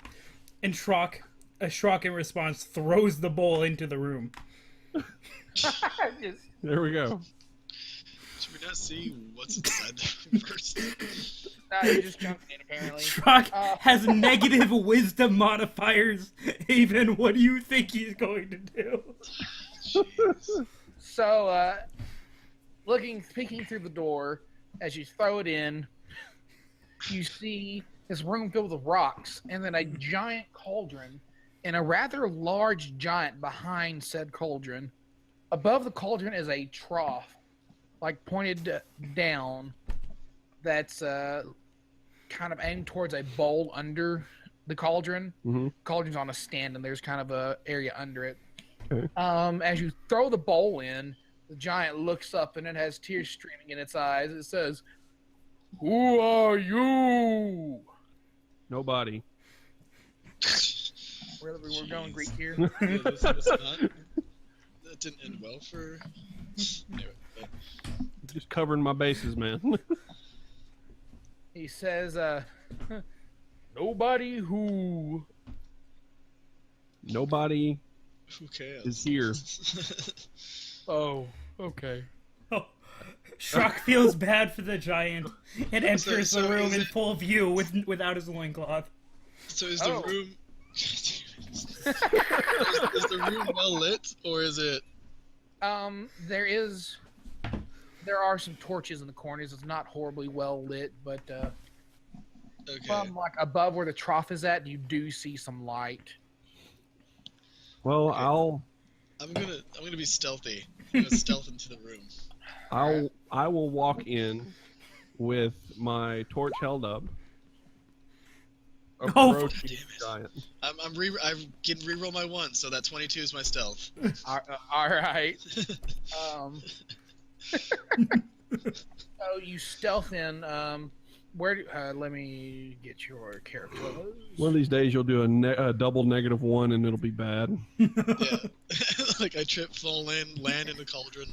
Speaker 3: And Shrokk in response throws the bowl into the room.
Speaker 2: There we go.
Speaker 4: Should we not see what's inside there first?
Speaker 1: You're just jumping in, apparently.
Speaker 3: Shrokk has negative wisdom modifiers. Even what do you think he's going to do?
Speaker 4: Jeez.
Speaker 1: So, peeking through the door, as you throw it in, you see this room filled with rocks, and then a giant cauldron, and a rather large giant behind said cauldron. Above the cauldron is a trough, like pointed down, that's kind of aimed towards a bowl under the cauldron.
Speaker 2: Mm-hmm.
Speaker 1: Cauldron's on a stand, and there's kind of a area under it.
Speaker 2: Okay.
Speaker 1: As you throw the bowl in, the giant looks up, and it has tears streaming in its eyes. It says, "Who are you?"
Speaker 2: Nobody.
Speaker 1: We're going Greek here.
Speaker 4: Yeah, this not, that didn't end well for. Anyway, but
Speaker 2: Just covering my bases, man.
Speaker 1: He says, "Nobody who."
Speaker 2: Nobody
Speaker 4: who cares?
Speaker 2: is here.
Speaker 1: Oh, okay.
Speaker 3: Oh, Shrokk feels bad for the giant and enters
Speaker 4: So
Speaker 3: the room
Speaker 4: is
Speaker 3: in
Speaker 4: it-
Speaker 3: full view without his loincloth.
Speaker 4: So is the
Speaker 1: Oh.
Speaker 4: room? is the room well lit, or is it?
Speaker 1: There are some torches in the corners. It's not horribly well lit, but
Speaker 4: Okay.
Speaker 1: from like above where the trough is at, you do see some light.
Speaker 2: Well,
Speaker 4: Okay. I'm gonna be stealthy. I'm gonna stealth into the room.
Speaker 2: I will walk in with my torch held up.
Speaker 3: Oh,
Speaker 2: Approaching
Speaker 4: damn it.
Speaker 2: the giant.
Speaker 4: I'm getting reroll my 1, so that 22 is my stealth.
Speaker 1: All right. So you stealth in. Let me get your character.
Speaker 2: One of these days you'll do a double -1 and it'll be bad.
Speaker 4: Yeah. Like I trip, fall in, land in the cauldron.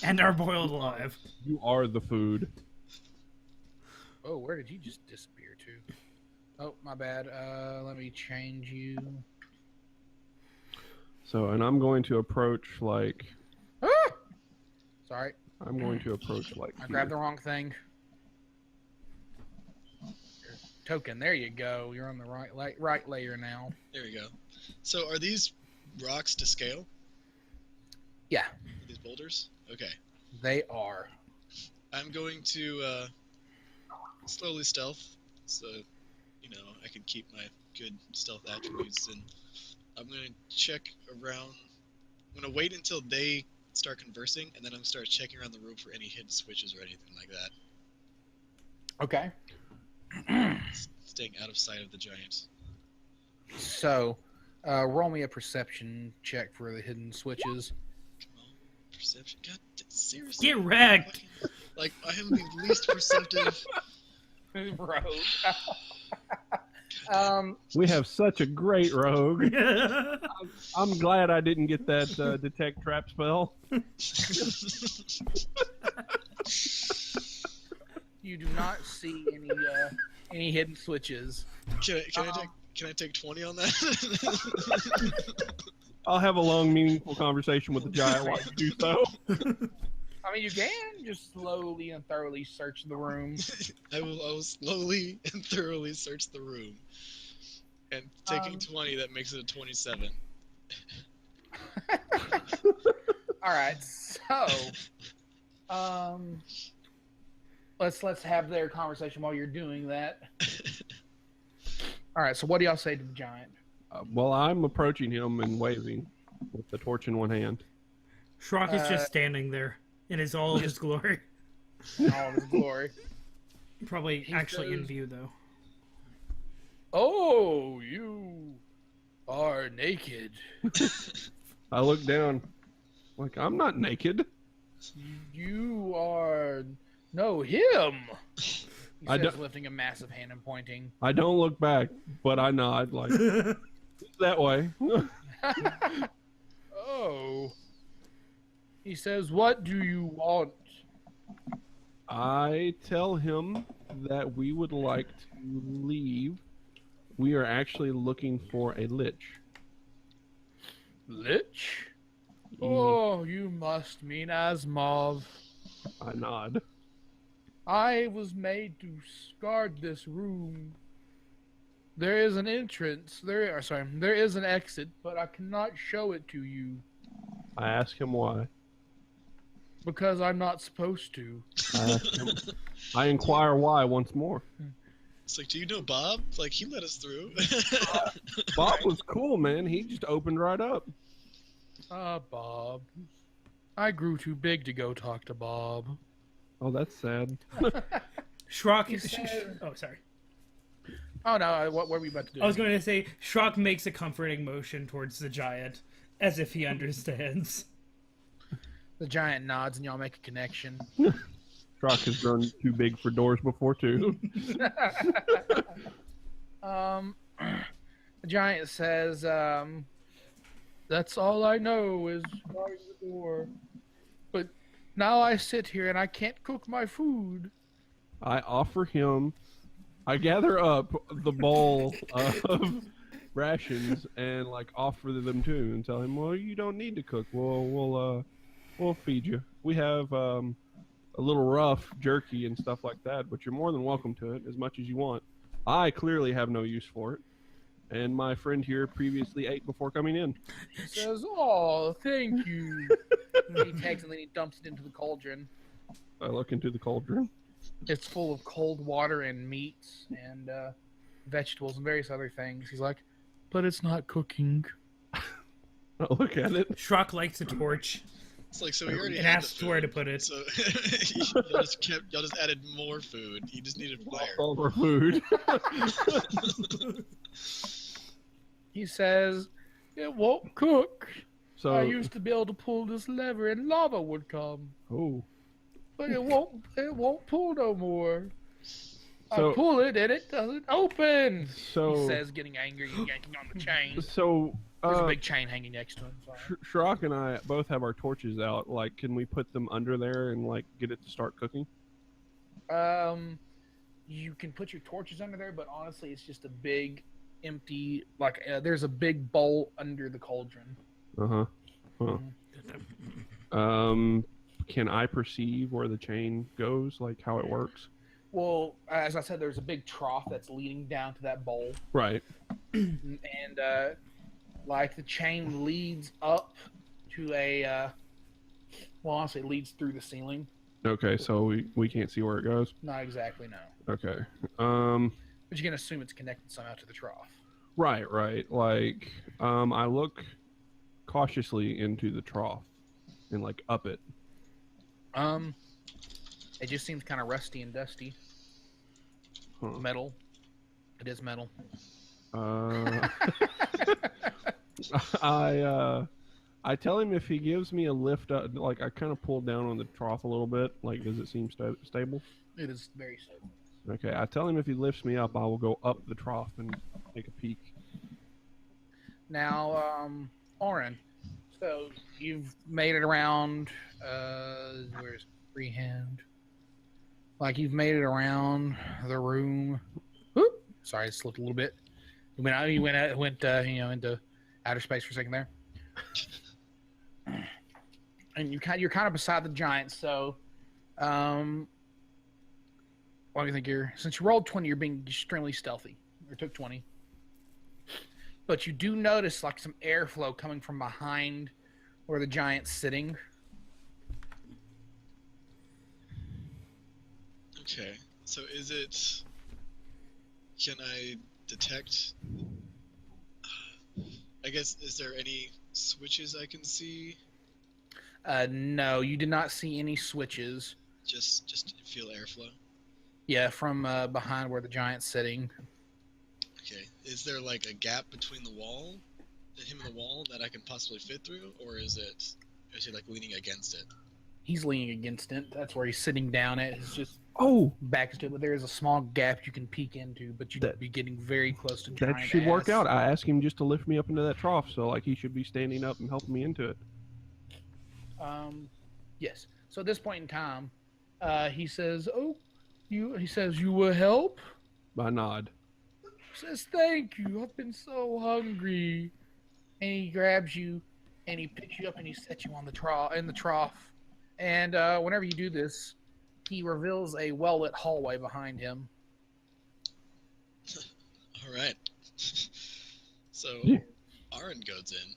Speaker 3: And are boiled alive.
Speaker 2: You are the food.
Speaker 1: Oh, where did you just disappear to? Oh, my bad. Let me change you.
Speaker 2: So, and I'm going to approach like
Speaker 1: Sorry,
Speaker 2: I'm going to approach like
Speaker 1: I
Speaker 2: here.
Speaker 1: grabbed the wrong thing. Token. There you go. You're on the right layer now.
Speaker 4: There we go. So are these rocks to scale?
Speaker 1: Yeah,
Speaker 4: These boulders? Okay.
Speaker 1: they are.
Speaker 4: I'm going to slowly stealth, so you know I can keep my good stealth attributes, and I'm gonna check around. I'm gonna wait until they start conversing, and then I'm gonna start checking around the room for any hidden switches or anything like that,
Speaker 1: Okay.
Speaker 4: staying out of sight of the giant.
Speaker 1: So, roll me a perception check for the hidden switches.
Speaker 4: Come on, perception. God, seriously.
Speaker 3: Get wrecked!
Speaker 4: Like I am the least perceptive.
Speaker 1: Bro.
Speaker 2: We have such a great rogue. I'm glad I didn't get that detect trap spell.
Speaker 1: You do not see any hidden switches.
Speaker 4: Can I take 20 on that?
Speaker 2: I'll have a long, meaningful conversation with the giant while you do so.
Speaker 1: I mean, you can just slowly and thoroughly search the room.
Speaker 4: I will slowly and thoroughly search the room. And taking 20, that makes it a 27.
Speaker 1: All right, so let's have their conversation while you're doing that. All right, so what do y'all say to the giant?
Speaker 2: Well, I'm approaching him and waving with the torch in one hand.
Speaker 3: Shrokk is just standing there in all of his glory.
Speaker 1: In all of his glory.
Speaker 3: Probably
Speaker 1: He
Speaker 3: actually in
Speaker 1: says-
Speaker 3: view, though.
Speaker 1: Oh, you are naked.
Speaker 2: I look down, like I'm not naked.
Speaker 1: You are him. He
Speaker 2: I
Speaker 1: says,
Speaker 2: don't-
Speaker 1: lifting a massive hand and pointing.
Speaker 2: I don't look back, but I nod like it's that way.
Speaker 1: Oh. He says, "What do you want?"
Speaker 2: I tell him that we would like to leave. We are actually looking for a lich.
Speaker 1: Lich? Oh, you must mean Asmov.
Speaker 2: I nod.
Speaker 1: I was made to guard this room. There is an entrance. There is an exit, but I cannot show it to you
Speaker 2: I ask him why.
Speaker 1: because I'm not supposed to.
Speaker 2: I inquire why once more.
Speaker 4: It's like, do you know Bob? Like, he let us through.
Speaker 2: Bob was cool, man. He just opened right up.
Speaker 1: Bob. I grew too big to go talk to Bob.
Speaker 2: Oh, that's sad.
Speaker 3: Shrokk.
Speaker 1: He said-
Speaker 3: Oh, sorry.
Speaker 1: Oh no, what were we about to do?
Speaker 3: I was going to say Shrokk makes a comforting motion towards the giant, as if he understands.
Speaker 1: The giant nods and y'all make a connection.
Speaker 2: Shrokk has grown too big for doors before, too.
Speaker 1: The giant says, that's all I know is guarding the door. But now I sit here and I can't cook my food.
Speaker 2: I offer him... I gather up the bowl of rations and like offer them to him and tell him, well, you don't need to cook. We'll feed you. We have a little rough jerky and stuff like that, but you're more than welcome to it as much as you want. I clearly have no use for it, and my friend here previously ate before coming in.
Speaker 1: He says, oh, thank you. He takes and then he dumps it into the cauldron.
Speaker 2: I look into the cauldron.
Speaker 1: It's full of cold water and meats and vegetables and various other things. He's like, but it's not cooking.
Speaker 2: I look at it.
Speaker 3: Shrokk lights a torch
Speaker 4: It's like, so we already
Speaker 3: and
Speaker 4: had
Speaker 3: asks
Speaker 4: the
Speaker 3: where
Speaker 4: food,
Speaker 3: to put it.
Speaker 4: So y'all just added more food. You just needed fire.
Speaker 2: All our food.
Speaker 1: He says, it won't cook.
Speaker 2: So,
Speaker 1: I used to be able to pull this lever and lava would come.
Speaker 2: oh,
Speaker 1: But it won't pull no more.
Speaker 2: So-
Speaker 1: I pull it and it doesn't open.
Speaker 2: so,
Speaker 1: He says, getting angry and yanking on the chain.
Speaker 2: so,
Speaker 1: There's a big chain hanging next to him. So.
Speaker 2: Shrokk and I both have our torches out. Like, can we put them under there and like get it to start cooking?
Speaker 1: You can put your torches under there, but honestly, it's just a big, empty. Like, there's a big bowl under the cauldron.
Speaker 2: Huh. Can I perceive where the chain goes, like how it works?
Speaker 1: Well, as I said, there's a big trough that's leading down to that bowl,
Speaker 2: Right.
Speaker 1: and like the chain leads up to a. Well, honestly, it leads through the ceiling.
Speaker 2: Okay, so we can't see where it goes.
Speaker 1: Not exactly, no.
Speaker 2: Okay.
Speaker 1: But you can assume it's connected somehow to the trough.
Speaker 2: Right. Like, I look cautiously into the trough and like up it.
Speaker 1: It just seems kind of rusty and dusty.
Speaker 2: Huh.
Speaker 1: Metal. It is metal.
Speaker 2: I tell him if he gives me a lift up, like I kind of pull down on the trough a little bit. Like, does it seem stable?
Speaker 1: It is very stable.
Speaker 2: Okay, I tell him if he lifts me up, I will go up the trough and take a peek.
Speaker 1: Now, Araun, so you've made it around. Where's freehand? Like you've made it around the room. Whoop! Sorry, I slipped a little bit. You went into outer space for a second there. And you're kind of beside the giant. So, what do you think? Since you rolled 20, you're being extremely stealthy. Or took 20. But you do notice like some airflow coming from behind where the giant's sitting.
Speaker 4: Okay, so is it... Can I detect... I guess, is there any switches I can see?
Speaker 1: No, you did not see any switches.
Speaker 4: Just feel airflow?
Speaker 1: Yeah, from behind where the giant's sitting.
Speaker 4: Okay, is there like a gap between the wall, him and the wall, that I can possibly fit through? Or is he like leaning against it?
Speaker 1: He's leaning against it. That's where he's sitting down at. It's just
Speaker 2: Oh,
Speaker 1: back to it, but there is a small gap you can peek into, but you could be getting very close to
Speaker 2: that
Speaker 1: giant
Speaker 2: should work
Speaker 1: ass.
Speaker 2: out. I asked him just to lift me up into that trough, so like he should be standing up and helping me into it.
Speaker 1: Yes. So at this point in time, he says, he says, you will help?
Speaker 2: I nod.
Speaker 1: Says, thank you. I've been so hungry. And he grabs you, and he picks you up, and he sets you on the trough. And whenever you do this, he reveals a well-lit hallway behind him.
Speaker 4: All right. So, Araun goes in.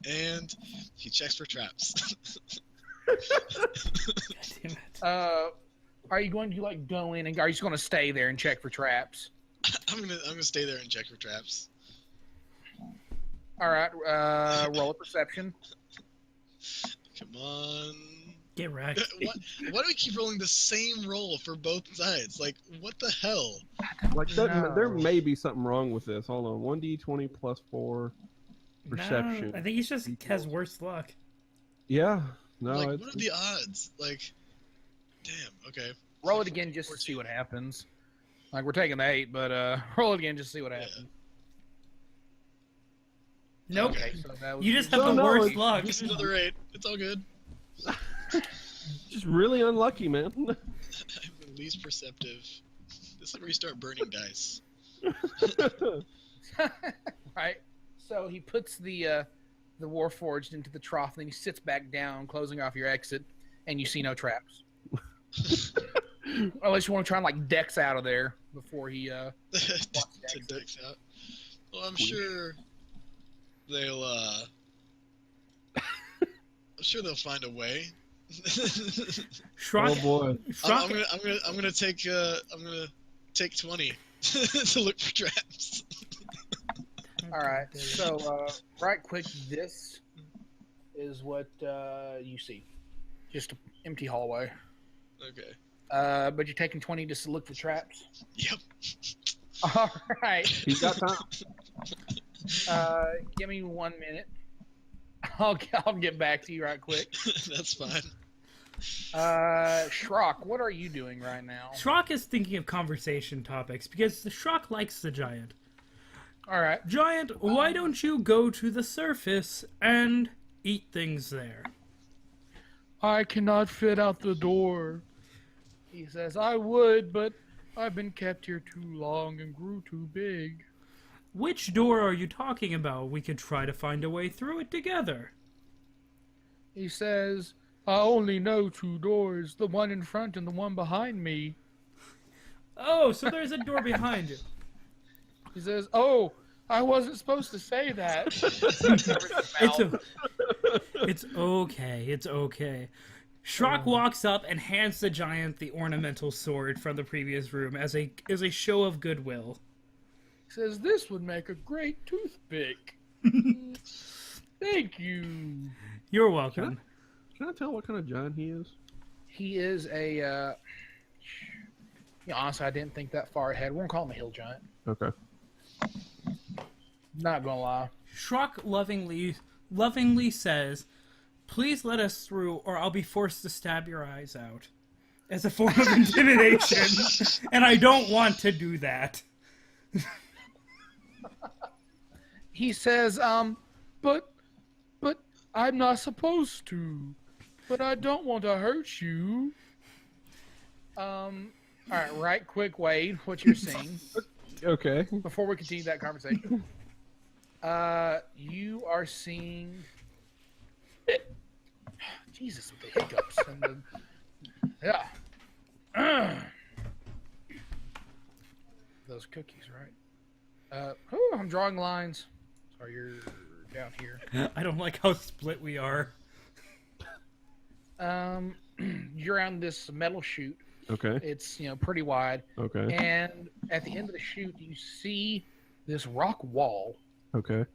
Speaker 4: And he checks for traps.
Speaker 3: God damn it.
Speaker 1: Are you going to like go in and are you just going to stay there and check for traps?
Speaker 4: I'm gonna stay there and check for traps.
Speaker 1: All right. Roll a perception.
Speaker 4: Come on.
Speaker 3: Get wrecked.
Speaker 4: Why do we keep rolling the same roll for both sides? Like, what the hell?
Speaker 2: Like that,
Speaker 1: No.
Speaker 2: there may be something wrong with this. Hold on, 1d20 plus 4 perception.
Speaker 3: No, I think he just has worse luck.
Speaker 2: Yeah, no,
Speaker 4: Like,
Speaker 2: it's,
Speaker 4: what are the odds? Like, damn. Okay.
Speaker 1: Roll it again just to see what happens. Like we're taking the 8, but roll it again just to see what happens.
Speaker 3: Nope.
Speaker 4: Okay.
Speaker 1: So that was
Speaker 3: You just have the
Speaker 2: No,
Speaker 3: worst
Speaker 2: it's-
Speaker 3: luck.
Speaker 4: Just another 8. It's all good.
Speaker 2: just really unlucky, man.
Speaker 4: I'm the least perceptive. This is where you start burning dice.
Speaker 1: right. So he puts the Warforged into the trough, and then he sits back down, closing off your exit, and you see no traps. Unless you want to try and like dex out of there before he
Speaker 4: To dex out. Well, I'm sure they'll find a way.
Speaker 3: Shrokk,
Speaker 2: Oh boy.
Speaker 3: Shrokk,
Speaker 4: I'm gonna take 20 to look for traps.
Speaker 1: All right. So right quick, this is what you see. Just an empty hallway.
Speaker 4: Okay.
Speaker 1: But you're taking 20 just to look for traps.
Speaker 4: Yep.
Speaker 1: All right.
Speaker 2: He's got time.
Speaker 1: Give me 1 minute. I'll get back to you right quick.
Speaker 4: That's fine.
Speaker 1: Shrokk, what are you doing right now?
Speaker 3: Shrokk is thinking of conversation topics because the Shrokk likes the giant.
Speaker 1: All right.
Speaker 3: Giant, why don't you go to the surface and eat things there?
Speaker 1: I cannot fit out the door. He says, I would, but I've been kept here too long and grew too big.
Speaker 3: Which door are you talking about? We could try to find a way through it together.
Speaker 1: He says, I only know 2 doors, the one in front and the one behind me.
Speaker 3: Oh, so there's a door behind you.
Speaker 1: He says, oh, I wasn't supposed to say that.
Speaker 3: It's okay. It's okay. Shrokk walks up and hands the giant the ornamental sword from the previous room as a show of goodwill.
Speaker 1: He says, this would make a great toothpick. Thank you.
Speaker 3: You're welcome.
Speaker 2: Can I tell what kind of giant he is?
Speaker 1: He is a, honestly, I didn't think that far ahead. We're going to call him a hill giant.
Speaker 2: Okay.
Speaker 1: Not going to lie.
Speaker 3: Shrokk lovingly says, please let us through or I'll be forced to stab your eyes out. As a form of intimidation. And I don't want to do that.
Speaker 1: He says, but I'm not supposed to. But I don't want to hurt you. All right, quick, Wade, what you're seeing.
Speaker 2: Okay.
Speaker 1: Before we continue that conversation. You are seeing... Jesus, with the hiccups. And yeah. Those cookies, right? I'm drawing lines. Sorry, you're down here.
Speaker 3: I don't like how split we are.
Speaker 1: You're on this metal chute.
Speaker 2: Okay.
Speaker 1: It's pretty wide.
Speaker 2: Okay.
Speaker 1: And at the end of the chute, you see this rock wall.
Speaker 2: Okay.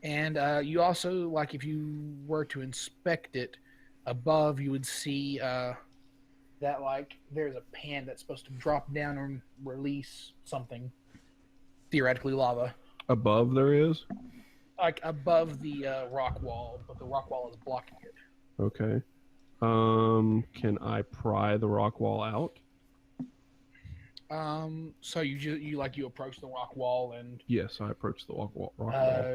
Speaker 1: And you also, like, if you were to inspect it above, you would see that, like, there's a pan that's supposed to drop down and release something, theoretically lava.
Speaker 2: Above there is?
Speaker 1: Like, above the rock wall, but the rock wall is blocking it.
Speaker 2: Okay. Can I pry the rock wall out?
Speaker 1: So you approach the rock wall and
Speaker 2: Yes, I approach the rock wall.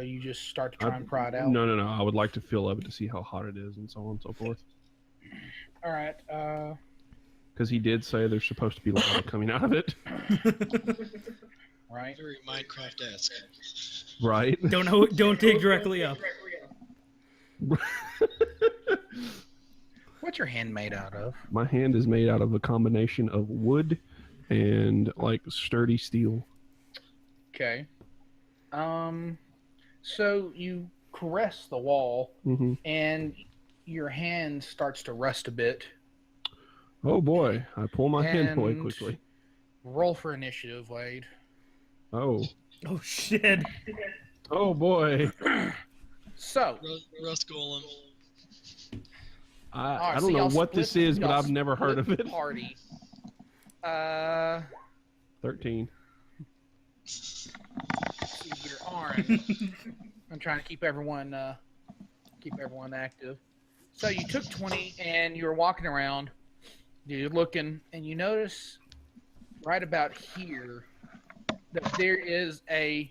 Speaker 1: you just start to try and pry it out.
Speaker 2: No. I would like to feel of it to see how hot it is and so on and so forth.
Speaker 1: All right.
Speaker 2: Because he did say there's supposed to be lava coming out of it.
Speaker 1: Right.
Speaker 4: Very Minecraft-esque.
Speaker 2: Right?
Speaker 3: Don't dig directly up.
Speaker 1: What's your hand made out of?
Speaker 2: My hand is made out of a combination of wood and like sturdy steel.
Speaker 1: Okay. So you caress the wall,
Speaker 2: Mm-hmm.
Speaker 1: and your hand starts to rust a bit.
Speaker 2: Oh boy! I pull my hand away
Speaker 1: And
Speaker 2: quickly.
Speaker 1: roll for initiative, Wade.
Speaker 2: Oh.
Speaker 3: Oh shit!
Speaker 2: Oh boy!
Speaker 1: So,
Speaker 4: Rust Golem.
Speaker 2: I
Speaker 1: so
Speaker 2: don't know
Speaker 1: y'all
Speaker 2: what this
Speaker 1: split-
Speaker 2: is, but
Speaker 1: y'all
Speaker 2: I've never heard of
Speaker 1: split
Speaker 2: it.
Speaker 1: the Party.
Speaker 2: 13.
Speaker 1: See here, Araun. I'm trying to keep everyone active. So you took 20, and you're walking around. You're looking, and you notice right about here that there is a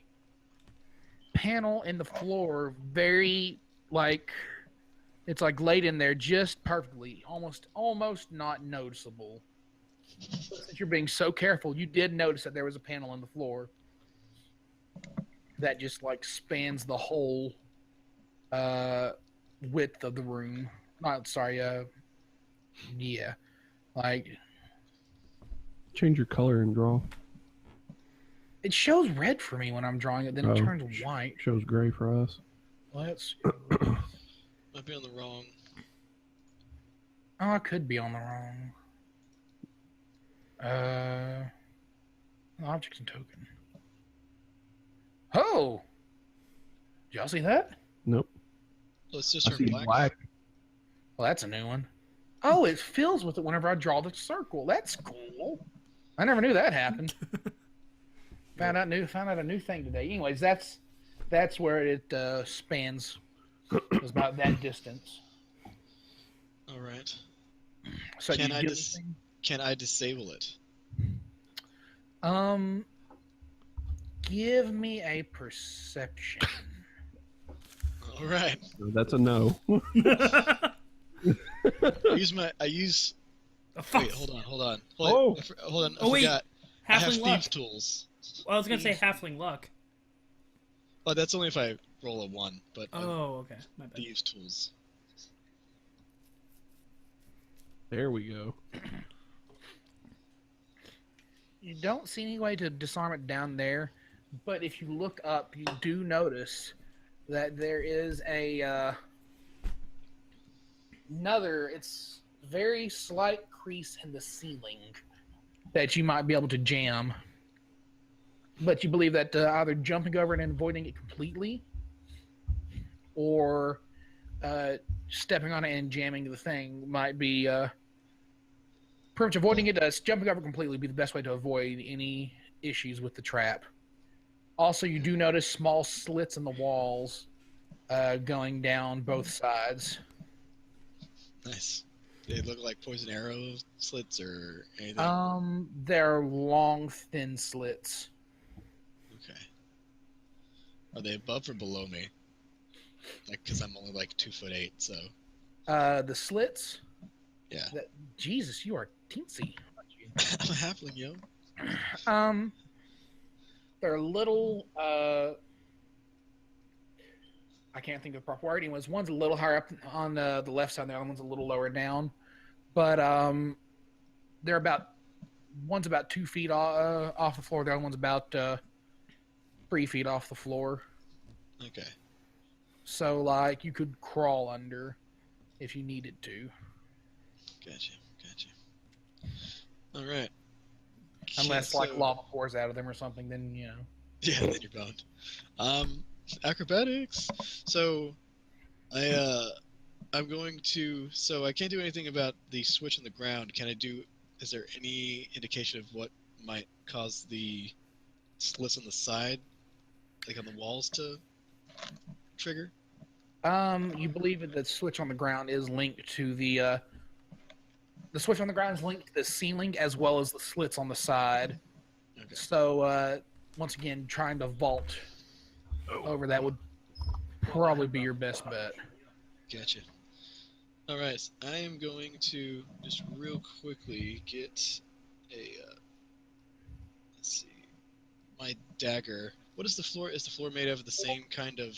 Speaker 1: panel in the floor, very like it's like laid in there just perfectly, almost not noticeable. But since you're being so careful, you did notice that there was a panel in the floor that just like spans the whole width of the room. Yeah, like
Speaker 2: Change your color and draw.
Speaker 1: it shows red for me when I'm drawing it, then it turns white.
Speaker 2: Shows gray for us.
Speaker 1: Let's.
Speaker 4: Might be on the wrong.
Speaker 1: Oh, I could be on the wrong. Objects and token. Oh! Did y'all see that?
Speaker 2: Nope.
Speaker 4: Let's just
Speaker 2: I
Speaker 4: turn
Speaker 2: see
Speaker 4: black.
Speaker 2: black.
Speaker 1: Well, that's a new one. Oh, it fills with it whenever I draw the circle. That's cool. I never knew that happened. Found out a new thing today. Anyways, that's where it spans. It's about that distance.
Speaker 4: All right.
Speaker 1: So
Speaker 4: Can
Speaker 1: you
Speaker 4: I
Speaker 1: do
Speaker 4: dis- Can I disable it?
Speaker 1: give me a perception.
Speaker 4: All right.
Speaker 2: That's a no.
Speaker 4: I use.
Speaker 3: Oh, fuck.
Speaker 4: Wait, hold on.
Speaker 2: Oh.
Speaker 4: Hold on. I
Speaker 3: Oh, wait.
Speaker 4: forgot. I have
Speaker 3: Halfling luck.
Speaker 4: thieves tools.
Speaker 3: Well, I was gonna say halfling luck.
Speaker 4: Oh, that's only if I roll a 1. But
Speaker 3: Oh, okay. My bad.
Speaker 4: thieves tools.
Speaker 2: There we go.
Speaker 1: You don't see any way to disarm it down there, but if you look up, you do notice that there is another. It's very slight crease in the ceiling that you might be able to jam. But you believe that either jumping over it and avoiding it completely, or stepping on it and jamming the thing might be pretty much avoiding it. Jumping over completely would be the best way to avoid any issues with the trap. Also, you do notice small slits in the walls going down both sides.
Speaker 4: Nice. They look like poison arrow slits or anything.
Speaker 1: They're long, thin slits.
Speaker 4: Okay. Are they above or below me? Like, because I'm only like 2'8", so.
Speaker 1: The slits.
Speaker 4: Yeah.
Speaker 1: Jesus, you are teensy. Aren't you?
Speaker 4: I'm a halfling, yo.
Speaker 1: They're little. I can't think of the proper wording. One's a little higher up on the left side, and the other one's a little lower down. But they're one's about 2 feet off the floor. The other one's about 3 feet off the floor.
Speaker 4: Okay.
Speaker 1: So, like, you could crawl under if you needed to.
Speaker 4: Gotcha. All right.
Speaker 1: Unless, like, lava pours out of them or something, then, you know.
Speaker 4: Yeah, then you're boned. Acrobatics. So, I'm going to. So I can't do anything about the switch on the ground. Can I do? Is there any indication of what might cause the slits on the side, like on the walls, to trigger?
Speaker 1: You believe that the switch on the ground is linked to the switch on the ground is linked to the ceiling as well as the slits on the side.
Speaker 4: Okay.
Speaker 1: So, once again, trying to vault over that would probably be your best bet.
Speaker 4: Gotcha. All right. I am going to just real quickly get a. Let's see. My dagger. What is the floor? Is the floor made of the same kind of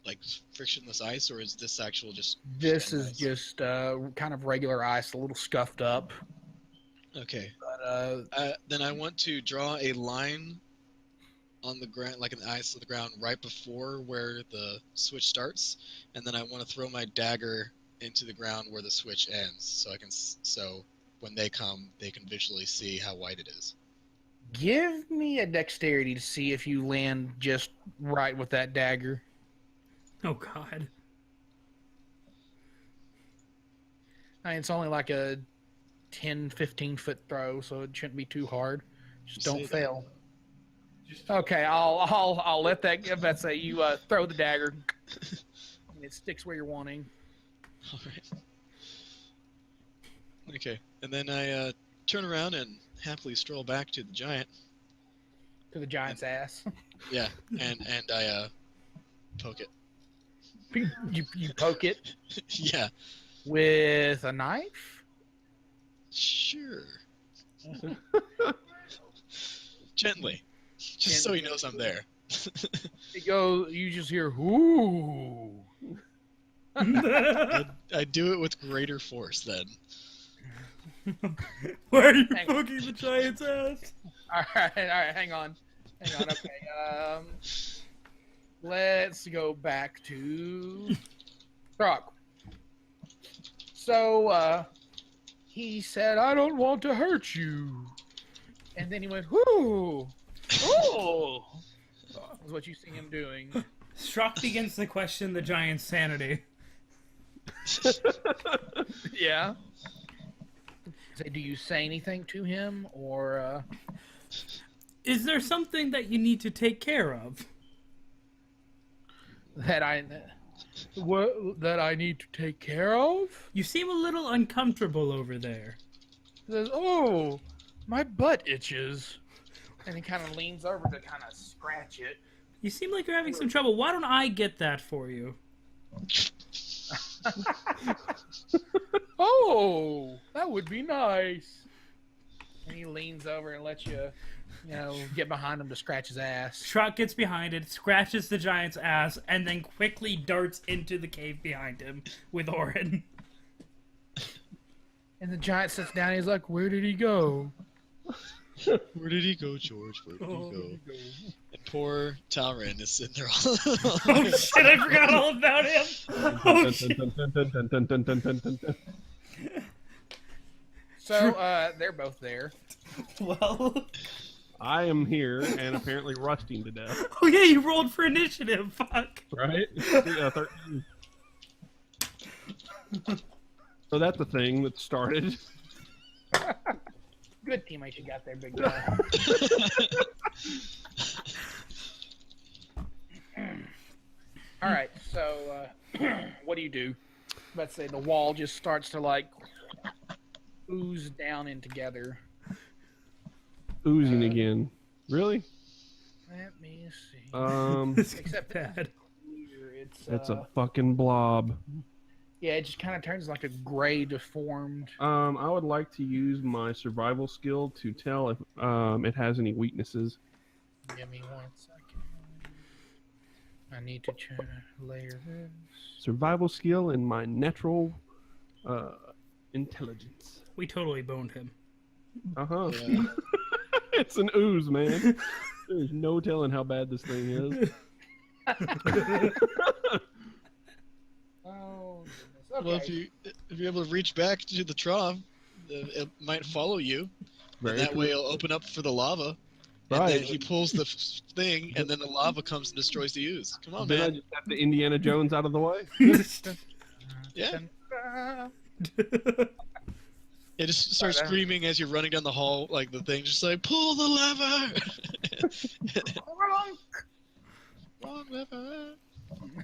Speaker 4: like frictionless ice, or is this actual just?
Speaker 1: This is
Speaker 4: ice?
Speaker 1: just kind of regular ice, a little scuffed up.
Speaker 4: Okay.
Speaker 1: But
Speaker 4: Then I want to draw a line on the ground, like in the ice of the ground, right before where the switch starts, and then I want to throw my dagger into the ground where the switch ends, so I can so when they come, they can visually see how white it is.
Speaker 1: give me a dexterity to see if you land just right with that dagger.
Speaker 3: Oh God.
Speaker 1: I mean, it's only like a 10, 15-foot throw, so it shouldn't be too hard. Just
Speaker 4: You
Speaker 1: don't
Speaker 4: say that.
Speaker 1: fail. Okay, I'll let that give. Let's say you throw the dagger, and it sticks where you're wanting.
Speaker 4: All right. Okay, and then I turn around and happily stroll back to the giant.
Speaker 1: To the giant's ass.
Speaker 4: Yeah, and I poke it.
Speaker 1: You poke it
Speaker 4: Yeah,
Speaker 1: with a knife.
Speaker 4: sure. Gently, just so he knows I'm there.
Speaker 1: It goes. You just hear "ooh."
Speaker 4: I do it with greater force then.
Speaker 3: Why are you
Speaker 1: Hang on.
Speaker 3: poking the giant's ass?
Speaker 1: All right. Hang on. Okay. Let's go back to Shrokk. So he said, "I don't want to hurt you," and then he went, "Whoo, oh." That's what you see him doing.
Speaker 3: Shrokk begins to question the giant's sanity.
Speaker 1: Yeah. So do you say anything to him, or
Speaker 3: Is there something that you need to take care of?
Speaker 1: that I need to take care of?
Speaker 3: You seem a little uncomfortable over there.
Speaker 1: He says, "Oh, my butt itches," and he kind of leans over to kind of scratch it.
Speaker 3: You seem like you're having some trouble. Why don't I get that for you?
Speaker 1: Oh, that would be nice. And he leans over and lets you, get behind him to scratch his ass.
Speaker 3: Shrokk gets behind it, scratches the giant's ass, and then quickly darts into the cave behind him with Orin.
Speaker 1: And the giant sits down and he's like, "Where did he go?"
Speaker 4: Where did he go, George? Where did he go? And poor Talrin is sitting there all
Speaker 3: Oh shit, I forgot all about him! Oh shit.
Speaker 1: So, they're both there.
Speaker 3: Well...
Speaker 2: I am here and apparently rusting to death.
Speaker 3: Oh yeah, you rolled for initiative, fuck!
Speaker 2: Right? Yeah, 13. So that's the thing that started.
Speaker 1: Good teammate you got there, big guy. All right, so what do you do? Let's say the wall just starts to like ooze down in together.
Speaker 2: Oozing again. Really?
Speaker 1: Let me see.
Speaker 3: This is
Speaker 1: Except
Speaker 3: bad.
Speaker 2: It's a fucking blob.
Speaker 1: Yeah, it just kind of turns like a gray deformed.
Speaker 2: I would like to use my survival skill to tell if it has any weaknesses.
Speaker 1: Give me 1 second. I need to layer this.
Speaker 2: Survival skill and my natural intelligence.
Speaker 3: We totally boned him.
Speaker 2: Uh-huh.
Speaker 4: Yeah.
Speaker 2: It's an ooze, man. There's no telling how bad this thing is.
Speaker 1: Oh, goodness. Okay.
Speaker 4: Well, if you're able to reach back to the trough, it might follow you.
Speaker 2: Very
Speaker 4: And that
Speaker 2: cool.
Speaker 4: way it'll open up for the lava. And
Speaker 2: Right.
Speaker 4: then he pulls the thing, and then the lava comes and destroys the ooze. Come on,
Speaker 2: Then I
Speaker 4: man.
Speaker 2: just have the Indiana Jones out of the way.
Speaker 4: Yeah. It just starts screaming as you're running down the hall, like the thing, just like, pull the lever! Wrong lever!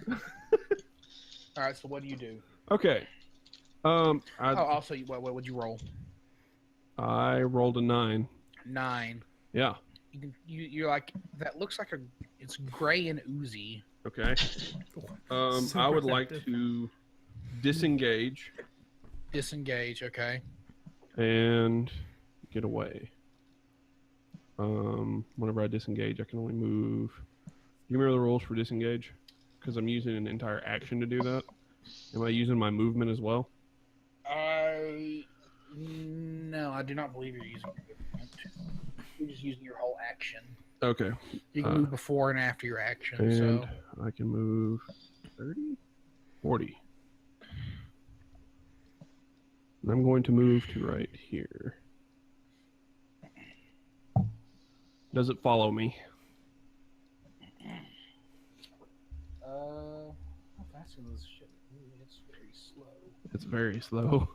Speaker 1: All right, so what do you do?
Speaker 2: Okay.
Speaker 1: Also, what would you roll?
Speaker 2: I rolled a 9.
Speaker 1: 9.
Speaker 2: Yeah.
Speaker 1: You're like, that looks like it's gray and oozy.
Speaker 2: Okay. I would like to disengage
Speaker 1: Disengage, okay.
Speaker 2: and get away. Whenever I disengage, I can only move. Do you remember the rules for disengage? Because I'm using an entire action to do that. Am I using my movement as well?
Speaker 1: No, I do not believe you're using your movement. You're just using your whole action.
Speaker 2: Okay.
Speaker 1: You can move before and after your action.
Speaker 2: And
Speaker 1: So
Speaker 2: I can move 30, 40. And I'm going to move to right here. Does it follow me?
Speaker 1: how fast is this shit? It's very slow.
Speaker 2: It's very slow.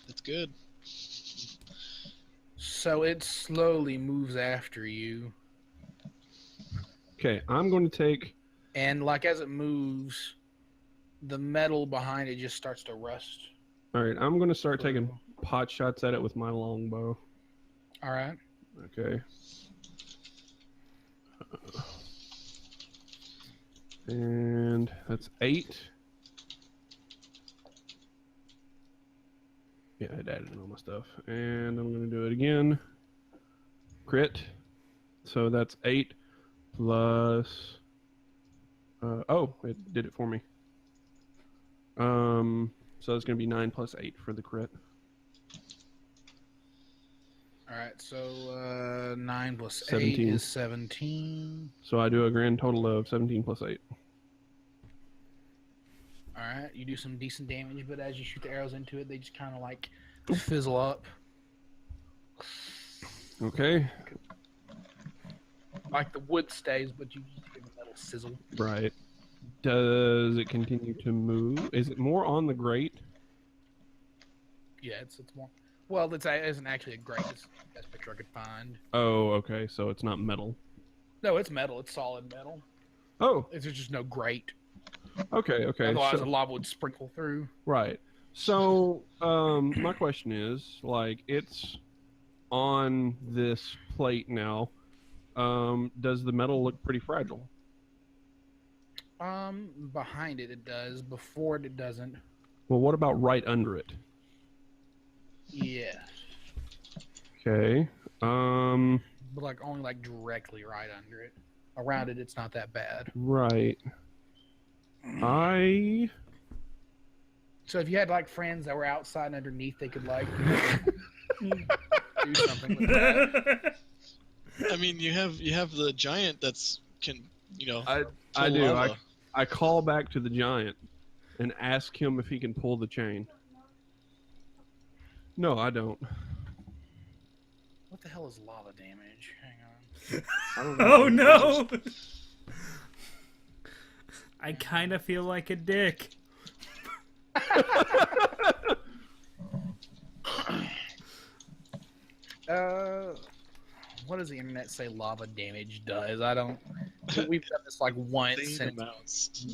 Speaker 4: That's good.
Speaker 1: So it slowly moves after you.
Speaker 2: Okay, I'm going to take...
Speaker 1: And like as it moves, the metal behind it just starts to rust.
Speaker 2: Alright, I'm going to start taking pot shots at it with my longbow.
Speaker 1: Alright.
Speaker 2: Okay. And that's 8. Yeah, I added in all my stuff. And I'm going to do it again. Crit. So that's 8 plus... oh, it did it for me. So it's going to be 9 plus 8 for the crit.
Speaker 1: Alright, so 9 plus
Speaker 2: 17.
Speaker 1: 8 is 17.
Speaker 2: So I do a grand total of 17 plus 8.
Speaker 1: Alright, you do some decent damage, but as you shoot the arrows into it, they just kind of like fizzle up.
Speaker 2: Okay.
Speaker 1: Like the wood stays, but you just get a metal sizzle.
Speaker 2: Right. Does it continue to move? Is it more on the grate?
Speaker 1: Yeah, it's more. Well, it isn't actually a grate. It's the best picture I could find.
Speaker 2: Oh, okay. So it's not metal.
Speaker 1: No, it's metal. It's solid metal.
Speaker 2: Oh,
Speaker 1: There's just no grate.
Speaker 2: okay, okay.
Speaker 1: Otherwise,
Speaker 2: So,
Speaker 1: the lava would sprinkle through.
Speaker 2: right. So, my question is, like, it's on this plate now. Does the metal look pretty fragile?
Speaker 1: Behind it does. Before it doesn't.
Speaker 2: Well, what about right under it?
Speaker 1: Yeah.
Speaker 2: Okay.
Speaker 1: But like only like directly right under it. Around it, it's not that bad.
Speaker 2: Right.
Speaker 1: So if you had like friends that were outside and underneath, they could like do something with that.
Speaker 4: I mean, you have the giant that's can
Speaker 2: I
Speaker 4: pull
Speaker 2: do.
Speaker 4: lava.
Speaker 2: I call back to the giant and ask him if he can pull the chain. No, I don't.
Speaker 1: What the hell is lava damage? Hang on.
Speaker 2: I don't know.
Speaker 3: Oh no! I kind of feel like a dick.
Speaker 1: What does the internet say lava damage does? I don't. We've done this like once.
Speaker 4: Insane
Speaker 1: And
Speaker 4: amounts.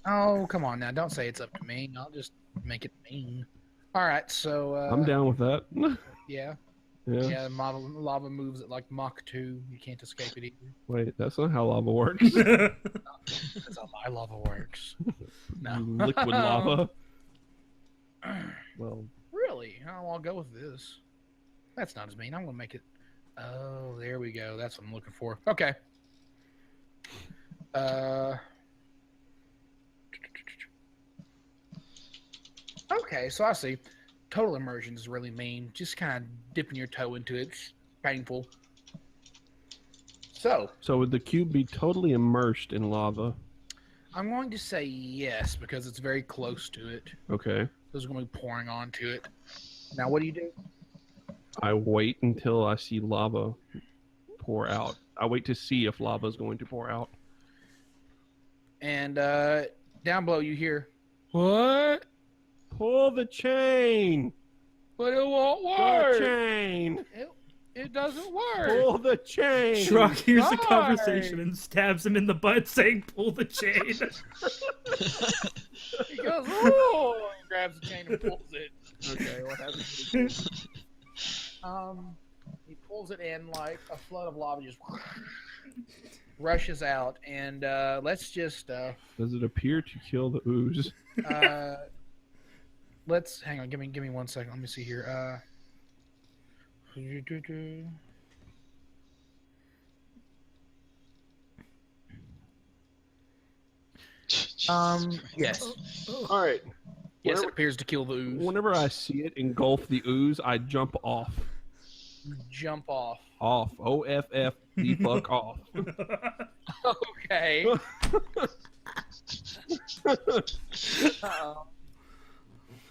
Speaker 1: oh, come on now! Don't say it's up to me. I'll just make it mean. All right, so
Speaker 2: I'm down with that.
Speaker 1: yeah,
Speaker 2: Yeah.
Speaker 1: yeah. Lava moves at like Mach 2. You can't escape it either.
Speaker 2: Wait, that's not how lava works.
Speaker 1: That's how my lava works. No,
Speaker 2: Liquid lava. Well,
Speaker 1: really? Oh, I'll go with this. That's not as mean. I'm gonna make it. Oh, there we go. That's what I'm looking for. Okay. Okay, so I see. Total immersion is really mean. Just kind of dipping your toe into it. It's painful. So
Speaker 2: would the cube be totally immersed in lava?
Speaker 1: I'm going to say yes because it's very close to it.
Speaker 2: Okay.
Speaker 1: It's going to be pouring onto it. Now, what do you do?
Speaker 2: I wait until I see lava pour out. I wait to see if lava is going to pour out.
Speaker 1: And down below, you hear, "What?
Speaker 2: Pull the chain!
Speaker 1: But it won't
Speaker 2: The
Speaker 1: work.
Speaker 2: chain!
Speaker 1: It doesn't work."
Speaker 2: Pull the chain!
Speaker 3: Shrokk hears the
Speaker 1: Why?
Speaker 3: conversation and stabs him in the butt, saying, "Pull the chain."
Speaker 1: He goes, "Oh!" and grabs the chain and pulls it. Okay, what happens? He pulls it in like a flood of lava just rushes out, and let's just
Speaker 2: Does it appear to kill the ooze?
Speaker 1: let's hang on. Give me 1 second. Let me see here. Yes.
Speaker 2: All right.
Speaker 1: Yes, it appears to kill the ooze.
Speaker 2: Whenever I see it engulf the ooze, I jump off.
Speaker 1: Jump off.
Speaker 2: Off. O-F-F. The fuck off.
Speaker 1: Okay.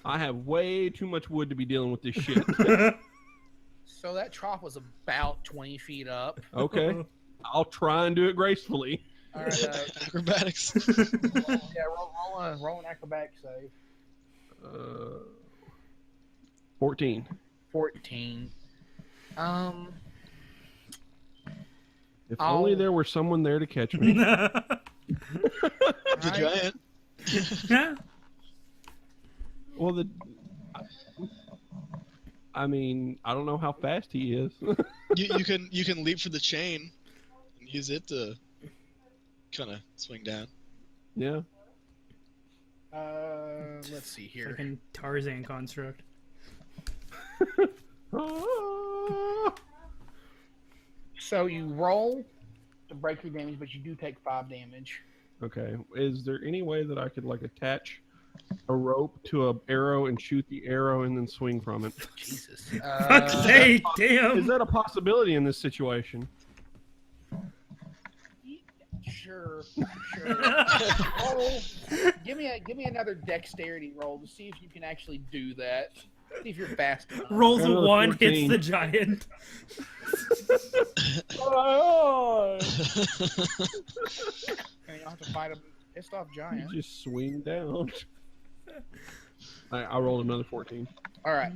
Speaker 2: I have way too much wood to be dealing with this shit.
Speaker 1: So that trough was about 20 feet up.
Speaker 2: Okay. I'll try and do it gracefully.
Speaker 1: All right.
Speaker 4: Acrobatics.
Speaker 1: Roll an acrobatic save.
Speaker 2: 14.
Speaker 1: 14.
Speaker 2: If only there were someone there to catch me.
Speaker 4: The giant.
Speaker 2: Well, I mean, I don't know how fast he is.
Speaker 4: you can leap for the chain and use it to kind of swing down.
Speaker 2: Yeah.
Speaker 1: Let's see here.
Speaker 3: Fucking Tarzan construct.
Speaker 1: So you roll to break your damage, but you do take 5 damage.
Speaker 2: Okay. Is there any way that I could like attach a rope to an arrow and shoot the arrow and then swing from it?
Speaker 1: Jesus.
Speaker 3: Fuck's sake, damn.
Speaker 2: Is that a possibility in this situation?
Speaker 1: Sure. Roll. Give me another dexterity roll to see if you can actually do that. See if you're fast enough.
Speaker 3: Rolls a
Speaker 2: Another
Speaker 3: 1,
Speaker 2: 14.
Speaker 3: hits the giant.
Speaker 1: And you'll have to fight a pissed off
Speaker 2: You
Speaker 1: giant.
Speaker 2: just swing down. I rolled another 14.
Speaker 1: All right.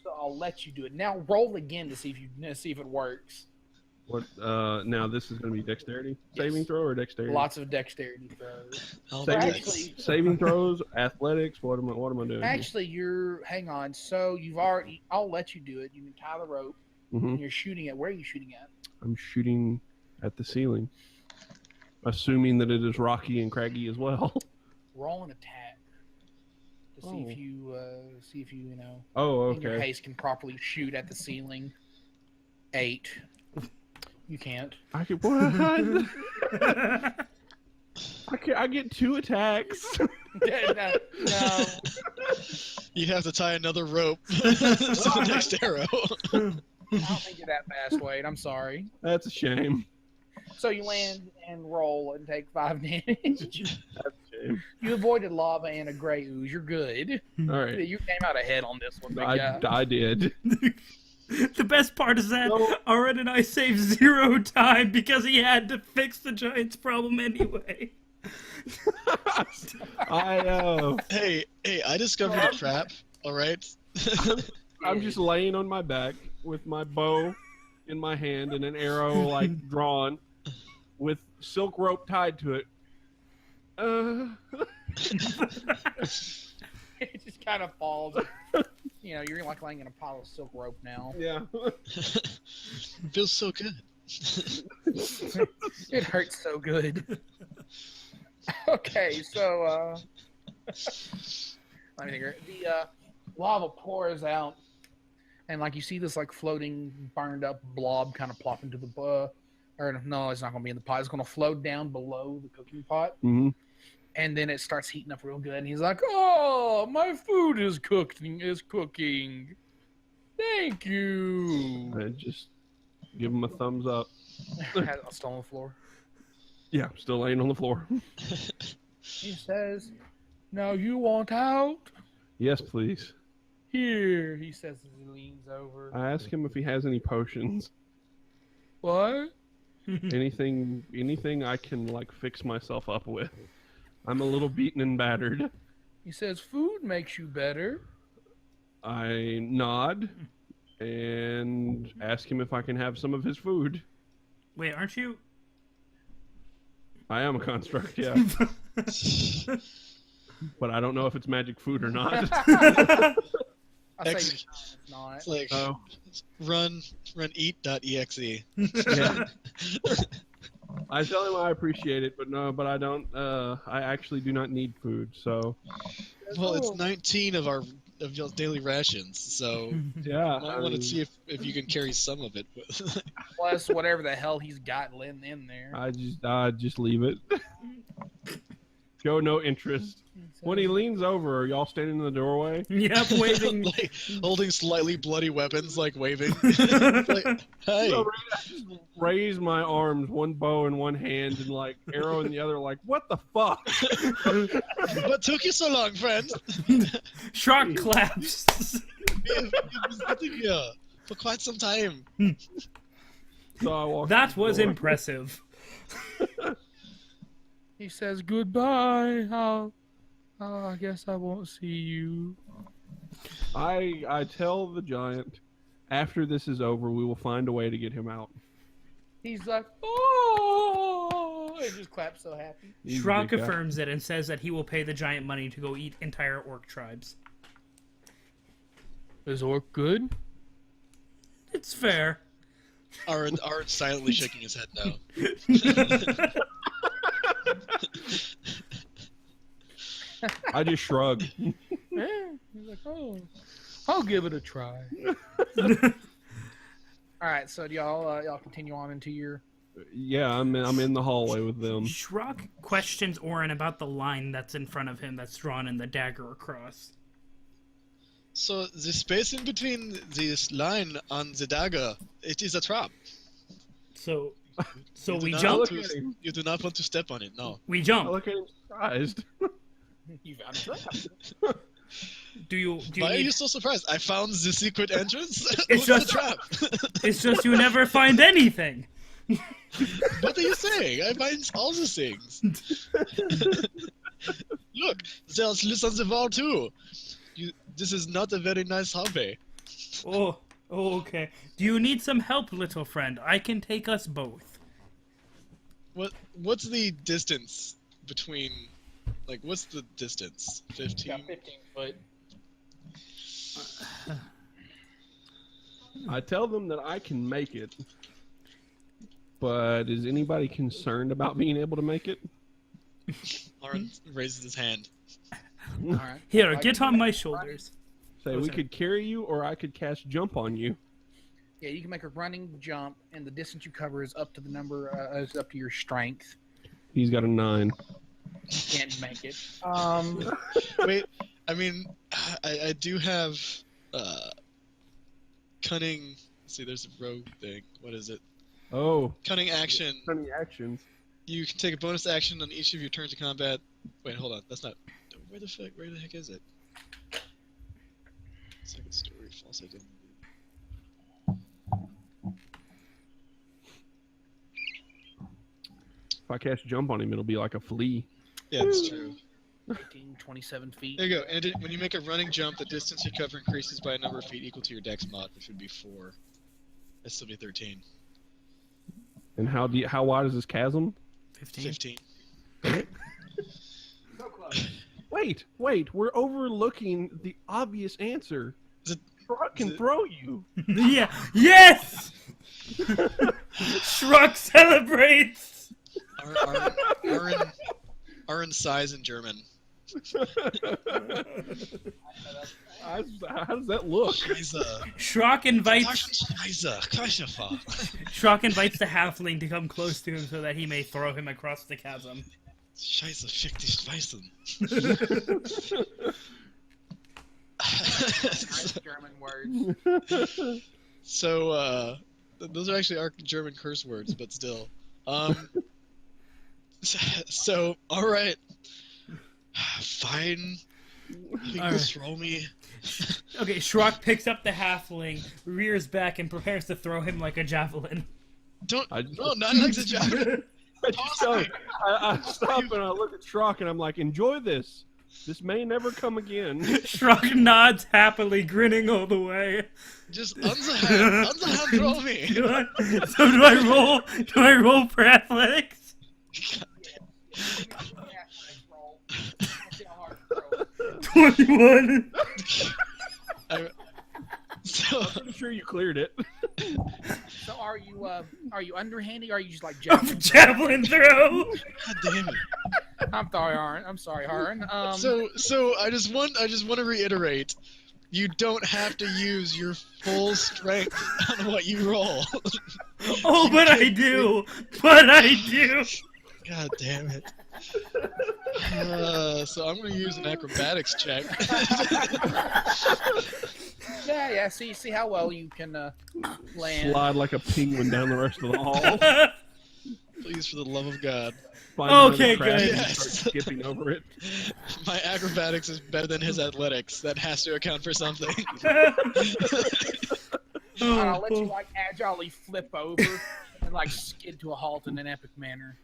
Speaker 1: So I'll let you do it. Now roll again to see if it works.
Speaker 2: What? Now this is going to be dexterity
Speaker 1: Yes.
Speaker 2: saving throw or dexterity?
Speaker 1: Lots of dexterity throws.
Speaker 2: Saving, saving throws, athletics. What am I doing?
Speaker 1: Actually, hang on. So I'll let you do it. You can tie the rope.
Speaker 2: Mm-hmm.
Speaker 1: And you're shooting at. Where are you shooting at?
Speaker 2: I'm shooting at the ceiling, assuming that it is rocky and craggy as well.
Speaker 1: Roll an attack to see if you
Speaker 2: Oh,
Speaker 1: in your
Speaker 2: okay.
Speaker 1: haste can properly shoot at the ceiling. 8. You can't.
Speaker 2: I could what? I get 2 attacks.
Speaker 1: No.
Speaker 4: You'd have to tie another rope to the next arrow.
Speaker 1: I don't think you're that fast, Wade. I'm sorry.
Speaker 2: That's a shame.
Speaker 1: So you land and roll and take 5 damage.
Speaker 2: That's a shame.
Speaker 1: You avoided lava and a gray ooze. You're good.
Speaker 2: All right.
Speaker 1: You came out ahead on this one, big guy.
Speaker 2: I did.
Speaker 3: The best part is that
Speaker 2: No.
Speaker 3: Araun and I saved 0 time because he had to fix the giant's problem anyway.
Speaker 4: Hey, I discovered a trap. All right.
Speaker 2: I'm just laying on my back with my bow in my hand and an arrow like drawn with silk rope tied to it.
Speaker 1: It just kind of falls. You're like laying in a pile of silk rope now.
Speaker 2: Yeah.
Speaker 4: Feels so good.
Speaker 1: It hurts so good. Okay, so let me think. The lava pours out, and like you see this like floating, burned up blob kind of plop into the or no, it's not going to be in the pot. It's going to float down below the cooking pot,
Speaker 2: Mm-hmm.
Speaker 1: and then it starts heating up real good. And he's like, "Oh, my food is cooking. Thank you."
Speaker 2: I just give him a thumbs up.
Speaker 1: I'm still on the floor.
Speaker 2: Yeah, still laying on the floor.
Speaker 1: He says, "Now you want out?"
Speaker 2: Yes, please.
Speaker 1: Here, he says as he leans over.
Speaker 2: I ask him if he has any potions.
Speaker 1: What?
Speaker 2: Anything I can like fix myself up with. I'm a little beaten and battered.
Speaker 1: He says, "Food makes you better."
Speaker 2: I nod and ask him if I can have some of his food.
Speaker 3: Wait, aren't you?
Speaker 2: I am a construct, yeah. But I don't know if it's magic food or not.
Speaker 1: I say
Speaker 4: Ex-
Speaker 1: it's not.
Speaker 4: It's like
Speaker 2: Oh.
Speaker 4: run eat.exe.
Speaker 2: Yeah. I tell him I appreciate it, but I don't. I actually do not need food, so
Speaker 4: Well, it's 19 of your daily rations, so
Speaker 2: yeah.
Speaker 4: I want to see if you can carry some of it.
Speaker 1: Plus whatever the hell he's got in there.
Speaker 2: I just leave it. Show no interest. When he leans over, are y'all standing in the doorway?
Speaker 3: Yep, waving.
Speaker 4: Like, holding slightly bloody weapons, like waving. Like, hey.
Speaker 2: So I just raise my arms, one bow in one hand, and like arrow in the other. Like, what the fuck?
Speaker 4: What took you so long, friend?
Speaker 3: Shrokk claps.
Speaker 4: We've been sitting here for quite some time.
Speaker 2: So I walk.
Speaker 3: That
Speaker 2: through
Speaker 3: was
Speaker 2: the door.
Speaker 3: impressive.
Speaker 1: He says goodbye. I guess I won't see you.
Speaker 2: I tell the giant, after this is over, we will find a way to get him out.
Speaker 1: He's like, oh! He just claps so happy.
Speaker 2: He's a
Speaker 3: Shrokk
Speaker 2: big guy.
Speaker 3: affirms it and says that he will pay the giant money to go eat entire orc tribes.
Speaker 1: Is orc good?
Speaker 3: It's fair.
Speaker 4: Araun silently shaking his head no.
Speaker 2: I just shrug.
Speaker 1: Yeah. He's like, oh, I'll give it a try. All right, so do y'all continue on into your.
Speaker 2: Yeah, I'm in the hallway with them.
Speaker 3: Shrokk questions Orin about the line that's in front of him that's drawn in the dagger across.
Speaker 4: So the space in between this line on the dagger, it is a trap.
Speaker 3: So
Speaker 4: You do
Speaker 3: we
Speaker 4: not
Speaker 3: jump.
Speaker 4: want to- You do not want to step on it, no.
Speaker 3: We
Speaker 2: I
Speaker 3: jump.
Speaker 2: look at him surprised.
Speaker 1: You found a trap.
Speaker 3: Do you
Speaker 4: Why are
Speaker 3: need...
Speaker 4: you so surprised? I found the secret entrance.
Speaker 3: It's
Speaker 4: What's
Speaker 3: just-
Speaker 4: the trap?
Speaker 3: It's just you never find anything.
Speaker 4: What are you saying? I find all the things. Look, there's loose on the wall too. This is not a very nice hobby.
Speaker 3: Oh, okay. Do you need some help, little friend? I can take us both.
Speaker 4: What's the distance between? Like, what's the distance? 15.
Speaker 1: Got 15 foot.
Speaker 2: I tell them that I can make it. But is anybody concerned about being able to make it?
Speaker 4: Araun raises his hand.
Speaker 1: All right.
Speaker 3: Here,
Speaker 1: I
Speaker 3: get
Speaker 1: can
Speaker 3: on
Speaker 1: make
Speaker 3: my
Speaker 1: it
Speaker 3: shoulders.
Speaker 2: Say,
Speaker 3: Oh,
Speaker 2: we
Speaker 3: sorry.
Speaker 2: could carry you, or I could cast jump on you.
Speaker 1: Yeah, you can make a running jump, and the distance you cover is up to the number, is up to your strength.
Speaker 2: He's got a 9.
Speaker 1: Can't make it.
Speaker 4: Wait, I mean, I do have cunning. Let's see, there's a rogue thing. What is it?
Speaker 2: Oh,
Speaker 4: Cunning action.
Speaker 2: funny actions.
Speaker 4: You can take a bonus action on each of your turns of combat. Wait, hold on. That's not. Where the heck is it? Second story, false identity.
Speaker 2: If I cast jump on him, it'll be like a flea.
Speaker 4: Yeah, that's true.
Speaker 1: 18, 27 feet.
Speaker 4: There you go. And when you make a running jump, the distance you cover increases by a number of feet equal to your dex mod, which would be 4. That'd still be 13.
Speaker 2: And how wide is this chasm?
Speaker 3: 15.
Speaker 4: 15.
Speaker 2: Wait, we're overlooking the obvious answer.
Speaker 4: Is it-
Speaker 2: Shrokk can
Speaker 4: it-
Speaker 2: throw you.
Speaker 3: Yeah. Yes. Shrokk celebrates.
Speaker 4: Araun sighs in German.
Speaker 2: How does that look?
Speaker 3: Shrokk invites Shrokk invites the halfling to come close to him so that he may throw him across the chasm.
Speaker 4: Scheiße, fick dich, Weißen.
Speaker 1: Nice German words.
Speaker 4: So, those are actually our German curse words, but still. So, alright. Fine. You can
Speaker 3: Alright.
Speaker 4: throw me.
Speaker 3: Okay, Shrokk picks up the halfling, rears back, and prepares to throw him like a javelin.
Speaker 4: Don't.
Speaker 2: I just-
Speaker 4: No, not like the javelin.
Speaker 2: I stop and I look at Shrokk and I'm like, enjoy this. This may never come again.
Speaker 3: Shrokk nods happily, grinning all the way.
Speaker 4: Just on the hand, throw me.
Speaker 3: So do I roll for athletics? 21.
Speaker 4: So,
Speaker 2: I'm sure you cleared it.
Speaker 1: So are you underhanded or are you just like
Speaker 3: Javelin throw.
Speaker 4: God damn it.
Speaker 1: I'm sorry, Aaron. I'm sorry, Aaron.
Speaker 4: So I just want to reiterate, you don't have to use your full strength on what you roll.
Speaker 3: Oh, but I do. But I do.
Speaker 4: God damn it. So I'm gonna use an acrobatics check.
Speaker 1: Yeah. See how well you can land.
Speaker 2: Slide like a penguin down the rest of the hall.
Speaker 4: Please, for the love of God.
Speaker 2: Find one of
Speaker 3: Okay,
Speaker 2: the crabs
Speaker 3: good.
Speaker 2: and
Speaker 4: Yes.
Speaker 2: start skipping over it.
Speaker 4: My acrobatics is better than his athletics. That has to account for something.
Speaker 1: I'll let you like agilely flip over and like skid to a halt in an epic manner.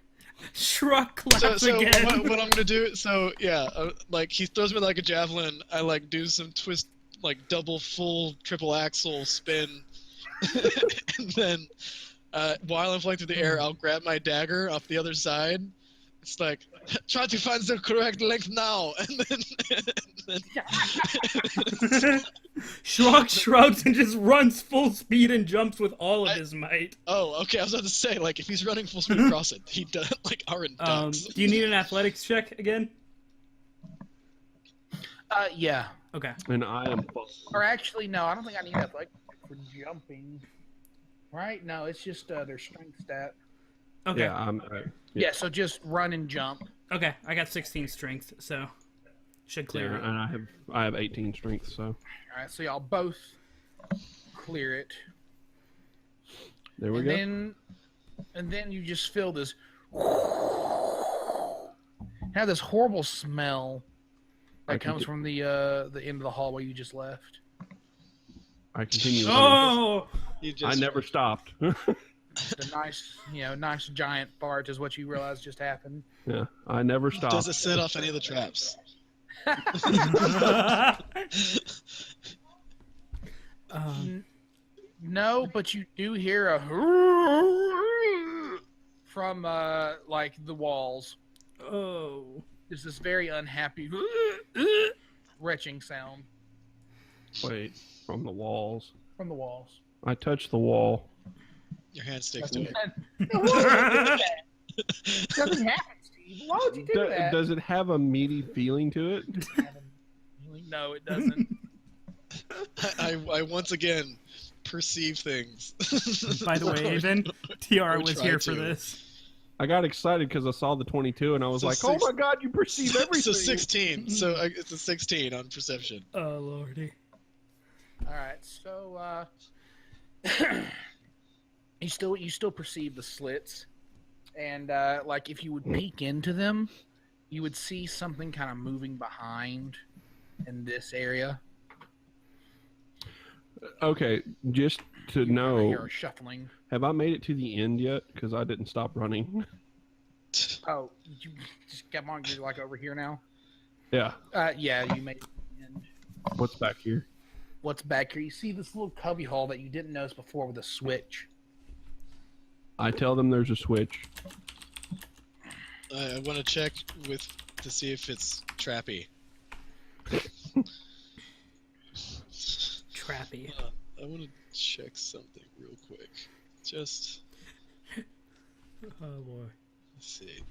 Speaker 3: Shrokk claps
Speaker 4: So
Speaker 3: again.
Speaker 4: what I'm gonna do? So yeah, like he throws me like a javelin. I like do some twist, like double, full, triple axle spin, and then while I'm flying through the air, I'll grab my dagger off the other side. It's like, try to find the correct length now, and then
Speaker 3: Shrokk shrugs and just runs full speed and jumps with all of his might.
Speaker 4: oh, okay. I was about to say, like, if he's running full speed across it, he does like Araun ducks.
Speaker 3: Do you need an athletics check again?
Speaker 1: Yeah.
Speaker 3: Okay.
Speaker 2: And I am.
Speaker 1: Or actually, no. I don't think I need that like for jumping. Right? No, it's just their strength stat.
Speaker 3: Okay.
Speaker 2: Yeah, I'm.
Speaker 1: Yeah. So just run and jump.
Speaker 3: Okay. I got 16 strength, so should clear it.
Speaker 2: And I have 18 strength, so
Speaker 1: All right. So y'all both clear it.
Speaker 2: there we
Speaker 1: and
Speaker 2: go.
Speaker 1: then you just feel this have this horrible smell
Speaker 2: I
Speaker 1: that
Speaker 2: can
Speaker 1: comes
Speaker 2: get-
Speaker 1: from the end of the hallway you just left.
Speaker 2: I continue. running.
Speaker 3: Oh!
Speaker 4: You
Speaker 2: I
Speaker 4: just,
Speaker 2: never stopped.
Speaker 1: The nice giant fart is what you realize just happened.
Speaker 2: Yeah, I never stopped.
Speaker 4: Does it set off any of the traps?
Speaker 1: No, but you do hear a from like the walls.
Speaker 3: Oh.
Speaker 1: There's this very unhappy retching sound
Speaker 2: Wait, from the walls.
Speaker 1: from the walls.
Speaker 2: I touched the wall.
Speaker 4: Your hand sticks to it.
Speaker 1: Doesn't happen, Steve. Why would you do that?
Speaker 2: Does it have a meaty feeling to it?
Speaker 1: No, it doesn't.
Speaker 4: I once again perceive things.
Speaker 3: By the way, Aven, TR
Speaker 4: Or
Speaker 3: was
Speaker 4: try
Speaker 3: here for
Speaker 4: to.
Speaker 3: this.
Speaker 2: I got excited because I saw the 22 and I was
Speaker 4: So
Speaker 2: like,
Speaker 4: six-
Speaker 2: "Oh my god, you perceive everything!"
Speaker 4: So 16. So it's a 16 on perception.
Speaker 3: Oh, lordy.
Speaker 1: All right, so you still perceive the slits, and like if you would peek into them, you would see something kind of moving behind in this area.
Speaker 2: Okay, just to
Speaker 1: You
Speaker 2: know,
Speaker 1: hear a shuffling.
Speaker 2: have I made it to the end yet? Because I didn't stop running.
Speaker 1: Oh, you just come on, you're like over here now.
Speaker 2: Yeah.
Speaker 1: Yeah, you made it to the end.
Speaker 2: What's back here?
Speaker 1: What's back here? You see this little cubby hole that you didn't notice before with a switch.
Speaker 2: I tell them there's a switch.
Speaker 4: I want to check to see if it's trappy.
Speaker 3: Trappy.
Speaker 4: I want to check something real quick. Just
Speaker 3: Oh, boy.
Speaker 4: let's see.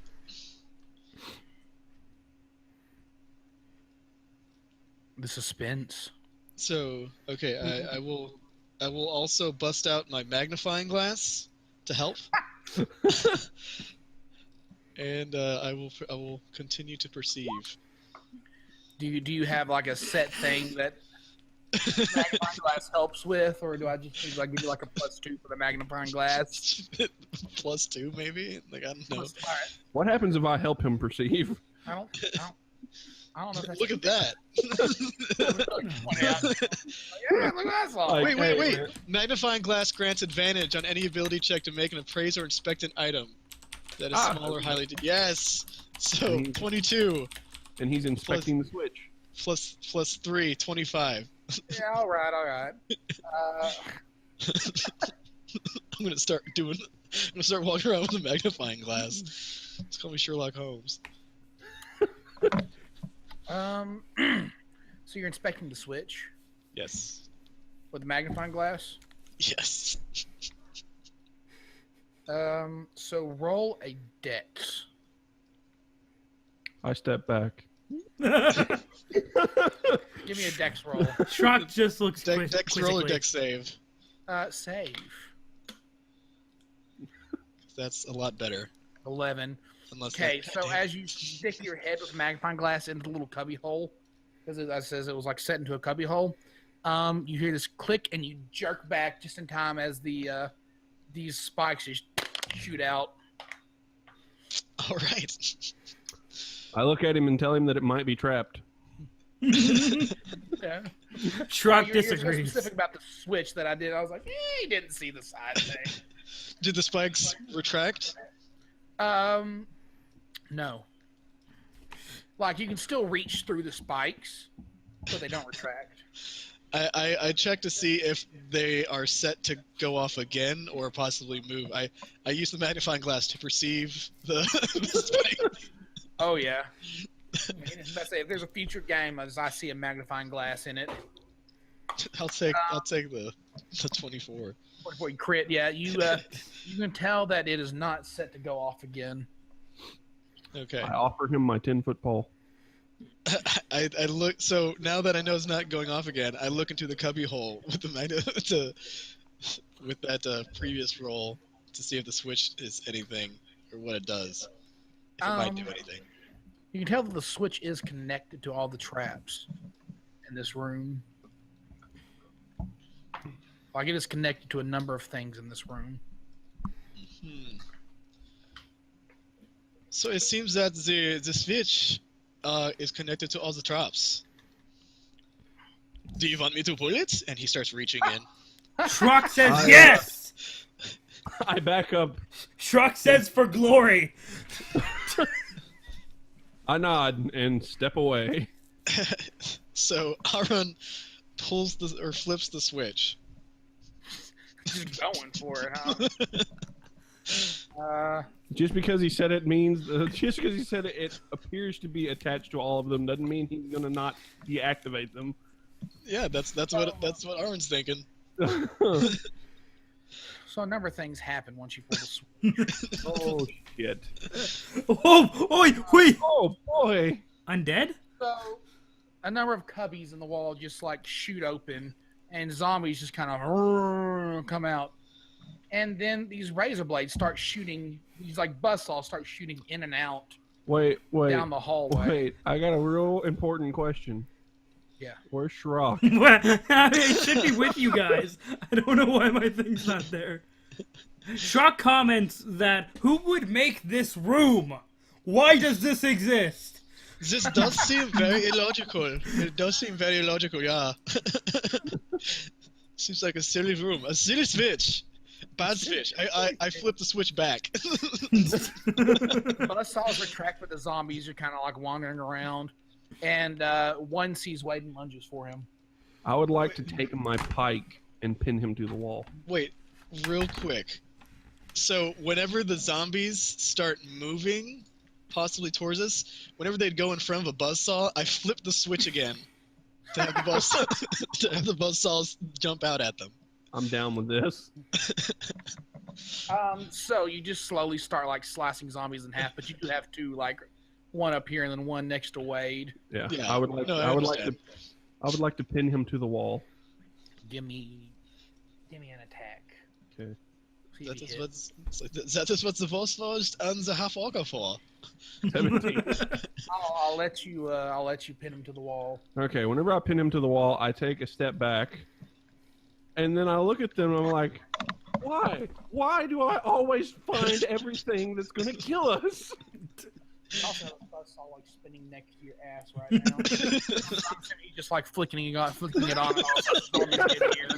Speaker 1: The suspense.
Speaker 4: So okay, I will also bust out my magnifying glass to help. And I will continue to perceive.
Speaker 1: Do you have like a set thing that magnifying glass helps with, or do I just like give you like a +2 for the magnifying glass?
Speaker 4: +2 maybe? Like I don't know.
Speaker 1: All right.
Speaker 2: What happens if I help him perceive?
Speaker 1: I don't know if that's
Speaker 4: Look at that.
Speaker 1: Yeah, look at that song.
Speaker 2: Like,
Speaker 4: Wait.
Speaker 2: hey,
Speaker 4: Magnifying glass grants advantage on any ability check to make an appraise or inspect an item that is small or highly. Yes. So 22
Speaker 2: And he's inspecting the switch.
Speaker 4: plus 3, 25.
Speaker 1: Yeah, all right.
Speaker 4: I'm gonna start walking around with a magnifying glass. Just call me Sherlock Holmes.
Speaker 1: So you're inspecting the switch
Speaker 4: Yes.
Speaker 1: with the magnifying glass.
Speaker 4: Yes.
Speaker 1: So roll a dex.
Speaker 2: I step back.
Speaker 1: Give me a dex roll.
Speaker 3: Shrokk just looks
Speaker 4: Dex roll or
Speaker 3: quizzically.
Speaker 4: dex save.
Speaker 1: Save.
Speaker 4: That's a lot better.
Speaker 1: 11.
Speaker 4: Unless
Speaker 1: Okay,
Speaker 4: that-
Speaker 1: so as you stick your head with a magnifying glass into the little cubby hole, because it says it was like set into a cubby hole, you hear this click and you jerk back just in time as these spikes just shoot out.
Speaker 4: All right.
Speaker 2: I look at him and tell him that it might be trapped.
Speaker 1: Yeah.
Speaker 3: Shrokk
Speaker 1: You're so
Speaker 3: disagrees.
Speaker 1: specific about the switch that I did. I was like, he didn't see the side thing.
Speaker 4: Did the spikes retract?
Speaker 1: No. Like, you can still reach through the spikes, but they don't retract.
Speaker 4: I checked to see if they are set to go off again or possibly move. I use the magnifying glass to perceive the spikes.
Speaker 1: Oh, yeah. I mean, let's say if there's a future game as I see a magnifying glass in it,
Speaker 4: I'll take the 24.
Speaker 1: before you crit, yeah, you can tell that it is not set to go off again.
Speaker 4: Okay.
Speaker 2: I offer him my 10-foot pole.
Speaker 4: I look. So now that I know it's not going off again, I look into the cubby hole with the with that previous roll to see if the switch is anything or what it does. If it might do anything.
Speaker 1: You can tell that the switch is connected to all the traps in this room. Like, it is connected to a number of things in this room.
Speaker 4: So it seems that the switch is connected to all the traps. Do you want me to pull it? And he starts reaching in.
Speaker 3: Shrokk says yes!
Speaker 2: I back up.
Speaker 3: Shrokk says for glory!
Speaker 2: I nod and step away.
Speaker 4: So Araun pulls flips the switch.
Speaker 1: Just going for it, huh?
Speaker 2: Just because he said it means, just because he said it, it appears to be attached to all of them doesn't mean he's gonna not deactivate them.
Speaker 4: Yeah, that's what Araun's thinking.
Speaker 1: So a number of things happen once you pull the switch.
Speaker 2: Oh shit!
Speaker 3: Oh, oi, hui!
Speaker 2: Oh boy!
Speaker 3: Undead?
Speaker 1: So a number of cubbies in the wall just like shoot open, and zombies just kind of come out. And then these razor blades start shooting. These like buzzsaws start shooting in and out
Speaker 2: Wait!
Speaker 1: down the hallway.
Speaker 2: Wait! I got a real important question.
Speaker 1: Yeah.
Speaker 2: Where's Shrokk?
Speaker 3: It should be with you guys. I don't know why my thing's not there. Shrokk comments that, who would make this room? Why does this exist?
Speaker 4: This does seem very illogical. It does seem very illogical, yeah. Seems like a silly room. A silly switch. Bad switch. I flipped the switch back.
Speaker 1: Buzzsaws retract, but the zombies are kind of like wandering around. And one sees Wade and lunges for him.
Speaker 2: I would like to take my pike and pin him to the wall.
Speaker 4: Wait, real quick. So whenever the zombies start moving, possibly towards us, whenever they'd go in front of a buzzsaw, I flip the switch again to have the buzzsaws jump out at them.
Speaker 2: I'm down with this.
Speaker 1: So you just slowly start like slicing zombies in half, but you do have two, like one up here and then one next to Wade.
Speaker 2: Yeah,
Speaker 4: Yeah.
Speaker 2: I would like.
Speaker 4: No, I
Speaker 2: I would like to.
Speaker 4: understand.
Speaker 2: I would like to pin him to the wall.
Speaker 1: Give me an attack.
Speaker 2: Okay.
Speaker 1: See if
Speaker 4: That
Speaker 1: he
Speaker 4: is
Speaker 1: hits.
Speaker 4: what the Warforged and the half-orc are for.
Speaker 2: 17.
Speaker 1: I'll let you pin him to the wall.
Speaker 2: Okay, whenever I pin him to the wall, I take a step back, and then I look at them and I'm like, why? Why do I always find everything that's gonna kill us?
Speaker 1: You also have a buzzsaw like spinning next to your ass right now. He's just like flicking it on and off. Zombies get here.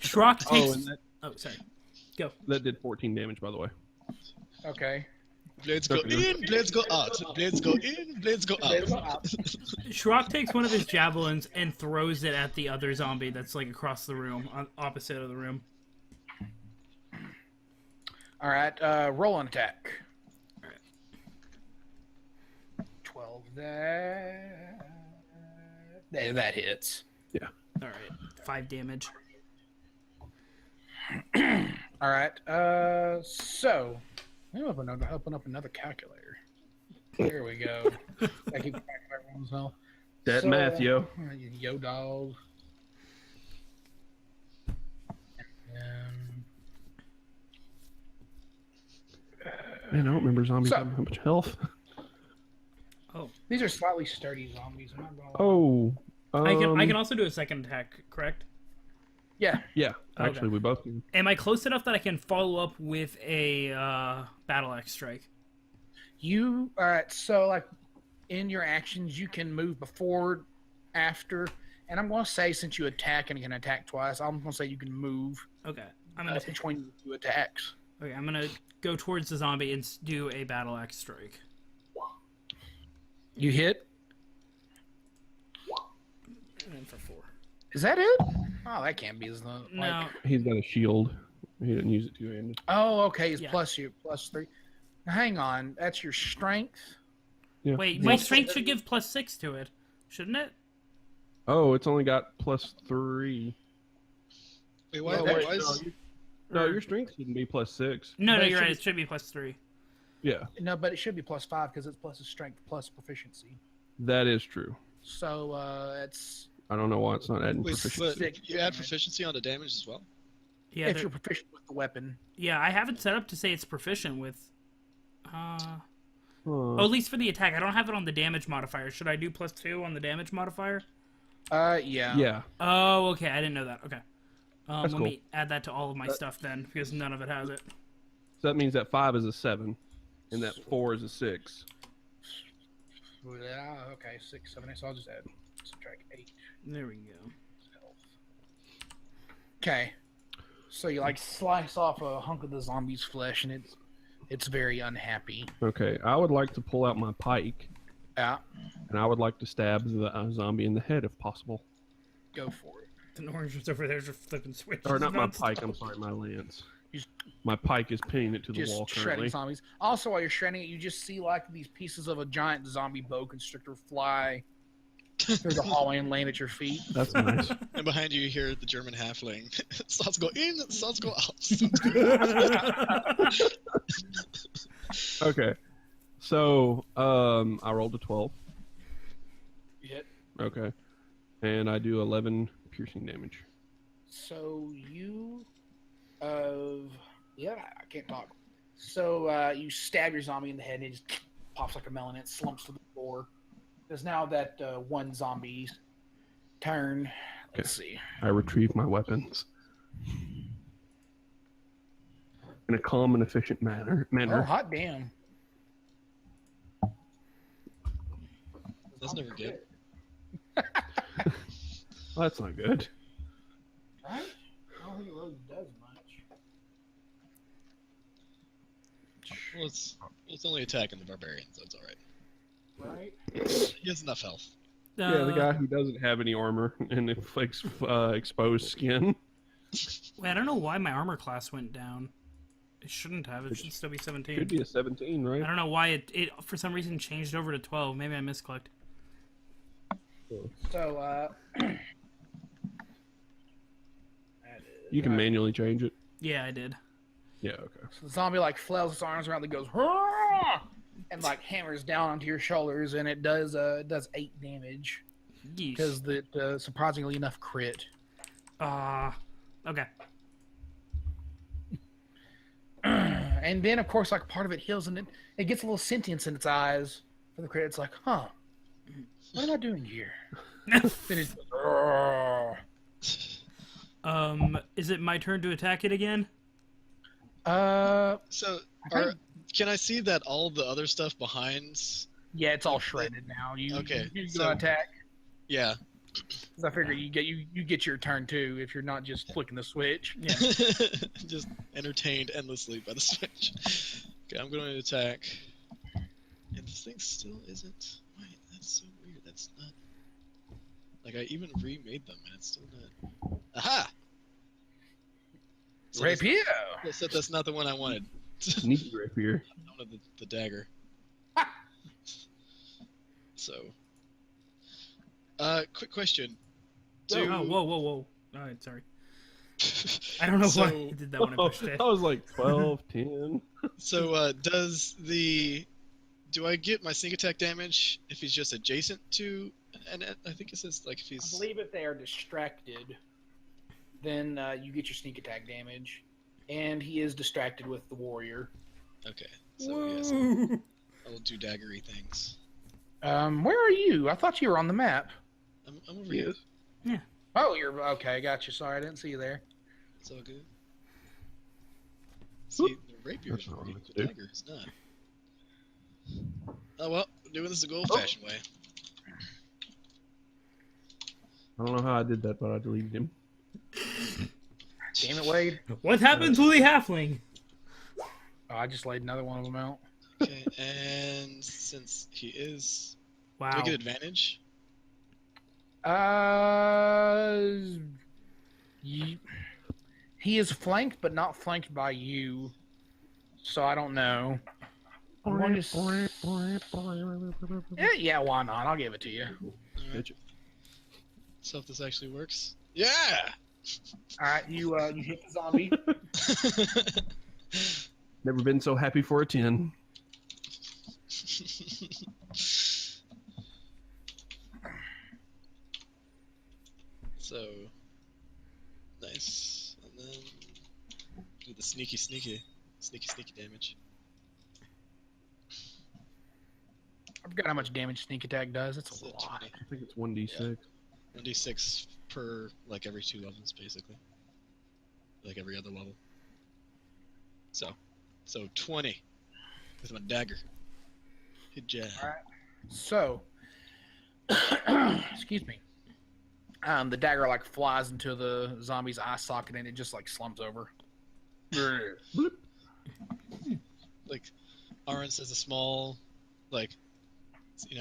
Speaker 3: Shrokk takes...
Speaker 2: Oh, and
Speaker 3: sorry. Go.
Speaker 2: that did 14 damage, by the way.
Speaker 1: Okay.
Speaker 4: Blades go in, blades go out. Blades go in, blades go out.
Speaker 3: Shrokk takes one of his javelins and throws it at the other zombie that's like across the room, on opposite of the room.
Speaker 1: All right. Roll an attack. 12. That hits.
Speaker 2: Yeah.
Speaker 3: All right, 5 damage.
Speaker 1: All right. So let me open up another calculator. There we go. I keep track of everyone's health.
Speaker 2: That math, yo.
Speaker 1: Yo, dog. And then,
Speaker 2: Man, I don't remember zombies
Speaker 1: So-
Speaker 2: having how much health.
Speaker 3: Oh,
Speaker 1: These are slightly sturdy zombies. I'm not gonna lie.
Speaker 2: Oh.
Speaker 3: I can also do a second attack, correct?
Speaker 1: Yeah.
Speaker 2: Yeah, actually, we both can.
Speaker 3: Am I close enough that I can follow up with a battle axe strike?
Speaker 1: You all right? So like, in your actions, you can move before, after, and I'm gonna say since you attack and can attack twice, I'm gonna say you can move
Speaker 3: Okay, I'm gonna
Speaker 1: between the two attacks.
Speaker 3: okay. I'm gonna go towards the zombie and do a battle axe strike.
Speaker 1: You hit.
Speaker 3: And then for 4.
Speaker 1: Is that it? Oh, that can't be. Is the like...
Speaker 3: No,
Speaker 2: He's got a shield. He didn't use it two-handed.
Speaker 1: Oh, okay. It's
Speaker 3: Yeah.
Speaker 1: plus 3. Now, hang on. That's your strength.
Speaker 2: Yeah.
Speaker 3: wait. My strength should give +6 to it, shouldn't it?
Speaker 2: Oh, it's only got +3.
Speaker 4: Wait, why,
Speaker 1: Oh,
Speaker 4: why
Speaker 1: wait,
Speaker 4: is...
Speaker 2: No, your strength shouldn't be +6.
Speaker 3: No,
Speaker 1: But it
Speaker 3: you're
Speaker 1: should
Speaker 3: right.
Speaker 1: be-
Speaker 3: It should be +3.
Speaker 2: Yeah,
Speaker 1: No, but it should be plus 5 because it's plus a strength plus proficiency.
Speaker 2: that is true.
Speaker 1: So it's
Speaker 2: I don't know why it's not adding
Speaker 4: Wait,
Speaker 2: proficiency.
Speaker 4: but you add proficiency onto damage as well?
Speaker 3: Yeah,
Speaker 1: if
Speaker 3: there-
Speaker 1: you're proficient with the weapon.
Speaker 3: yeah. I have it set up to say it's proficient with.
Speaker 2: Huh.
Speaker 3: Oh, at least for the attack. I don't have it on the damage modifier. Should I do +2 on the damage modifier?
Speaker 1: Yeah.
Speaker 2: Yeah.
Speaker 3: Oh, okay. I didn't know that. Okay.
Speaker 2: That's
Speaker 3: Let
Speaker 2: cool.
Speaker 3: me add that to all of my stuff then, because none of it has it.
Speaker 2: So that means that 5 is a 7, and that 4 is a 6.
Speaker 1: Okay, 6, 7, 8. So I'll just add subtract 8.
Speaker 3: There we go.
Speaker 1: Okay. So you like slice off a hunk of the zombie's flesh, and it's very unhappy.
Speaker 2: Okay, I would like to pull out my pike,
Speaker 1: Yeah.
Speaker 2: and I would like to stab the zombie in the head if possible.
Speaker 1: Go for it.
Speaker 3: The orange was over there just flipping switches.
Speaker 2: Or not my
Speaker 3: nonstop.
Speaker 2: pike, I'm sorry, my lance.
Speaker 1: Just-
Speaker 2: My pike is pinning it to the
Speaker 1: Just
Speaker 2: wall
Speaker 1: shredding
Speaker 2: currently.
Speaker 1: zombies. Also, while you're shredding it, you just see like these pieces of a giant zombie boa constrictor fly through the hallway and land at your feet.
Speaker 2: That's nice.
Speaker 4: And behind you, you hear the German halfling. Slots go in, slots go out. Slots go out.
Speaker 2: Okay, so I rolled a 12.
Speaker 1: Hit.
Speaker 2: Okay, and I do 11 piercing damage.
Speaker 1: So you, yeah, I can't talk. So you stab your zombie in the head, and it just pops like a melon, and it slumps to the floor. It's now that one zombie's turn. Let's see.
Speaker 2: I retrieve my weapons in a calm and efficient manner.
Speaker 1: Oh, hot damn!
Speaker 4: That's never good.
Speaker 2: Well, that's not good.
Speaker 1: Right? I don't think it really does much.
Speaker 4: Well, it's only attacking the barbarian, so it's alright.
Speaker 1: Right?
Speaker 4: He has enough health.
Speaker 2: Yeah, the guy who doesn't have any armor and inflicts exposed skin.
Speaker 3: Wait, I don't know why my armor class went down. It shouldn't have. It should still be 17.
Speaker 2: Could be a 17, right?
Speaker 3: I don't know why it for some reason changed over to 12. Maybe I misclicked.
Speaker 1: So,
Speaker 2: You can manually change it.
Speaker 3: Yeah, I did.
Speaker 2: Yeah, okay.
Speaker 1: so the zombie like flails its arms around and goes, "Hurrah!" and like hammers down onto your shoulders, and it does 8 damage
Speaker 3: Yeesh.
Speaker 1: because the surprisingly enough crit.
Speaker 3: Okay.
Speaker 1: And then, of course, like part of it heals, and it gets a little sentience in its eyes for the crit. It's like, huh, what am I doing here? Then it's, "Arrgh."
Speaker 3: Is it my turn to attack it again?
Speaker 1: Uh,
Speaker 4: So,
Speaker 1: Okay.
Speaker 4: can I see that all the other stuff behind?
Speaker 1: yeah, it's all shredded now.
Speaker 4: Okay,
Speaker 1: you
Speaker 4: so-
Speaker 1: go attack.
Speaker 4: Yeah.
Speaker 1: 'Cause I figure you get your turn too if you're not just flicking the switch.
Speaker 3: Yeah.
Speaker 4: Just entertained endlessly by the switch. Okay, I'm going to attack. And this thing still isn't. Wait, that's so weird. That's not. Like, I even remade them, and it's still not. Aha! So that's-
Speaker 1: Rapier.
Speaker 4: that's not the one I wanted.
Speaker 2: Sneaky rapier.
Speaker 4: I wanted the dagger. So. Quick question.
Speaker 3: Oh, whoa. All right, sorry. I don't know why I did that when I pushed it.
Speaker 2: I was like 12, 10.
Speaker 4: So, do I get my sneak attack damage if he's just adjacent to, and I think it says, like, if
Speaker 1: I
Speaker 4: he's,
Speaker 1: believe if they are distracted, then you get your sneak attack damage, and he is distracted with the warrior.
Speaker 4: okay. So yes,
Speaker 3: Woo!
Speaker 4: I will do daggery things.
Speaker 1: Where are you? I thought you were on the map.
Speaker 4: I'm over here.
Speaker 1: Oh, you're okay. Gotcha. Sorry, I didn't see you there.
Speaker 4: It's all good. See, the rapier is
Speaker 2: That's not
Speaker 4: right,
Speaker 2: what
Speaker 4: the
Speaker 2: to do.
Speaker 4: dagger is not. Oh well, we're doing this the old-fashioned way.
Speaker 2: I don't know how I did that, but I deleted him.
Speaker 1: Damn it, Wade.
Speaker 3: What happened to the halfling?
Speaker 1: Oh, I just laid another one of them out.
Speaker 4: Okay, and since he is, do I
Speaker 3: Wow.
Speaker 4: get advantage?
Speaker 1: He is flanked, but not flanked by you. So I don't know. I'm going to... Yeah, why not? I'll give it to you.
Speaker 4: Alright. So if this actually works, yeah.
Speaker 1: All right, you hit the zombie.
Speaker 2: Never been so happy for a 10.
Speaker 4: So nice, and then do the sneaky damage.
Speaker 1: I forgot how much damage sneak attack does. It's
Speaker 4: It's
Speaker 1: a
Speaker 4: a
Speaker 1: lot.
Speaker 4: 20.
Speaker 2: I think it's 1d6.
Speaker 4: 1d6 per like every 2 levels, basically. Like every other level. So 20 with my dagger. Good job.
Speaker 1: Alright. So, excuse me. The dagger like flies into the zombie's eye socket and it just like slumps over.
Speaker 4: Like Araun says a small, like,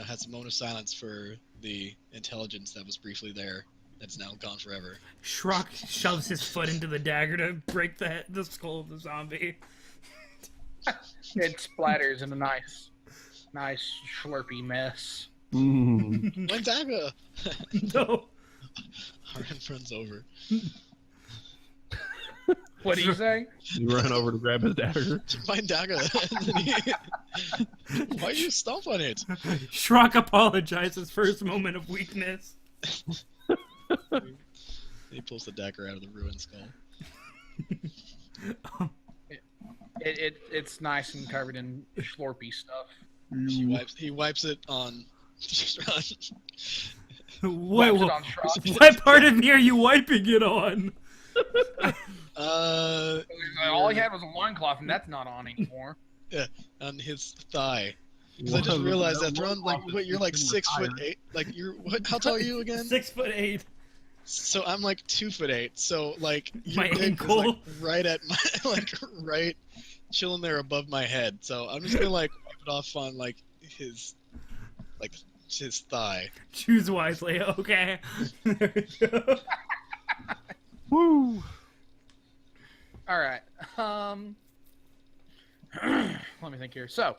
Speaker 4: has a moment of silence for the intelligence that was briefly there. That's now gone forever.
Speaker 3: Shrokk shoves his foot into the dagger to break the skull of the zombie.
Speaker 1: It splatters in a nice slurpy mess.
Speaker 2: Mm.
Speaker 4: My dagger!
Speaker 3: No.
Speaker 4: Araun runs over.
Speaker 1: What do you say?
Speaker 2: You run over to grab his dagger.
Speaker 4: My dagger! Why you stomp on it?
Speaker 3: Shrokk apologizes for his moment of weakness.
Speaker 4: He pulls the dagger out of the ruined skull.
Speaker 1: It's nice and covered in slurpy stuff.
Speaker 4: He wipes it on.
Speaker 3: Wait,
Speaker 1: Wipes it on Shrokk.
Speaker 3: what part of me are you wiping it on?
Speaker 1: All he had was a loincloth, and that's not on anymore.
Speaker 4: On his thigh. Because I just realized that Ron, like, what, you're like 6'8". Like, what? How tall are you again?
Speaker 3: 6'8".
Speaker 4: So I'm like 2'8". So like your
Speaker 3: My
Speaker 4: dick is
Speaker 3: ankle.
Speaker 4: like right at my right, chilling there above my head. So I'm just gonna like wipe it off on like his thigh.
Speaker 3: Choose wisely, okay? There we go.
Speaker 2: Woo!
Speaker 1: All right. Let me think here. So,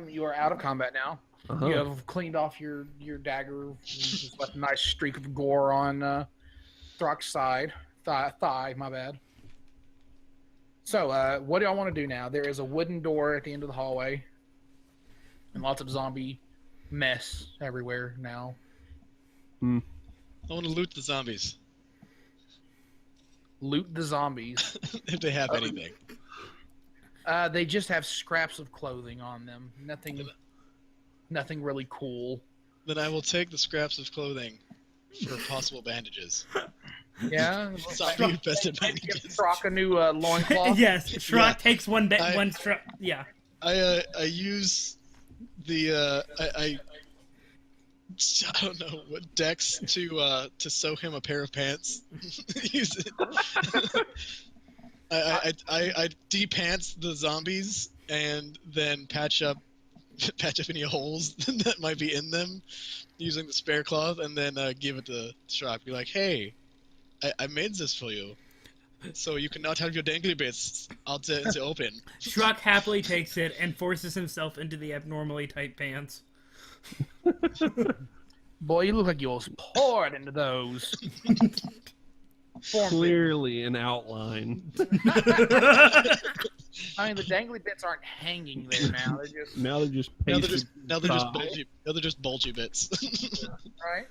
Speaker 1: you are out of combat now.
Speaker 2: Uh-huh.
Speaker 1: You have cleaned off your dagger. You just left a nice streak of gore on Throck's side. Thigh, my bad. So, what do y'all want to do now? There is a wooden door at the end of the hallway. And lots of zombie mess everywhere now.
Speaker 4: I want to loot the zombies
Speaker 1: Loot the zombies.
Speaker 4: if they have anything.
Speaker 1: They just have scraps of clothing on them. Nothing really cool.
Speaker 4: Then I will take the scraps of clothing for possible bandages.
Speaker 1: Yeah.
Speaker 4: Zombie infested
Speaker 1: Give
Speaker 4: bandages.
Speaker 1: Shrokk a new loincloth.
Speaker 3: Yes, Shrokk
Speaker 4: Yeah.
Speaker 3: takes one
Speaker 4: I-
Speaker 3: strap. Yeah.
Speaker 4: I use the I don't know what dex to sew him a pair of pants. Use it. I de-pants the zombies and then patch up any holes that might be in them using the spare cloth, and then give it to Shrokk. Be like, hey, I made this for you, so you can not have your dangly bits out there to open.
Speaker 3: Shrokk happily takes it and forces himself into the abnormally tight pants.
Speaker 1: Boy, you look like you was poured into those.
Speaker 2: Clearly an outline.
Speaker 1: I mean, the dangly bits aren't hanging there now. They're just
Speaker 2: Now they're just
Speaker 4: Now
Speaker 2: pasted
Speaker 4: they're just
Speaker 2: thigh.
Speaker 4: bulgy. Now they're just bulgy bits.
Speaker 1: right.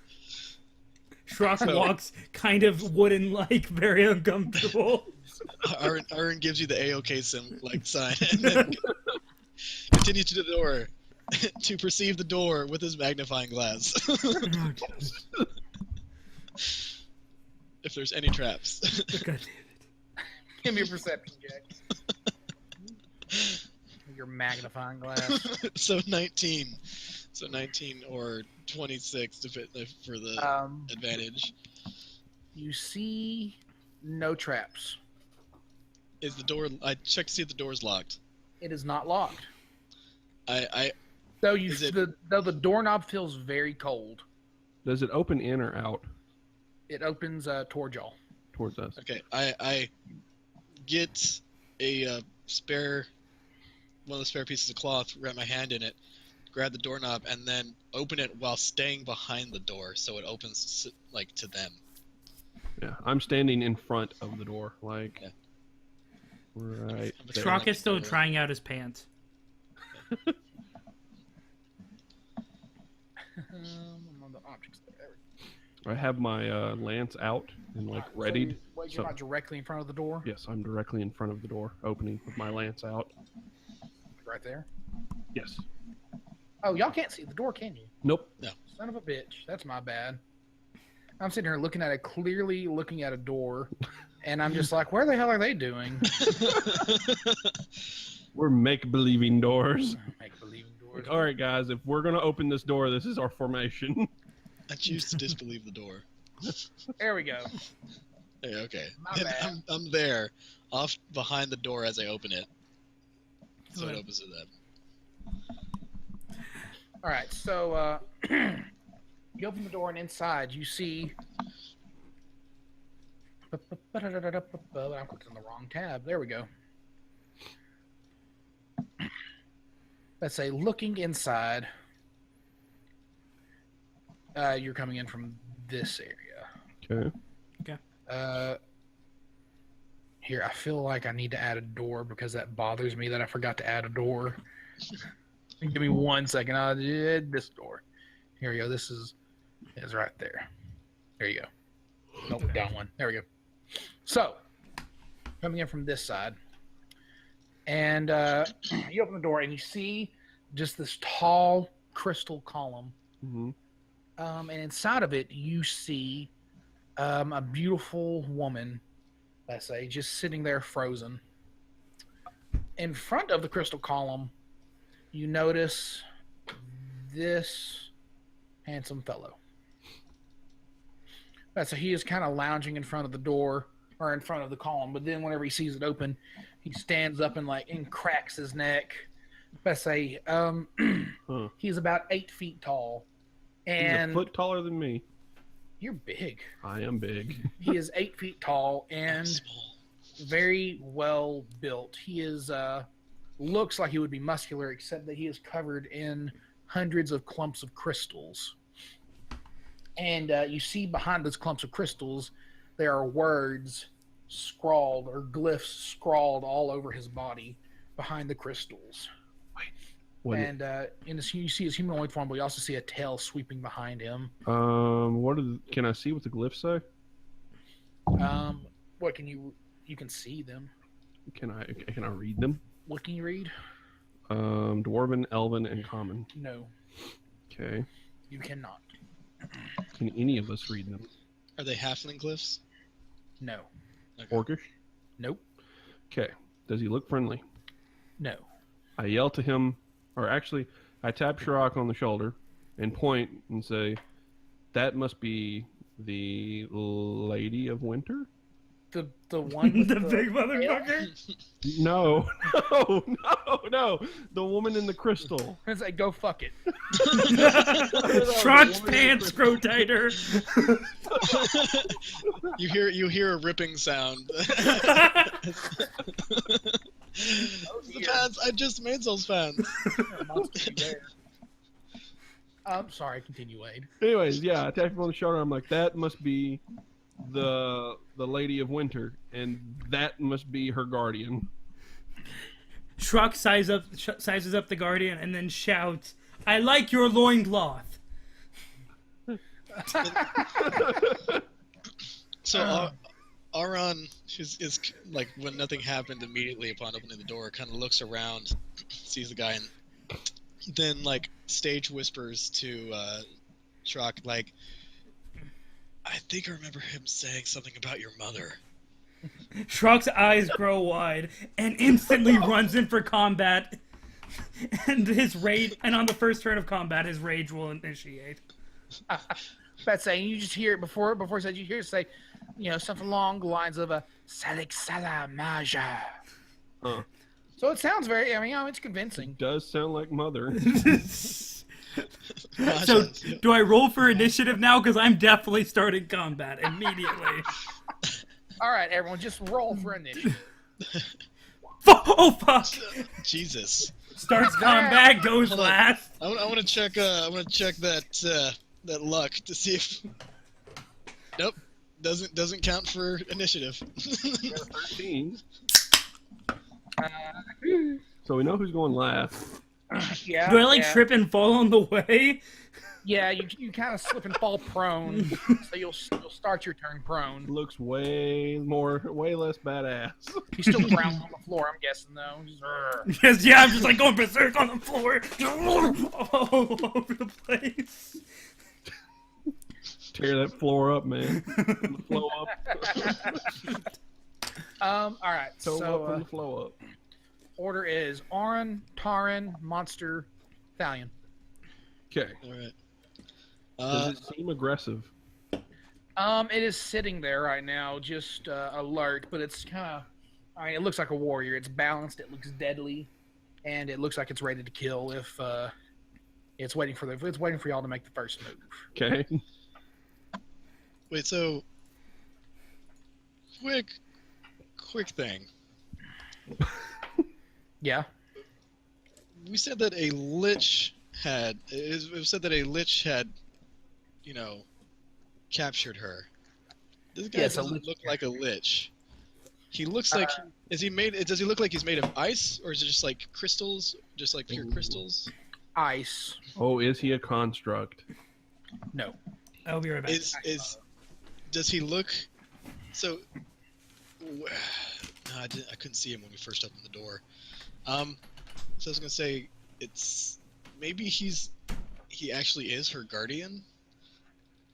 Speaker 3: Shrokk walks kind of wooden-like, very uncomfortable.
Speaker 4: Araun gives you the A-OK sign, and then continues to the door to perceive the door with his magnifying glass. If there's any traps.
Speaker 3: God damn it.
Speaker 1: Give me a perception check. Your magnifying glass.
Speaker 4: So 19. So 19 or 26 for the advantage.
Speaker 1: You see no traps.
Speaker 4: Is the door? I checked to see if the door's locked.
Speaker 1: It is not locked.
Speaker 4: Though
Speaker 1: the doorknob feels very cold.
Speaker 2: Does it open in or out?
Speaker 1: It opens towards y'all.
Speaker 2: Towards us.
Speaker 4: Okay, I get a spare, one of the spare pieces of cloth, wrap my hand in it, grab the doorknob, and then open it while staying behind the door, so it opens like to them.
Speaker 2: Yeah, I'm standing in front of the door, like right.
Speaker 3: Shrokk is still trying out his pants.
Speaker 1: On the objects there.
Speaker 2: I have my lance out and like readied.
Speaker 1: So you're not directly in front of the door?
Speaker 2: Yes, I'm directly in front of the door, opening with my lance out.
Speaker 1: Right there?
Speaker 2: Yes.
Speaker 1: Oh, y'all can't see the door, can you?
Speaker 2: Nope.
Speaker 4: No.
Speaker 1: Son of a bitch. That's my bad. I'm sitting here looking at it, clearly looking at a door, and I'm just like, where the hell are they doing?
Speaker 2: We're make-believing doors.
Speaker 1: Make-believing doors.
Speaker 2: All right, guys, if we're going to open this door, this is our formation.
Speaker 4: I choose to disbelieve the door.
Speaker 1: There we go.
Speaker 4: Hey, okay.
Speaker 1: My bad.
Speaker 4: I'm there, off behind the door as I open it. So it opens to them.
Speaker 1: All right, so you open the door, and inside you see. I'm clicking on the wrong tab. There we go. Let's say looking inside. You're coming in from this area.
Speaker 2: Okay.
Speaker 1: Here, I feel like I need to add a door because that bothers me that I forgot to add a door. Give me 1 second. I'll do this door. Here we go. This is right there. There you go. Nope, down one. There we go. So, coming in from this side, and you open the door and you see just this tall crystal column.
Speaker 2: Mm-hmm.
Speaker 1: And inside of it, you see a beautiful woman, let's say, just sitting there frozen. In front of the crystal column, you notice this handsome fellow. So he is kind of lounging in front of the door, or in front of the column, but then whenever he sees it open, he stands up and cracks his neck. Let's say he's about 8 feet tall. And
Speaker 2: he's a foot taller than me.
Speaker 1: You're big.
Speaker 2: I am big.
Speaker 1: He is 8 feet tall and very well built. He is looks like he would be muscular, except that he is covered in hundreds of clumps of crystals. And you see behind those clumps of crystals, there are words scrawled or glyphs scrawled all over his body behind the crystals. And you see his humanoid form, but you also see a tail sweeping behind him.
Speaker 2: Can I see what the glyphs say?
Speaker 1: What can you can see them?
Speaker 2: Can I read them?
Speaker 1: What can you read?
Speaker 2: Dwarven, Elven, and Common.
Speaker 1: No.
Speaker 2: Okay.
Speaker 1: You cannot.
Speaker 2: Can any of us read them?
Speaker 4: Are they halfling glyphs?
Speaker 1: No.
Speaker 4: Okay.
Speaker 2: Orcish?
Speaker 1: Nope.
Speaker 2: Okay. Does he look friendly?
Speaker 1: No.
Speaker 2: I yell to him, or actually, I tap Shrokk on the shoulder and point and say, "That must be the Lady of Winter?"
Speaker 1: The one with
Speaker 3: the big motherfucker?
Speaker 2: No. The woman in the crystal.
Speaker 1: It's like, go fuck it.
Speaker 3: Shrokk's pants grow tighter.
Speaker 4: You hear a ripping sound. The pants! I just made those pants.
Speaker 1: I'm sorry, continue, Wade.
Speaker 2: Anyways, yeah, I tap him on the shoulder. I'm like, that must be the Lady of Winter, and that must be her guardian.
Speaker 3: Shrokk sizes up the guardian and then shouts, "I like your loincloth."
Speaker 4: So Araun is like, when nothing happened immediately upon opening the door, kind of looks around, sees the guy, and then like stage whispers to Shrokk, like, I think I remember him saying something about your mother.
Speaker 3: Shrock's eyes grow wide and instantly runs in for combat. And his rage, and on the first turn of combat, his rage will initiate.
Speaker 1: That's saying you just hear it before it says, you hear it say, something along the lines of a Salik Salamaja.
Speaker 2: Huh.
Speaker 1: So it sounds very, it's convincing.
Speaker 2: It does sound like mother.
Speaker 3: So, do I roll for initiative now? Because I'm definitely starting combat immediately.
Speaker 1: All right, everyone, just roll for initiative.
Speaker 3: Oh, fuck!
Speaker 4: Jesus.
Speaker 3: Starts combat, goes
Speaker 4: Hold on.
Speaker 3: last.
Speaker 4: I want to check. I want to check that luck to see if. Nope, doesn't count for initiative.
Speaker 2: 13. So we know who's going last.
Speaker 1: Yeah.
Speaker 3: Do I trip and fall on the way?
Speaker 1: Yeah, you kind of slip and fall prone, so you'll start your turn prone.
Speaker 2: Looks way less badass.
Speaker 1: He's still ground on the floor, I'm guessing, though. Just,
Speaker 3: Yes, yeah, I'm just like going berserk on the floor. All over the place.
Speaker 2: Tear that floor up, man. Flow up.
Speaker 1: all right,
Speaker 2: Toe
Speaker 1: so
Speaker 2: up and the flow up.
Speaker 1: order is Araun, Talrin, Monster, Thalion.
Speaker 2: Okay.
Speaker 4: All right.
Speaker 2: Does it seem aggressive?
Speaker 1: It is sitting there right now, just alert, but it's kind of, it looks like a warrior. It's balanced, it looks deadly, and it looks like it's ready to kill if it's waiting for y'all to make the first move.
Speaker 2: Okay.
Speaker 4: Wait, so quick thing.
Speaker 1: Yeah.
Speaker 4: We said that a lich had. It was said that a lich had, captured her. This guy doesn't look like a lich. He looks like. Does he look like he's made of ice, or is it just like crystals, just like pure crystals?
Speaker 1: Ice.
Speaker 2: Oh, is he a construct?
Speaker 1: No.
Speaker 3: I'll be right back.
Speaker 4: Does he look? So. No, I couldn't see him when we first opened the door. So I was gonna say, maybe he actually is her guardian.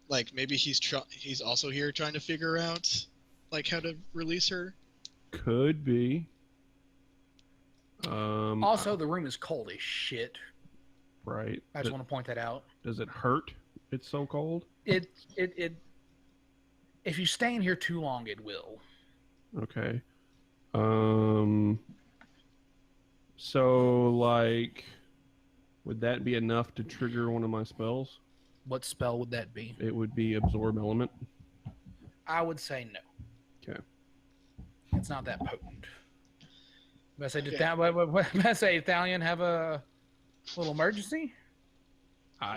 Speaker 4: Like maybe he's also here trying to figure out like how to release her.
Speaker 2: Could be.
Speaker 1: Also, the room is cold as shit.
Speaker 2: Right.
Speaker 1: I just want to point that out.
Speaker 2: Does it hurt? It's so cold.
Speaker 1: It. If you stay in here too long, it will.
Speaker 2: Okay. So like, would that be enough to trigger one of my spells?
Speaker 1: What spell would that be?
Speaker 2: It would be absorb element.
Speaker 1: I would say no.
Speaker 2: Okay.
Speaker 1: It's not that potent. But I say, did Thalion have a little emergency?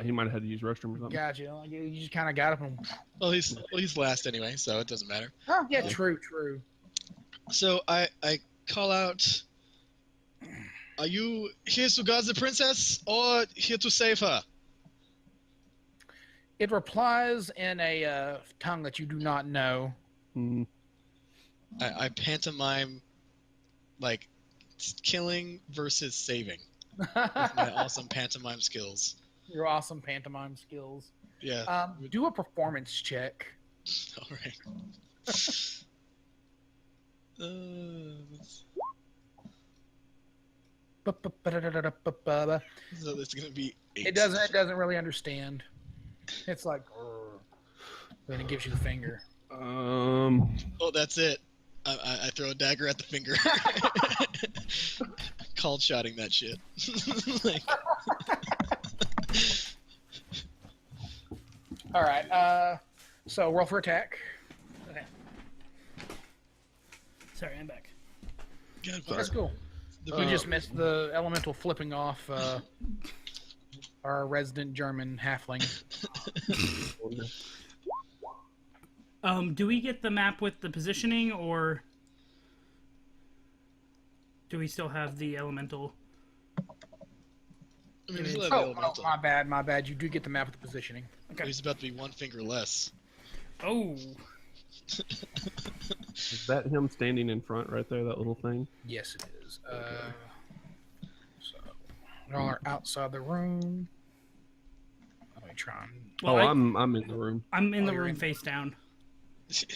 Speaker 2: He might have had to use restroom or something.
Speaker 1: Gotcha. Like, you just kind of got up and.
Speaker 4: Well, he's last anyway, so it doesn't matter.
Speaker 1: Oh yeah, true.
Speaker 4: So I call out. Are you here to guard the princess or here to save her?
Speaker 1: It replies in a tongue that you do not know.
Speaker 4: I pantomime, like, killing versus saving with my awesome pantomime skills.
Speaker 1: Your awesome pantomime skills.
Speaker 4: Yeah.
Speaker 1: Do a performance check.
Speaker 4: All right. So it's gonna be 8.
Speaker 1: It doesn't really understand. It's like, then it gives you the finger.
Speaker 4: Oh, that's it. I throw a dagger at the finger. Called shotting that shit. Like...
Speaker 1: All right. So roll for attack. Okay.
Speaker 3: Sorry, I'm back.
Speaker 4: God,
Speaker 1: That's cool. We just missed the elemental flipping off our resident German halfling.
Speaker 3: Do we get the map with the positioning, or do we still have the elemental?
Speaker 4: I He's
Speaker 3: image.
Speaker 4: a
Speaker 1: Oh,
Speaker 4: little elemental.
Speaker 1: my bad. You do get the map with the positioning.
Speaker 3: Okay.
Speaker 4: He's about to be one finger less.
Speaker 3: Oh.
Speaker 2: Is that him standing in front right there, that little thing?
Speaker 1: Yes, it is. So, y'all are outside the room. Let me try and...
Speaker 3: Well,
Speaker 2: I'm in the room.
Speaker 3: I'm in the
Speaker 1: you're
Speaker 3: room
Speaker 1: in-
Speaker 3: face down.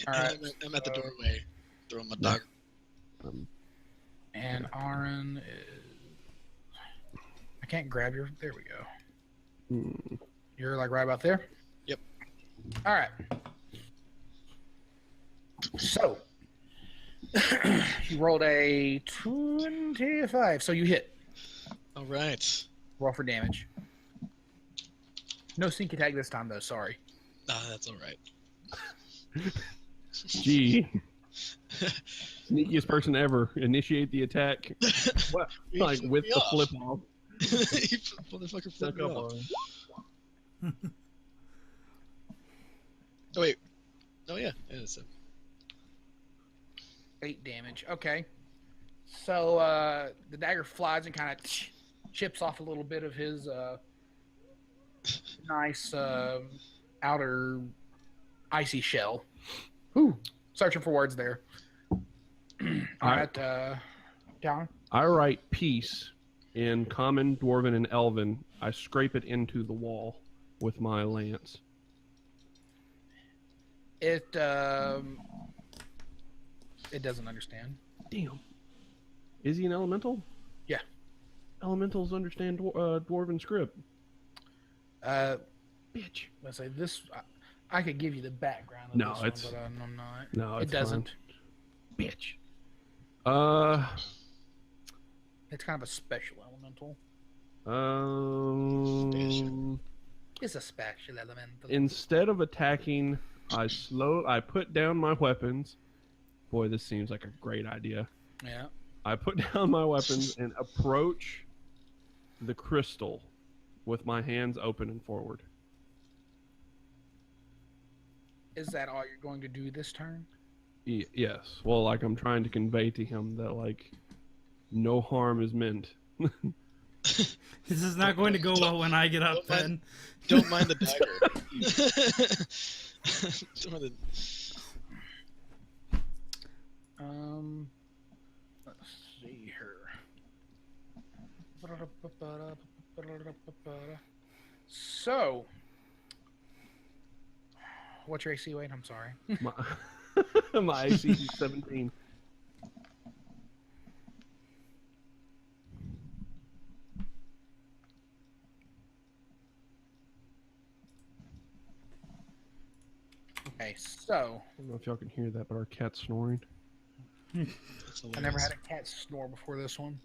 Speaker 1: Alright,
Speaker 4: I'm at the doorway, throwing my dagger.
Speaker 1: And Araun is... I can't grab your... There we go. You're like right about there?
Speaker 4: Yep.
Speaker 1: Alright. So, you rolled a 25, so you hit.
Speaker 4: All right.
Speaker 1: Roll for damage. No sneak attack this time, though. Sorry.
Speaker 4: That's all right.
Speaker 2: Gee. Sneakiest person ever. Initiate the attack. What? Like
Speaker 4: flipped
Speaker 2: with
Speaker 4: me
Speaker 2: the
Speaker 4: off.
Speaker 2: flip off.
Speaker 4: Motherfucker
Speaker 2: Stuck
Speaker 4: flipped me
Speaker 2: up
Speaker 4: off.
Speaker 2: on him.
Speaker 4: Oh wait. Oh yeah. Yeah. It's
Speaker 1: 8 damage. Okay. So the dagger flies and kind of chips off a little bit of his nice outer icy shell. Whew. Searching for words there. All right. Down.
Speaker 2: I write peace in common, dwarven, and elven. I scrape it into the wall with my lance.
Speaker 1: It doesn't understand.
Speaker 2: Damn. Is he an elemental?
Speaker 1: Yeah.
Speaker 2: Elementals understand dwarven script.
Speaker 1: Bitch. Let's say this. I could give you the background of
Speaker 2: No,
Speaker 1: this
Speaker 2: it's-
Speaker 1: one, but I'm not.
Speaker 2: No,
Speaker 1: It
Speaker 2: it's
Speaker 1: doesn't.
Speaker 2: fine. Bitch.
Speaker 1: It's kind of a special elemental. It's a special elemental.
Speaker 2: Instead of attacking, I put down my weapons. Boy, this seems like a great idea.
Speaker 1: Yeah.
Speaker 2: I put down my weapons and approach the crystal with my hands open and forward.
Speaker 1: Is that all you're going to do this turn?
Speaker 2: Yes. Well, like I'm trying to convey to him that like no harm is meant.
Speaker 3: This is not going to go well when I get up then.
Speaker 4: Don't mind the dagger. Don't mind the...
Speaker 1: Let's see here. So, what's your AC, Wade? I'm sorry.
Speaker 2: My AC is 17.
Speaker 1: Okay, so
Speaker 2: I don't know if y'all can hear that, but our cat's snoring.
Speaker 4: That's
Speaker 1: I never
Speaker 4: hilarious.
Speaker 1: had a cat snore before this one.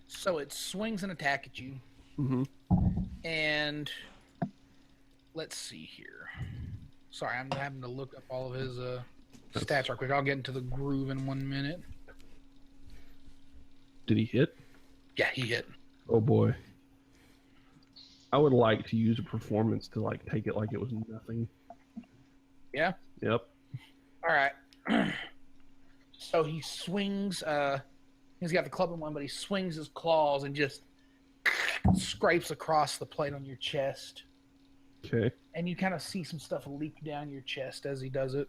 Speaker 1: So it swings an attack at you,
Speaker 2: Mm-hmm.
Speaker 1: and let's see here. Sorry, I'm having to look up all of his stats real quick. I'll get into the groove in 1 minute.
Speaker 2: Did he hit?
Speaker 1: Yeah, he hit.
Speaker 2: Oh boy. I would like to use a performance to like take it like it was nothing.
Speaker 1: Yeah.
Speaker 2: Yep.
Speaker 1: All right. So he swings. He's got the club in one, but he swings his claws and just scrapes across the plate on your chest.
Speaker 2: Okay.
Speaker 1: And you kind of see some stuff leak down your chest as he does it.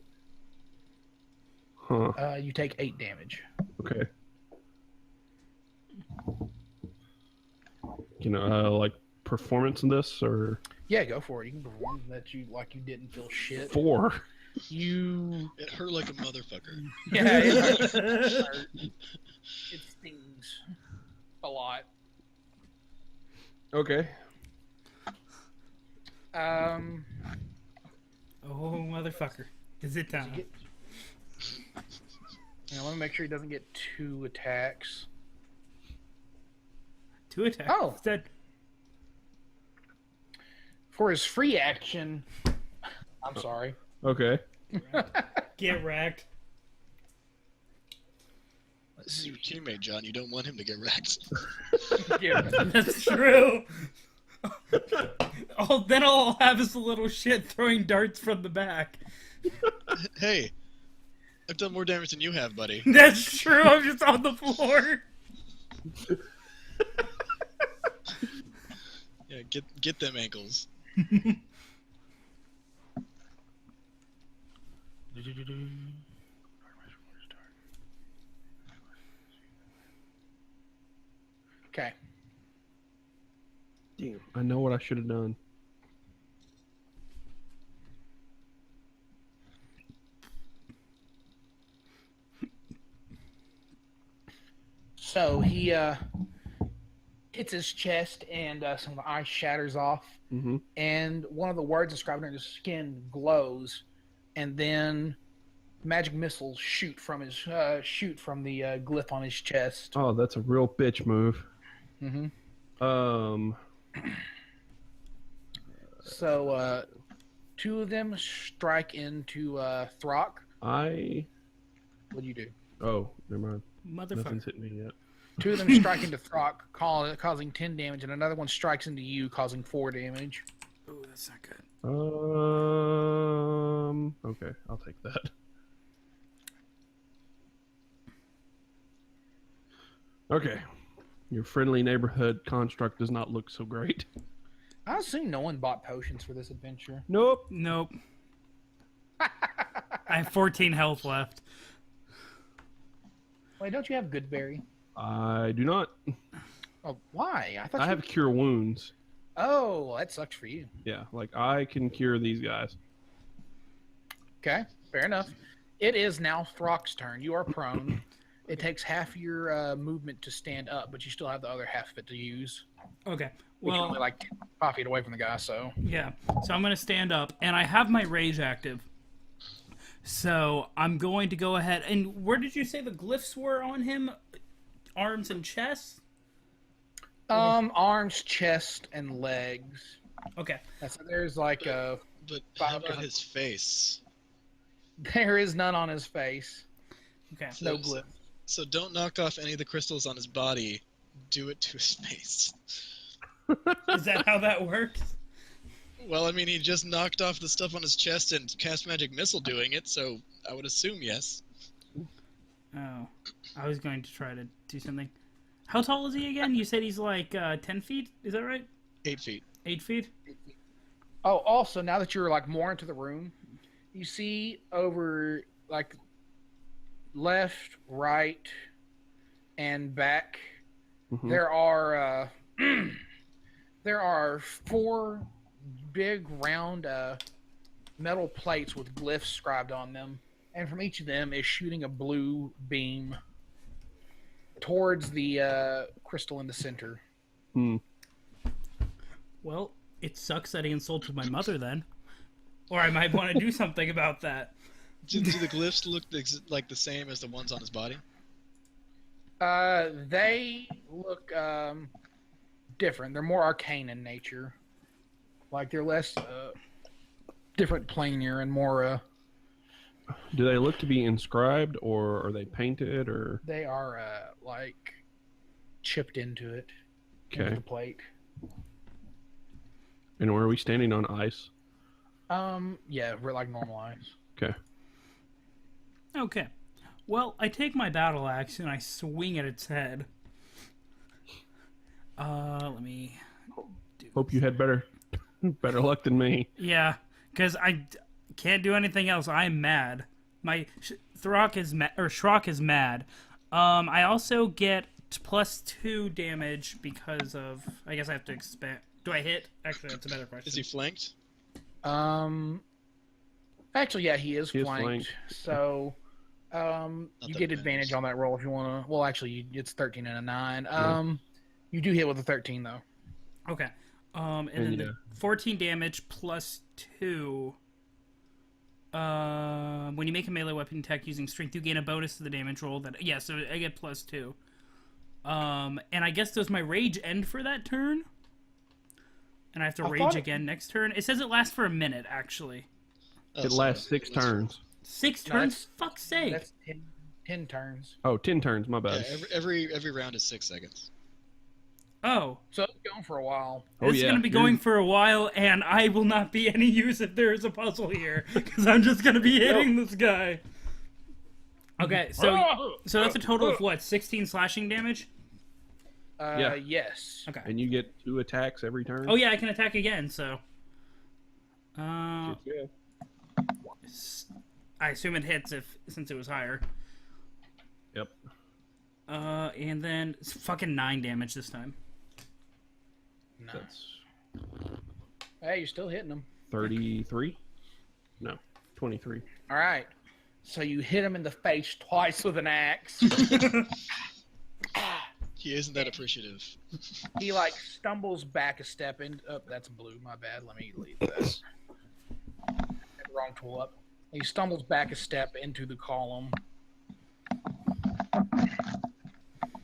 Speaker 2: Huh.
Speaker 1: You take 8 damage.
Speaker 2: Okay. You know, like performance in this or
Speaker 1: Yeah, go for it. You can perform that you like you didn't feel shit.
Speaker 2: 4.
Speaker 1: You.
Speaker 4: It hurt like a motherfucker.
Speaker 1: Yeah, it hurt. It stings a lot.
Speaker 2: Okay.
Speaker 3: Oh, motherfucker. Is it time?
Speaker 1: Now, let me make sure he doesn't get 2 attacks.
Speaker 3: 2 attacks.
Speaker 1: Oh.
Speaker 3: Instead.
Speaker 1: For his free action, I'm sorry.
Speaker 2: Okay.
Speaker 3: Get wrecked.
Speaker 4: This is your teammate, John. You don't want him to get wrecked.
Speaker 1: Yeah.
Speaker 3: That's true. Then all I'll have is a little shit throwing darts from the back.
Speaker 4: Hey, I've done more damage than you have, buddy.
Speaker 3: That's true. I'm just on the floor.
Speaker 4: Yeah, get them ankles.
Speaker 1: Okay.
Speaker 2: Damn, I know what I should have done.
Speaker 1: So he hits his chest, and some of the ice shatters off.
Speaker 2: Mm-hmm.
Speaker 1: And one of the words described in his skin glows, and then magic missiles shoot from the glyph on his chest.
Speaker 2: Oh, that's a real bitch move.
Speaker 1: Mm-hmm. So, two of them strike into Shrokk. What do you do?
Speaker 2: Oh, never mind.
Speaker 3: Motherfucker.
Speaker 2: Nothing's hitting me yet.
Speaker 1: Two of them strike into Shrokk, causing 10 damage, and another one strikes into you, causing 4 damage.
Speaker 3: Oh, that's not good.
Speaker 2: Okay, I'll take that. Okay. Your friendly neighborhood construct does not look so great.
Speaker 1: I assume no one bought potions for this adventure.
Speaker 2: Nope.
Speaker 3: Nope. I have 14 health left.
Speaker 1: Wait, don't you have Goodberry?
Speaker 2: I do not.
Speaker 1: Oh, why?
Speaker 2: I have cure wounds.
Speaker 1: Oh, well, that sucks for you.
Speaker 2: Yeah, like I can cure these guys.
Speaker 1: Okay, fair enough. It is now Throck's turn. You are prone. It takes half your movement to stand up, but you still have the other half of it to use.
Speaker 3: Okay.
Speaker 1: Well,
Speaker 3: Well,
Speaker 1: only like 5 feet away from the guy, so.
Speaker 3: yeah. So I'm going to stand up, and I have my rage active. So I'm going to go ahead. And where did you say the glyphs were on him? Arms and chest?
Speaker 1: Arms, chest, and legs.
Speaker 3: Okay.
Speaker 1: There's like a.
Speaker 4: But how about his face?
Speaker 1: There is none on his face.
Speaker 3: Okay.
Speaker 1: No glyph.
Speaker 4: So don't knock off any of the crystals on his body. Do it to his face.
Speaker 3: Is that how that works?
Speaker 4: Well, I mean, he just knocked off the stuff on his chest and cast magic missile doing it, so I would assume yes.
Speaker 3: Oh. I was going to try to do something. How tall is he again? You said he's like 10 feet? Is that right?
Speaker 4: 8 feet.
Speaker 3: 8 feet?
Speaker 1: Oh, also, now that you're like more into the room, you see over like left, right, and back.
Speaker 2: Mm-hmm.
Speaker 1: There are 4 big round metal plates with glyphs scribed on them, and from each of them is shooting a blue beam towards the crystal in the center.
Speaker 2: Hmm.
Speaker 3: Well, it sucks that he insulted my mother then. Or I might want to do something about that.
Speaker 4: Do the glyphs look like the same as the ones on his body?
Speaker 1: They look different. They're more arcane in nature. Like they're less different planar and more.
Speaker 2: Do they look to be inscribed, or are they painted, or?
Speaker 1: They are like chipped into it.
Speaker 2: Okay.
Speaker 1: Into the plate.
Speaker 2: And are we standing on ice?
Speaker 1: Yeah, we're like normal ice.
Speaker 2: Okay.
Speaker 3: Okay. Well, I take my battle axe and I swing at its head. Let me do...
Speaker 2: Hope you had better luck than me.
Speaker 3: Yeah, because I can't do anything else. I'm mad. My Shrokk is mad. I also get +2 damage because of... I guess I have to expand... Do I hit? Actually, that's a better question.
Speaker 4: Is he flanked?
Speaker 1: Actually, yeah, he is flanked. So, you get advantage on that roll if you want to. Well, actually, it's 13 and a 9.
Speaker 2: Yeah.
Speaker 1: You do hit with a 13 though.
Speaker 3: Okay. And then the 14 damage +2. When you make a melee weapon attack using strength, you gain a bonus to the damage roll. So I get +2. And I guess does my rage end for that turn? And I have to rage again next turn. It says it lasts for a minute, actually.
Speaker 2: It lasts 6 turns.
Speaker 3: 6 turns? Fuck's sake.
Speaker 1: That's 10 turns.
Speaker 2: Oh, 10 turns. My bad.
Speaker 4: Yeah, every round is 6 seconds.
Speaker 3: Oh.
Speaker 1: So it's going for a while.
Speaker 3: It's going to be going for a while, and I will not be any use if there is a puzzle here, because I'm just going to be hitting this guy. Okay, so that's a total of what? 16 slashing damage?
Speaker 2: Yeah.
Speaker 1: Yes.
Speaker 3: Okay.
Speaker 2: And you get 2 attacks every turn.
Speaker 3: Oh yeah, I can attack again. So.
Speaker 2: Shit, yeah.
Speaker 3: I assume it hits since it was higher.
Speaker 2: Yep.
Speaker 3: And then it's fucking 9 damage this time.
Speaker 1: No.
Speaker 2: That's
Speaker 1: Hey, you're still hitting them.
Speaker 2: 33? No, 23.
Speaker 1: All right. So you hit him in the face twice with an axe.
Speaker 4: He isn't that appreciative.
Speaker 1: He like stumbles back a step in. Oh, that's blue. My bad. Let me leave this. Wrong tool up. He stumbles back a step into the column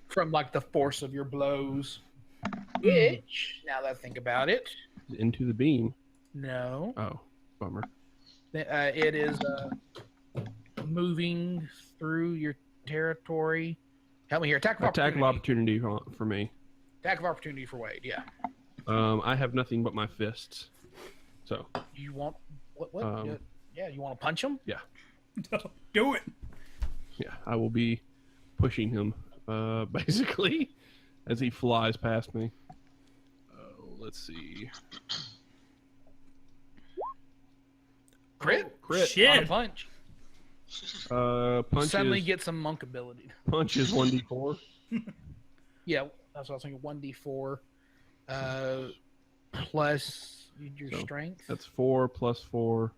Speaker 1: from like the force of your blows. Which, now that I think about it,
Speaker 2: Into the beam.
Speaker 1: no,
Speaker 2: Oh, bummer.
Speaker 1: it is moving through your territory. Help me here. Attack of
Speaker 2: Attack of
Speaker 1: opportunity.
Speaker 2: opportunity for me.
Speaker 1: Attack of opportunity for Wade. Yeah.
Speaker 2: I have nothing but my fists. So,
Speaker 1: You want what? Yeah, you want to punch him?
Speaker 2: yeah.
Speaker 3: Do it.
Speaker 2: Yeah, I will be pushing him, basically, as he flies past me. Let's see.
Speaker 1: Crit.
Speaker 2: Crit.
Speaker 1: On a
Speaker 3: Shit.
Speaker 1: punch.
Speaker 2: Punch
Speaker 1: Suddenly
Speaker 2: is,
Speaker 1: get some monk ability.
Speaker 2: punch is 1d4.
Speaker 1: Yeah, that's what I was thinking. 1d4 plus your
Speaker 2: So,
Speaker 1: strength.
Speaker 2: That's 4 plus 4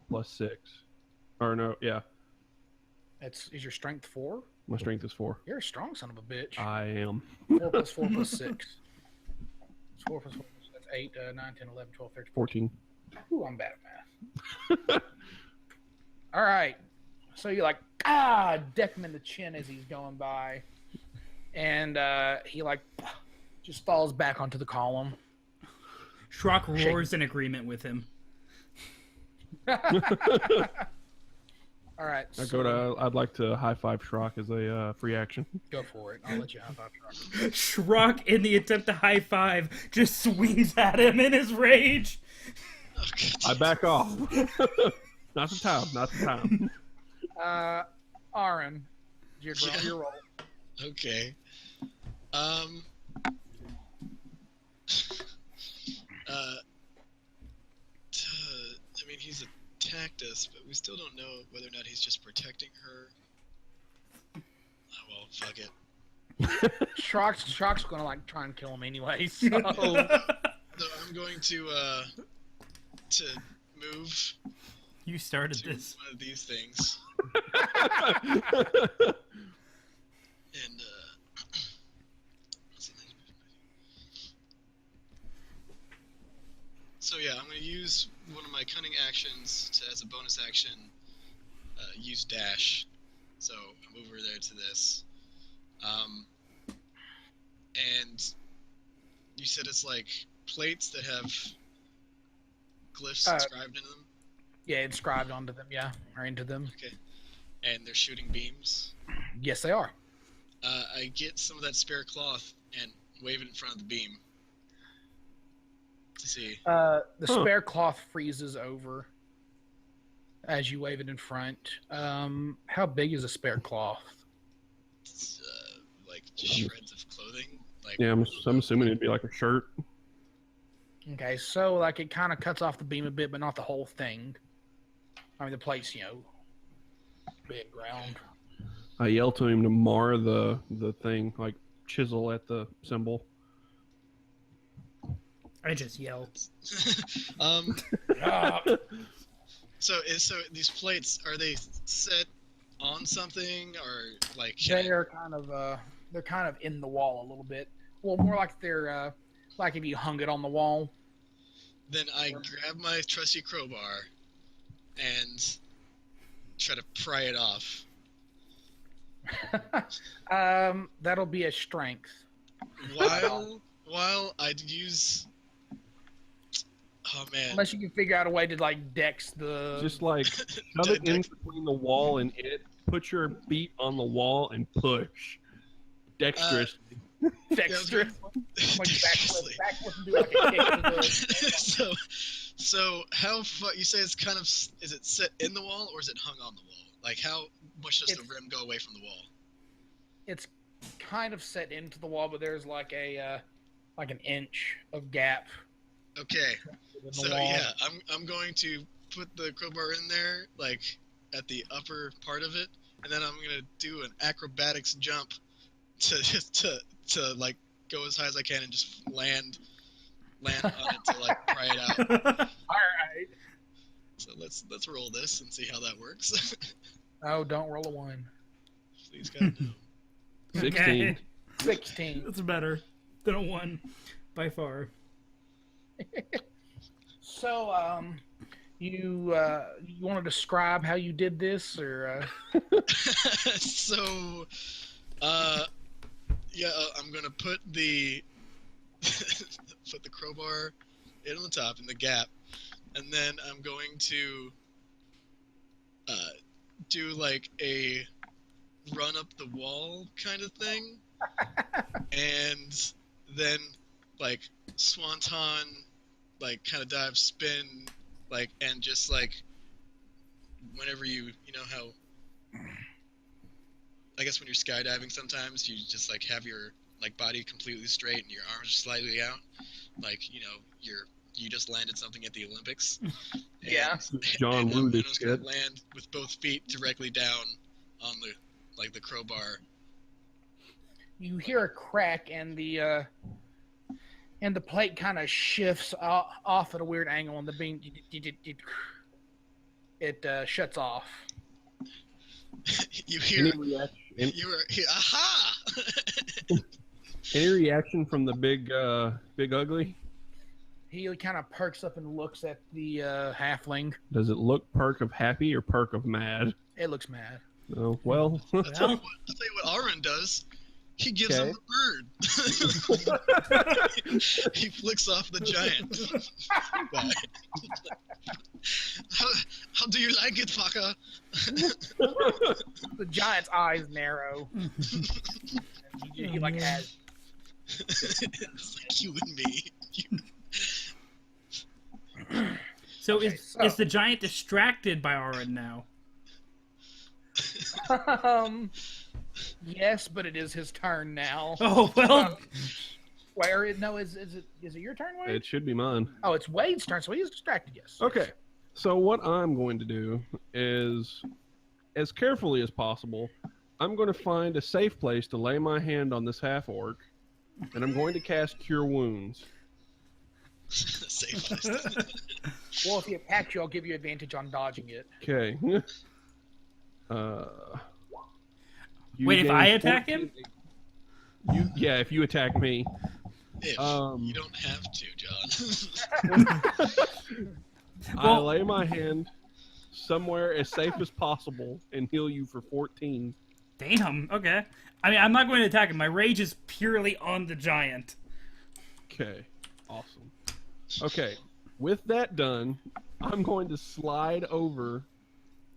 Speaker 2: plus 6. Or no, yeah.
Speaker 1: Is your strength 4?
Speaker 2: My strength is 4.
Speaker 1: You're a strong son of a bitch.
Speaker 2: I am.
Speaker 1: 4 plus 4 plus 6. It's 4 plus 4 plus that's 8, 9, 10, 11, 12, 13,
Speaker 2: 14.
Speaker 1: Ooh, I'm bad at math. All right. So you like, deck him in the chin as he's going by. And he like just falls back onto the column.
Speaker 3: Shrokk roars in agreement with him.
Speaker 1: All right.
Speaker 2: I'd like to high five Shrokk as a free action.
Speaker 1: Go for it. I'll let you have that.
Speaker 3: Shrokk, in the attempt to high five, just swings at him in his rage.
Speaker 2: I back off. Not the time. Not the time.
Speaker 1: Araun, your roll.
Speaker 4: Okay. I mean, he's attacked us, but we still don't know whether or not he's just protecting her. Oh, well, fuck it.
Speaker 1: Shrock's gonna like try and kill him anyway. So
Speaker 4: So I'm going to move
Speaker 3: You started
Speaker 4: to
Speaker 3: this.
Speaker 4: one of these things. And, so yeah, I'm going to use one of my cunning actions as a bonus action, use dash. So I move over there to this. And you said it's like plates that have glyphs inscribed into them?
Speaker 1: yeah, inscribed onto them. Yeah, or into them.
Speaker 4: Okay. And they're shooting beams.
Speaker 1: Yes, they are.
Speaker 4: I get some of that spare cloth and wave it in front of the beam. To see.
Speaker 1: The spare cloth freezes over as you wave it in front. How big is a spare cloth?
Speaker 4: It's, like shreds of clothing. Like
Speaker 2: Yeah, I'm assuming it'd be like a shirt.
Speaker 1: Okay, so like it kind of cuts off the beam a bit, but not the whole thing. I mean, the plate's big round.
Speaker 2: I yell to him to mar the thing, like chisel at the symbol.
Speaker 3: I just yelled.
Speaker 4: So these plates, are they set on something or like?
Speaker 1: They're kind of in the wall a little bit. Well, more like they're like if you hung it on the wall.
Speaker 4: Then I grab my trusty crowbar and try to pry it off.
Speaker 1: That'll be a strength.
Speaker 4: While I'd use. Oh man.
Speaker 1: Unless you can figure out a way to like dex the.
Speaker 2: Just like shove it in between the wall and it. Put your feet on the wall and push. Dexterous.
Speaker 1: dexterous. Like
Speaker 4: Dexterously.
Speaker 1: backflip and do like a kick to the.
Speaker 4: So how far? You say it's kind of. Is it set in the wall or is it hung on the wall? Like how much does the rim go away from the wall?
Speaker 1: It's kind of set into the wall, but there's like an inch of gap.
Speaker 4: Okay.
Speaker 1: In the
Speaker 4: So
Speaker 1: wall.
Speaker 4: yeah, I'm going to put the crowbar in there, like at the upper part of it, and then I'm gonna do an acrobatics jump to like go as high as I can and just land on it to like pry it out.
Speaker 1: All right.
Speaker 4: So let's roll this and see how that works.
Speaker 1: Oh, don't roll a 1.
Speaker 4: Please God no.
Speaker 2: 16.
Speaker 3: Okay.
Speaker 1: 16.
Speaker 3: That's better than a 1 by far.
Speaker 1: So, you want to describe how you did this, or?
Speaker 4: So, yeah, I'm gonna put the crowbar in on the top in the gap, and then I'm going to do like a run up the wall kind of thing, and then like swanton, like kind of dive, spin, like, and just like whenever you know how I guess when you're skydiving sometimes you just like have your like body completely straight and your arms are slightly out, like you just landed something at the Olympics.
Speaker 1: Yeah.
Speaker 2: John Woo
Speaker 4: I'm
Speaker 2: this
Speaker 4: just gonna
Speaker 2: shit.
Speaker 4: land with both feet directly down on the crowbar.
Speaker 1: You hear a crack, and the plate kind of shifts off at a weird angle, and the beam it shuts off.
Speaker 4: You hear
Speaker 2: Any reaction?
Speaker 4: aha!
Speaker 2: Any reaction from the big ugly?
Speaker 1: He kind of perks up and looks at the halfling.
Speaker 2: Does it look perk of happy or perk of mad?
Speaker 1: It looks mad.
Speaker 2: Oh well.
Speaker 4: I'll tell you what Araun does. He gives him the bird. He flicks off the giant. How do you like it, fucker?
Speaker 1: The giant's eyes narrow. He like has.
Speaker 4: It's like you and me.
Speaker 3: So
Speaker 1: Okay,
Speaker 3: is the giant distracted by Araun now?
Speaker 1: Yes, but it is his turn now.
Speaker 3: Oh well.
Speaker 1: Wait, no, is it your turn, Wade?
Speaker 2: It should be mine.
Speaker 1: Oh, it's Wade's turn, so he's distracted. Yes.
Speaker 2: Okay. So what I'm going to do is, as carefully as possible, I'm going to find a safe place to lay my hand on this half-orc, and I'm going to cast Cure Wounds.
Speaker 4: Safe place.
Speaker 1: Well, if he attacks you, I'll give you advantage on dodging it.
Speaker 2: Okay.
Speaker 3: Wait, if
Speaker 2: gain
Speaker 3: I attack
Speaker 2: 14
Speaker 3: him?
Speaker 2: Yeah, if you attack me.
Speaker 4: If you don't have to, John.
Speaker 2: I lay my hand somewhere as safe as possible and heal you for 14.
Speaker 3: Damn. Okay. I mean, I'm not going to attack him. My rage is purely on the giant.
Speaker 2: Okay. Awesome. Okay. With that done, I'm going to slide over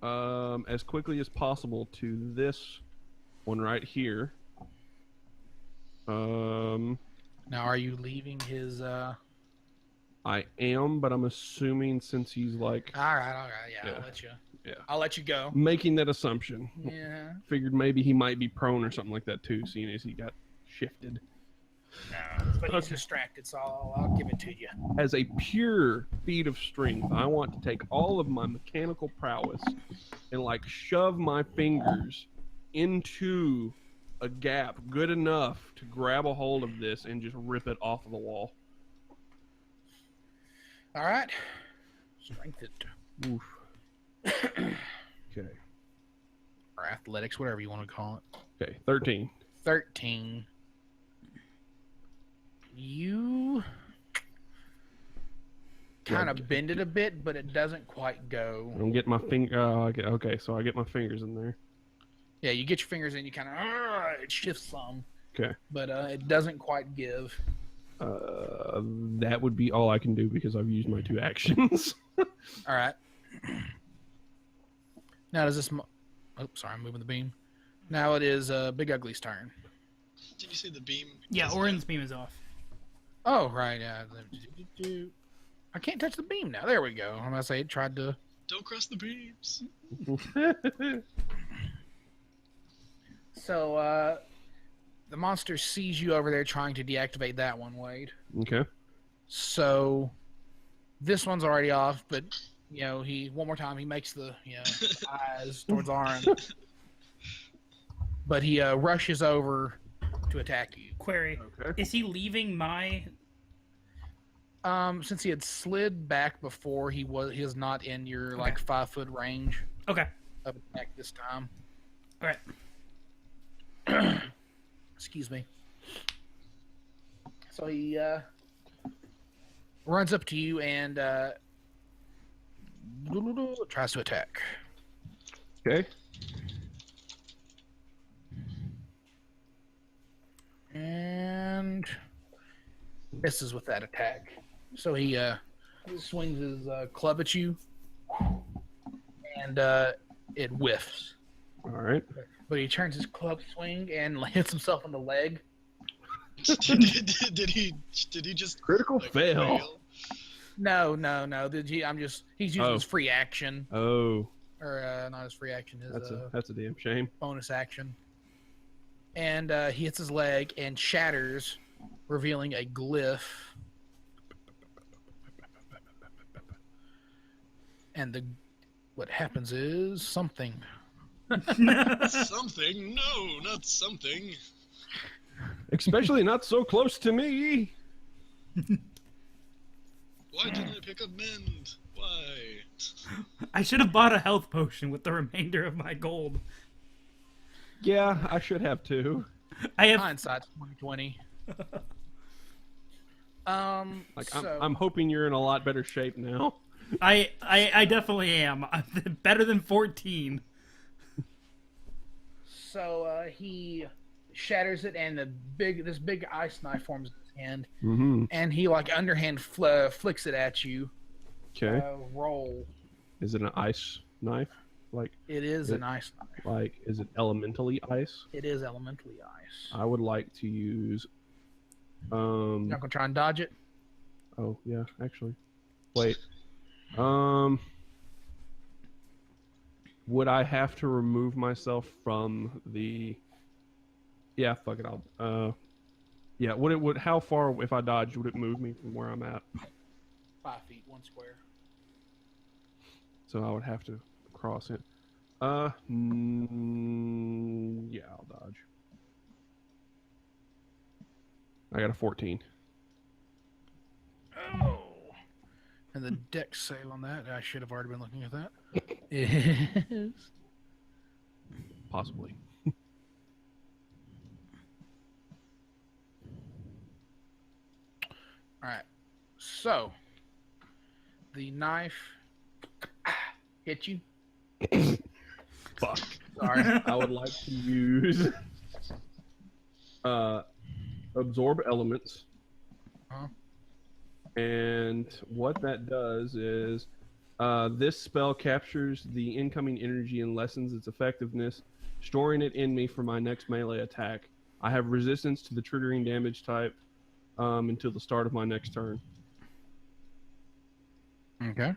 Speaker 2: as quickly as possible to this one right here.
Speaker 1: Now, are you leaving his?
Speaker 2: I am, but I'm assuming since he's like
Speaker 1: All right, yeah.
Speaker 2: Yeah.
Speaker 1: I'll let you go.
Speaker 2: making that assumption.
Speaker 1: Yeah.
Speaker 2: Figured maybe he might be prone or something like that too, seeing as he got shifted.
Speaker 1: No, but he's distracted, so I'll give it to you.
Speaker 2: As a pure feat of strength, I want to take all of my mechanical prowess and like shove my fingers into a gap good enough to grab a hold of this and just rip it off of the wall.
Speaker 1: All right. Strength it.
Speaker 2: Oof. Okay.
Speaker 1: Or athletics, whatever you want to call it.
Speaker 2: Okay, 13.
Speaker 1: 13. You kind of bend it a bit, but it doesn't quite go.
Speaker 2: I'm getting my finger. Okay, so I get my fingers in there.
Speaker 1: Yeah, you get your fingers in, you kind of it shifts some,
Speaker 2: Okay.
Speaker 1: but it doesn't quite give.
Speaker 2: That would be all I can do because I've used my 2 actions.
Speaker 1: All right. Now does this? Oh, sorry, I'm moving the beam. Now it is Big Ugly's turn.
Speaker 4: Did you say the beam?
Speaker 3: Yeah, Orin's beam is off.
Speaker 1: Oh, right. Yeah. I can't touch the beam now. There we go. I'm gonna say it tried to.
Speaker 4: Don't cross the beams.
Speaker 1: So the monster sees you over there trying to deactivate that one, Wade.
Speaker 2: Okay.
Speaker 1: So this one's already off, but he one more time he makes the eyes towards Araun. But he rushes over to attack you.
Speaker 3: Query.
Speaker 2: Okay.
Speaker 3: Is he leaving my...
Speaker 1: Since he had slid back before, he is not in your 5-foot range
Speaker 3: Okay.
Speaker 1: of attack this time.
Speaker 3: All
Speaker 1: right. Excuse me. So he runs up to you and tries to attack.
Speaker 2: Okay.
Speaker 1: And misses with that attack. So he swings his club at you, and it whiffs.
Speaker 2: All right.
Speaker 1: But he turns his club swing and hits himself in the leg.
Speaker 4: Did he just
Speaker 2: critical fail?
Speaker 1: No. He's using his free action.
Speaker 2: Oh.
Speaker 1: Or not his free action.
Speaker 2: That's a damn shame.
Speaker 1: Bonus action. And he hits his leg and shatters, revealing a glyph. And what happens is something.
Speaker 4: Something? No, not something.
Speaker 2: Especially not so close to me.
Speaker 4: Why didn't I pick up mend? Why?
Speaker 3: I should have bought a health potion with the remainder of my gold.
Speaker 2: Yeah, I should have too.
Speaker 3: I have
Speaker 1: hindsight 2020.
Speaker 2: I'm hoping you're in a lot better shape now.
Speaker 3: I definitely am. I'm better than 14.
Speaker 1: So he shatters it, and this big ice knife forms in his hand, and he underhand flicks it at you.
Speaker 2: Okay.
Speaker 1: Roll.
Speaker 2: Is it an ice knife?
Speaker 1: It is an ice knife.
Speaker 2: Is it elementally ice?
Speaker 1: It is elementally ice.
Speaker 2: I would like to use.
Speaker 1: You're not gonna try and dodge it?
Speaker 2: Oh yeah, actually. Wait. Would I have to remove myself from the? Yeah, fuck it. Yeah. How far, if I dodged, would it move me from where I'm at?
Speaker 1: 5 feet, 1 square.
Speaker 2: So I would have to cross it. Yeah, I'll dodge. I got a 14.
Speaker 1: Oh. And the dex save on that, I should have already been looking at that. Is
Speaker 2: possibly.
Speaker 1: All right. So the knife hit you.
Speaker 2: Fuck.
Speaker 1: Sorry.
Speaker 2: I would like to use absorb elements. And what that does is this spell captures the incoming energy and lessens its effectiveness, storing it in me for my next melee attack. I have resistance to the triggering damage type until the start of my next turn.
Speaker 1: Okay.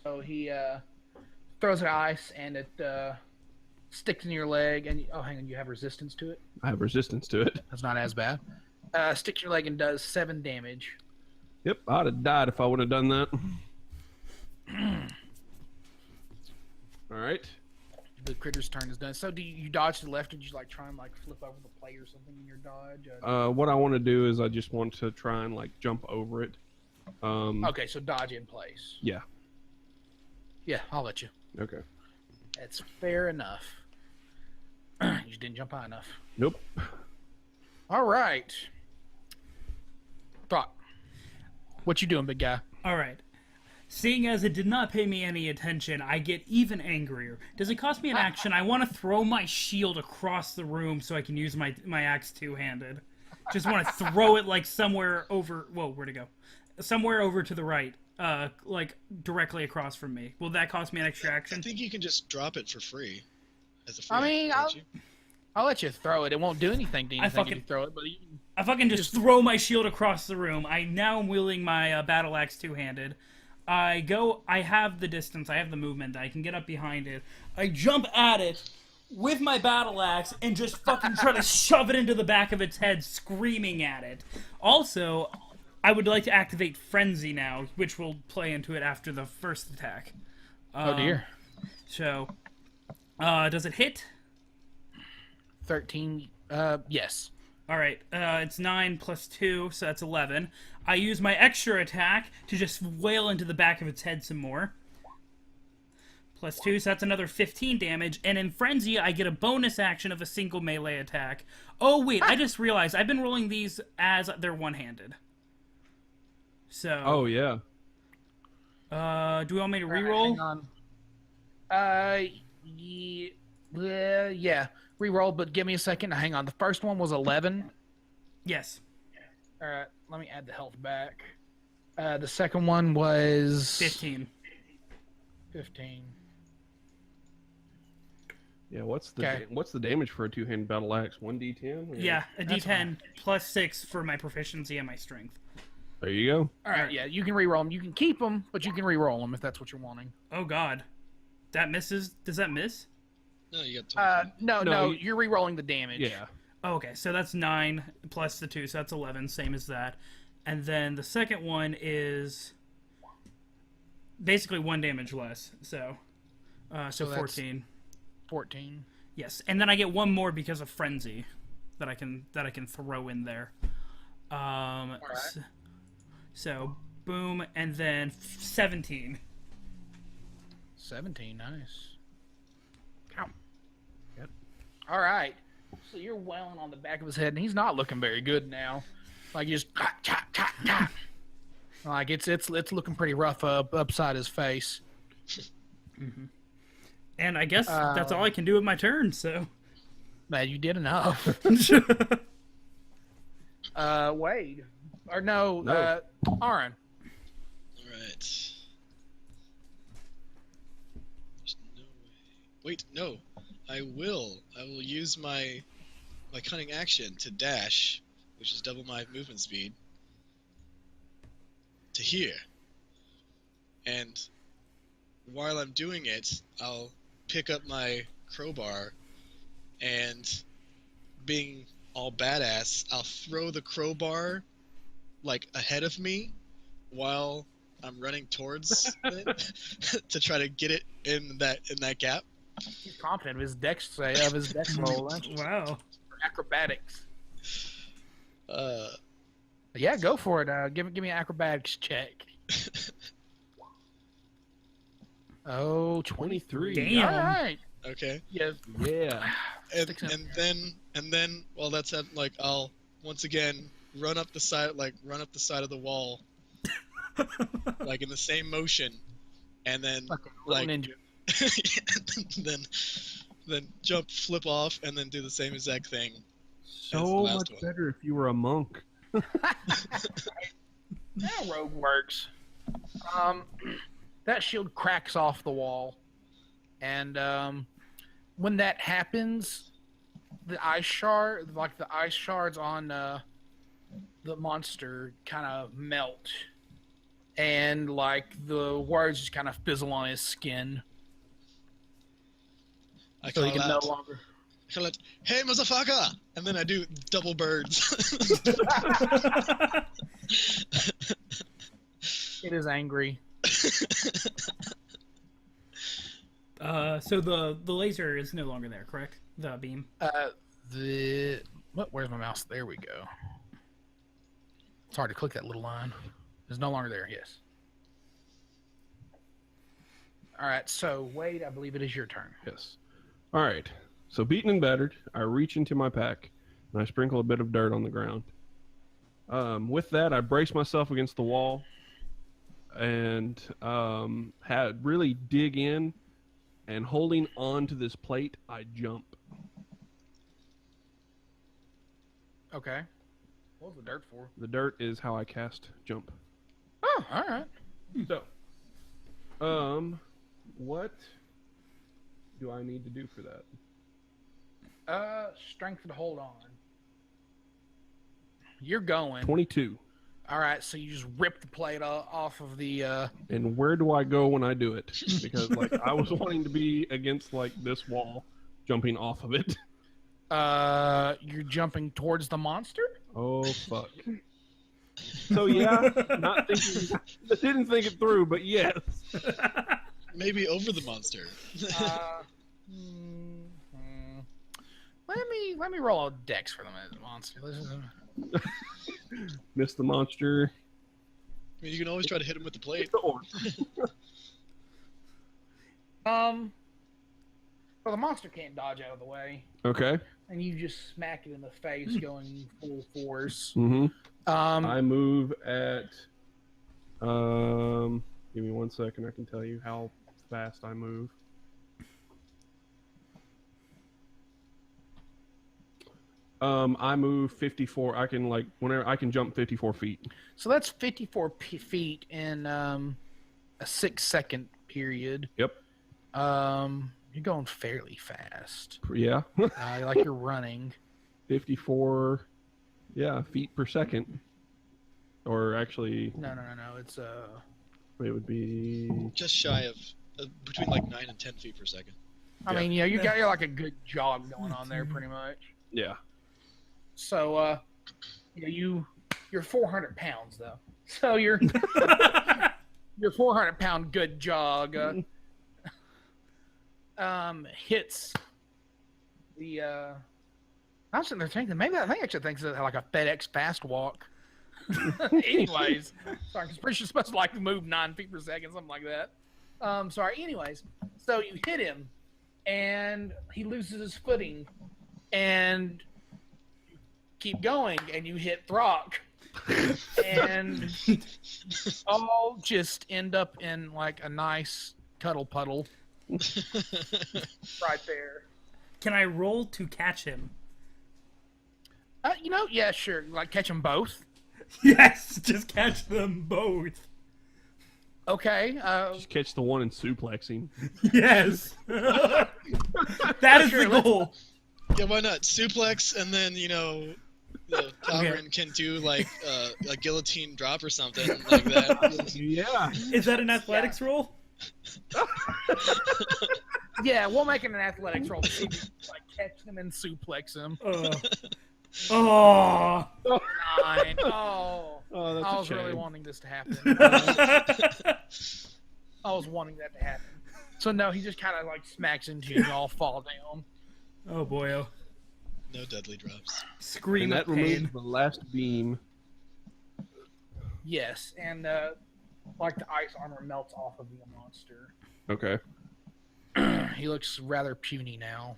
Speaker 1: So he throws it ice, and it sticks in your leg. And hang on, you have resistance to it?
Speaker 2: I have resistance to it.
Speaker 1: That's not as bad. Sticks in your leg and does 7 damage.
Speaker 2: Yep, I'd have died if I would have done that. All right.
Speaker 1: The critter's turn is done. So do you dodge to the left, or did you try and flip over the plate or something in your dodge?
Speaker 2: What I want to do is I just want to try and jump over it.
Speaker 1: Okay, so dodge in place.
Speaker 2: Yeah.
Speaker 1: Yeah, I'll let you.
Speaker 2: Okay.
Speaker 1: That's fair enough. You just didn't jump high enough.
Speaker 2: Nope.
Speaker 1: All right. Thought. What you doing, big guy?
Speaker 3: All right. Seeing as it did not pay me any attention, I get even angrier. Does it cost me an action? I want to throw my shield across the room so I can use my axe two-handed. Just want to throw it somewhere over... Whoa, where'd it go? Somewhere over to the right. Directly across from me. Will that cost me an extra action?
Speaker 4: I think you can just drop it for free. As a free
Speaker 1: I'll let you throw it. It won't do anything to anything if you throw it, but
Speaker 3: I fucking just throw my shield across the room. I now am wielding my battle axe two-handed. I have the distance, I have the movement, I can get up behind it. I jump at it with my battle axe and just fucking try to shove it into the back of its head, screaming at it. Also, I would like to activate Frenzy now, which will play into it after the first attack.
Speaker 1: Oh dear.
Speaker 3: So, does it hit?
Speaker 1: 13. Yes.
Speaker 3: Alright, it's 9 plus 2, so that's 11. I use my extra attack to just wail into the back of its head some more. Plus 2, so that's another 15 damage. And in Frenzy, I get a bonus action of a single melee attack. Oh, wait, I just realized I've been rolling these as they're one-handed. So...
Speaker 2: Oh, yeah.
Speaker 3: do we want me to reroll?
Speaker 1: Hang on. Yeah. Reroll, but give me a second. Hang on. The first one was 11.
Speaker 3: Yes.
Speaker 1: All right. Let me add the health back. The second one was
Speaker 3: 15.
Speaker 1: 15.
Speaker 2: Yeah, what's the damage for a two-handed battle axe? 1d10?
Speaker 3: Yeah, a d10 plus 6 for my proficiency and my strength.
Speaker 2: There you go.
Speaker 1: All right, yeah, you can reroll them. You can keep them, but you can reroll them if that's what you're wanting.
Speaker 3: Oh god. That misses? Does that miss?
Speaker 4: No, you got 20.
Speaker 1: No, you're rerolling the damage.
Speaker 2: Yeah.
Speaker 3: Oh, okay, so that's 9 plus the 2, so that's 11, same as that. And then the second one is basically 1 damage less, so 14.
Speaker 1: 14.
Speaker 3: Yes, and then I get 1 more because of Frenzy that I can throw in there.
Speaker 1: Right.
Speaker 3: So boom, and then 17.
Speaker 1: 17, nice. Ow. Yep. All right. So you're wailing on the back of his head, and he's not looking very good now. Like you just like it's looking pretty rough upside his face.
Speaker 3: Mm-hmm. And I guess that's all I can do with my turn. So,
Speaker 1: man, you did enough. Wade, or no. Araun.
Speaker 4: All right. There's no way. Wait, no. I will use my cunning action to dash, which is double my movement speed, to here. And while I'm doing it, I'll pick up my crowbar, and being all badass, I'll throw the crowbar like ahead of me while I'm running towards it to try to get it in that gap.
Speaker 1: He's confident of his dex roll.
Speaker 3: Wow.
Speaker 1: Acrobatics. Yeah, go for it. Give me an acrobatics check. Oh, 23.
Speaker 3: Damn.
Speaker 1: All right.
Speaker 4: Okay.
Speaker 1: Yeah.
Speaker 4: And then while that's happening, like I'll once again run up the side of the wall, like in the same motion, and then
Speaker 1: like ninja.
Speaker 4: then jump, flip off, and then do the same exact thing.
Speaker 2: So much better if you were a monk.
Speaker 1: That rogue works. That shield cracks off the wall, and when that happens, the ice shards on the monster kind of melt, and like the words just kind of fizzle on his skin.
Speaker 4: I
Speaker 1: So
Speaker 4: call
Speaker 1: he can
Speaker 4: out,
Speaker 1: no longer.
Speaker 4: I call out, "Hey, motherfucker!" And then I do double birds.
Speaker 1: It is angry.
Speaker 3: So the laser is no longer there, correct? The beam.
Speaker 1: Where's my mouse? There we go. It's hard to click that little line. It's no longer there. Yes. All right. So Wade, I believe it is your turn.
Speaker 2: Yes. All right. So beaten and battered, I reach into my pack and I sprinkle a bit of dirt on the ground. With that, I brace myself against the wall and really dig in, and holding on to this plate, I jump.
Speaker 1: Okay. What was the dirt for?
Speaker 2: The dirt is how I cast jump.
Speaker 1: Oh, all right.
Speaker 2: So, what do I need to do for that?
Speaker 1: Strength to hold on. You're going.
Speaker 2: 22.
Speaker 1: All right, so you just rip the plate off of the.
Speaker 2: And where do I go when I do it? Because like I was wanting to be against like this wall, jumping off of it.
Speaker 1: You're jumping towards the monster?
Speaker 2: Oh fuck. So yeah, not thinking. I didn't think it through, but yes.
Speaker 4: Maybe over the monster.
Speaker 1: Let me roll a dex for the monster.
Speaker 2: Miss the monster.
Speaker 4: I mean, you can always try to hit him with the plate.
Speaker 1: Well, the monster can't dodge out of the way,
Speaker 2: Okay.
Speaker 1: and you just smack it in the face, going full force.
Speaker 2: Mm-hmm.
Speaker 1: Um,
Speaker 2: I move at. Give me 1 second. I can tell you how fast I move. I move 54. I can whenever I can jump 54 feet.
Speaker 1: so that's 54 feet in a 6-second period.
Speaker 2: Yep.
Speaker 1: You're going fairly fast.
Speaker 2: Yeah.
Speaker 1: Like you're running.
Speaker 2: 54. Yeah, feet per second. Or actually,
Speaker 1: No. It's
Speaker 2: it would be.
Speaker 4: Just shy of between like 9 and 10 feet per second.
Speaker 1: I mean, you got like a good jog going on there, pretty much.
Speaker 2: Yeah.
Speaker 1: So, you're 400 pounds though. So your 400-pound good jog hits the. I was sitting there thinking maybe I think actually thinks it's like a FedEx fast walk. Anyways, sorry, because pretty sure supposed to like move 9 feet per second, something like that. Sorry. Anyways, so you hit him, and he loses his footing, and keep going, and you hit Throck, and all just end up in like a nice cuddle puddle right there.
Speaker 3: Can I roll to catch him?
Speaker 1: Yeah, sure. Like catch them both.
Speaker 3: Yes, just catch them both.
Speaker 1: Okay.
Speaker 2: Just catch the one and suplex him.
Speaker 3: Yes. That is
Speaker 1: Sure,
Speaker 3: the goal.
Speaker 4: Yeah, why not? Suplex, and then, Talrin can do like a guillotine drop or something like that.
Speaker 2: Yeah.
Speaker 3: Is that an athletics roll?
Speaker 1: Yeah, we'll make it an athletics roll to see if you like catch him and suplex him.
Speaker 3: Oh.
Speaker 1: 9. Oh,
Speaker 2: Oh, that's
Speaker 1: I
Speaker 2: a
Speaker 1: was really
Speaker 2: shame.
Speaker 1: wanting this to happen. I was wanting that to happen. So no, he just kind of like smacks into you and you all fall down.
Speaker 3: Oh boy, oh.
Speaker 4: No deadly drops.
Speaker 3: Scream
Speaker 2: And that
Speaker 3: of pain.
Speaker 2: removes the last beam.
Speaker 1: Yes, and like the ice armor melts off of the monster.
Speaker 2: Okay.
Speaker 1: He looks rather puny now.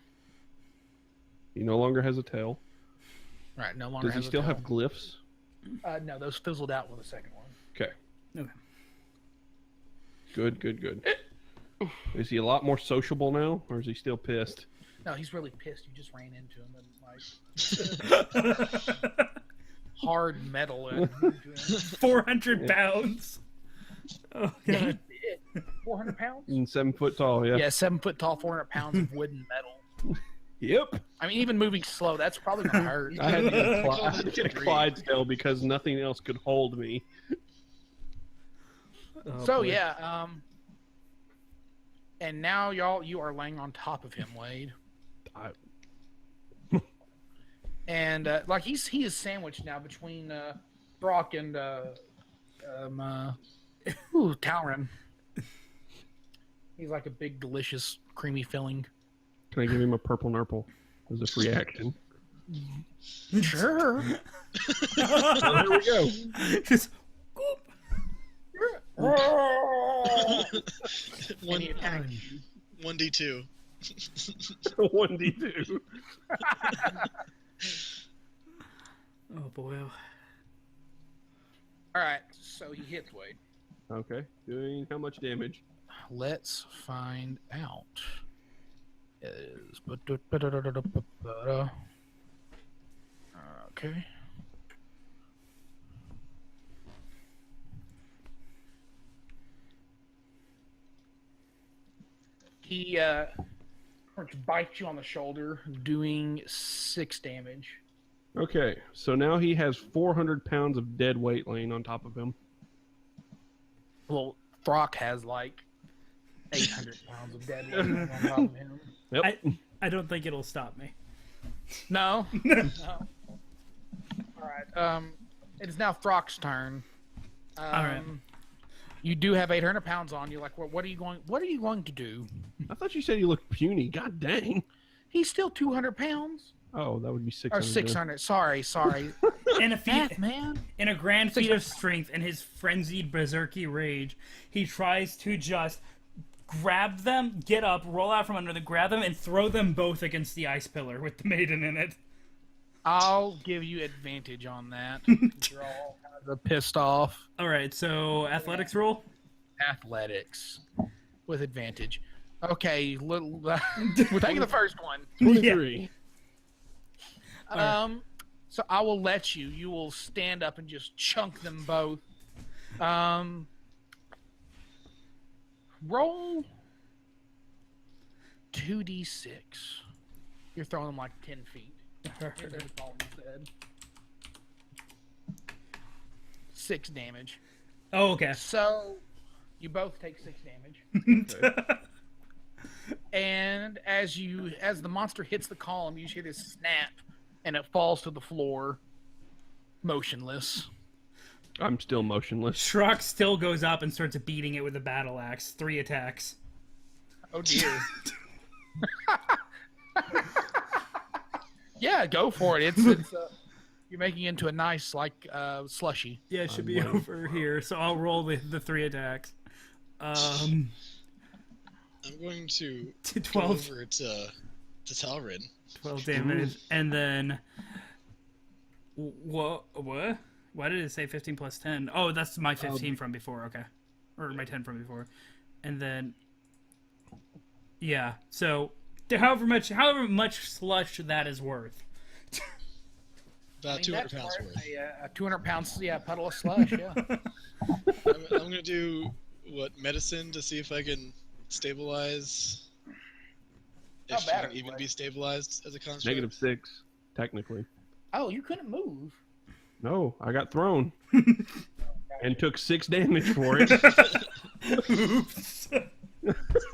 Speaker 2: He no longer has a tail.
Speaker 1: Right, no longer
Speaker 2: Does he
Speaker 1: has a
Speaker 2: still
Speaker 1: tail.
Speaker 2: have glyphs?
Speaker 1: No, those fizzled out with the second one.
Speaker 2: Okay.
Speaker 3: Okay.
Speaker 2: Good. Is he a lot more sociable now, or is he still pissed?
Speaker 1: No, he's really pissed. You just ran into him and like hard metal.
Speaker 3: 400 pounds. Oh,
Speaker 1: Yeah,
Speaker 3: God.
Speaker 1: he did. 400 pounds?
Speaker 2: And 7 foot tall, yeah.
Speaker 1: Yeah, 7 foot tall, 400 pounds of wood and metal.
Speaker 2: Yep.
Speaker 1: I mean, even moving slow, that's probably gonna hurt.
Speaker 2: I had to get a Clydesdale because nothing else could hold me.
Speaker 3: Oh,
Speaker 1: So
Speaker 3: boy.
Speaker 1: yeah, and now you are laying on top of him, Wade. And like he is sandwiched now between Brock and Talrin. He's like a big, delicious, creamy filling.
Speaker 2: Can I give him a purple nurple as a free action?
Speaker 1: Sure.
Speaker 2: Oh, there we go.
Speaker 3: Just,
Speaker 1: And he attacks you.
Speaker 4: 1d2.
Speaker 2: 1d2.
Speaker 3: oh boy. Oh.
Speaker 1: All right, so he hits Wade.
Speaker 2: Okay. Doing how much damage?
Speaker 1: Let's find out. Is okay. He bites you on the shoulder, doing 6 damage.
Speaker 2: Okay, so now he has 400 pounds of dead weight laying on top of him.
Speaker 1: Well, Throck has like 800 pounds of dead weight on top of him.
Speaker 2: Yep.
Speaker 3: I don't think it'll stop me.
Speaker 1: No. No. All right. It is now Throck's turn.
Speaker 3: All right.
Speaker 1: You do have 800 pounds on you. Like, what are you going to do?
Speaker 2: I thought you said he looked puny. God dang.
Speaker 1: He's still 200 pounds.
Speaker 2: Oh, that would be 600.
Speaker 1: Or 600. Sorry.
Speaker 3: In a feat,
Speaker 1: Math, man.
Speaker 3: in a grand feat of strength and his frenzied berserky rage, he tries to just grab them, get up, roll out from under them, grab them, and throw them both against the ice pillar with the maiden in it.
Speaker 1: I'll give you advantage on that. You're all kind of pissed off.
Speaker 3: All right, so athletics roll.
Speaker 1: Athletics with advantage. Okay, we're taking the first one.
Speaker 2: 23.
Speaker 1: So I will let you. You will stand up and just chunk them both. Roll 2d6. You're throwing them like 10 feet. There's all instead. 6 damage.
Speaker 3: Oh, okay.
Speaker 1: So you both take 6 damage. And as the monster hits the column, you hear this snap, and it falls to the floor, motionless.
Speaker 2: I'm still motionless.
Speaker 3: Shrokk still goes up and starts beating it with a battle axe. 3 attacks.
Speaker 1: Oh dear. Yeah, go for it. It's you're making it into a nice slushy.
Speaker 3: Yeah, it should be over here. So I'll roll the 3 attacks.
Speaker 4: I'm going to
Speaker 3: 12.
Speaker 4: go over to Talrin.
Speaker 3: 12 damage, and then what? Why did it say 15 plus 10? Oh, that's my 15 from before. Okay, or my 10 from before, and then yeah. So however much slush that is worth.
Speaker 4: About 200 pounds worth.
Speaker 1: A 200 pounds, puddle of slush. Yeah.
Speaker 4: I'm gonna do medicine to see if I can stabilize. If she can even be stabilized as a construct.
Speaker 2: -6, technically.
Speaker 1: Oh, you couldn't move.
Speaker 2: No, I got thrown. And took 6 damage for it.
Speaker 3: Oops.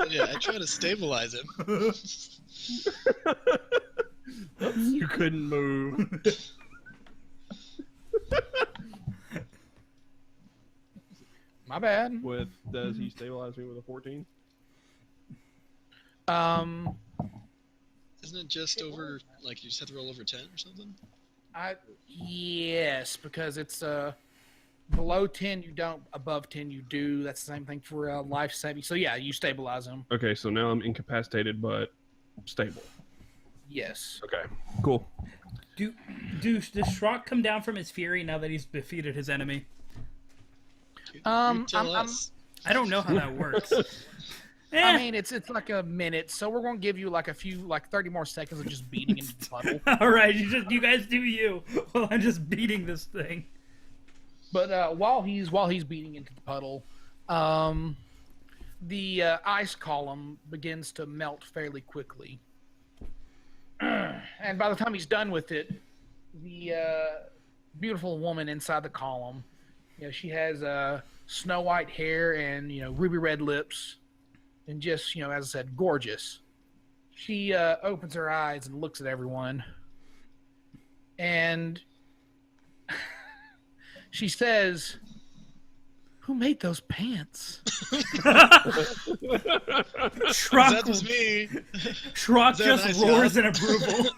Speaker 4: Yeah, I try to stabilize him.
Speaker 2: You couldn't move.
Speaker 1: My bad.
Speaker 2: Does he stabilize me with a 14?
Speaker 4: Isn't it just over, like, you just have to roll over 10 or something?
Speaker 1: Yes, because it's below 10 you don't, above 10 you do. That's the same thing for life saving. So yeah, you stabilize him.
Speaker 2: Okay, so now I'm incapacitated but stable.
Speaker 1: Yes.
Speaker 2: Okay, cool.
Speaker 3: Does Shrokk come down from his fury now that he's defeated his enemy?
Speaker 4: You tell us.
Speaker 3: I don't know how that works.
Speaker 1: I mean, it's like a minute, so we're gonna give you like 30 more seconds of just beating into the puddle.
Speaker 3: All right, you guys do you. While I'm just beating this thing.
Speaker 1: But while he's beating into the puddle, the ice column begins to melt fairly quickly, and by the time he's done with it, the beautiful woman inside the column, she has snow white hair and ruby red lips. And just, as I said, gorgeous. She opens her eyes and looks at everyone. And she says, "Who made those pants?"
Speaker 3: Shrokk,
Speaker 4: That was me.
Speaker 3: Shrokk
Speaker 4: that
Speaker 3: just
Speaker 4: nice,
Speaker 3: roars
Speaker 4: y'all?
Speaker 3: in approval.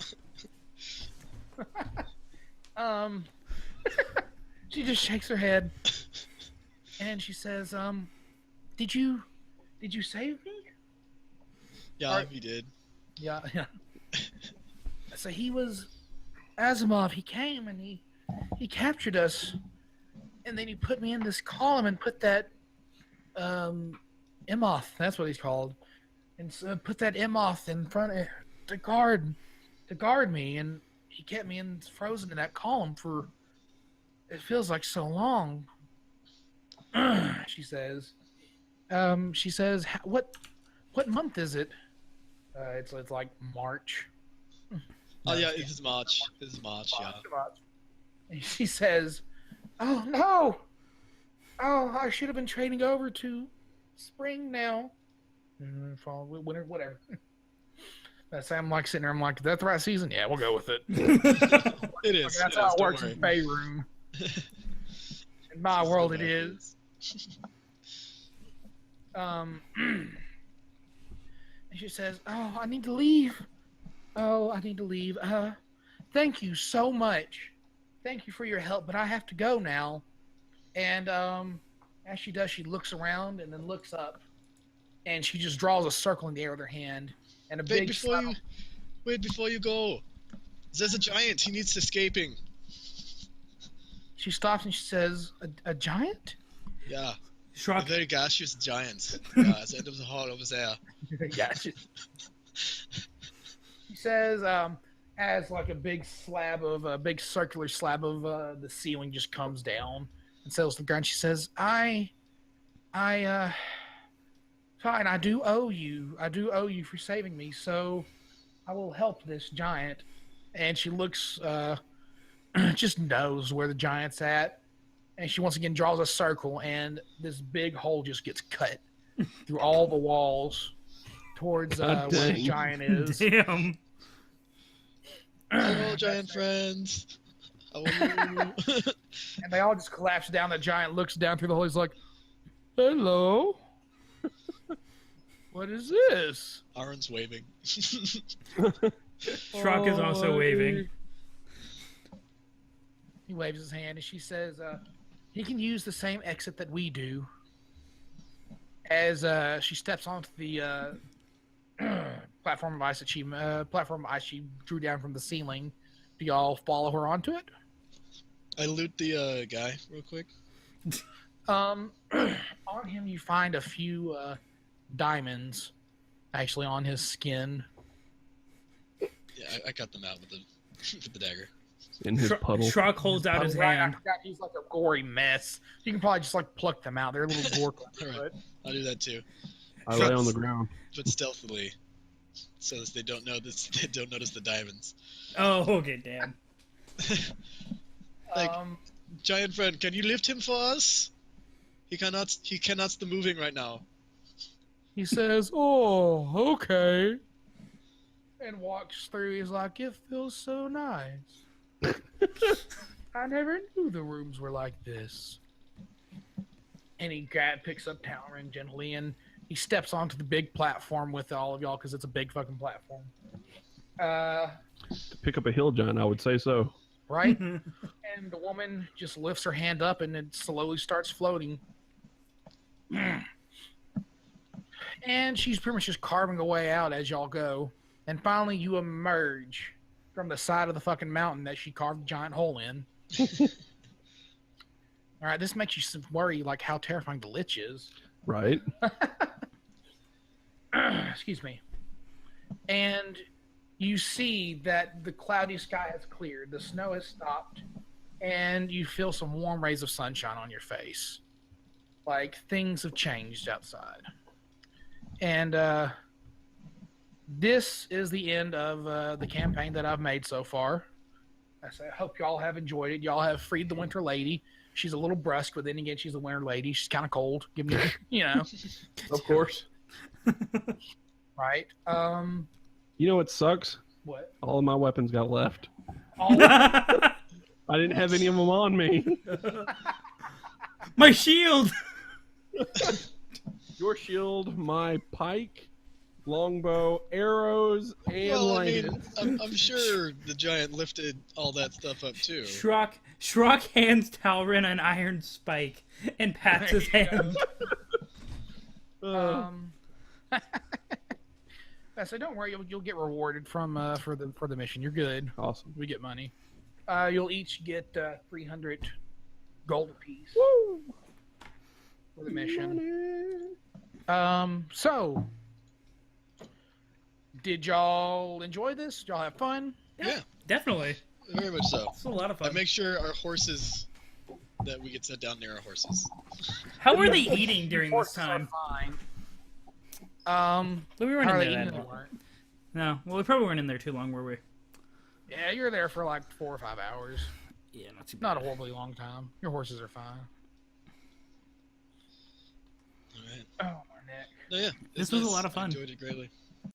Speaker 1: She just shakes her head. And she says, Did you save me?
Speaker 4: Yeah, he did.
Speaker 1: Yeah. So he was Asimov. He came and he captured us, and then he put me in this column and put that Emoth. That's what he's called, and so put that Emoth in front of to guard me, and he kept me frozen in that column for it feels like so long. She says. What month is it? It's like March.
Speaker 4: Oh yeah, it is March. It is March, yeah.
Speaker 1: And she says, "Oh no! Oh, I should have been trading over to spring now. Fall, winter, whatever." I'm like sitting there. I'm like, is that the right season? Yeah, we'll go with it.
Speaker 4: It is.
Speaker 1: That's
Speaker 4: it
Speaker 1: how
Speaker 4: is,
Speaker 1: it
Speaker 4: don't
Speaker 1: works
Speaker 4: worry.
Speaker 1: in Bay Room. In my world, it is. And she says, "Oh, I need to leave. Oh, I need to leave. Thank you so much. Thank you for your help, but I have to go now." And as she does, she looks around and then looks up, and she just draws a circle in the air with her hand, and a
Speaker 4: Wait
Speaker 1: big
Speaker 4: before you go. There's a giant. He needs escaping.
Speaker 1: She stops and she says, "A giant?"
Speaker 4: Yeah. A
Speaker 3: Shrokk,
Speaker 4: very gaseous giant. Yeah, at the end of the hall over there.
Speaker 1: Yeah. She says, as like a big circular slab of the ceiling just comes down and settles to the ground. She says, fine, I do owe you. I do owe you for saving me, so I will help this giant. And she looks, just knows where the giant's at. And she once again draws a circle, and this big hole just gets cut through all the walls towards where the giant is.
Speaker 3: damn.
Speaker 4: Hello, giant friends. How are you?
Speaker 1: And they all just collapse down. The giant looks down through the hole. He's like, "Hello? What is this?"
Speaker 4: Araun's waving.
Speaker 3: Shrokk is also waving.
Speaker 1: He waves his hand, and she says, he can use the same exit that we do. As she steps onto the platform of ice that she drew down from the ceiling. Do y'all follow her onto it?
Speaker 4: I loot the guy real quick.
Speaker 1: On him, you find a few diamonds, actually, on his skin.
Speaker 4: Yeah, I cut them out with the with the dagger.
Speaker 2: In his puddle.
Speaker 3: Shrokk holds out his hand.
Speaker 1: I forgot he's like a gory mess. You can probably just like pluck them out. They're a little gore.
Speaker 4: Alright. I'll do that too.
Speaker 2: I lay on the ground.
Speaker 4: But stealthily, so that they don't notice. They don't notice the diamonds.
Speaker 3: Oh, okay, damn.
Speaker 4: Like, giant friend, can you lift him for us? He cannot. He cannot be moving right now.
Speaker 1: He says, "Oh, okay," and walks through. He's like, "It feels so nice. I never knew the rooms were like this." And he picks up Talrin gently, and he steps onto the big platform with all of y'all because it's a big fucking platform.
Speaker 2: To pick up a hill giant, I would say so.
Speaker 1: Right? And the woman just lifts her hand up, and it slowly starts floating. And she's pretty much just carving away out as y'all go. And finally, you emerge from the side of the fucking mountain that she carved a giant hole in. All right, this makes you worry, like, how terrifying the Lich is.
Speaker 2: Right.
Speaker 1: Excuse me. And you see that the cloudy sky has cleared, the snow has stopped, and you feel some warm rays of sunshine on your face. Like, things have changed outside. And this is the end of the campaign that I've made so far. I hope y'all have enjoyed it. Y'all have freed the Winter Lady. She's a little brusque, but then again, she's a Winter Lady. She's kind of cold. Give me, you know.
Speaker 2: Of course.
Speaker 1: Right.
Speaker 2: You know what sucks?
Speaker 1: What?
Speaker 2: All of my weapons got left.
Speaker 1: All
Speaker 2: I didn't have any of them on me.
Speaker 3: My shield!
Speaker 2: Your shield, my pike, longbow, arrows, and
Speaker 4: Well, I mean,
Speaker 2: lances.
Speaker 4: I'm sure the giant lifted all that stuff up too.
Speaker 3: Shrokk hands Talrin an iron spike and pats his hand.
Speaker 1: So don't worry, you'll get rewarded from for the mission. You're good.
Speaker 2: Awesome.
Speaker 1: We get money. You'll each get 300 gold apiece
Speaker 2: Woo!
Speaker 1: for the mission. So did y'all enjoy this? Did y'all have fun?
Speaker 4: Yeah,
Speaker 3: Definitely.
Speaker 4: very much so.
Speaker 3: It's a lot of
Speaker 4: I
Speaker 3: fun.
Speaker 4: make sure our horses that we get set down near our horses.
Speaker 3: How are they eating during this
Speaker 1: Horses are
Speaker 3: time?
Speaker 1: fine.
Speaker 3: We weren't
Speaker 1: How
Speaker 3: in
Speaker 1: are they
Speaker 3: there
Speaker 1: eating?
Speaker 3: that
Speaker 1: They
Speaker 3: long.
Speaker 1: weren't.
Speaker 3: No, well, we probably weren't in there too long, were we?
Speaker 1: Yeah, you're there for like 4 or 5 hours.
Speaker 3: Yeah, not too bad.
Speaker 1: Not a horribly long time. Your horses are fine.
Speaker 4: All right.
Speaker 1: Oh, my neck.
Speaker 4: No, yeah,
Speaker 3: This
Speaker 4: it's
Speaker 3: was a
Speaker 4: nice.
Speaker 3: lot of
Speaker 4: I
Speaker 3: fun.
Speaker 4: enjoyed it greatly.